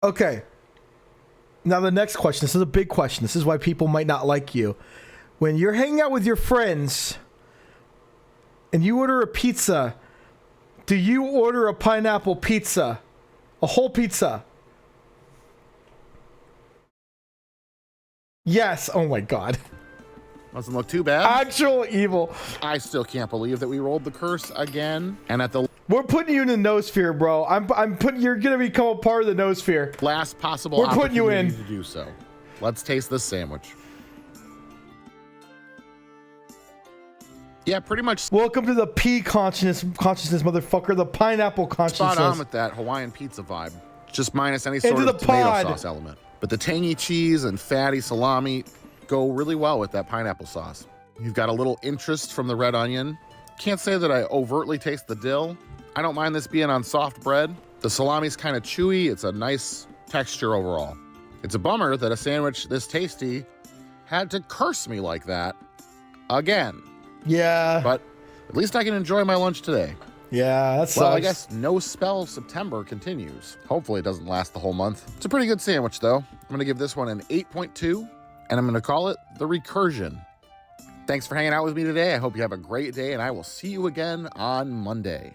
Okay. Now the next question. This is a big question. This is why people might not like you. When you're hanging out with your friends and you order a pizza, do you order a pineapple pizza? A whole pizza? Yes. Oh my God. Doesn't look too bad. Actual evil. I still can't believe that we rolled the curse again. And at the We're putting you in the noosphere, bro. I'm putting. You're gonna become a part of the noosphere. last possible We're putting you opportunity in. to do so. Let's taste this sandwich. Yeah, pretty much Welcome to the pea consciousness, motherfucker. The pineapple consciousness. spot on with that Hawaiian pizza vibe. Just minus any sort Into of the tomato pod. sauce element. But the tangy cheese and fatty salami go really well with that pineapple sauce. You've got a little interest from the red onion. Can't say that I overtly taste the dill. I don't mind this being on soft bread. The salami's kind of chewy. It's a nice texture overall. It's a bummer that a sandwich this tasty had to curse me like that again. Yeah. But at least I can enjoy my lunch today. Yeah, that sucks. Well, I guess no spell September continues. Hopefully it doesn't last the whole month. It's a pretty good sandwich though. I'm gonna give this one an 8.2 and I'm gonna call it the Recursion. Thanks for hanging out with me today. I hope you have a great day, and I will see you again on Monday.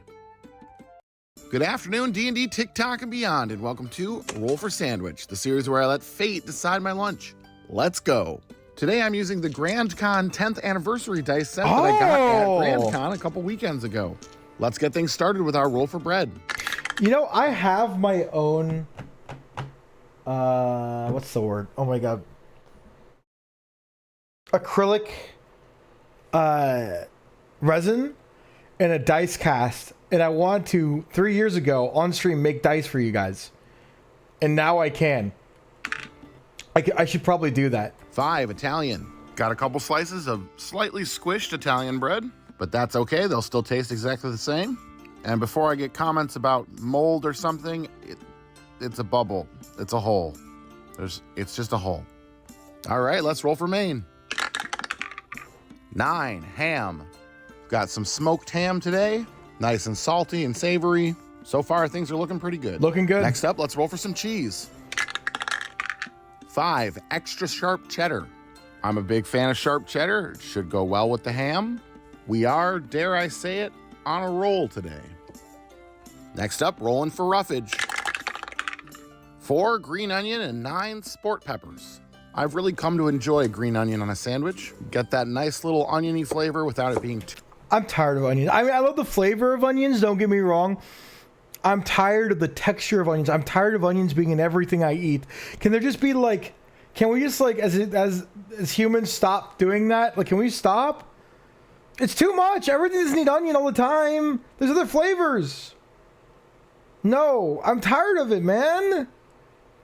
Good afternoon, D&D, TikTok, and beyond, and welcome to Roll for Sandwich, the series where I let fate decide my lunch. Let's go. Today I'm using the Grand Con 10th anniversary dice set that I got at Grand Con a couple weekends ago. Let's get things started with our roll for bread. You know, I have my own, what's the word? Oh my God. Acrylic resin and a dice cast. And I wanted to, 3 years ago, on stream, make dice for you guys. And now I can. I should probably do that. 5, Italian. Got a couple slices of slightly squished Italian bread, but that's okay. They'll still taste exactly the same. And before I get comments about mold or something, it's a bubble. It's a hole. It's just a hole. All right, let's roll for main. 9, ham. Got some smoked ham today. Nice and salty and savory. So far, things are looking pretty good. Looking good. Next up, let's roll for some cheese. 5, extra sharp cheddar. I'm a big fan of sharp cheddar. It should go well with the ham. We are, dare I say it, on a roll today. Next up, rolling for roughage. 4 green onion and 9 sport peppers. I've really come to enjoy green onion on a sandwich. Get that nice little oniony flavor without it being too... I'm tired of onions. I mean, I love the flavor of onions, don't get me wrong. I'm tired of the texture of onions. I'm tired of onions being in everything I eat. Can there just be like, can we just like, as humans stop doing that? Like, can we stop? It's too much. Everything doesn't need onion all the time. There's other flavors. No, I'm tired of it, man.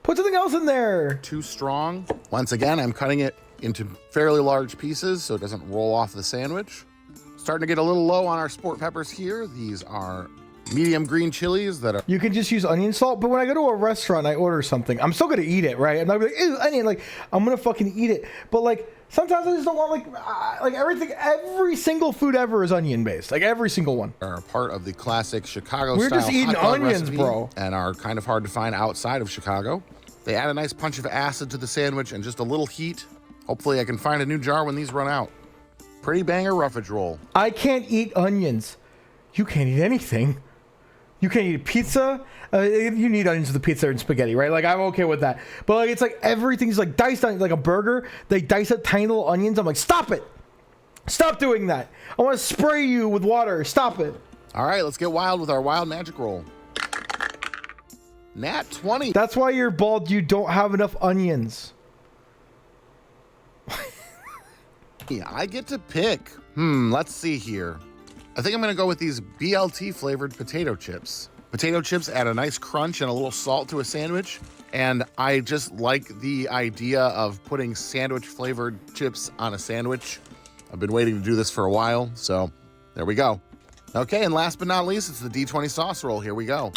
Put something else in there. Too strong. Once again, I'm cutting it into fairly large pieces so it doesn't roll off the sandwich. Starting to get a little low on our sport peppers here. These are medium green chilies that are... You can just use onion salt, but when I go to a restaurant and I order something, I'm still going to eat it, right? I'm not going to be like, ew, onion. Like, I'm going to fucking eat it. But like, sometimes I just don't want like everything, every single food ever is onion based. Like every single one. Are a part of the classic Chicago We're style just eating hot dog onions, recipe bro. And are kind of hard to find outside of Chicago. They add a nice punch of acid to the sandwich and just a little heat. Hopefully I can find a new jar when these run out. Pretty banger roughage roll. I can't eat onions. You can't eat anything. You can't eat pizza. You need onions with the pizza and spaghetti, right? Like, I'm okay with that. But like, it's like everything's like diced onions, like a burger. They dice up tiny little onions. I'm like, stop it. Stop doing that. I want to spray you with water. Stop it. All right, let's get wild with our wild magic roll. Nat 20. That's why you're bald. You don't have enough onions. Yeah, I get to pick. Let's see here. I think I'm gonna go with these BLT flavored potato chips. Potato chips add a nice crunch and a little salt to a sandwich. And I just like the idea of putting sandwich flavored chips on a sandwich. I've been waiting to do this for a while, so there we go. Okay, and last but not least, it's the D20 sauce roll. Here we go.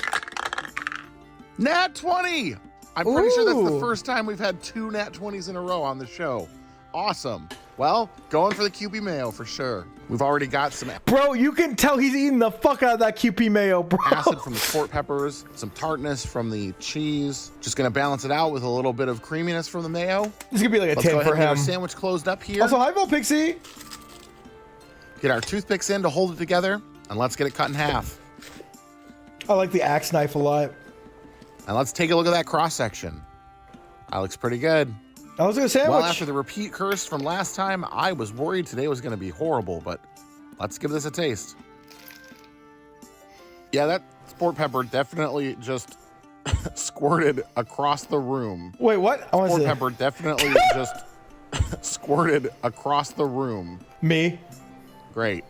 Nat 20! I'm pretty sure that's the first time we've had 2 Nat 20s in a row on the show. Awesome. Well, going for the QP mayo for sure. We've already got some... Bro, you can tell he's eating the fuck out of that QP mayo, bro. Acid from the sport peppers, some tartness from the cheese. Just gonna balance it out with a little bit of creaminess from the mayo. This is gonna be like a 10 for him. Let's go ahead and get our sandwich closed up here. Also, hi, Vol Pixie. Get our toothpicks in to hold it together, and let's get it cut in half. I like the axe knife a lot. And let's take a look at that cross section. That looks pretty good. I was gonna sandwich. Well, after the repeat curse from last time, I was worried today was gonna be horrible, but let's give this a taste. Yeah, that sport pepper definitely just squirted across the room. Wait, what? Sport pepper definitely just squirted across the room. Me? Great.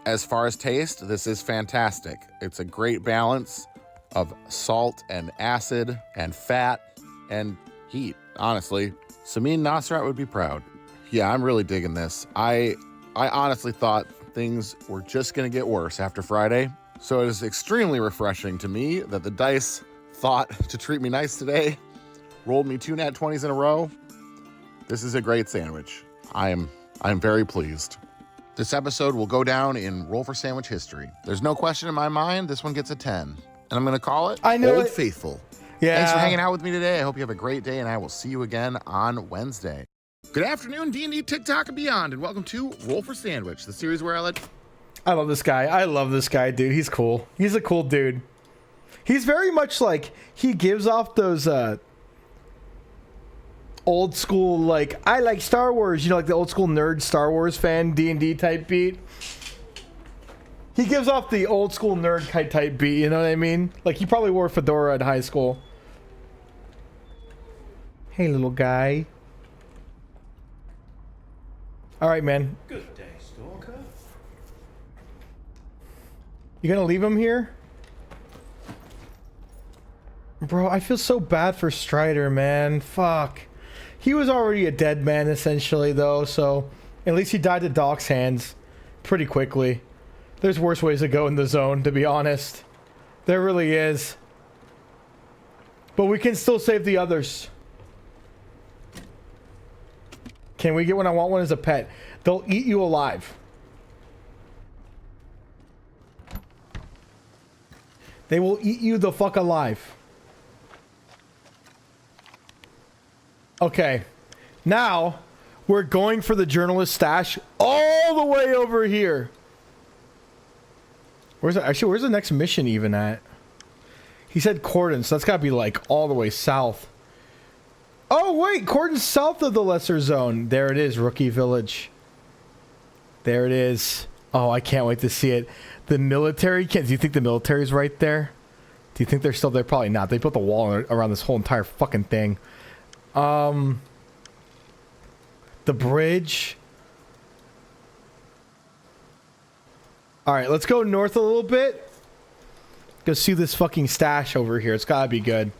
As far as taste, this is fantastic. It's a great balance of salt and acid and fat and heat, honestly. Samin Nasrat would be proud. Yeah, I'm really digging this. I honestly thought things were just gonna get worse after Friday. So it is extremely refreshing to me that the dice thought to treat me nice today, rolled me 2 Nat 20s in a row. This is a great sandwich. I'm very pleased. This episode will go down in Roll for Sandwich history. There's no question in my mind, this one gets a 10. And I'm gonna call it Old Faithful. Yeah. Thanks for hanging out with me today. I hope you have a great day, and I will see you again on Wednesday. Good afternoon, D&D, TikTok, and beyond, and welcome to Roll for Sandwich, the series where I love this guy. I love this guy, dude. He's cool. He's a cool dude. He's very much like, he gives off those old school, like, I like Star Wars, you know, like the old school nerd Star Wars fan D&D type beat. He gives off the old school nerd type beat, you know what I mean? Like, he probably wore a fedora in high school. Hey, little guy. All right, man. Good day, Stalker. You gonna leave him here? Bro, I feel so bad for Strider, man. Fuck. He was already a dead man, essentially, though, so at least he died to Doc's hands pretty quickly. There's worse ways to go in the zone, to be honest. There really is. But we can still save the others. Can we get one? I want one as a pet. They'll eat you alive. They will eat you the fuck alive. Okay. Now, we're going for the journalist stash all the way over here. Where's the next mission even at? He said Cordon, so that's gotta be like all the way south. Oh wait, Cordon's south of the lesser zone. There it is, Rookie Village. There it is. Oh, I can't wait to see it. The military camp. Do you think the military's right there? Do you think they're still there? Probably not. They built a wall around this whole entire fucking thing. The bridge. Alright, let's go north a little bit. Go see this fucking stash over here. It's gotta be good.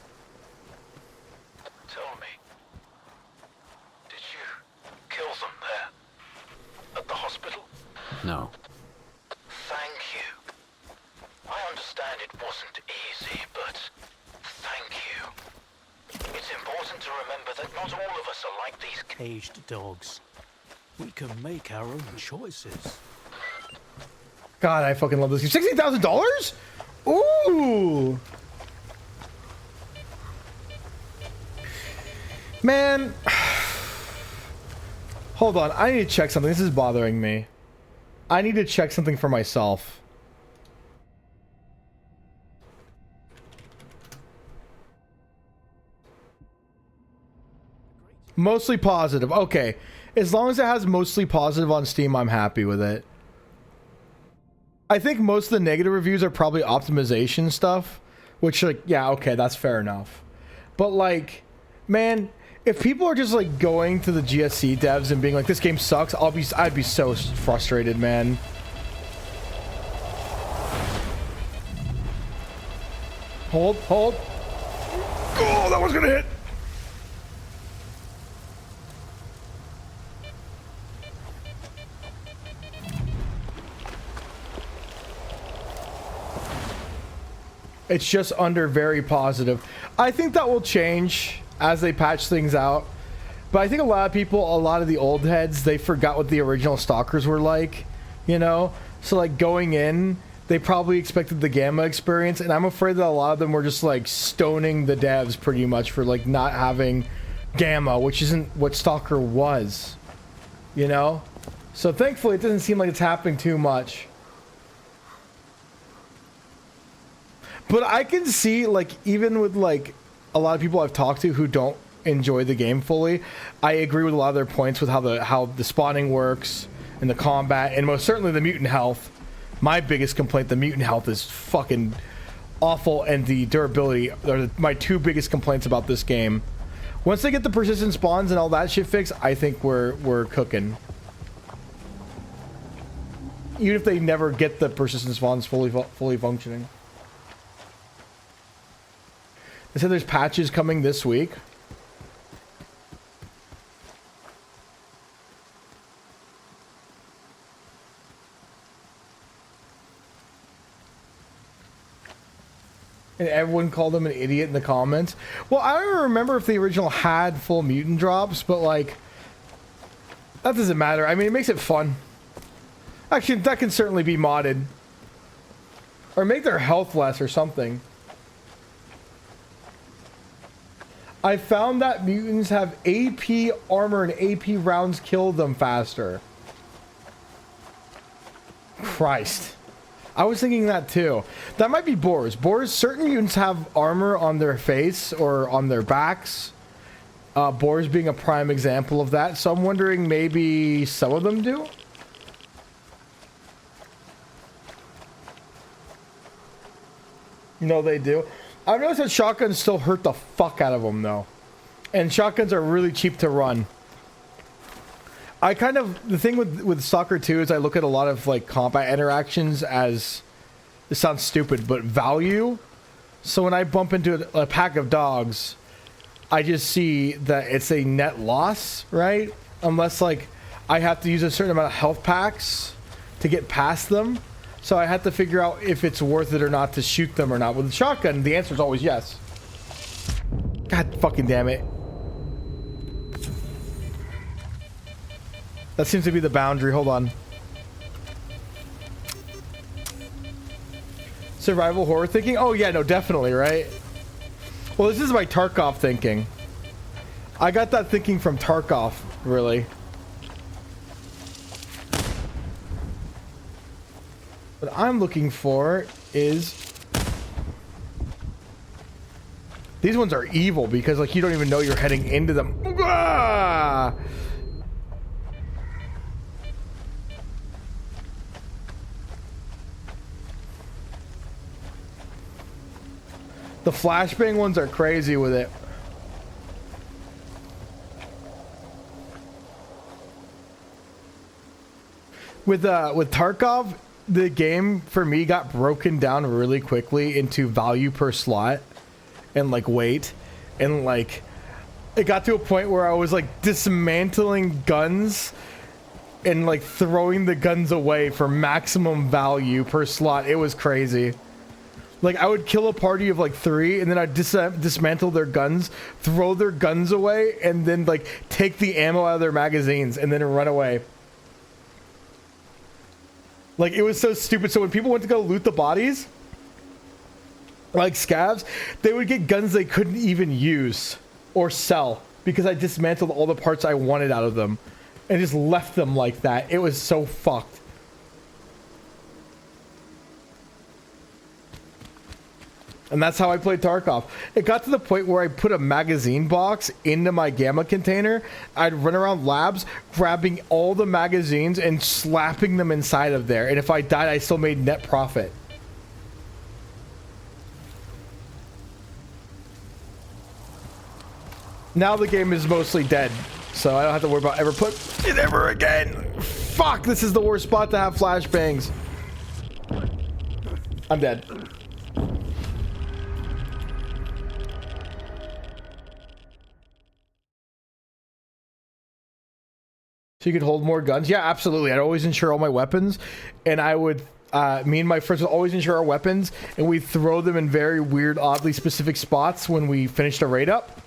Tell me, did you kill them there? At the hospital? No. Thank you. I understand it wasn't easy, but thank you. It's important to remember that not all of us are like these Caged dogs. We can make our own choices. God, I fucking love this game. $16,000? Ooh. Man. Hold on. I need to check something. This is bothering me. I need to check something for myself. Mostly positive. Okay. As long as it has mostly positive on Steam, I'm happy with it. I think most of the negative reviews are probably optimization stuff, which, like, yeah, okay, that's fair enough. But, like, man, if people are just, like, going to the GSC devs and being like, this game sucks, I'd be so frustrated, man. Hold. Oh, that was gonna hit. It's just under very positive. I think that will change as they patch things out. But I think a lot of people, a lot of the old heads, they forgot what the original Stalkers were like, you know? So, like, going in, they probably expected the Gamma experience, and I'm afraid that a lot of them were just, like, stoning the devs pretty much for, like, not having Gamma, which isn't what Stalker was, you know? So, thankfully, it doesn't seem like it's happening too much. But I can see, like, even with, like, a lot of people I've talked to who don't enjoy the game fully, I agree with a lot of their points with how the spawning works and the combat, and most certainly the mutant health. My biggest complaint, the mutant health is fucking awful, and the durability are my two biggest complaints about this game. Once they get the persistent spawns and all that shit fixed, I think we're cooking. Even if they never get the persistent spawns fully functioning. They said there's patches coming this week. And everyone called him an idiot in the comments. Well, I don't remember if the original had full mutant drops, but, like, that doesn't matter. I mean, it makes it fun. Actually, that can certainly be modded. Or make their health less or something. I found that mutants have AP armor and AP rounds kill them faster. Christ. I was thinking that too. That might be boars. Boars, certain mutants have armor on their face or on their backs. Boars being a prime example of that. So I'm wondering maybe some of them do? No, they do. I've noticed that shotguns still hurt the fuck out of them though. And shotguns are really cheap to run. I kind of, the thing with Stalker 2 is I look at a lot of like combat interactions as, this sounds stupid, but value. So when I bump into a pack of dogs, I just see that it's a net loss, right? Unless like I have to use a certain amount of health packs to get past them. So I have to figure out if it's worth it or not to shoot them or not. With the shotgun, the answer is always yes. God fucking damn it. That seems to be the boundary. Hold on. Survival horror thinking? Oh yeah, no, definitely, right? Well, this is my Tarkov thinking. I got that thinking from Tarkov, really. What I'm looking for is... These ones are evil because like you don't even know you're heading into them. Ah! The flashbang ones are crazy with it. With Tarkov, the game for me got broken down really quickly into value per slot and like weight, and like it got to a point where I was like dismantling guns and like throwing the guns away for maximum value per slot. It was crazy. Like I would kill a party of like 3 and then I'd dismantle their guns, throw their guns away, and then like take the ammo out of their magazines and then run away. Like it was so stupid. So when people went to go loot the bodies, like scavs, they would get guns they couldn't even use or sell because I dismantled all the parts I wanted out of them and just left them like that. It was so fucked. And that's how I played Tarkov. It got to the point where I put a magazine box into my gamma container. I'd run around labs, grabbing all the magazines and slapping them inside of there. And if I died, I still made net profit. Now the game is mostly dead, so I don't have to worry about ever put it ever again. Fuck, this is the worst spot to have flashbangs. I'm dead. So you could hold more guns? Yeah, absolutely. I'd always insure all my weapons, and I would, me and my friends would always insure our weapons, and we'd throw them in very weird, oddly specific spots when we finished a raid up,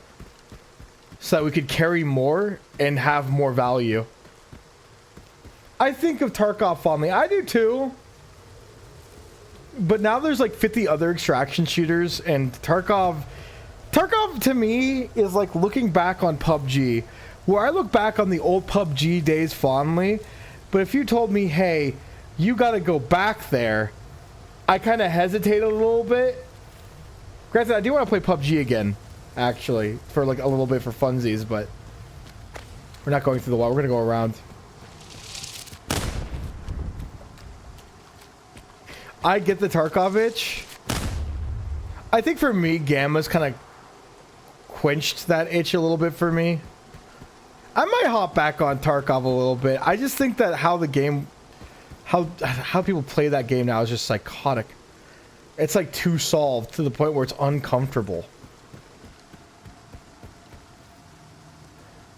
so that we could carry more and have more value. I think of Tarkov fondly. I do too. But now there's like 50 other extraction shooters, and Tarkov to me is like looking back on PUBG. Where I look back on the old PUBG days fondly, but if you told me, hey, you gotta go back there, I kind of hesitate a little bit. Granted, I do want to play PUBG again, actually, for like a little bit for funsies, but we're not going through the wall. We're gonna go around. I get the Tarkov itch. I think for me, Gamma's kind of quenched that itch a little bit for me. I might hop back on Tarkov a little bit. I just think that how the game, how people play that game now is just psychotic. It's like too solved to the point where it's uncomfortable.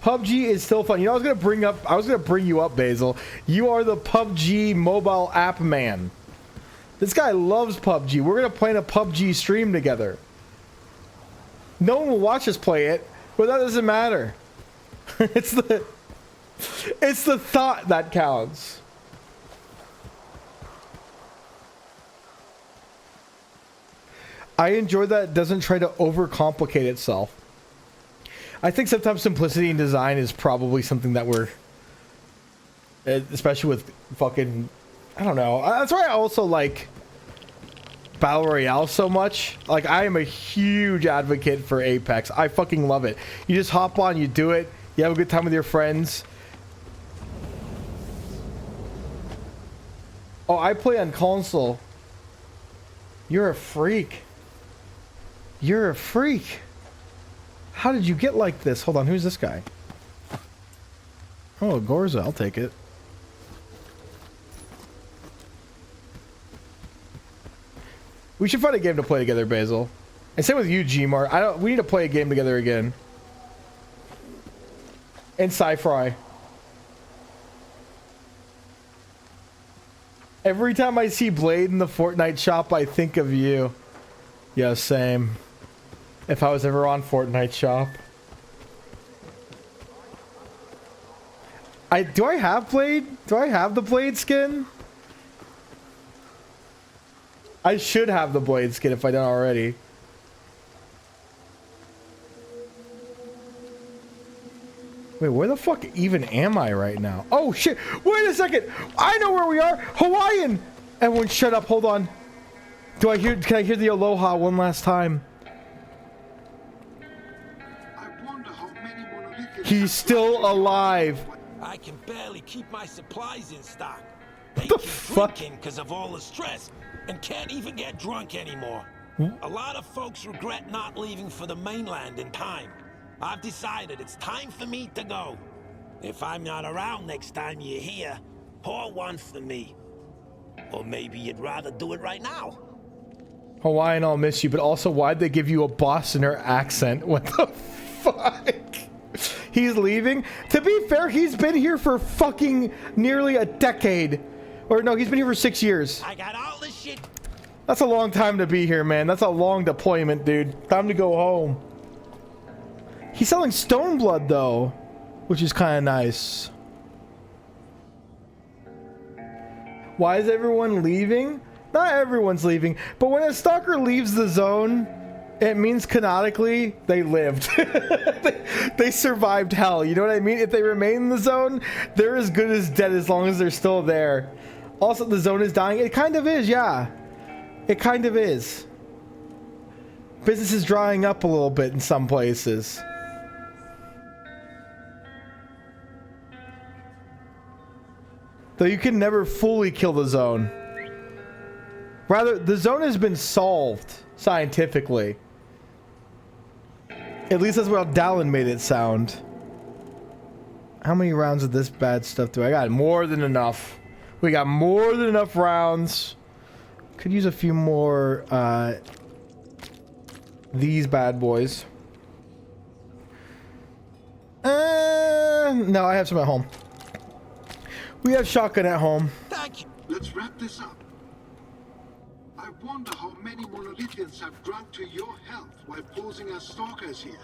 PUBG is still fun. You know, I was gonna bring you up, Basil. You are the PUBG mobile app man. This guy loves PUBG. We're gonna play in a PUBG stream together. No one will watch us play it, but that doesn't matter. It's the thought that counts. I enjoy that it doesn't try to overcomplicate itself. I think sometimes simplicity in design is probably something that we're, especially with fucking, I don't know. That's why I also like Battle Royale so much. Like, I am a huge advocate for Apex. I fucking love it. You just hop on, you do it, you have a good time with your friends. Oh, I play on console. You're a freak. You're a freak. How did you get like this? Hold on, who's this guy? Oh, Gorza, I'll take it. We should find a game to play together, Basil. And same with you, Gmar. We need to play a game together again. And Sci-Fry. Every time I see Blade in the Fortnite shop, I think of you. Yeah, same. If I was ever on Fortnite shop. Do I have Blade? Do I have the Blade skin? I should have the Blade skin if I don't already. Wait, where the fuck even am I right now? Oh shit! Wait a second! I know where we are! Hawaiian! Everyone shut up, hold on. Can I hear the aloha one last time? He's still alive. I can barely keep my supplies in stock. They keep drinking because of all the stress and can't even get drunk anymore. A lot of folks regret not leaving for the mainland in time. I've decided it's time for me to go. If I'm not around next time you're here, pour one for me. Or maybe you'd rather do it right now. Hawaiian, I'll miss you, but also why'd they give you a Bostoner accent? What the fuck? He's leaving? To be fair, he's been here for fucking nearly a decade. Or no, he's been here for 6 years. I got all this shit. That's a long time to be here, man. That's a long deployment, dude. Time to go home. He's selling stone blood, though, which is kind of nice. Why is everyone leaving? Not everyone's leaving, but when a stalker leaves the zone, it means canonically they lived. They survived hell, you know what I mean? If they remain in the zone, they're as good as dead as long as they're still there. Also, the zone is dying. It kind of is, yeah. It kind of is. Business is drying up a little bit in some places. Though you can never fully kill the zone. Rather, the zone has been solved scientifically. At least that's what Dallin made it sound. How many rounds of this bad stuff do I got? More than enough. We got more than enough rounds. Could use a few more, these bad boys. No, I have some at home. We have shotgun at home. Thank you. Let's wrap this up. I wonder how many monolithians have drunk to your health while posing as stalkers here.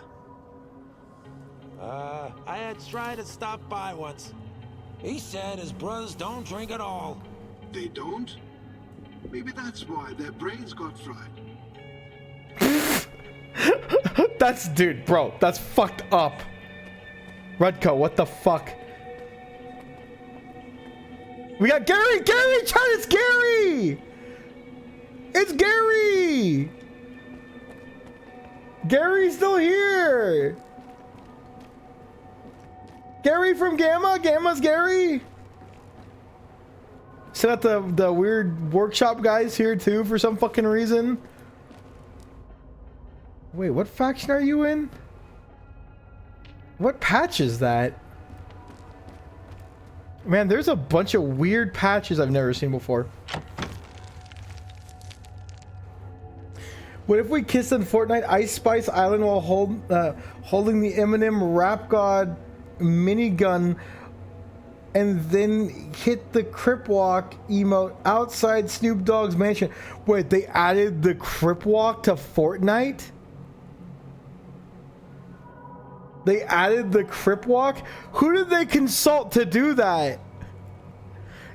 I had tried to stop by once. He said his brothers don't drink at all. They don't? Maybe that's why their brains got fried. That's, dude, bro, that's fucked up. Rudko, what the fuck? We got Gary! Gary! Chat, it's Gary! It's Gary! Gary's still here! Gary from Gamma? Gamma's Gary? Set up the weird workshop guys here too for some fucking reason. Wait, what faction are you in? What patch is that? Man, there's a bunch of weird patches I've never seen before. What if we kissed on Fortnite Ice Spice Island while holding the Eminem Rap God minigun and then hit the Crip Walk emote outside Snoop Dogg's mansion? Wait, they added the Crip Walk to Fortnite? They added the Crip Walk? Who did they consult to do that?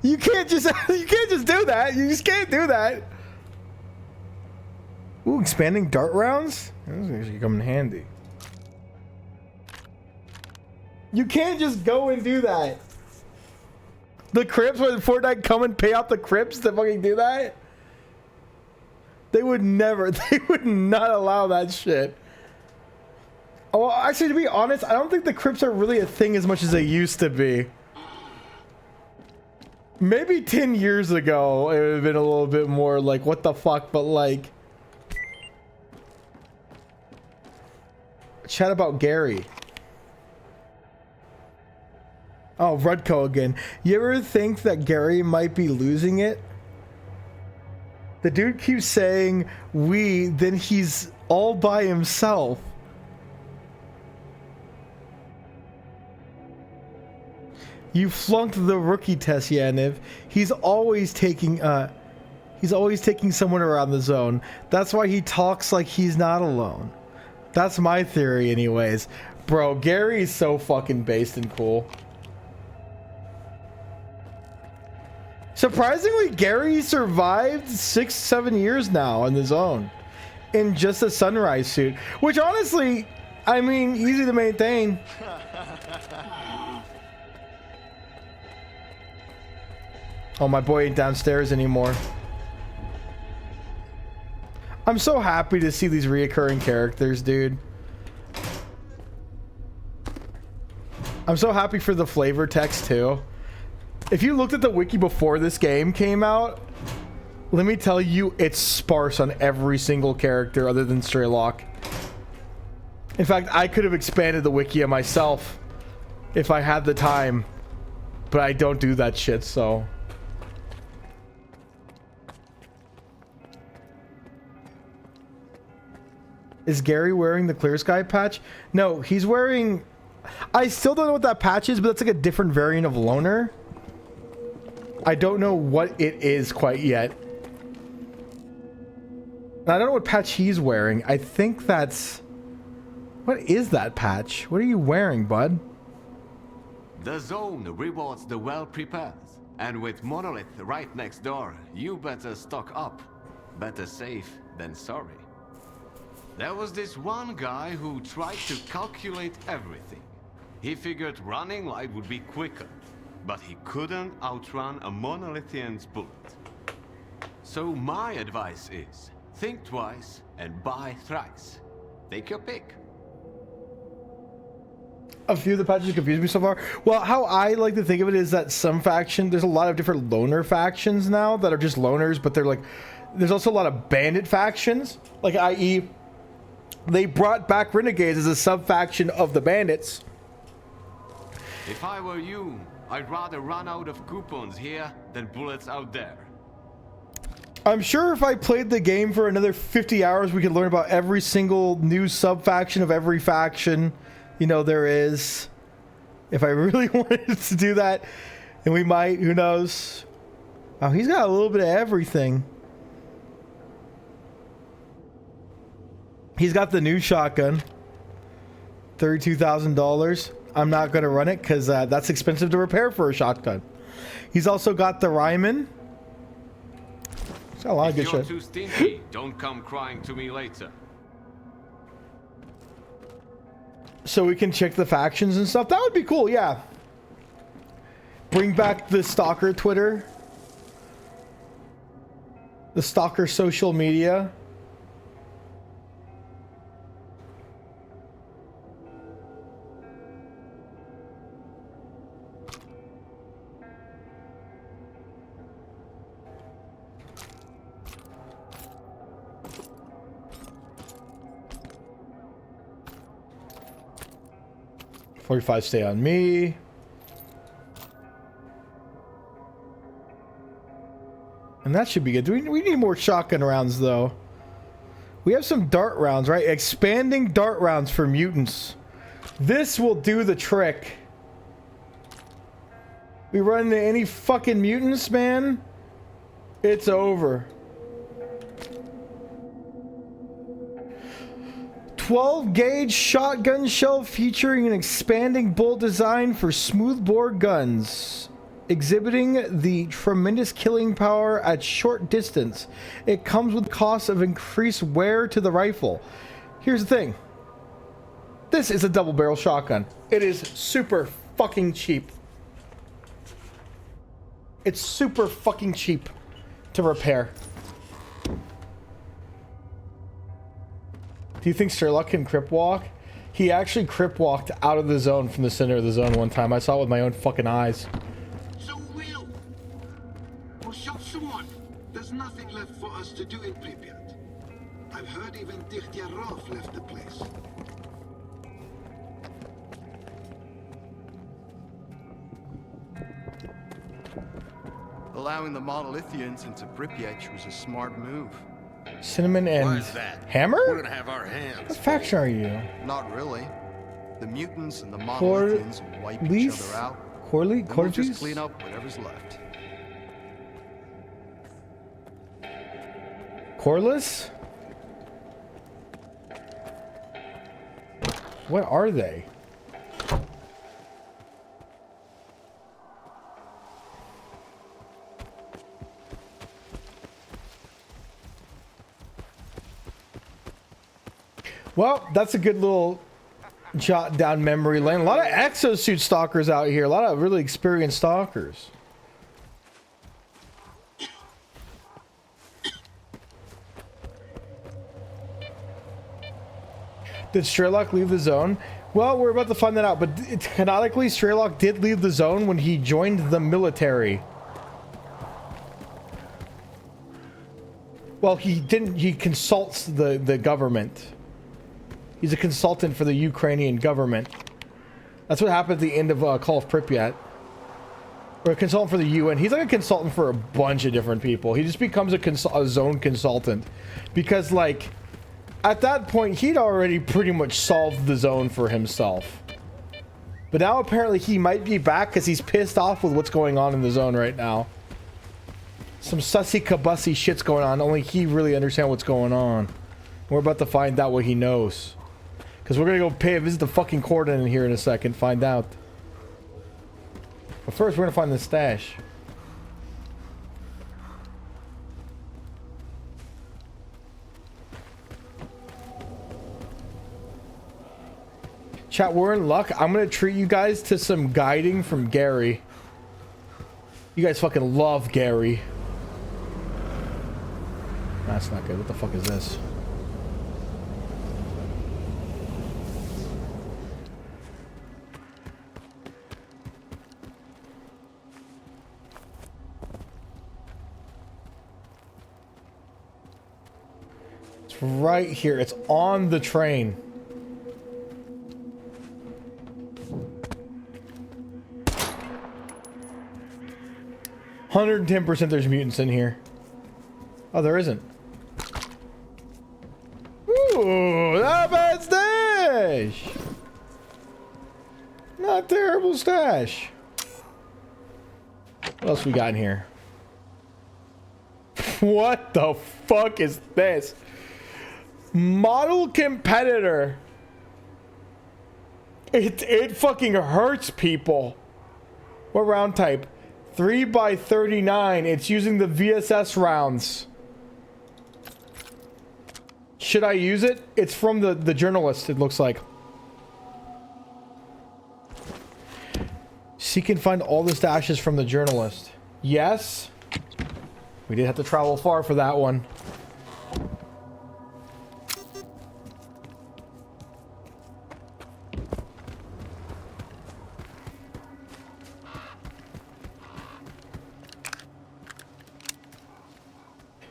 You can't just do that. You just can't do that. Ooh, expanding dart rounds? This is actually come in handy. You can't just go and do that. The Crips, when Fortnite come and pay out the Crips to fucking do that? They would never, they would not allow that shit. Oh, actually, to be honest, I don't think the Crips are really a thing as much as they used to be. Maybe 10 years ago, it would have been a little bit more like, what the fuck, but like... Chat about Gary. Oh, Rudko again. You ever think that Gary might be losing it? The dude keeps saying we, then he's all by himself. You flunked the rookie test, Yaniv. He's always taking someone around the zone. That's why he talks like he's not alone. That's my theory anyways. Bro, Gary is so fucking based and cool. Surprisingly, Gary survived 6-7 years now in the zone. In just a sunrise suit. Which honestly, I mean, easy to maintain. Oh, my boy ain't downstairs anymore. I'm so happy to see these reoccurring characters, dude. I'm so happy for the flavor text, too. If you looked at the wiki before this game came out, let me tell you, it's sparse on every single character other than Straylock. In fact, I could have expanded the wiki myself if I had the time. But I don't do that shit, so... Is Gary wearing the Clear Sky patch? No, he's wearing... I still don't know what that patch is, but that's like a different variant of Loner. I don't know what it is quite yet. And I don't know what patch he's wearing. I think that's... What is that patch? What are you wearing, bud? The zone rewards the well-prepared. And with Monolith right next door, you better stock up. Better safe than sorry. There was this one guy who tried to calculate everything. He figured running light would be quicker, but he couldn't outrun a Monolithian's bullet. So my advice is, think twice and buy thrice. Take your pick. A few of the patches confuse me so far. Well, how I like to think of it is that some faction, there's a lot of different loner factions now that are just loners, but they're like, there's also a lot of bandit factions, like i.e. they brought back Renegades as a sub-faction of the bandits. If I were you, I'd rather run out of coupons here than bullets out there. I'm sure if I played the game for another 50 hours, we could learn about every single new sub-faction of every faction, you know, there is. If I really wanted to do that, and we might, who knows. Oh, he's got a little bit of everything. He's got the new shotgun. $32,000. I'm not going to run it because that's expensive to repair for a shotgun. He's also got the Ryman. He's got a lot of good shit. If you're too stingy, don't come crying to me later. So we can check the factions and stuff. That would be cool, yeah. Bring back the Stalker Twitter. The Stalker social media. $45 stay on me. And that should be good. We need more shotgun rounds, though. We have some dart rounds, right? Expanding dart rounds for mutants. This will do the trick. We run into any fucking mutants, man. It's over. 12 gauge shotgun shell featuring an expanding bolt design for smoothbore guns, exhibiting the tremendous killing power at short distance. It comes with costs of increased wear to the rifle. Here's the thing. This is a double barrel shotgun. It is super fucking cheap. It's super fucking cheap to repair. Do you think Sherlock can crip walk? He actually crip walked out of the zone from the center of the zone one time. I saw it with my own fucking eyes. So will. Or shall someone? There's nothing left for us to do in Pripyat. I've heard even Dikhtярov left the place. Allowing the Monolithians into Pripyat was a smart move. Cinnamon and Why is that? Hammer? We're gonna have our hands. What faction are you? Not really. The mutants and the Monolithians will wipe each other out. Corley? Then we'll just Corley's? clean up whatever's left. Corliss? What are they? Well, that's a good little jot down memory lane. A lot of exosuit stalkers out here. A lot of really experienced stalkers. Did Sherlock leave the zone? Well, we're about to find that out, but canonically, Sherlock did leave the zone when he joined the military. Well, he didn't. He consults the government. He's a consultant for the Ukrainian government. That's what happened at the end of Call of Pripyat. Or a consultant for the UN. He's like a consultant for a bunch of different people. He just becomes a zone consultant. Because, like, at that point, he'd already pretty much solved the zone for himself. But now apparently he might be back because he's pissed off with what's going on in the zone right now. Some sussy kabussy shit's going on. Only he really understands what's going on. We're about to find out what he knows. Because we're going to go pay a visit to fucking Corden in here in a second. Find out. But first, we're going to find the stash. Chat, we're in luck. I'm going to treat you guys to some guiding from Gary. You guys fucking love Gary. That's not good. What the fuck is this? It's right here. It's on the train. %110% there's mutants in here. Oh, there isn't. Ooh, not a bad stash. Not a terrible stash. What else we got in here? What the fuck is this? Model competitor. It fucking hurts people. What round type? 3x39. It's using the VSS rounds. Should I use it? It's from the journalist, it looks like. Seek and find all the stashes from the journalist. Yes. We did have to travel far for that one.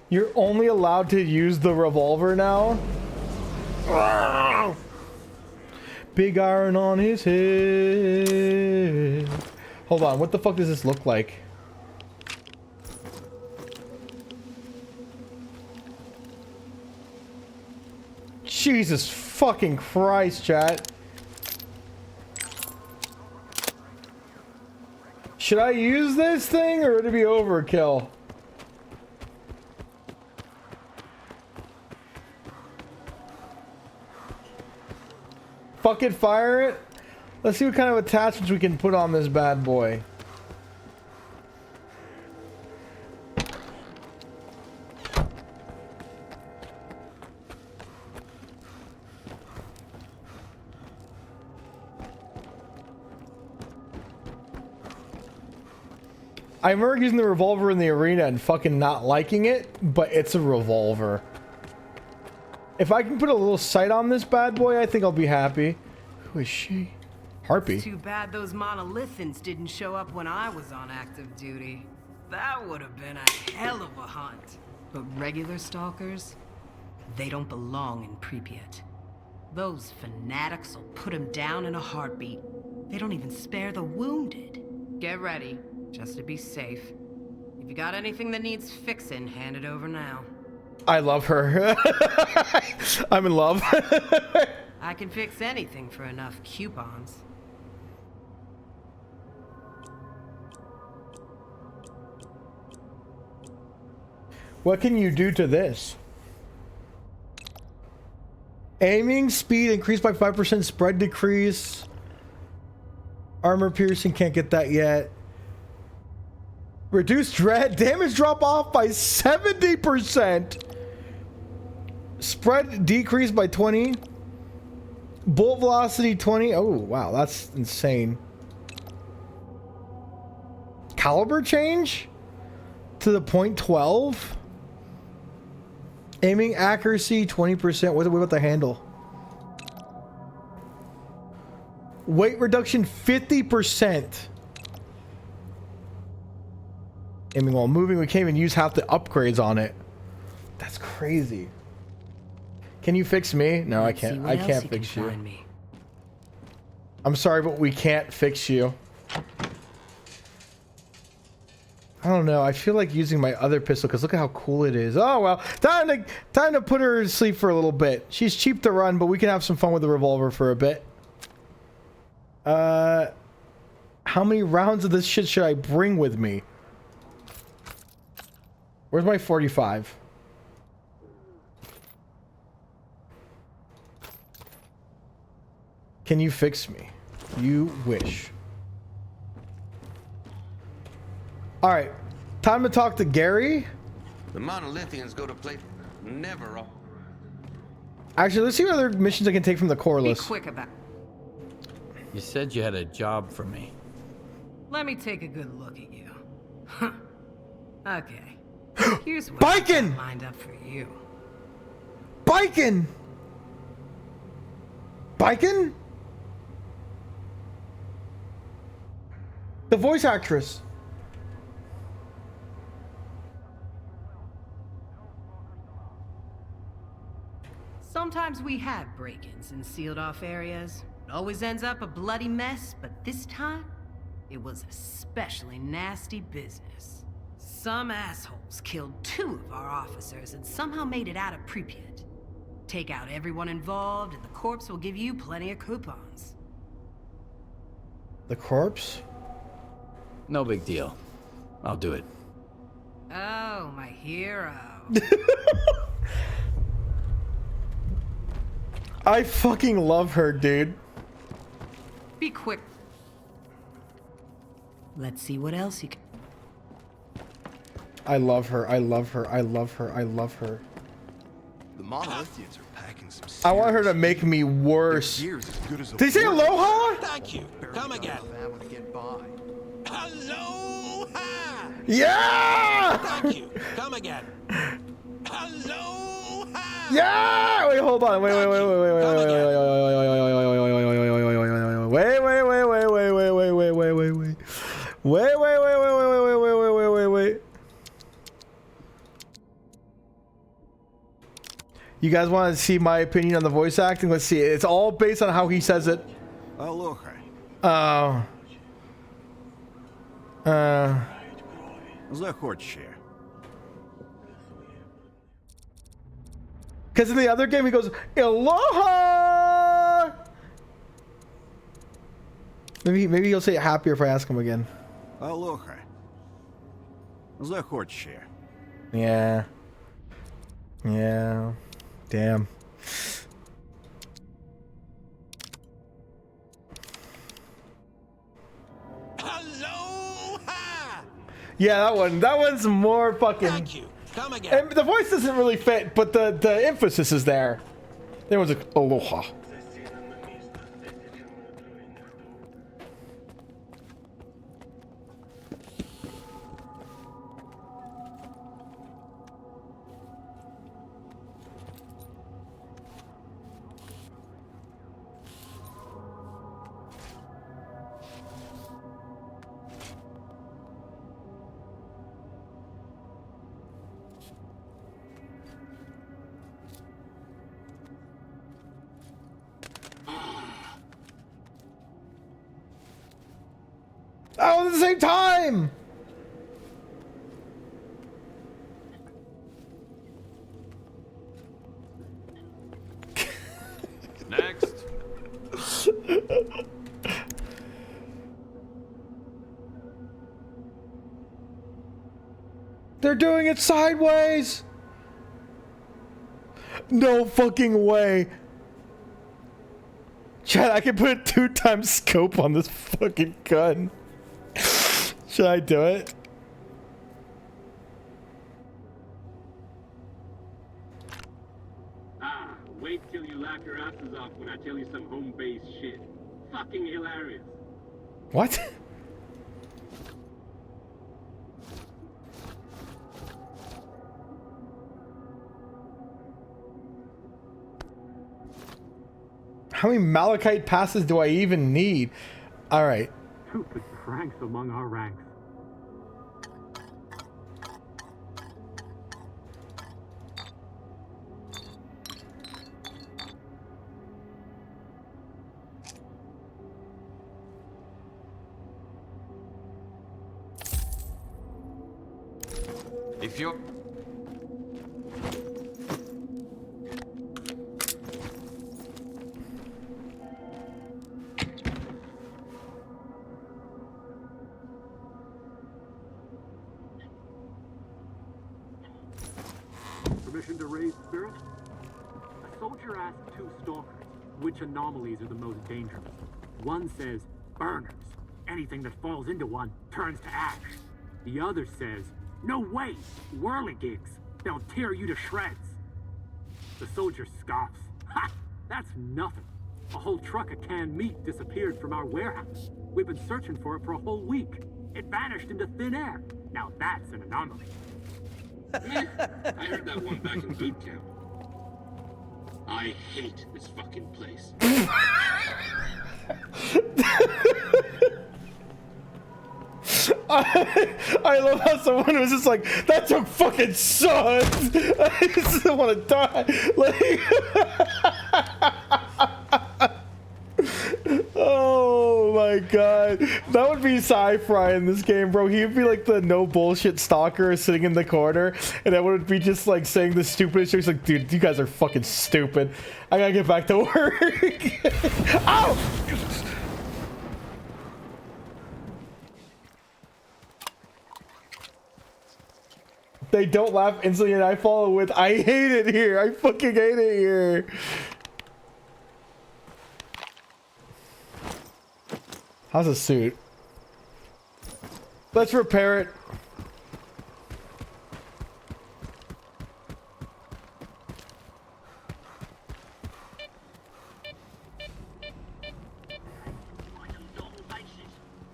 You're only allowed to use the revolver now? Big iron on his head. Hold on, what the fuck does this look like? Jesus fucking Christ, chat. Should I use this thing or would it be overkill? Fucking fire it. Let's see what kind of attachments we can put on this bad boy. I remember using the revolver in the arena and fucking not liking it, but it's a revolver. If I can put a little sight on this bad boy, I think I'll be happy. Who is she? Harpy. It's too bad those monolithans didn't show up when I was on active duty. That would have been a hell of a hunt. But regular stalkers, they don't belong in Pripyat. Those fanatics will put them down in a heartbeat. They don't even spare the wounded. Get ready, just to be safe. If you got anything that needs fixing, hand it over now. I love her. I'm in love. I can fix anything for enough coupons. What can you do to this? Aiming speed increased by 5%, spread decrease. Armor piercing, can't get that yet. Reduce dread, damage drop off by 70%. Spread decrease by 20. Bullet velocity 20. Oh, wow, that's insane. Caliber change to the .12. Aiming accuracy 20%. What about the handle? Weight reduction 50%. Aiming while moving. We can't even use half the upgrades on it. That's crazy. Can you fix me? No, I can't. I can't fix you. I'm sorry, but we can't fix you. I don't know. I feel like using my other pistol because look at how cool it is. Oh well, time to put her to sleep for a little bit. She's cheap to run, but we can have some fun with the revolver for a bit. How many rounds of this shit should I bring with me? Where's my 45? Can you fix me? You wish. All right, time to talk to Gary. The monolithians go to play never. Actually, let's see what other missions I can take from the core list. Be quick about. You said you had a job for me. Let me take a good look at you. Huh. Okay. Here's what Biking! I lined up for you. Biking! Biking? The voice actress. Sometimes we have break-ins in sealed-off areas. It always ends up a bloody mess, but this time, it was especially nasty business. Some assholes killed 2 of our officers and somehow made it out of Pripyat. Take out everyone involved, and the corpse will give you plenty of coupons. The corpse? No big deal. I'll do it. Oh, my hero. I fucking love her, dude. Be quick. Let's see what else you can... I love her. I love her. I love her. I love her. The monolithians are packing some. I want her to make me worse. Did he say aloha? Thank you. Come again. Aloha. Yeah. Thank you. Come again. Aloha. Yeah. Wait, hold on. Wait. You guys want to see my opinion on the voice acting? Let's see. It's all based on how he says it. Aloha. Захочешь. Because in the other game he goes, Aloha! Maybe he'll say it happier if I ask him again. Aloha. Захочешь. Yeah. Yeah. Damn. Aloha. Yeah, that one. That one's more fucking. Thank you. Come again. And the voice doesn't really fit, but the emphasis is there. There was a aloha. Oh, at the same time! Next. They're doing it sideways! No fucking way. Chad, I can put a 2x scope on this fucking gun. Should I do it? Wait till you laugh your asses off when I tell you some home-based shit. Fucking hilarious. What? How many malachite passes do I even need? All right. Stupid pranks among our ranks. If you're... Permission to raise spirit? A soldier asked two stalkers which anomalies are the most dangerous. One says, burners. Anything that falls into one turns to ash. The other says, no way, whirligigs. They'll tear you to shreds. The soldier scoffs. Ha! That's nothing. A whole truck of canned meat disappeared from our warehouse. We've been searching for it for a whole week. It vanished into thin air. Now that's an anomaly. I heard that one back in boot camp. I hate this fucking place. I love how someone was just like, that took fucking sucks. I just want to die. Like, oh my god, that would be sci-fi in this game, bro. He'd be like the no bullshit stalker sitting in the corner, and I would be just like saying the stupidest shit. He's like, dude, you guys are fucking stupid. I gotta get back to work. Ow! They don't laugh instantly, and I follow with, I hate it here. I fucking hate it here. How's the suit? Let's repair it.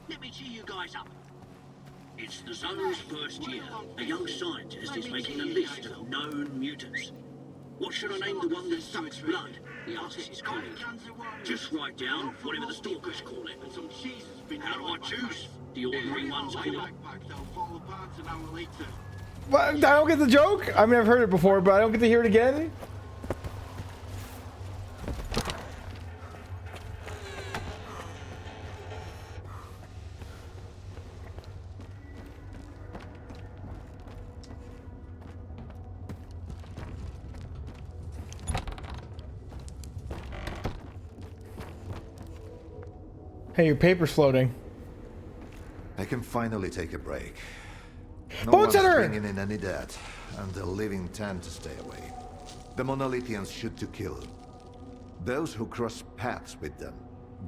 Let me cheer you guys up. It's the zone's first year. A young scientist is making a list of known mutants. What should I name the one that sucks blood? The artist's calling it. Just write down whatever the stalkers call it. How do I choose? The ordinary ones call it. What? I don't get the joke? I mean, I've heard it before, but I don't get to hear it again? Hey, your paper's floating. I can finally take a break. No BOON one's Center! bringing in any debt, and the living tend to stay away. The Monolithians shoot to kill. Those who cross paths with them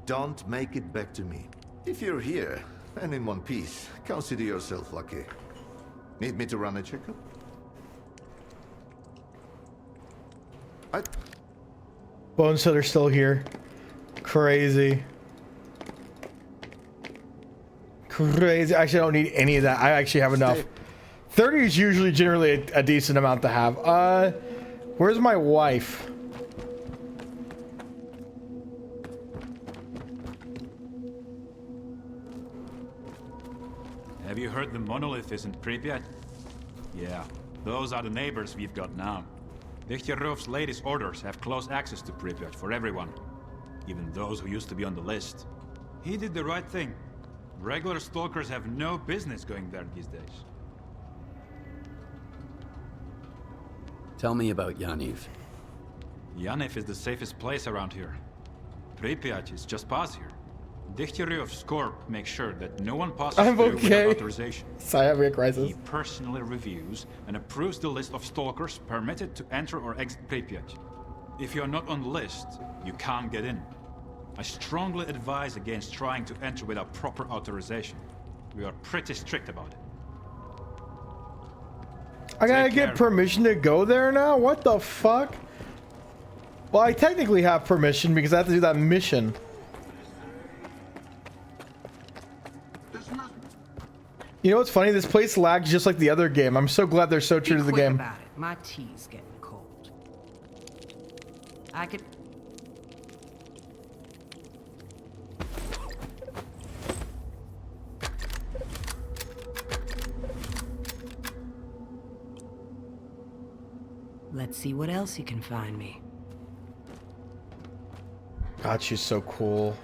don't make it back to me. If you're here, and in one piece, consider yourself lucky. Need me to run a checkup? BOON Center's still here. Crazy. Crazy. Actually, I don't need any of that. I actually have enough. 30 is usually generally a decent amount to have. Where's my wife? Have you heard the monolith is in Pripyat? Yeah, those are the neighbors we've got now. Degtyarov's latest orders have close access to Pripyat for everyone, even those who used to be on the list. He did the right thing. Regular stalkers have no business going there these days. Tell me about Yaniv. Yaniv is the safest place around here. Pripyat is just past here. S.T.A.L.K.E.R makes sure that no one passes through without authorization. Sciatic crisis. He personally reviews and approves the list of stalkers permitted to enter or exit Pripyat. If you're not on the list, you can't get in. I strongly advise against trying to enter without proper authorization. We are pretty strict about it. I gotta get permission to go there now? What the fuck? Well, I technically have permission because I have to do that mission. You know what's funny? This place lags just like the other game. I'm so glad they're so true to the game. About it. My tea's getting cold. I could... Let's see what else you can find me. God, she's so cool.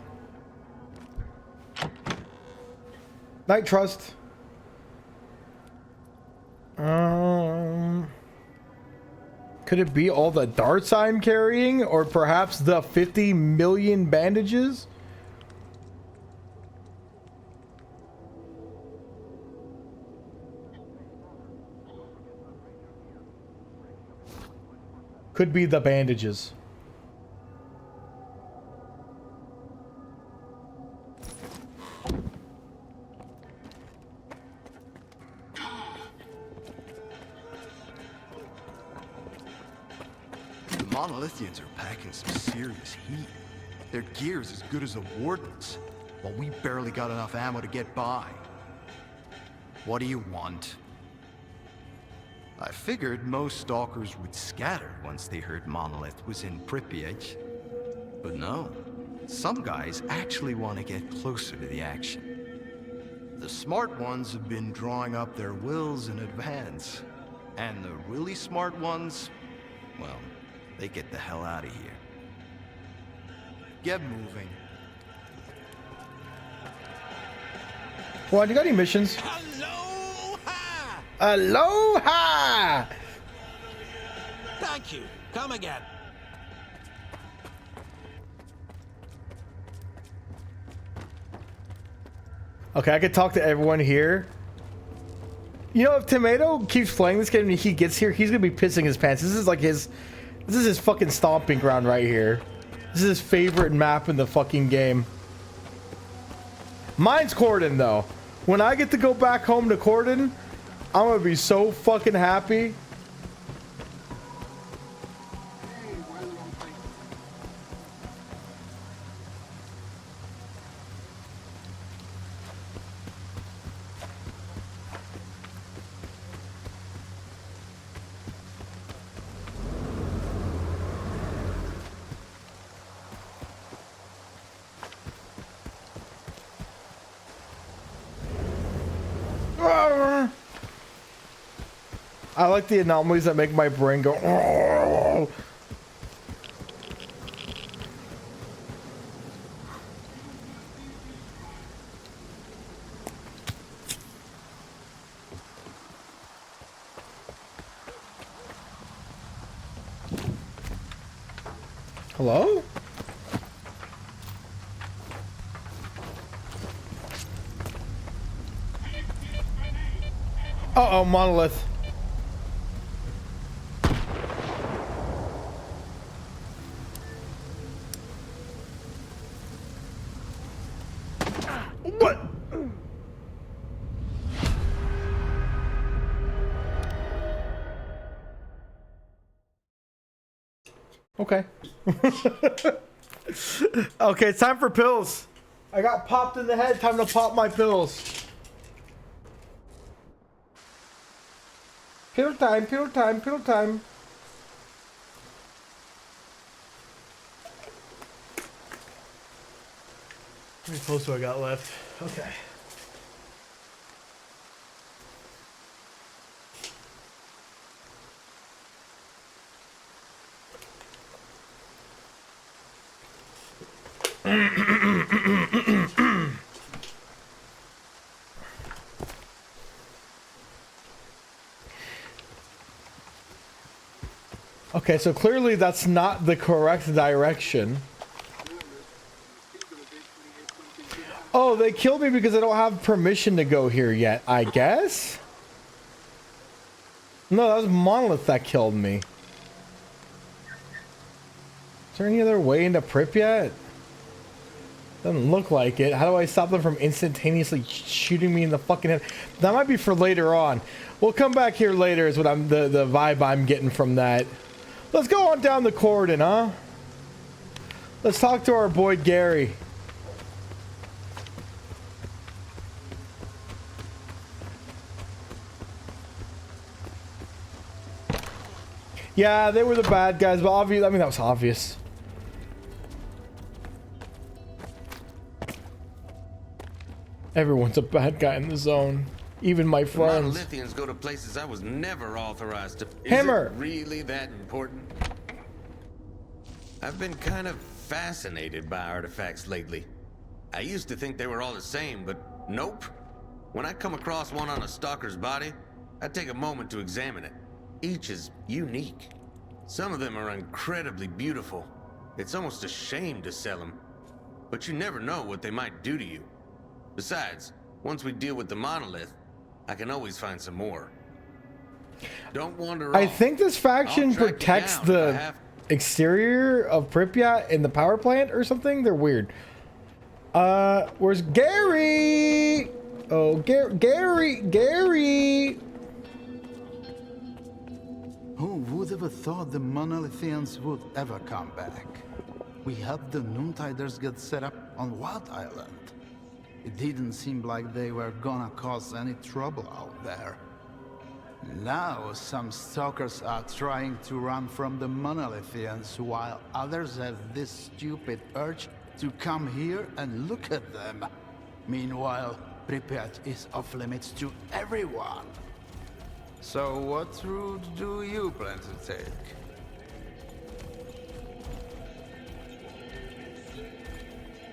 Night Trust. Could it be all the darts I'm carrying, or perhaps the 50 million bandages? Could be the bandages. The Monolithians are packing some serious heat. Their gear's as good as the Warden's, while we barely got enough ammo to get by. What do you want? I figured most stalkers would scatter once they heard Monolith was in Pripyat. But no, some guys actually want to get closer to the action. The smart ones have been drawing up their wills in advance. And the really smart ones, well, they get the hell out of here. Get moving. Well, you got any missions? Aloha! Thank you. Come again. Okay, I could talk to everyone here. You know, if Tomato keeps playing this game and he gets here, he's gonna be pissing his pants. This is like his... This is his fucking stomping ground right here. This is his favorite map in the fucking game. Mine's Corden, though. When I get to go back home to Corden, I'm gonna be so fucking happy. I like the anomalies that make my brain go. Hello? Uh-oh, Monolith. What? Okay. Okay, it's time for pills. I got popped in the head. Time to pop my pills. Pill time, pill time, pill time. How many pills do I got left? Okay. Okay, so clearly that's not the correct direction. Oh, they killed me because I don't have permission to go here yet, I guess? No, that was Monolith that killed me. Is there any other way into Pripyat? Doesn't look like it. How do I stop them from instantaneously shooting me in the fucking head? That might be for later on. We'll come back here later is what I'm the vibe I'm getting from that. Let's go on down the corridor, huh? Let's talk to our boy Gary. Yeah, they were the bad guys, but obviously, I mean, that was obvious. Everyone's a bad guy in the zone. Even my friends. Monolithians go to places I was never authorized to. Hammer! Is it really that important? I've been kind of fascinated by artifacts lately. I used to think they were all the same, but nope. When I come across one on a stalker's body, I take a moment to examine it. Each is unique. Some of them are incredibly beautiful. It's almost a shame to sell them. But you never know what they might do to you. Besides, once we deal with the monolith, I can always find some more. Don't wander I off. think this faction protects the exterior of Pripyat in the power plant or something. They're weird. Where's Gary? Oh, Gary! Who would have thought the Monolithians would ever come back? We helped the Noontiders get set up on Wild Island. It didn't seem like they were gonna cause any trouble out there. Now some stalkers are trying to run from the Monolithians while others have this stupid urge to come here and look at them. Meanwhile, Pripyat is off limits to everyone. So what route do you plan to take?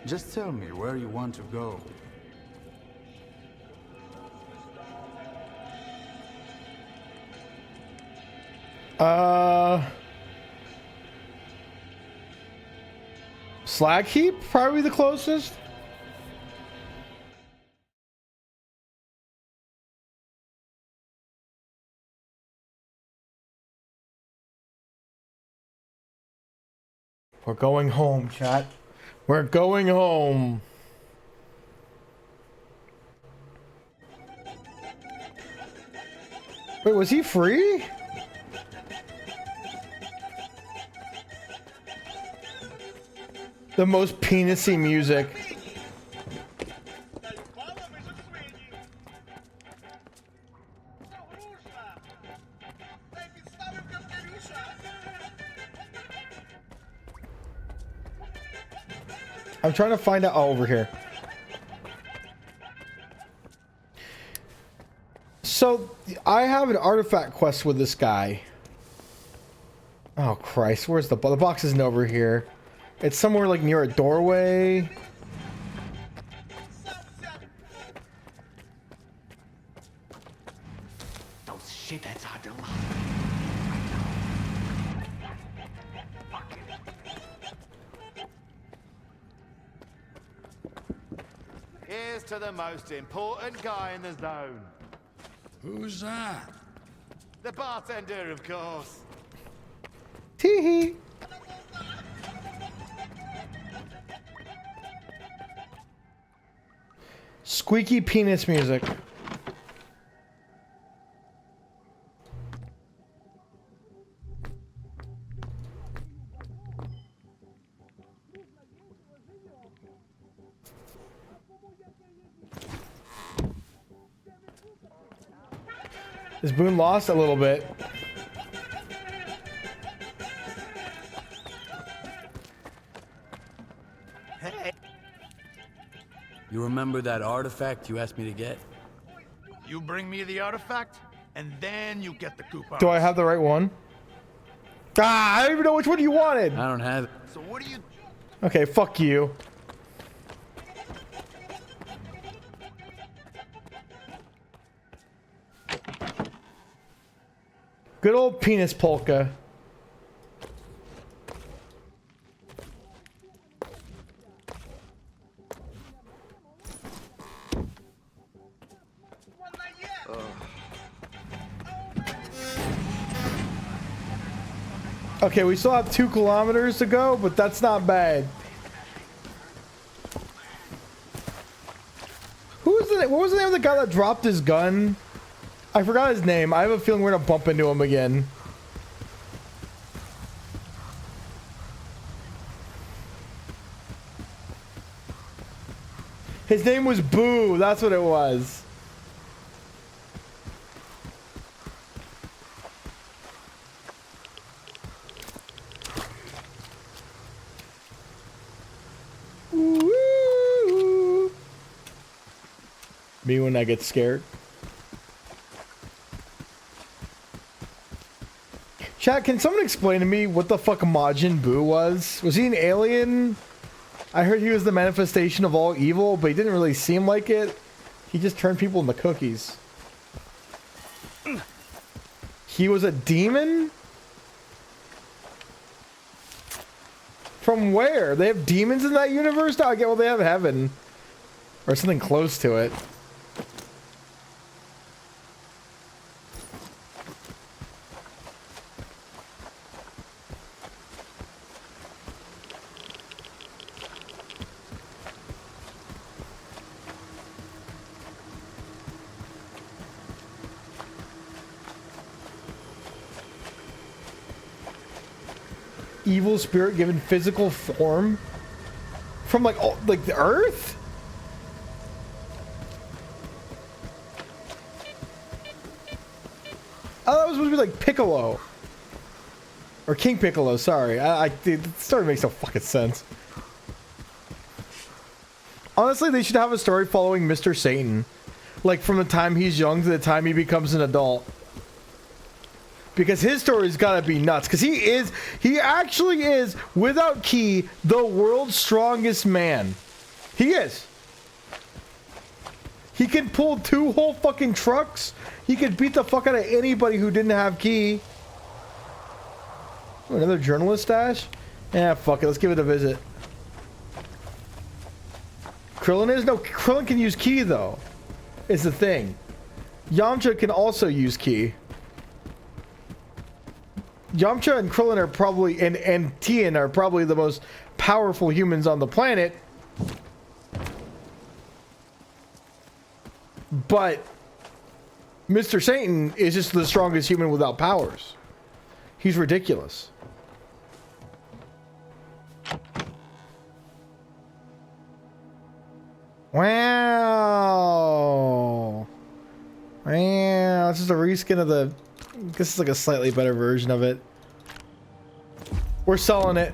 Just tell me where you want to go. Slag Heap? Probably the closest. We're going home, chat. We're going home. Wait, was he free? The most penisy music. I'm trying to find out. Oh, over here. So I have an artifact quest with this guy. Oh Christ, where's the box? Isn't over here. It's somewhere like near a doorway. Those shitheads are delighted. Here's to the most important guy in the zone. Who's that? The bartender, of course. Tee-hee. Squeaky penis music. Is Boone lost a little bit? Hey. You remember that artifact you asked me to get? You bring me the artifact, and then you get the coupon. Do I have the right one? Ah, I don't even know which one you wanted. I don't have it. So what do you... Okay, fuck you. Good old penis polka. Okay, we still have 2 kilometers to go, but that's not bad. What was the name of the guy that dropped his gun? I forgot his name. I have a feeling we're gonna bump into him again. His name was Boo. That's what it was. Woo. Me when I get scared. Chat, can someone explain to me what the fuck Majin Buu was? Was he an alien? I heard he was the manifestation of all evil, but he didn't really seem like it. He just turned people into cookies. He was a demon? From where? They have demons in that universe? No, I get, well, they have heaven. Or something close to it. Evil spirit given physical form from like the earth. Oh, that was supposed to be like Piccolo or King Piccolo. Sorry, the story makes no fucking sense. Honestly, they should have a story following Mr. Satan, like from the time he's young to the time he becomes an adult. Because his story's gotta be nuts. Because he actually is, without Ki, the world's strongest man. He is. He can pull 2 whole fucking trucks. He could beat the fuck out of anybody who didn't have Ki. Oh, another journalist stash? Yeah, fuck it. Let's give it a visit. Krillin is? No, Krillin can use Ki, though. Is the thing. Yamcha can also use Ki. Yamcha and Krillin are probably, and Tien are probably the most powerful humans on the planet. But Mr. Satan is just the strongest human without powers. He's ridiculous. Wow. Wow. This is a reskin of the... This is like a slightly better version of it. We're selling it.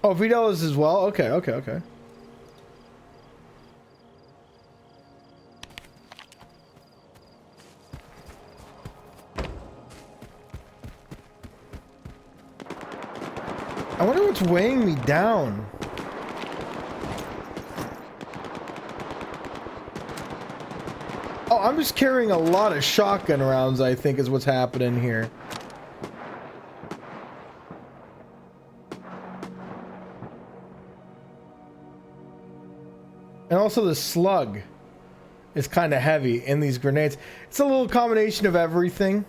Oh, $3 as well? Okay, okay, okay. I wonder what's weighing me down. Oh, I'm just carrying a lot of shotgun rounds, I think, is what's happening here. And also the slug is kind of heavy in these grenades. It's a little combination of everything.